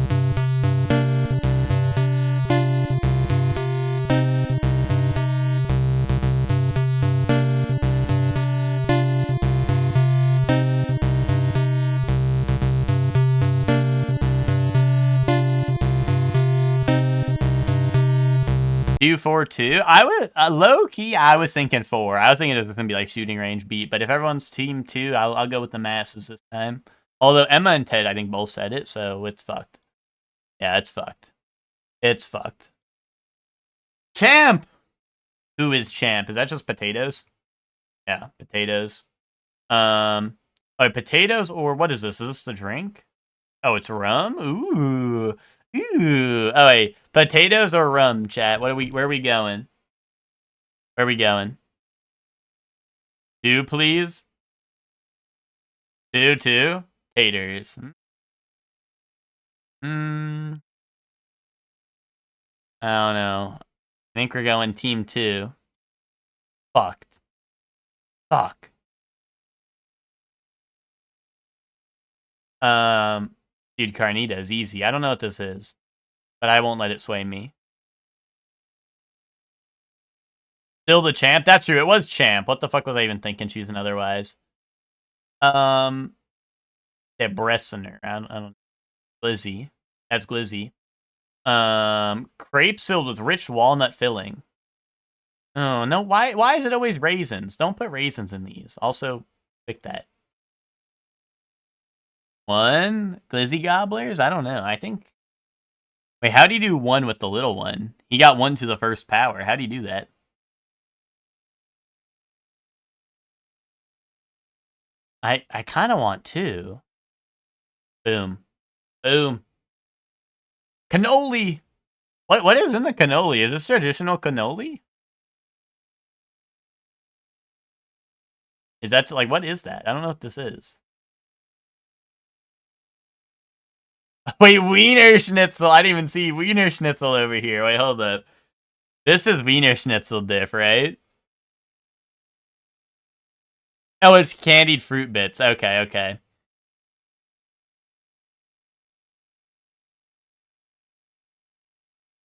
Do 4-2? I was low key. I was thinking 4. I was thinking it was gonna be like Shooting Range beat. But if everyone's team 2, I'll go with the masses this time. Although Emma and Ted, I think both said it, so it's fucked. Yeah, it's fucked. It's fucked. Champ! Who is Champ? Is that just potatoes? Yeah, potatoes. Oh, potatoes or what is this? Is this the drink? Oh, it's rum? Ooh. Ooh. Oh, wait. Potatoes or rum, chat? Where are we going? Where are we going? Two, please. Two. Taters. I don't know. I think we're going team 2. Fucked. Fuck. Dude, Carnita's easy. I don't know what this is, but I won't let it sway me. Still the champ? That's true. It was champ. What the fuck was I even thinking choosing otherwise? Yeah, Bressner. I don't. Glizzy. That's Glizzy. Crepes filled with rich walnut filling. Oh no! Why is it always raisins? Don't put raisins in these. Also, pick that. One Glizzy Gobblers? I don't know. I think. Wait, how do you do one with the little one? He got 1 to the first power. How do you do that? I kind of want 2. Boom. Boom. Cannoli! What is in the cannoli? Is this traditional cannoli? Is that, like, what is that? I don't know what this is. Wait, Wiener Schnitzel. I didn't even see Wiener Schnitzel over here. Wait, hold up. This is Wiener Schnitzel diff, right? Oh, it's candied fruit bits. Okay.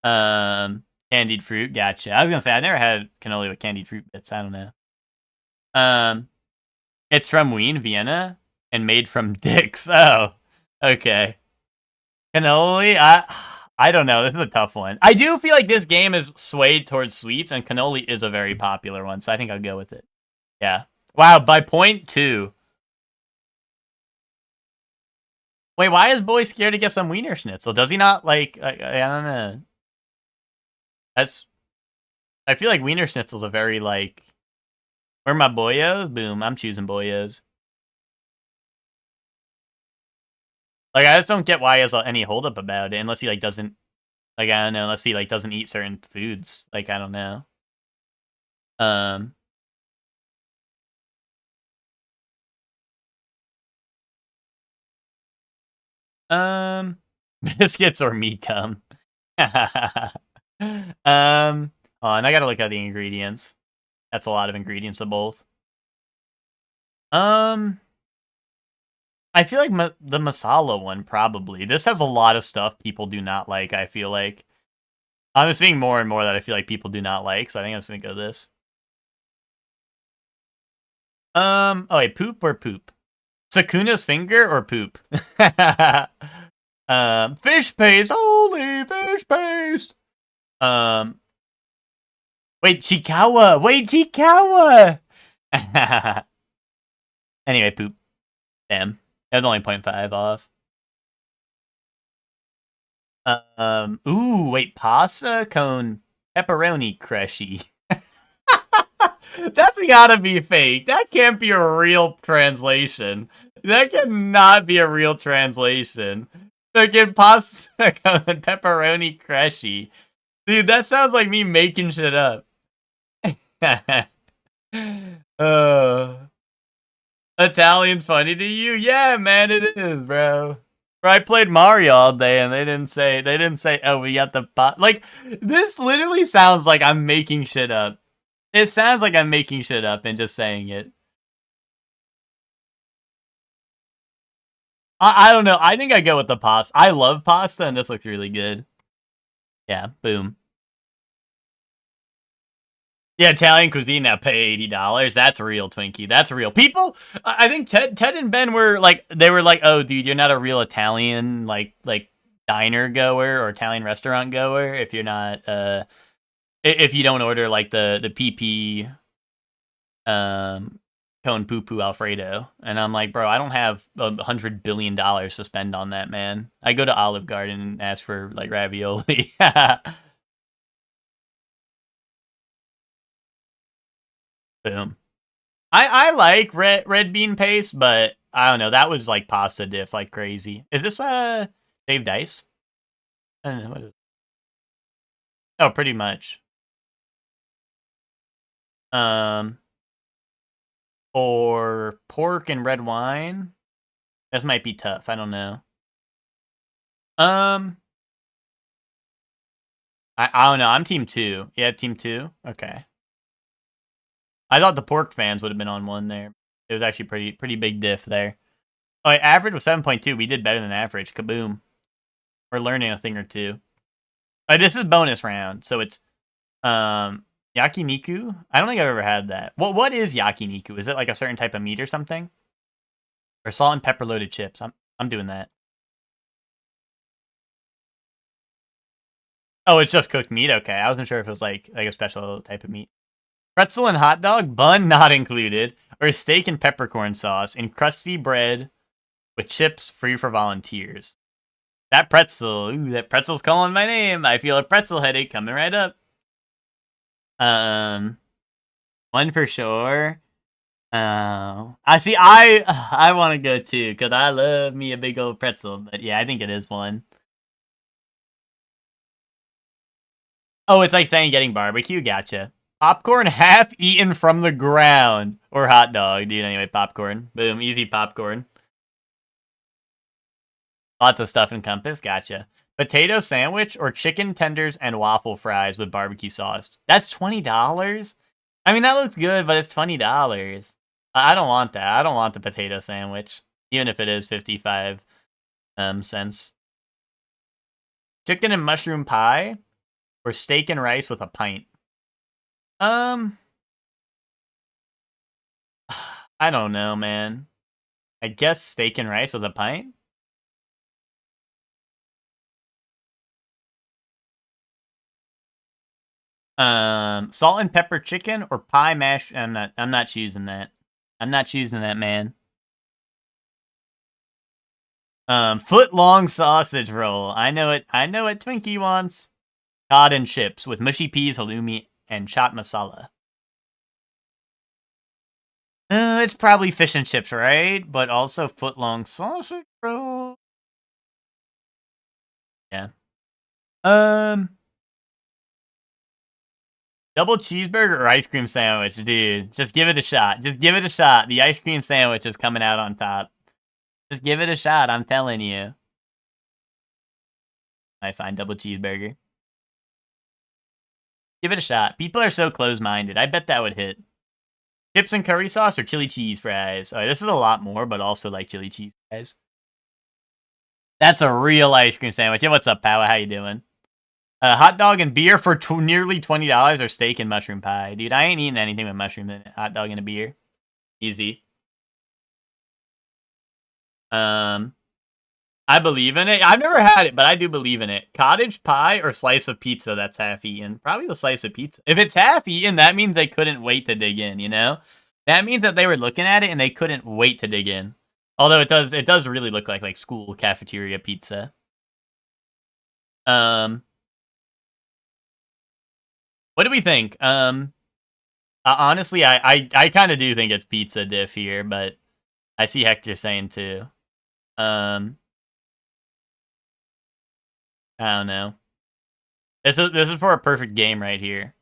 Candied fruit. Gotcha. I was gonna say I never had cannoli with candied fruit bits. I don't know. It's from Wien, Vienna, and made from dicks. Oh, okay. Cannoli. I don't know. This is a tough one. I do feel like this game is swayed towards sweets, and cannoli is a very popular one, so I think I'll go with it. Yeah. Wow, by 0.2. Wait, why is Boy scared to get some Wiener Schnitzel? Does he not like? I don't know. I feel like Wiener Schnitzel's a very like. Where are my boyos? Boom, I'm choosing boyos. Like, I just don't get why he has any holdup about it, unless he like doesn't. Like, I don't know, unless he like doesn't eat certain foods. Like, I don't know. Biscuits or meat cum. Oh, and I gotta look at the ingredients. That's a lot of ingredients of both. I feel like the masala one, probably. This has a lot of stuff people do not like, I feel like. I'm seeing more and more that I feel like people do not like, so I think I'm just gonna go this. Oh wait, poop or poop? Sukuna's finger or poop? Fish paste, holy fish paste! Wait, Chikawa! Anyway, poop. Damn. That's only 0.5 off. Ooh, wait, pasta cone pepperoni crushy. That's gotta be fake. That can't be a real translation. That cannot be a real translation. Fucking pasta cone pepperoni crushy. Dude, that sounds like me making shit up. Italian's funny to you? Yeah, man, it is, bro. I played Mario all day and they didn't say, oh, we got the pot. Like, this literally sounds like I'm making shit up. It sounds like I'm making shit up and just saying it. I don't know. I think I go with the pasta. I love pasta and this looks really good. Yeah, boom. Yeah, Italian cuisine now pay $80. That's real, Twinkie. That's real. People, I think Ted and Ben were like, oh, dude, you're not a real Italian like diner goer or Italian restaurant goer if you're not if you don't order like the PP cone poo poo Alfredo, and I'm like, bro, I don't have $100 billion to spend on that, man. I go to Olive Garden and ask for like ravioli. Boom. I like red bean paste, but I don't know. That was like pasta diff like crazy. Is this Dave Dice? I don't know what is it? Oh, pretty much. Or pork and red wine. This might be tough. I don't know. I don't know. I'm team 2. Yeah, team 2. Okay. I thought the pork fans would have been on 1 there. It was actually pretty big diff there. Oh, average was 7.2. We did better than average. Kaboom. We're learning a thing or two. This is bonus round, so it's yakiniku. I don't think I've ever had that. What is yakiniku? Is it like a certain type of meat or something? Or salt and pepper loaded chips? I'm doing that. Oh, it's just cooked meat. Okay, I wasn't sure if it was like a special type of meat. Pretzel and hot dog, bun not included, or steak and peppercorn sauce in crusty bread with chips free for volunteers. That pretzel, ooh, that pretzel's calling my name. I feel a pretzel headache coming right up. 1 for sure. I see. I want to go 2 because I love me a big old pretzel. But yeah, I think it is 1. Oh, it's like saying getting barbecue. Gotcha. Popcorn half eaten from the ground. Or hot dog, dude. Anyway, popcorn. Boom, easy popcorn. Lots of stuff encompassed. Gotcha. Potato sandwich or chicken tenders and waffle fries with barbecue sauce. That's $20? I mean, that looks good, but it's $20. I don't want that. I don't want the potato sandwich. Even if it is 55 cents. Chicken and mushroom pie or steak and rice with a pint. I don't know, man. I guess steak and rice with a pint? Salt and pepper chicken or pie mash. I'm not choosing that. I'm not choosing that, man. Foot long sausage roll. I know it Twinkie wants. Cod and chips with mushy peas, halloumi, and chaat masala. It's probably fish and chips, right? But also foot long sausage roll. Yeah. Double cheeseburger or ice cream sandwich, dude. Just give it a shot. Just give it a shot. The ice cream sandwich is coming out on top. Just give it a shot, I'm telling you. I find double cheeseburger. Give it a shot. People are so close-minded. I bet that would hit. Chips and curry sauce or chili cheese fries? Alright, this is a lot more, but also like chili cheese fries. That's a real ice cream sandwich. Yeah, what's up, Power? How you doing? Hot dog and beer for nearly $20 or steak and mushroom pie. Dude, I ain't eating anything with mushroom in it. Hot dog and a beer. Easy. I believe in it. I've never had it, but I do believe in it. Cottage pie or slice of pizza that's half eaten? Probably the slice of pizza. If it's half eaten, that means they couldn't wait to dig in, you know? That means that they were looking at it and they couldn't wait to dig in. Although it does really look like school cafeteria pizza. What do we think? Honestly, I kind of do think it's pizza diff here, but I see Hector saying too. I don't know. This is for a perfect game right here.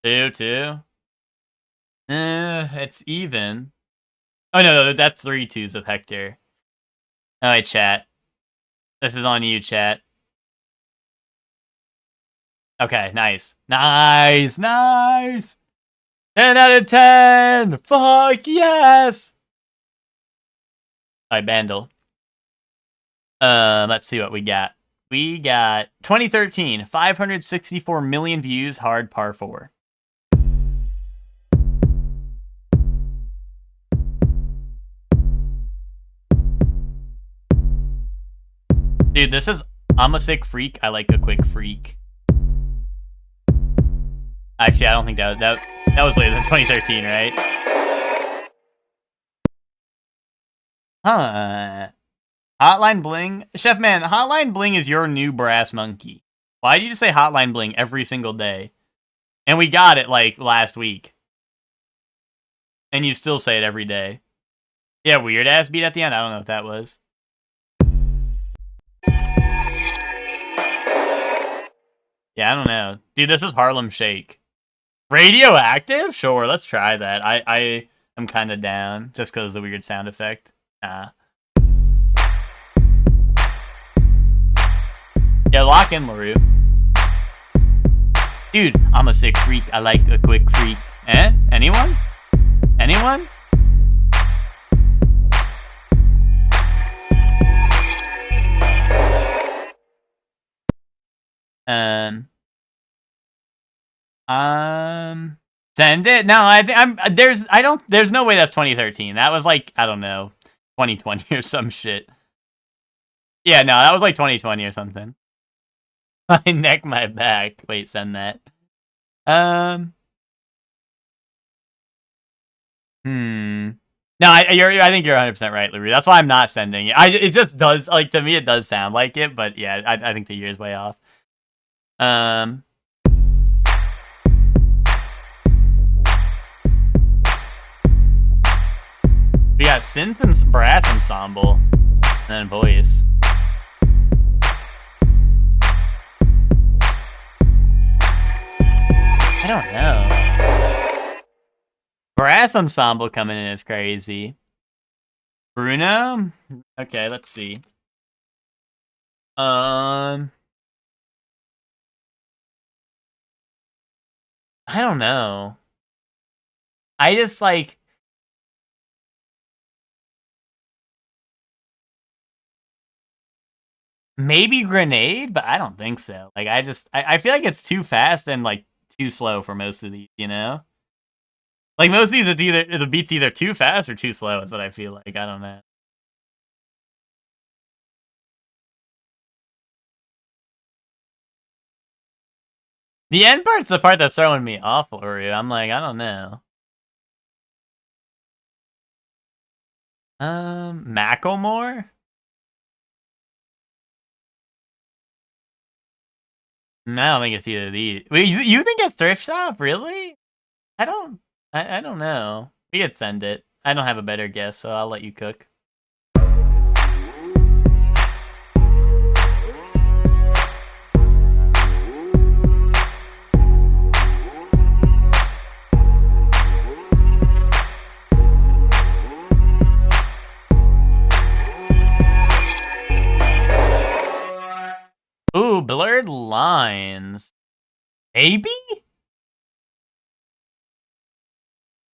2-2. It's even. Oh no, that's 3 2s with Hector. Alright, chat. This is on you, chat. Okay, nice. Nice! 10 out of 10! Fuck yes! Alright, Bandle. Let's see what we got. We got 2013, 564 million views, hard par 4. Dude, this is I'm a sick freak. I like a quick freak. Actually, I don't think that was later than 2013, right? Huh. Hotline Bling? Chef Man, Hotline Bling is your new brass monkey. Why do you just say Hotline Bling every single day? And we got it, like, last week. And you still say it every day. Yeah, weird ass beat at the end? I don't know what that was. Yeah, I don't know. Dude, this is Harlem Shake. Radioactive? Sure, let's try that. I am kind of down, just because of the weird sound effect. Nah. Yeah, lock in, LaRue. Dude, I'm a sick freak. I like a quick freak. Eh? Anyone? Anyone? Send it? No, there's no way that's 2013. That was like, I don't know, 2020 or some shit. Yeah, no, that was like 2020 or something. My neck, my back. Wait, send that. No, I think you're 100% right, LaRue. That's why I'm not sending it. It just does, like, to me, it does sound like it, but yeah, I think the year's way off. We got synth and brass ensemble, and then voice. I don't know. Brass ensemble coming in is crazy. Bruno? Okay, let's see. I don't know. I just like... Maybe Grenade, but I don't think so. Like, I feel like it's too fast and, like, too slow for most of these, you know? Like, most of these, the beat's either too fast or too slow, is what I feel like. I don't know. The end part's the part that's throwing me off, Oreo. I'm like, I don't know. Macklemore? No, I don't think it's either of these. Wait, you think it's Thrift Shop? Really? I don't know. We could send it. I don't have a better guess, so I'll let you cook. Ooh, Blurred Lines. Maybe?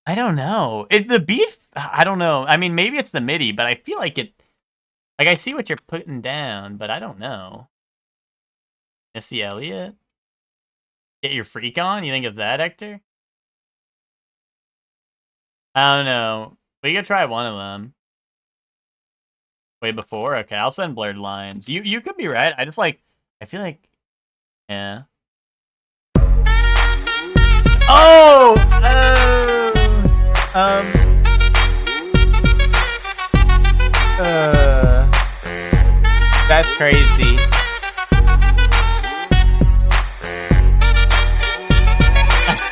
I don't know. The beat, I don't know. I mean, maybe it's the MIDI, but I feel like it... Like, I see what you're putting down, but I don't know. Missy Elliott? Get Your Freak On? You think it's that, Hector? I don't know. We could try one of them. Way before? Okay, I'll send Blurred Lines. You could be right. I just like... I feel like... Yeah. Oh! That's crazy.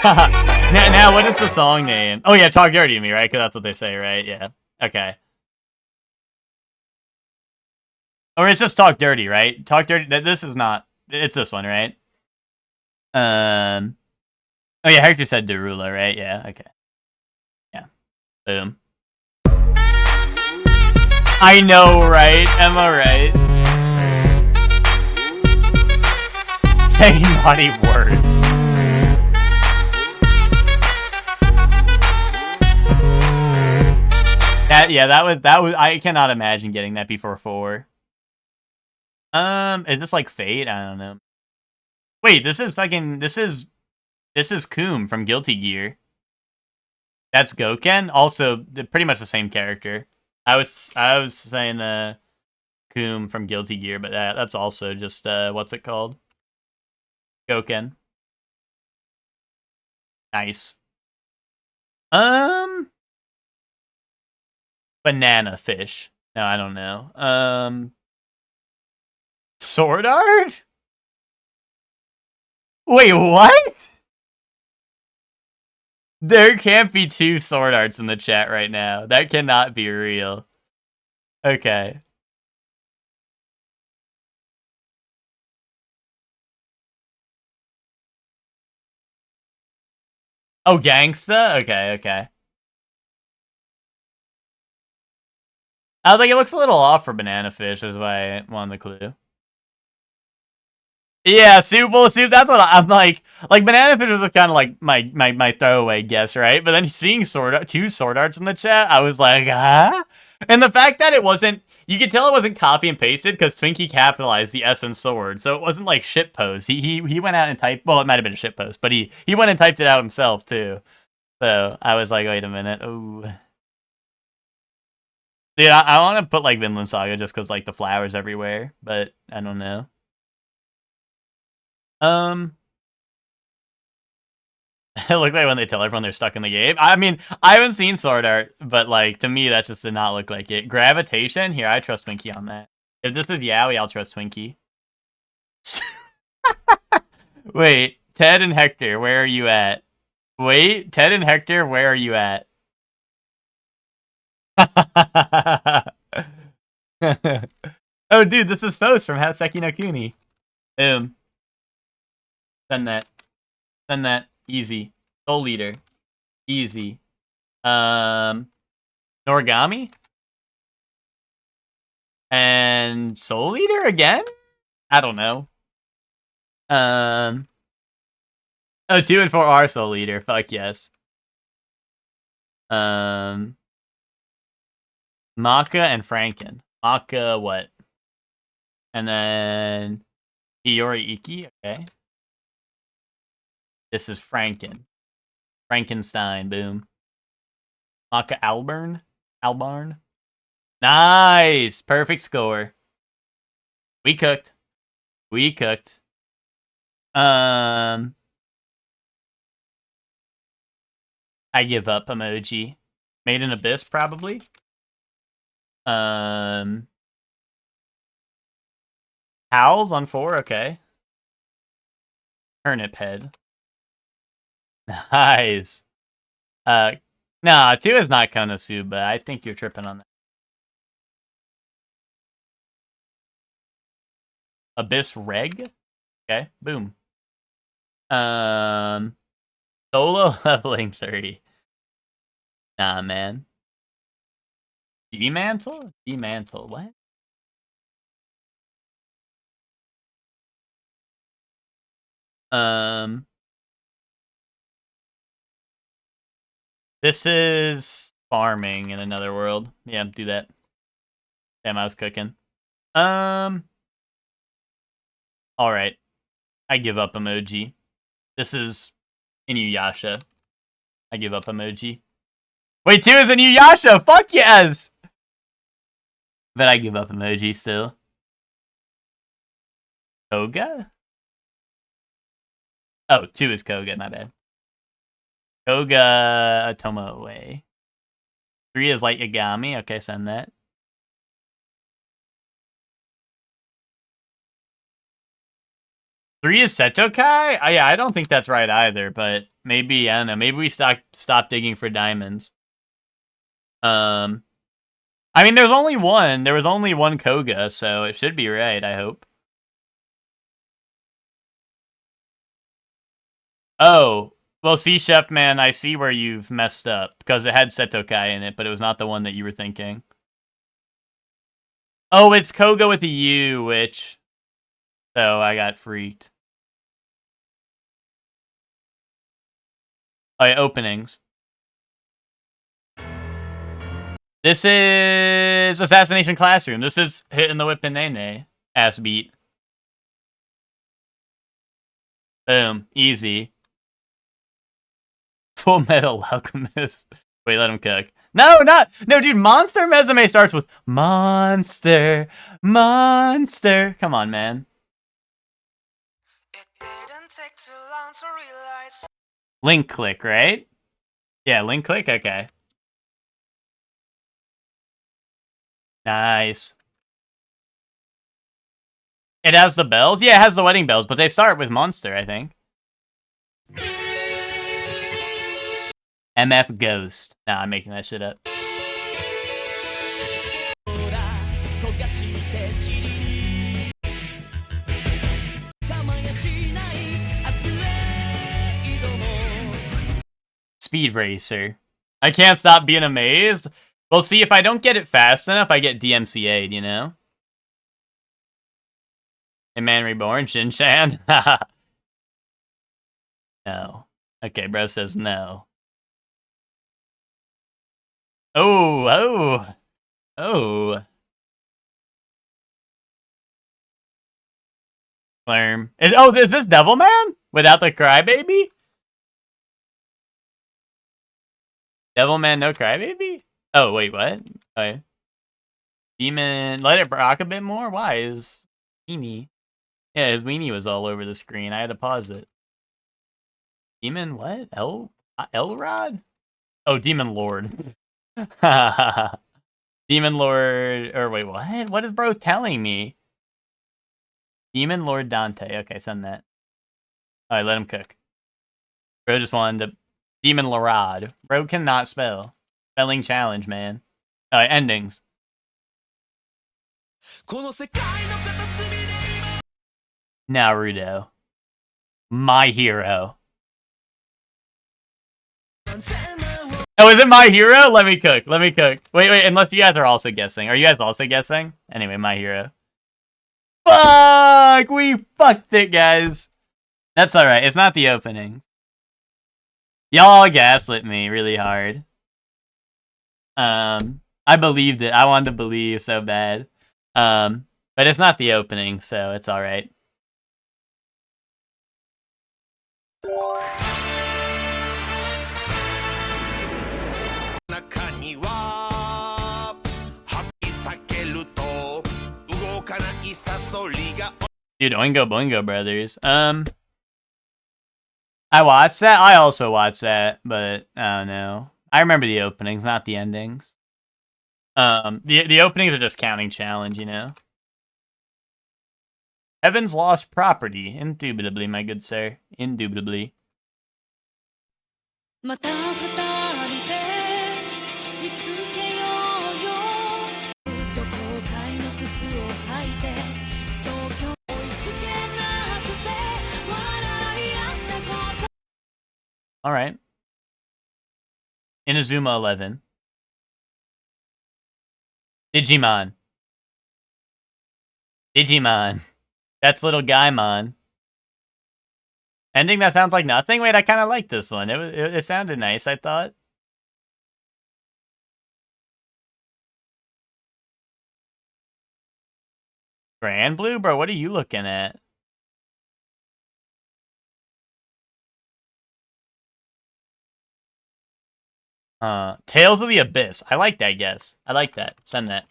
now, what is the song name? Oh yeah, Talk Dirty to Me, right? Because that's what they say, right? Yeah. Okay. Or it's just Talk Dirty, right? Talk Dirty. This is not. It's this one, right? Oh yeah, Hector said Derulo, right? Yeah. Okay. Yeah. Boom. I know, right? Am I right? Say naughty words. That was. I cannot imagine getting that before 4. Is this like Fate? I don't know. Wait, this is Coom from Guilty Gear. That's Goken. Also, pretty much the same character. I was saying Coom from Guilty Gear, but that's also just what's it called? Goken. Nice. Banana fish. No, I don't know. Sword art? Wait, what? There can't be 2 sword arts in the chat right now. That cannot be real. Okay. Oh, gangsta? Okay, okay. I was like, it looks a little off for banana fish, is why I wanted the clue. Yeah, soup, bowl of soup, that's what I'm like banana fish was kind of like my throwaway guess, right? But then seeing 2 sword arts in the chat, I was like, huh? And the fact that it wasn't, you could tell it wasn't copy and pasted because Twinkie capitalized the S in sword, so it wasn't like shitpost. He went out and typed, well, it might have been a shitpost, but he went and typed it out himself too. So I was like, wait a minute, ooh. Dude, I want to put like Vinland Saga just because like the flowers everywhere, but I don't know. It looked like when they tell everyone they're stuck in the game. I mean, I haven't seen Sword Art, but like to me that just did not look like it. Gravitation? Here, I trust Twinkie on that. If this is Yaoi, I'll trust Twinkie. Wait, Ted and Hector, where are you at? Wait, Ted and Hector, where are you at? Oh, dude, this is Fos from Haseki no Kuni. Boom. Send that. Send that. Easy. Soul Leader. Easy. Noragami? And Soul Leader again? I don't know. Oh, 2 and 4 are Soul Leader. Fuck yes. Maka and Franken. Maka what? And then Iori Iki, okay. This is Franken. Frankenstein, boom. Maka Albarn? Albarn? Nice! Perfect score. We cooked. We cooked. I give up emoji. Made in Abyss, probably. Howls on 4, okay. Turnip head. Nice. Nah, 2 is not Konosuba. I think you're tripping on that. Abyss Reg? Okay, boom. Solo leveling 3. Nah, man. D-Mantle? D-Mantle, what? This is farming in another world. Yeah, do that. Damn, I was cooking. Alright. I give up emoji. This is Inuyasha. I give up emoji. Wait, 2 is Inuyasha! Fuck yes! But I give up emoji still. Koga? Oh, 2 is Koga, my bad. Koga Atoma away. 3 is Light Yagami. Okay, send that. Three is Setokai? Yeah, I don't think that's right either, but maybe, I don't know, maybe we stop digging for diamonds. I mean, there's only one. There was only one Koga, so it should be right, I hope. Oh, well, see, Chef Man, I see where you've messed up, because it had Setokai in it, but it was not the one that you were thinking. Oh, it's Koga with a U, which... So I got freaked. Oh, yeah, openings. This is Assassination Classroom. This is Hitting the Whip and Nene. Ass beat. Boom. Easy. Full Metal Alchemist. Wait, let him cook. No, dude, Monster Mesame starts with Monster. Monster. Come on, man. It didn't take too long to realize. Link click, right? Yeah, link click? Okay. Nice. It has the bells? Yeah, it has the wedding bells, but they start with Monster, I think. MF Ghost. Nah, I'm making that shit up. Speed Racer. I can't stop being amazed. Well, see, if I don't get it fast enough, I get DMCA'd, you know? Hey, Man Reborn, Shin-Chan? No. Okay, bro says no. Oh. Clerm. Is this Devilman? Without the crybaby? Devilman, no crybaby? Oh, wait, what? Okay. Demon, let it rock a bit more? Why? His weenie. Yeah, his weenie was all over the screen. I had to pause it. Demon, what? Elrod? Oh, Demon Lord. Demon Lord, or wait, what? What is bro telling me? Demon Lord Dante. Okay, send that. Alright, let him cook. Bro just wanted to... Demon Lorad. Bro cannot spell. Spelling challenge, man. Alright, endings. Naruto. My Hero. Oh, is it My Hero? Let me cook. Wait, unless you guys are also guessing. Are you guys also guessing? Anyway, My Hero. Fuck! We fucked it, guys. That's alright. It's not the openings. Y'all gaslit me really hard. I believed it. I wanted to believe so bad. But it's not the opening, so it's alright. Dude, Oingo Boingo Brothers. I watched that. I also watched that, but I don't know. I remember the openings, not the endings. The openings are just counting challenge, you know. Heaven's Lost Property, indubitably, my good sir, indubitably. All right. Inazuma 11. Digimon. That's little Gaimon. Ending that sounds like nothing? Wait, I kind of like this one. It sounded nice, I thought. Grand Blue? Bro, what are you looking at? Tales of the Abyss. I like that guess. I like that. Send that.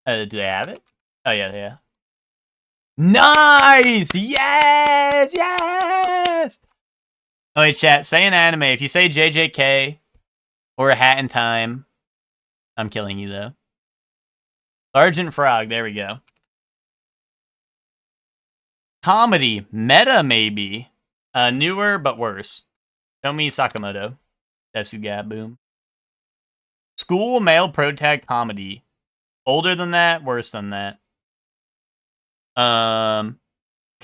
Do they have it? Oh, yeah. Nice! Yes! Oh, wait, chat. Say an anime. If you say JJK or A Hat in Time, I'm killing you, though. Sergeant Frog. There we go. Comedy. Meta, maybe. Newer, but worse. Show me Sakamoto. Desuga, boom. School male protag comedy. Older than that, worse than that.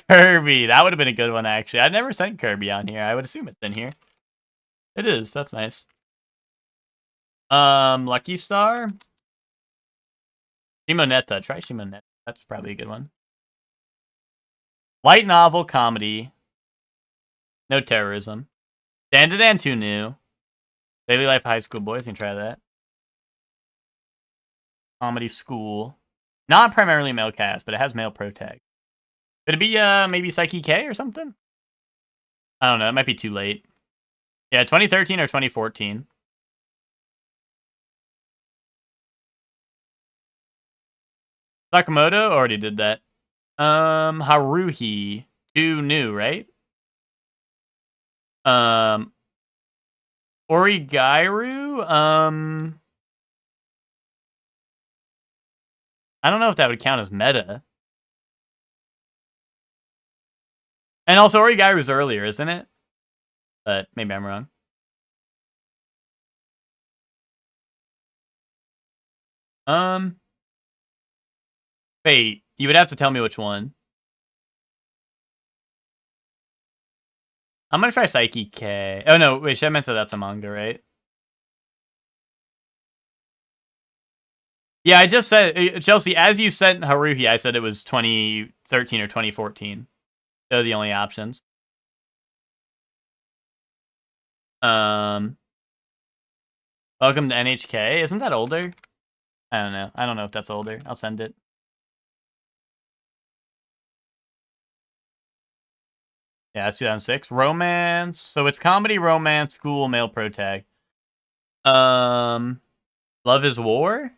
Kirby. That would have been a good one, actually. I've never sent Kirby on here. I would assume it's in here. It is. That's nice. Lucky Star. Shimoneta. Try Shimoneta. That's probably a good one. Light novel comedy. No terrorism. Dandadan 2 new. Daily Life High School Boys, you can try that. Comedy School. Not primarily male cast, but it has male protag. Could it be maybe Psyche K or something? I don't know, it might be too late. Yeah, 2013 or 2014. Sakamoto already did that. Haruhi. 2 new, right? Origairu, I don't know if that would count as meta. And also, Origairu's earlier, isn't it? But maybe I'm wrong. Wait, you would have to tell me which one. I'm gonna try Psyche K. Oh no, wait, Shedman said that's a manga, right? Yeah, I just said, Chelsea, as you sent Haruhi, I said it was 2013 or 2014. Those are the only options. Welcome to NHK. Isn't that older? I don't know. I don't know if that's older. I'll send it. Yeah, that's 2006. Romance. So it's comedy, romance, school, male protag. Love is War?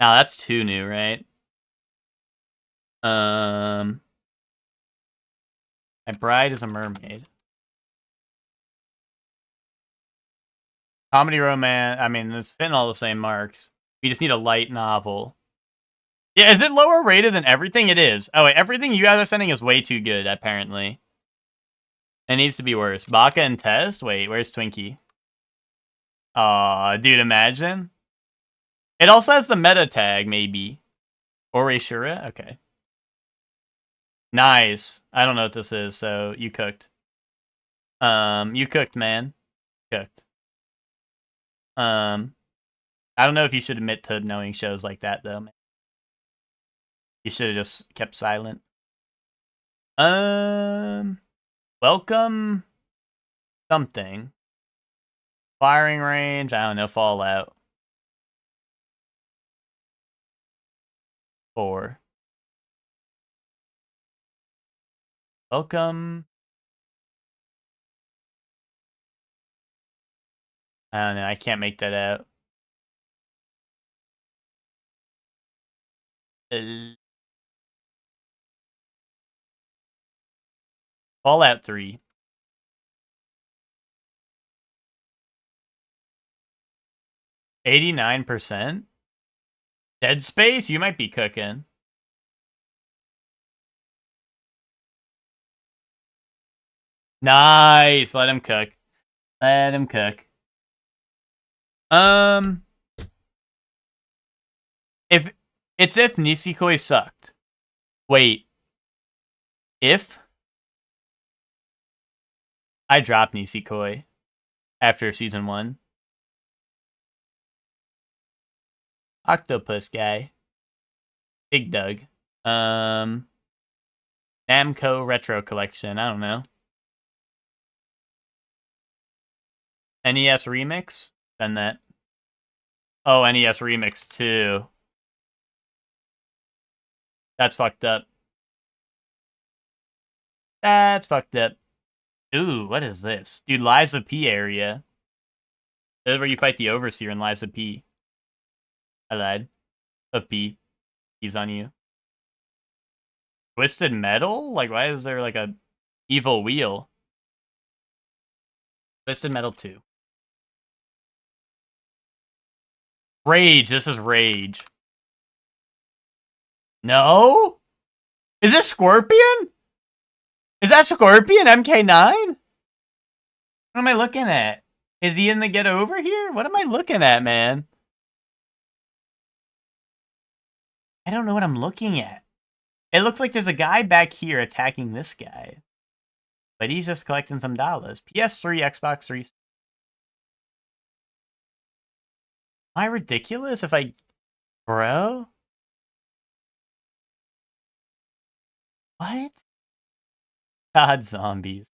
Now that's too new, right? My Bride is a Mermaid. Comedy, romance. I mean, it's fitting all the same marks. We just need a light novel. Yeah, is it lower rated than everything? It is. Oh, wait, everything you guys are sending is way too good, apparently. It needs to be worse. Baka and Test? Wait, where's Twinkie? Aw, dude, imagine. It also has the meta tag, maybe. Oreshura? Okay. Nice. I don't know what this is, so you cooked. You cooked, man. Cooked. I don't know if you should admit to knowing shows like that, though, man. You should have just kept silent. Welcome something. Firing range, I don't know, Fallout. 4. Welcome. I don't know, I can't make that out. Fallout 3. 89%? Dead Space? You might be cooking. Nice! Let him cook. Let him cook. If Nisekoi sucked. Wait. If I dropped Nisekoi after season 1. Octopus guy. Big Doug. Namco Retro Collection. I don't know. NES Remix? Send that. Oh, NES Remix 2. That's fucked up. That's fucked up. Ooh, what is this? Dude, Lies of P area. This is where you fight the Overseer in Lies of P. I lied. Of P. He's on you. Twisted Metal? Like, why is there like a evil wheel? Twisted Metal 2. Rage. This is Rage. No? Is this Scorpion? Is that Scorpion MK9? What am I looking at? Is he in the Get Over here? What am I looking at, man? I don't know what I'm looking at. It looks like there's a guy back here attacking this guy. But he's just collecting some dollars. PS3, Xbox 3. Am I ridiculous if I... Bro? What? God, zombies.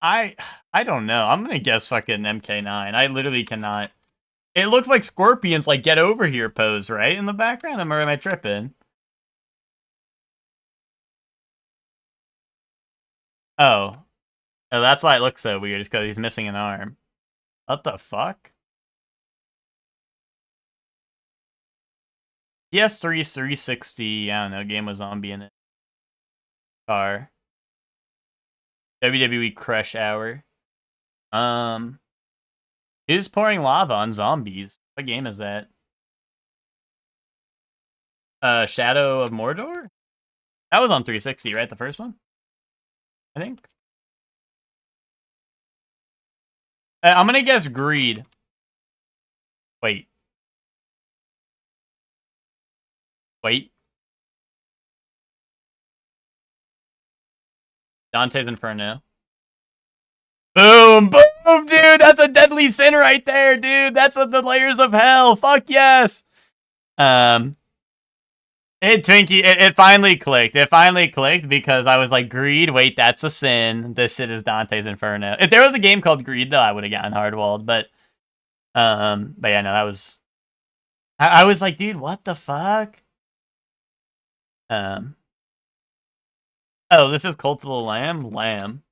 I don't know. I'm gonna guess fucking MK9. I literally cannot. It looks like Scorpion's like Get Over Here pose, right? In the background? Or am I tripping? Oh. Oh, that's why it looks so weird, is because he's missing an arm. What the fuck? PS3, 360, I don't know, Game of Zombie in it. car. WWE Crush Hour. Who's pouring lava on zombies? What game is that? Shadow of Mordor? That was on 360, right? The first one? I think. I'm gonna guess Greed. Wait. Dante's Inferno. Boom! Boom, dude! That's a deadly sin right there, dude! That's the layers of hell! Fuck yes! Twinkie, it finally clicked. It finally clicked because I was like, Greed? Wait, that's a sin. This shit is Dante's Inferno. If there was a game called Greed, though, I would have gotten hardwalled, but yeah, no, that was... I was like, dude, what the fuck? Oh, this is Cult of the Lamb? Lamb.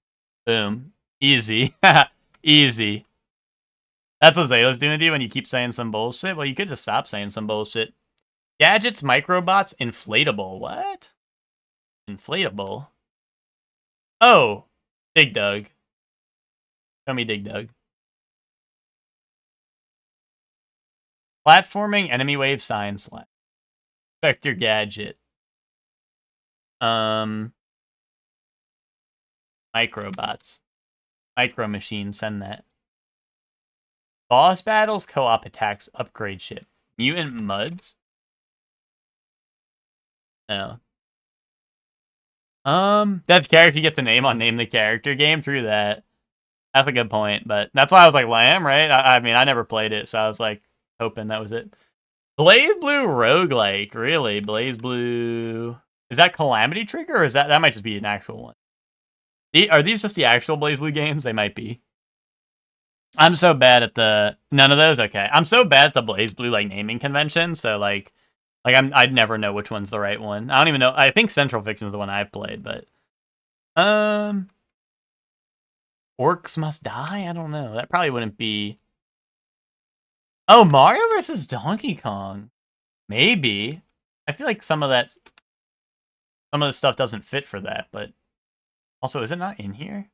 Boom. Easy. Easy. That's what Zayla's doing to you when you keep saying some bullshit. Well, you could just stop saying some bullshit. Gadgets, microbots, inflatable. What? Inflatable? Oh. Dig Dug. Show me Dig Dug. Platforming, enemy wave, sign slash. Vector gadget. Microbots. Micro Machine, send that. Boss battles, co-op attacks, upgrade ship. Mutant Muds? No. That's character you get to name on Name the Character game. True that. That's a good point, but that's why I was like, Lamb, right? I mean, I never played it, so I was like, hoping that was it. Blaze Blue roguelike, really? Blaze Blue... Is that Calamity Trigger, or is that might just be an actual one? Are these just the actual Blaze Blue games? They might be. I'm so bad at the... None of those? Okay. I'm so bad at the Blaze Blue, like, naming convention, so, like I'd never know which one's the right one. I don't even know. I think Central Fiction's the one I've played, but... Orcs Must Die? I don't know. That probably wouldn't be... Oh, Mario vs. Donkey Kong. Maybe. I feel like some of the stuff doesn't fit for that, but... Also, is it not in here?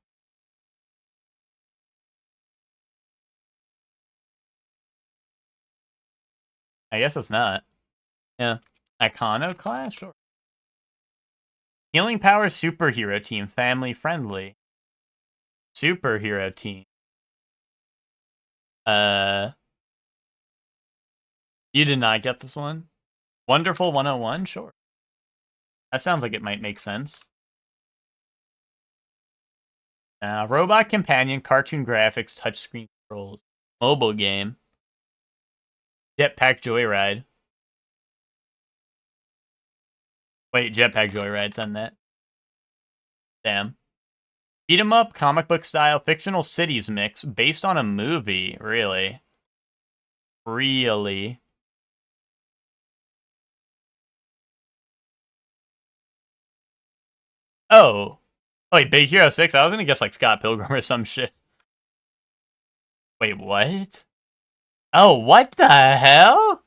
I guess it's not. Yeah. Iconoclast? Sure. Healing Power Superhero Team. Family friendly. Superhero Team. You did not get this one? Wonderful 101? Sure. That sounds like it might make sense. Robot Companion, cartoon graphics, touchscreen controls. Mobile game. Jetpack Joyride. Wait, Jetpack Joyride, send that. Damn. Beat 'em up, comic book style, fictional cities mix, based on a movie. Really? Really? Oh. Oh, wait, Big Hero 6? I was gonna guess like Scott Pilgrim or some shit. Wait, what? Oh, what the hell?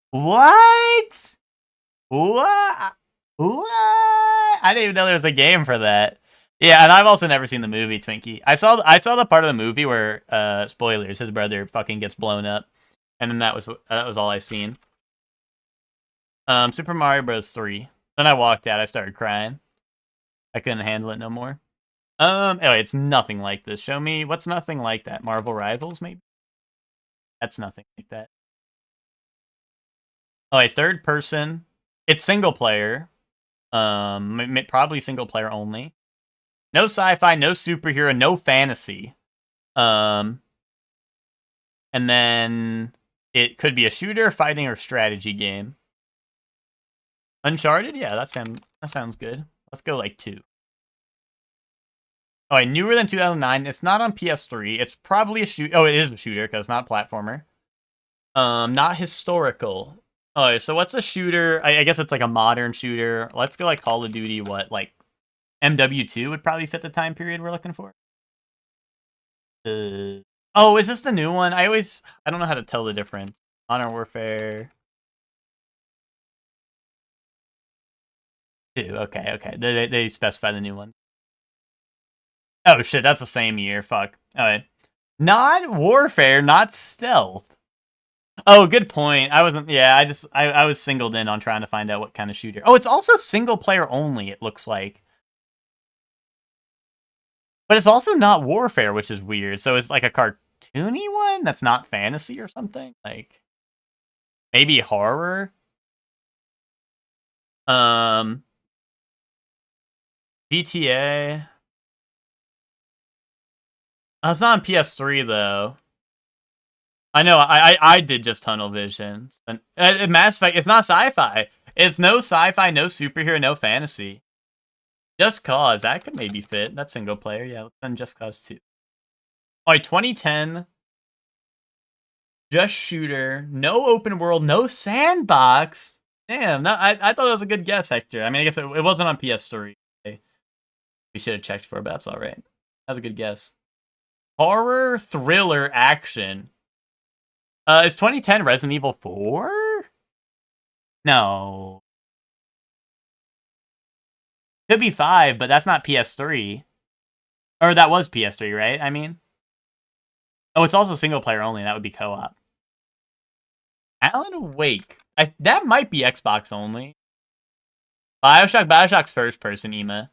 What? What? What? I didn't even know there was a game for that. Yeah, and I've also never seen the movie, Twinkie. I saw the part of the movie where spoilers, his brother fucking gets blown up. And then that was all I seen. Super Mario Bros. 3. Then I walked out, I started crying. I couldn't handle it no more. Anyway, it's nothing like this. Show me what's nothing like that. Marvel Rivals, maybe? That's nothing like that. Oh, wait, third person. It's single player. Probably single player only. No sci-fi, no superhero, no fantasy. And then it could be a shooter, fighting, or strategy game. Uncharted? Yeah, that sounds good. Let's go like 2. Oh, wait, newer than 2009. It's not on PS3. It's probably a shoot. Oh, it is a shooter because it's not a platformer. Not historical. Oh, so what's a shooter? I guess it's like a modern shooter. Let's go like Call of Duty. What, like MW2 would probably fit the time period we're looking for. Oh, is this the new one? I don't know how to tell the difference. Modern Warfare. 2. Okay, okay. They specify the new one. Oh shit, that's the same year. Fuck. Alright. Not warfare, not stealth. Oh, good point. I wasn't. Yeah, I was singled in on trying to find out what kind of shooter. Oh, it's also single player only. It looks like. But it's also not warfare, which is weird. So it's like a cartoony one that's not fantasy or something. Like maybe horror. GTA. Oh, it's not on PS3 though. I know. I did just Tunnel Vision. And Mass Effect. It's not sci-fi. It's no sci-fi, no superhero, no fantasy. Just Cause. That could maybe fit. That's single player. Yeah, let's send Just Cause 2. Oh, 2010. Just shooter. No open world. No sandbox. Damn. No, I thought it was a good guess, Hector. I mean, I guess it wasn't on PS3. We should have checked for it, but that's alright. That was a good guess. Horror, thriller, action. Is 2010 Resident Evil 4? No. Could be 5, but that's not PS3. Or that was PS3, right? I mean. Oh, it's also single player only. That would be co-op. Alan Wake. That might be Xbox only. Bioshock's first person, Ema.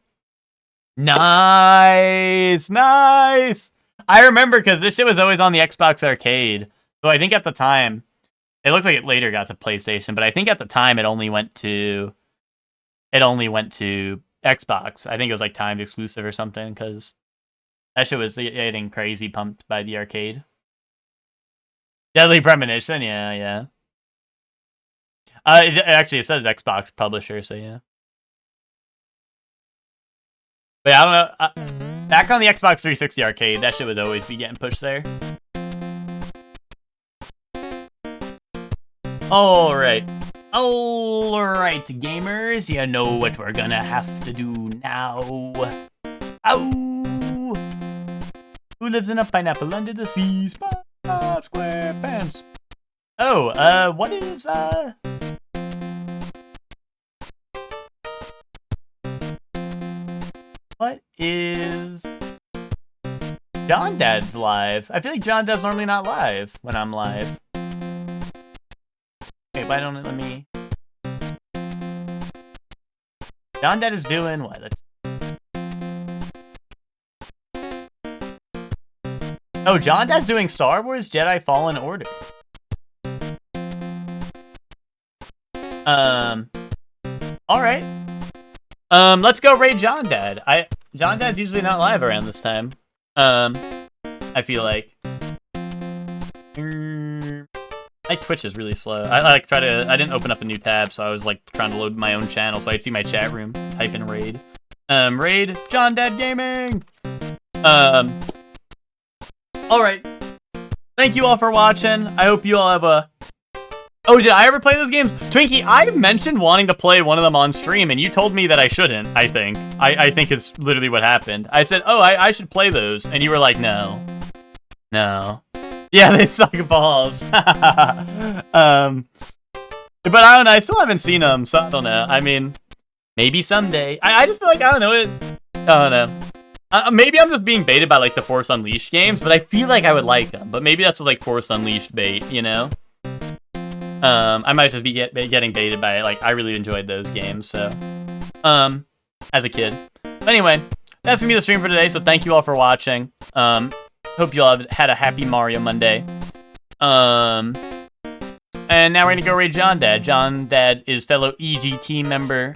Nice! Nice! I remember because this shit was always on the Xbox Arcade. So I think at the time, it looks like it later got to PlayStation, but I think at the time it only went to Xbox. I think it was like timed exclusive or something because that shit was getting crazy pumped by the arcade. Deadly Premonition, yeah. It says Xbox publisher, so yeah. But yeah, I don't know. Back on the Xbox 360 arcade, that shit was always be getting pushed there. Alright, gamers, you know what we're gonna have to do now. Ow! Who lives in a pineapple under the sea? SpongeBob SquarePants. Oh, what is, what is John Dad's live? I feel like John Dad's normally not live when I'm live. Okay, why don't it let me... John Dad is doing what? Oh, John Dad's doing Star Wars Jedi Fallen Order. Alright. Let's go raid John Dad. John Dad's usually not live around this time. I feel like. My Twitch is really slow. I didn't open up a new tab, so I was like trying to load my own channel so I'd see my chat room. Type in raid. Raid John Dad Gaming. Alright. Thank you all for watching. I hope you all have a... Oh, did I ever play those games? Twinkie, I mentioned wanting to play one of them on stream, and you told me that I shouldn't, I think. I think it's literally what happened. I said, oh, I should play those, and you were like, no. No. Yeah, they suck balls. But I don't know, I still haven't seen them, so I don't know. I mean, maybe someday. I just feel like, I don't know, I don't know. Maybe I'm just being baited by, like, the Force Unleashed games, but I feel like I would like them. But maybe that's just, like, Force Unleashed bait, you know? I might just be getting baited by it. Like, I really enjoyed those games, so... as a kid. But anyway, that's gonna be the stream for today, so thank you all for watching. Hope you all had a happy Mario Monday. And now we're gonna go raid John Dad. John Dad is fellow EGT member.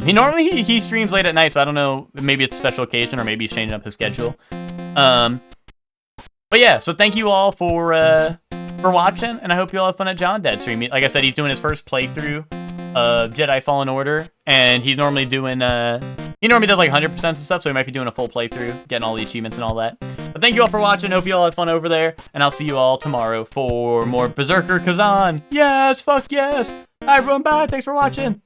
He normally he streams late at night, so I don't know, maybe it's a special occasion or maybe he's changing up his schedule. But yeah, so thank you all for watching, and I hope you all have fun at John Dad's stream. Like I said, he's doing his first playthrough of Jedi Fallen Order, and he's normally doing he normally does like 100% and stuff, so he might be doing a full playthrough, getting all the achievements and all that. But thank you all for watching. Hope you all have fun over there, and I'll see you all tomorrow for more Berserker Kazan. Yes, fuck yes. Hi everyone, bye. Thanks for watching.